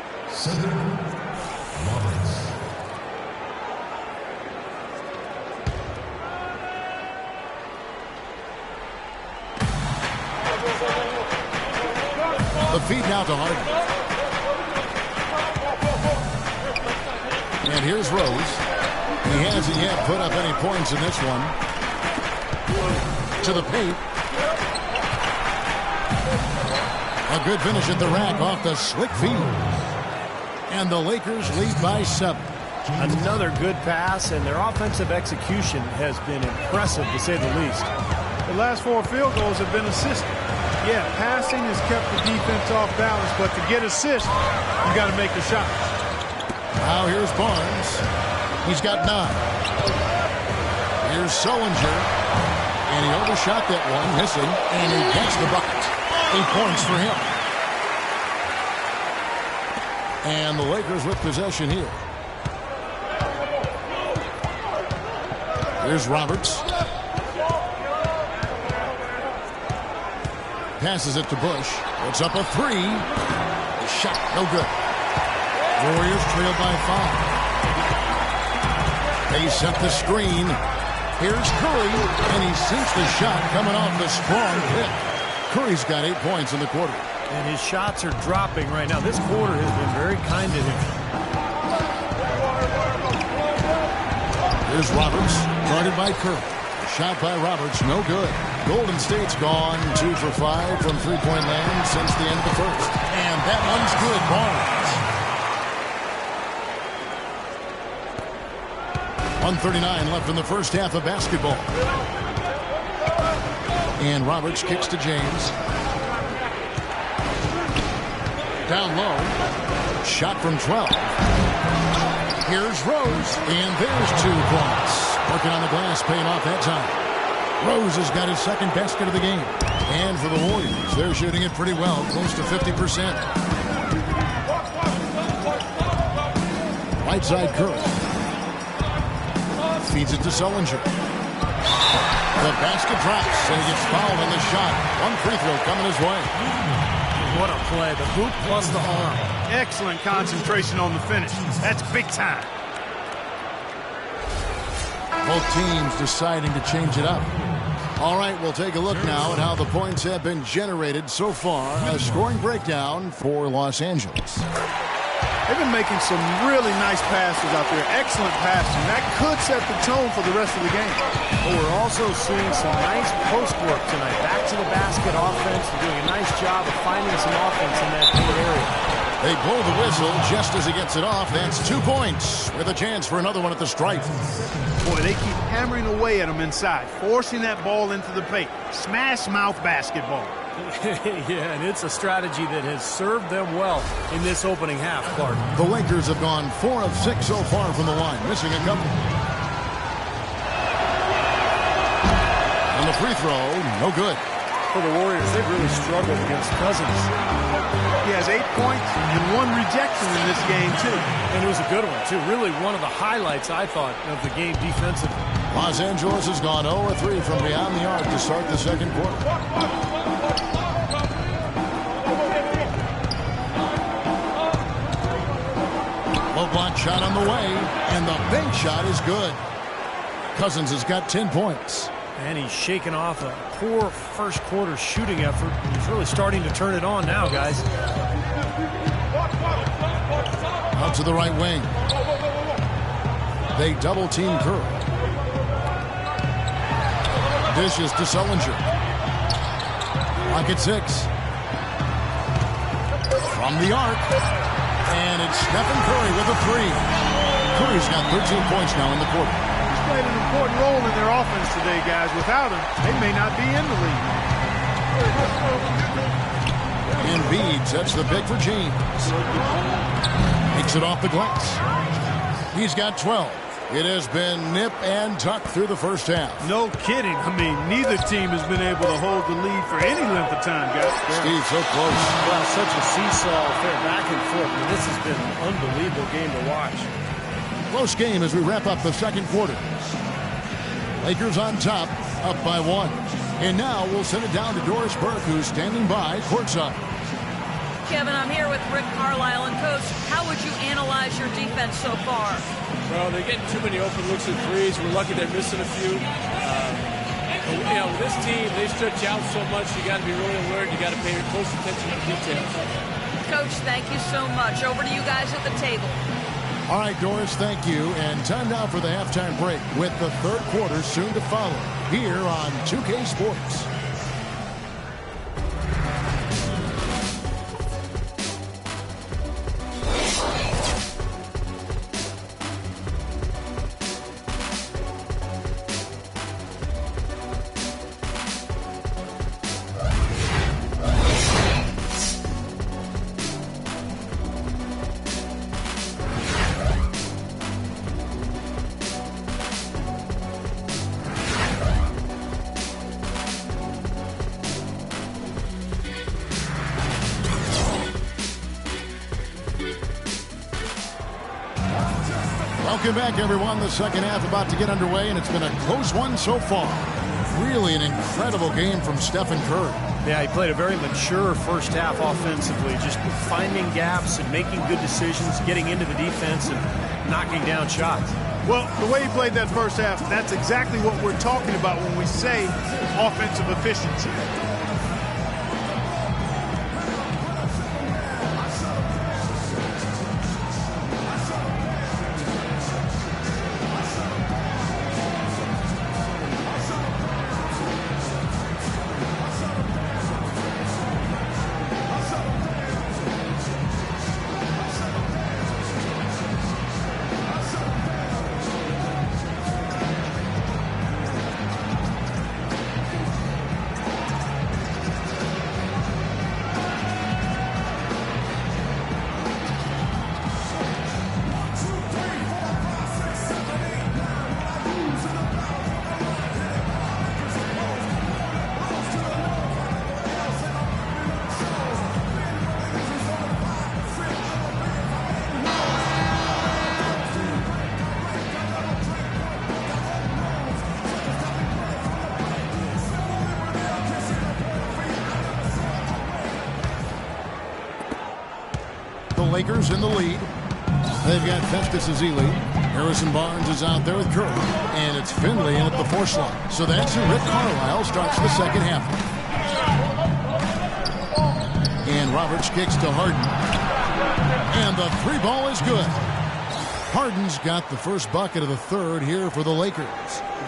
The feed now to Harden. And here's Rose. He hasn't yet put up any points in this one. To the paint. A good finish at the rack off the slick feed. And the Lakers lead by 7. Another good pass, and their offensive execution has been impressive, to say the least. The last 4 field goals have been assisted. Yeah, passing has kept the defense off balance, but to get assists, you got to make the shots. Now here's Barnes. He's got 9. Here's Sullinger. And he overshot that one, missing, and he gets the bucket. 8 points for him. And the Lakers with possession here. Here's Roberts. Passes it to Bush. It's up a 3. The shot, no good. Warriors trail by 5. They set the screen. Here's Curry, and he sinks the shot coming off the strong pick. Curry's got 8 points in the quarter. And his shots are dropping right now. This quarter has been very kind to him. Here's Roberts, guarded by Curry. Shot by Roberts, no good. Golden State's gone 2 for 5 from three-point land since the end of the first. And that one's good, Barnes. 1:39 left in the first half of basketball. And Roberts kicks to James. Down low. Shot from 12. Here's Rose. And there's 2 points. Working on the glass, paying off that time. Rose has got his second basket of the game. And for the Warriors, they're shooting it pretty well, close to 50%. Right side Curry. Feeds it to Sullinger. The basket drops, and he gets fouled on the shot. 1 free throw coming his way. What a play. The hoop plus the arm. Excellent concentration on the finish. That's big time. Both teams deciding to change it up. All right, we'll take a look now at how the points have been generated so far. A scoring breakdown for Los Angeles. They've been making some really nice passes out there. Excellent passing. That could set the tone for the rest of the game. But we're also seeing some nice post work tonight. Back to the basket offense. They're doing a nice job of finding some offense in that paint area. They blow the whistle just as he gets it off. That's 2 points with a chance for another one at the stripe. Boy, they keep hammering away at him inside, forcing that ball into the paint. Smash mouth basketball. Yeah, and it's a strategy that has served them well in this opening half, Clark. The Lakers have gone 4 of 6 so far from the line, missing a couple. And the free throw, no good. For the Warriors, they've really struggled against Cousins. He has 8 points and 1 rejection in this game, too. And it was a good one, too. Really one of the highlights, I thought, of the game defensively. Los Angeles has gone 0-3 from beyond the arc to start the second quarter. Low block shot on the way, and the bank shot is good. Cousins has got 10 points. And he's shaking off a poor first quarter shooting effort. He's really starting to turn it on now, guys. Out to the right wing. They double team Curry. Dishes to Sullinger. Clock at 6. From the arc. And it's Stephen Curry with a 3. Curry's got 13 points now in the quarter. played an important role in their offense today, guys. Without him, they may not be in the league. Embiid sets the pick for James. Takes it off the glass. He's got 12. It has been nip and tuck through the first half. No kidding. I mean, neither team has been able to hold the lead for any length of time, guys. Steve, so close. Well, such a seesaw affair, back and forth. I mean, this has been an unbelievable game to watch. Close game as we wrap up the second quarter. Lakers on top, up by 1. And now we'll send it down to Doris Burke, who's standing by courtside. Kevin, I'm here with Rick Carlisle. And, Coach, how would you analyze your defense so far? Well, they're getting too many open looks at threes. We're lucky they're missing a few. This team, they stretch out so much. You got to be really alert. You got to pay close attention to details. Coach, thank you so much. Over to you guys at the table. All right, Doris, thank you. And time now for the halftime break with the third quarter soon to follow here on 2K Sports. Welcome back, everyone. The second half about to get underway, and it's been a close one so far. Really an incredible game from Stephen Curry. Yeah, he played a very mature first half offensively, just finding gaps and making good decisions, getting into the defense and knocking down shots. Well, the way he played that first half, that's exactly what we're talking about when we say offensive efficiency. Lakers in the lead. They've got Festus Ezeli. Harrison Barnes is out there with Curry. And it's Finley in at the 4 slot. So that's who Rick Carlisle starts the second half. And Roberts kicks to Harden. And the 3 ball is good. Harden's got the first bucket of the third here for the Lakers.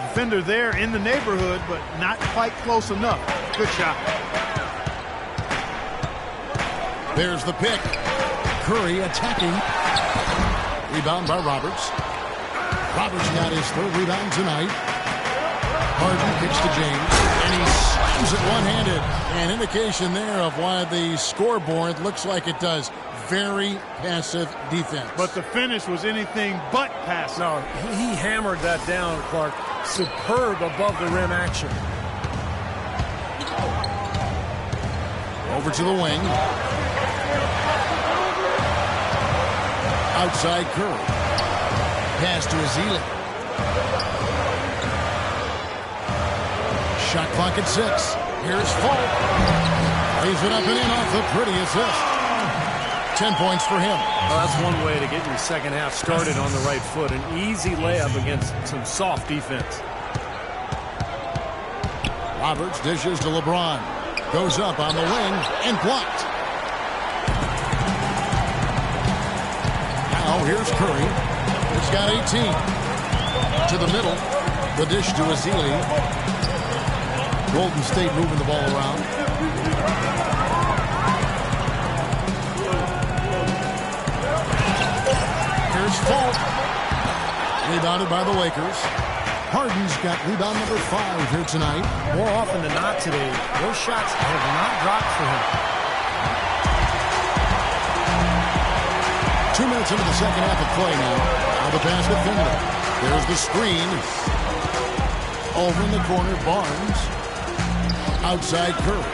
Defender there in the neighborhood, but not quite close enough. Good shot. There's the pick. Curry attacking. Rebound by Roberts. Roberts got his third rebound tonight. Harden kicks to James, and he slams it one-handed. An indication there of why the scoreboard looks like it does. Very passive defense. But the finish was anything but passive. No, he hammered that down, Clark. Superb above the rim action. Over to the wing. Outside Curry. Pass to Ezeli. Shot clock at 6. Here's Fultz. Lays it up and in off the pretty assist. 10 points for him. Well, that's one way to get your second half started on the right foot. An easy layup against some soft defense. Roberts dishes to LeBron. Goes up on the wing and blocked. Now here's Curry. He's got 18. To the middle. The dish to Ezeli. Golden State moving the ball around. Here's Fultz. Rebounded by the Lakers. Harden's got rebound number 5 here tonight. More often than not today, those shots have not dropped for him. 2 minutes into the second half of play now. Now the pass to Finley. There's the screen. Over in the corner, Barnes. Outside Curry.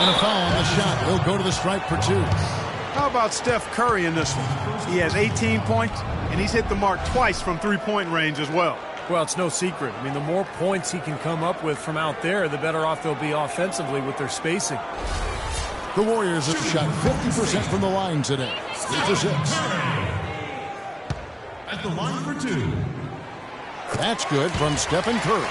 And a foul on the shot. He'll go to the stripe for 2. How about Steph Curry in this one? He has 18 points, and he's hit the mark twice from three-point range as well. Well, it's no secret. I mean, the more points he can come up with from out there, the better off they'll be offensively with their spacing. The Warriors have shot 50% from the line today. 3 for 6. At the line for 2. That's good from Stephen Curry.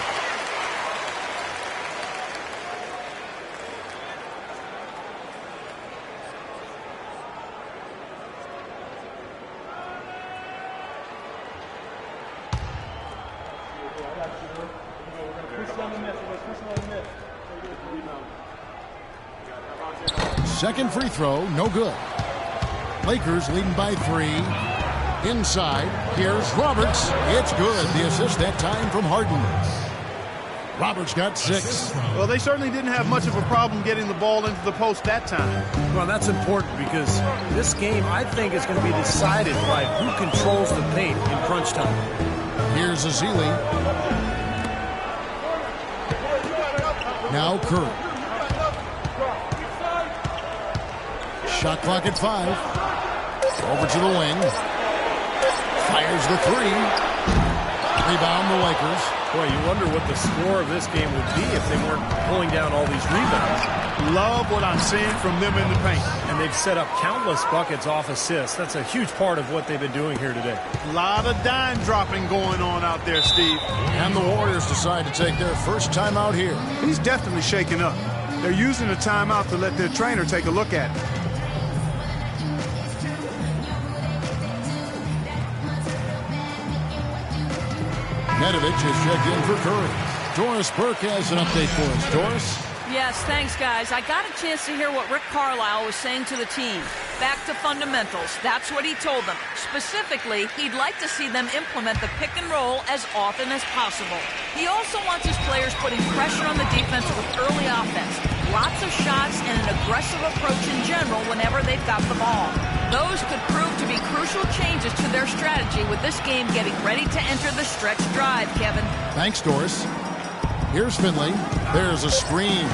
Second free throw, no good. Lakers leading by 3. Inside, here's Roberts. It's good. The assist that time from Harden. Roberts got 6. Well, they certainly didn't have much of a problem getting the ball into the post that time. Well, that's important because this game, I think, is going to be decided by who controls the paint in crunch time. Here's Azili. Now Curry. Shot clock at 5. Over to the wing. Fires the 3. Rebound the Lakers. Boy, you wonder what the score of this game would be if they weren't pulling down all these rebounds. Love what I'm seeing from them in the paint. And they've set up countless buckets off assists. That's a huge part of what they've been doing here today. A lot of dime dropping going on out there, Steve. And the Warriors decide to take their first time out here. He's definitely shaken up. They're using the timeout to let their trainer take a look at it. Nedovic is checked in for Curry. Doris Burke has an update for us. Doris? Yes, thanks, guys. I got a chance to hear what Rick Carlisle was saying to the team. Back to fundamentals. That's what he told them. Specifically, he'd like to see them implement the pick and roll as often as possible. He also wants his players putting pressure on the defense with early offense. Lots of shots and an aggressive approach in general whenever they've got the ball. Those could prove to be crucial changes to their strategy with this game getting ready to enter the stretch drive, Kevin. Thanks, Doris. Here's Finley. There's a screen.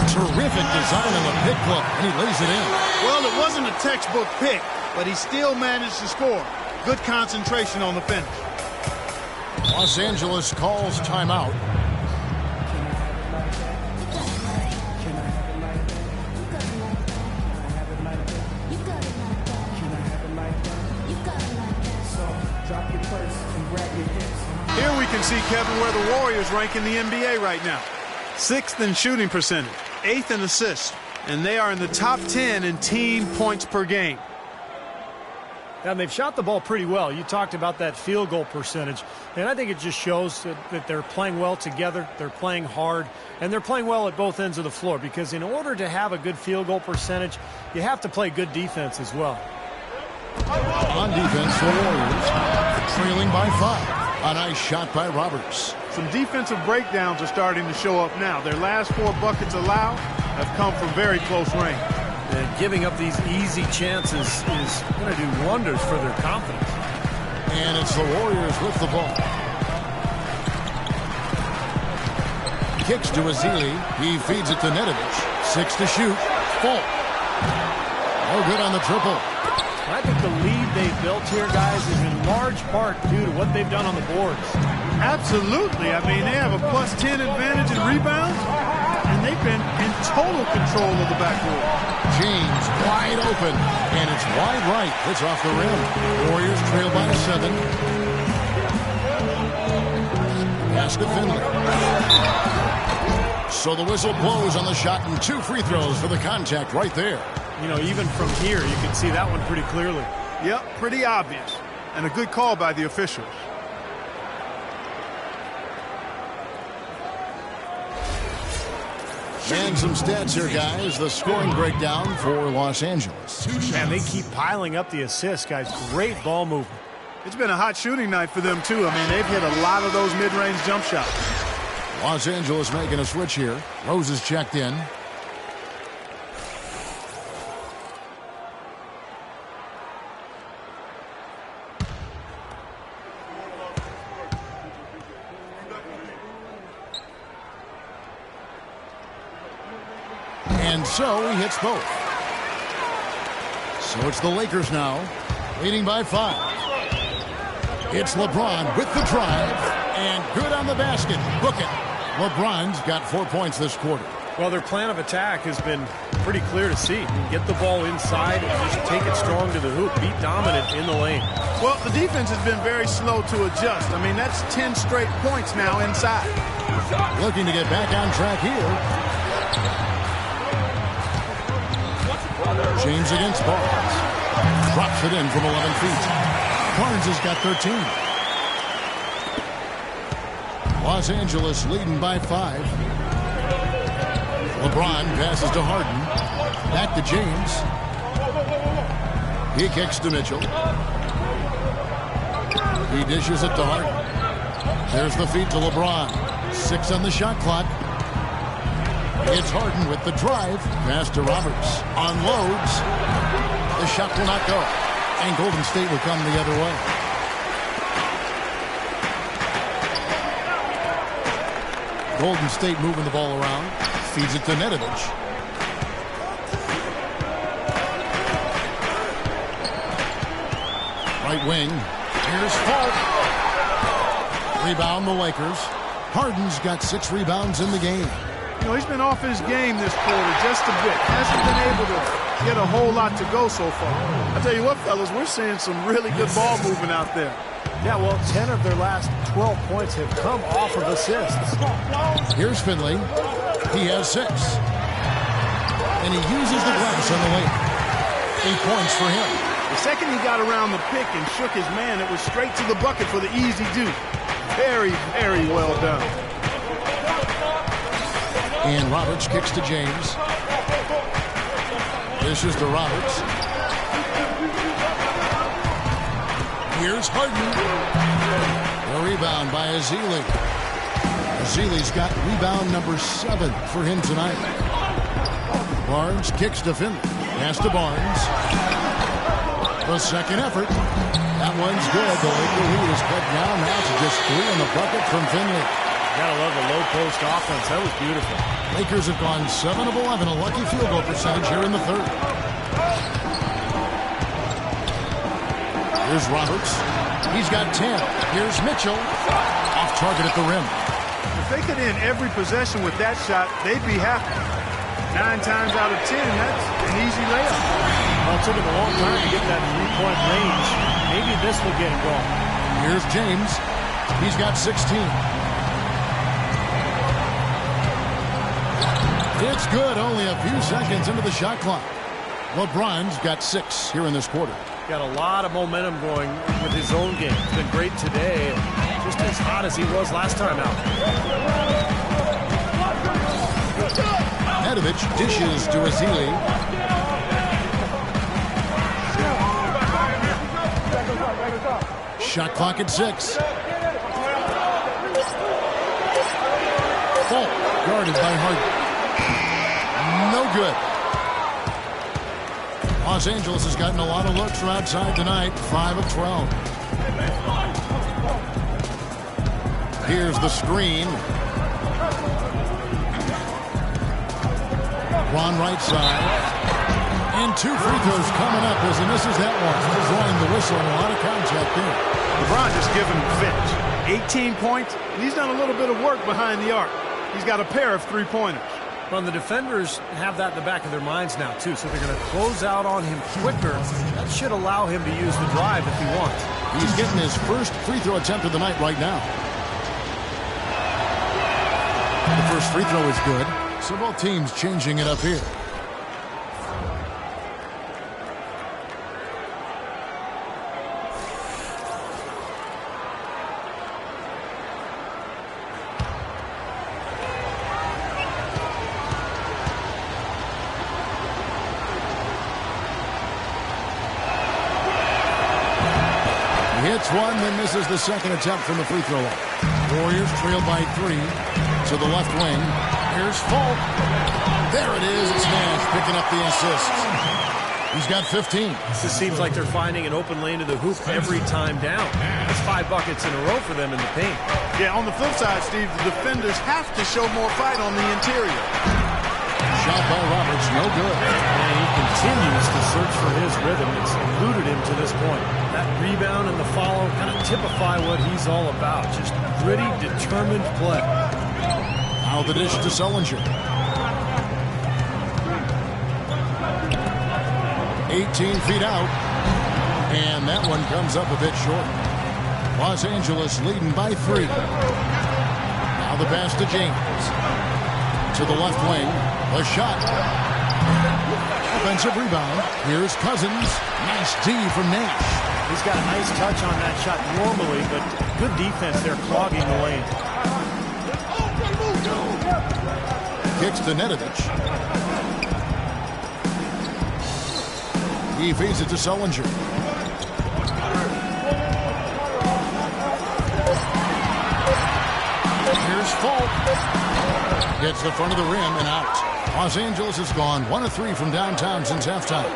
Terrific design on the pick look, and he lays it in. Well, it wasn't a textbook pick, but he still managed to score. Good concentration on the finish. Los Angeles calls timeout. Here we can see, Kevin, where the Warriors rank in the NBA right now. 6th in shooting percentage, 8th in assists, and they are in the top 10 in team points per game. And they've shot the ball pretty well. You talked about that field goal percentage, and I think it just shows that they're playing well together, they're playing hard, and they're playing well at both ends of the floor, because in order to have a good field goal percentage, you have to play good defense as well. On defense, the Warriors trailing by 5. A nice shot by Roberts. Some defensive breakdowns are starting to show up now. Their last 4 buckets allowed have come from very close range. And giving up these easy chances is going to do wonders for their confidence. And it's the Warriors with the ball. Kicks to Azili. He feeds it to Nedovic. 6 to shoot. Full. No good on the triple. I think the lead they've built here, guys, is in large part due to what they've done on the boards. Absolutely. I mean, they have a +10 advantage in rebounds, and they've been in total control of the backboard. James wide open, and it's wide right. It's off the rim. Warriors trail by 7. Pass to Finley. So the whistle blows on the shot, and 2 free throws for the contact right there. You know, even from here, you can see that one pretty clearly. Yep, pretty obvious. And a good call by the officials. And some stats here, guys. The scoring breakdown for Los Angeles. Man, they keep piling up the assists, guys. Great ball movement. It's been a hot shooting night for them, too. I mean, they've hit a lot of those mid-range jump shots. Los Angeles making a switch here. Rose is checked in. And so he hits both. So it's the Lakers now, leading by 5. It's LeBron with the drive, and good on the basket. Book it. LeBron's got 4 points this quarter. Well, their plan of attack has been pretty clear to see. Get the ball inside and just take it strong to the hoop. Be dominant in the lane. Well, the defense has been very slow to adjust. I mean, that's 10 straight points now inside. Looking to get back on track here. James against Barnes. Drops it in from 11 feet. Barnes has got 13. Los Angeles leading by 5. LeBron passes to Harden. Back to James. He kicks to Mitchell. He dishes it to Harden. There's the feed to LeBron. 6 on the shot clock. It's Harden with the drive. Pass to Roberts. Unloads. The shot will not go. And Golden State will come the other way. Golden State moving the ball around. Feeds it to Nedovic. Right wing. Here's Fultz. Rebound the Lakers. Harden's got 6 rebounds in the game. You know, he's been off his game this quarter just a bit. Hasn't been able to get a whole lot to go so far. I tell you what, fellas, we're seeing some really good ball movement out there. Yeah, well, 10 of their last 12 points have come off of assists. Here's Finley. He has 6. And he uses the glass on the lane. 8 points for him. The second he got around the pick and shook his man, it was straight to the bucket for the easy do. Very, very well done. And Roberts kicks to James. This is to Roberts. Here's Harden. The rebound by Ezeli. Ezeli's got rebound number 7 for him tonight. Barnes kicks to Finley. Pass to Barnes. The second effort. That one's good. The Laker lead is cut down now to just 3 in the bucket from Finley. Gotta love the low post offense. That was beautiful. Lakers have gone 7 of 11, a lucky field goal percentage here in the third. Here's Roberts. He's got 10. Here's Mitchell. Off target at the rim. If they could end every possession with that shot, they'd be happy. 9 times out of 10, that's an easy layup. Well, it took him a long time to get that 3-point range. Maybe this will get it going. Here's James. He's got 16. It's good. Only a few seconds into the shot clock. LeBron's got 6 here in this quarter. Got a lot of momentum going with his own game. It's been great today. Just as hot as he was last time out. Nedovic dishes to Ezeli. Shot clock at 6. Fultz guarded by Harden. No good. Los Angeles has gotten a lot of looks from outside tonight. 5 of 12. Here's the screen. Ron right side. And 2 free throws coming up as he misses that one. Drawing the whistle and a lot of contact there. LeBron just giving him finish. 18 points. And he's done a little bit of work behind the arc. He's got a pair of 3-pointers. Well, the defenders have that in the back of their minds now, too, so they're going to close out on him quicker. That should allow him to use the drive if he wants. He's getting his first free throw attempt of the night right now. The first free throw is good, so both teams changing it up here. Hits one, then misses the second attempt from the free throw line. Warriors trail by 3 to the left wing. Here's Fulk. There it is. It's Nash picking up the assist. He's got 15. This seems like they're finding an open lane to the hoop every time down. It's 5 buckets in a row for them in the paint. Yeah, on the flip side, Steve, the defenders have to show more fight on the interior. Shot by Roberts, no good. And he continues to search for his rhythm. It's eluded him to this point. That rebound and the follow kind of typify what he's all about. Just gritty, determined play. Now the dish to Sullinger. 18 feet out. And that one comes up a bit short. Los Angeles leading by 3. Now the pass to James. To the left wing. A shot. Offensive rebound. Here's Cousins. Nice D from Nash. He's got a nice touch on that shot normally, but good defense there clogging the lane. Kicks to Nedovic. He feeds it to Sullinger. Here's Fulk. Gets the front of the rim and out. Los Angeles has gone 1 of 3 from downtown since halftime.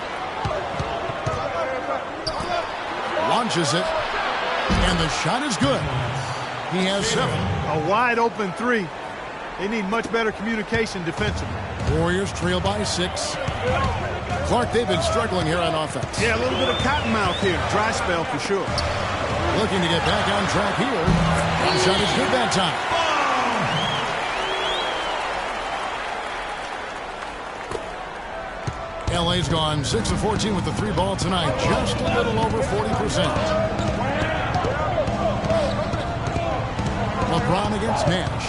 Launches it. And the shot is good. He has 7. A wide open 3. They need much better communication defensively. Warriors trail by 6. Clark, they've been struggling here on offense. Yeah, a little bit of cottonmouth here. Dry spell for sure. Looking to get back on track here. One shot is good that time. LA's gone 6 of 14 with the 3 ball tonight. Just a little over 40%. LeBron against Nash.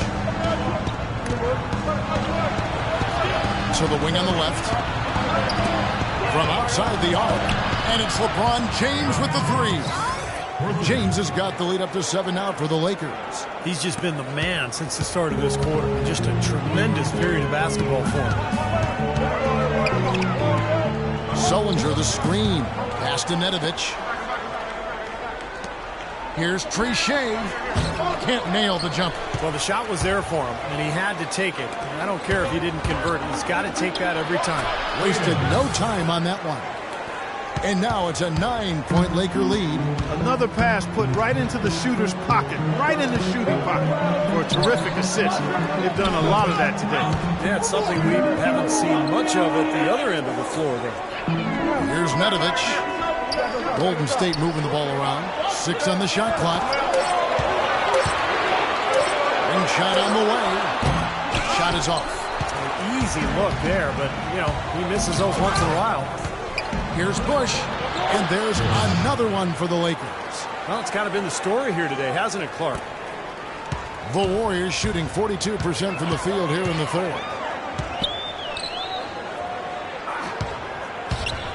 To the wing on the left. From outside the arc. And it's LeBron James with the 3. James has got the lead up to 7 now for the Lakers. He's just been the man since the start of this quarter. Just a tremendous period of basketball for him. Sullinger the screen. Pass to Nedovic. Here's Trichet. Can't nail the jump. Well, the shot was there for him, and he had to take it. And I don't care if he didn't convert. He's got to take that every time. Wasted no time on that one. And now it's a 9-point Laker lead. Another pass put right into the shooter's pocket. Right in the shooting pocket for a terrific assist. They've done a lot of that today. Yeah, it's something we haven't seen much of at the other end of the floor there. Here's Nedovic. Golden State moving the ball around. 6 on the shot clock. And shot on the way. Shot is off. An easy look there, but, you know, he misses those once in a while. Here's Bush. And there's another one for the Lakers. Well, it's kind of been the story here today, hasn't it, Clark? The Warriors shooting 42% from the field here in the third.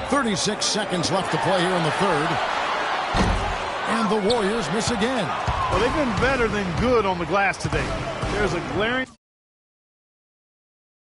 36 seconds left to play here in the third. And the Warriors miss again. Well, they've been better than good on the glass today. There's a glaring...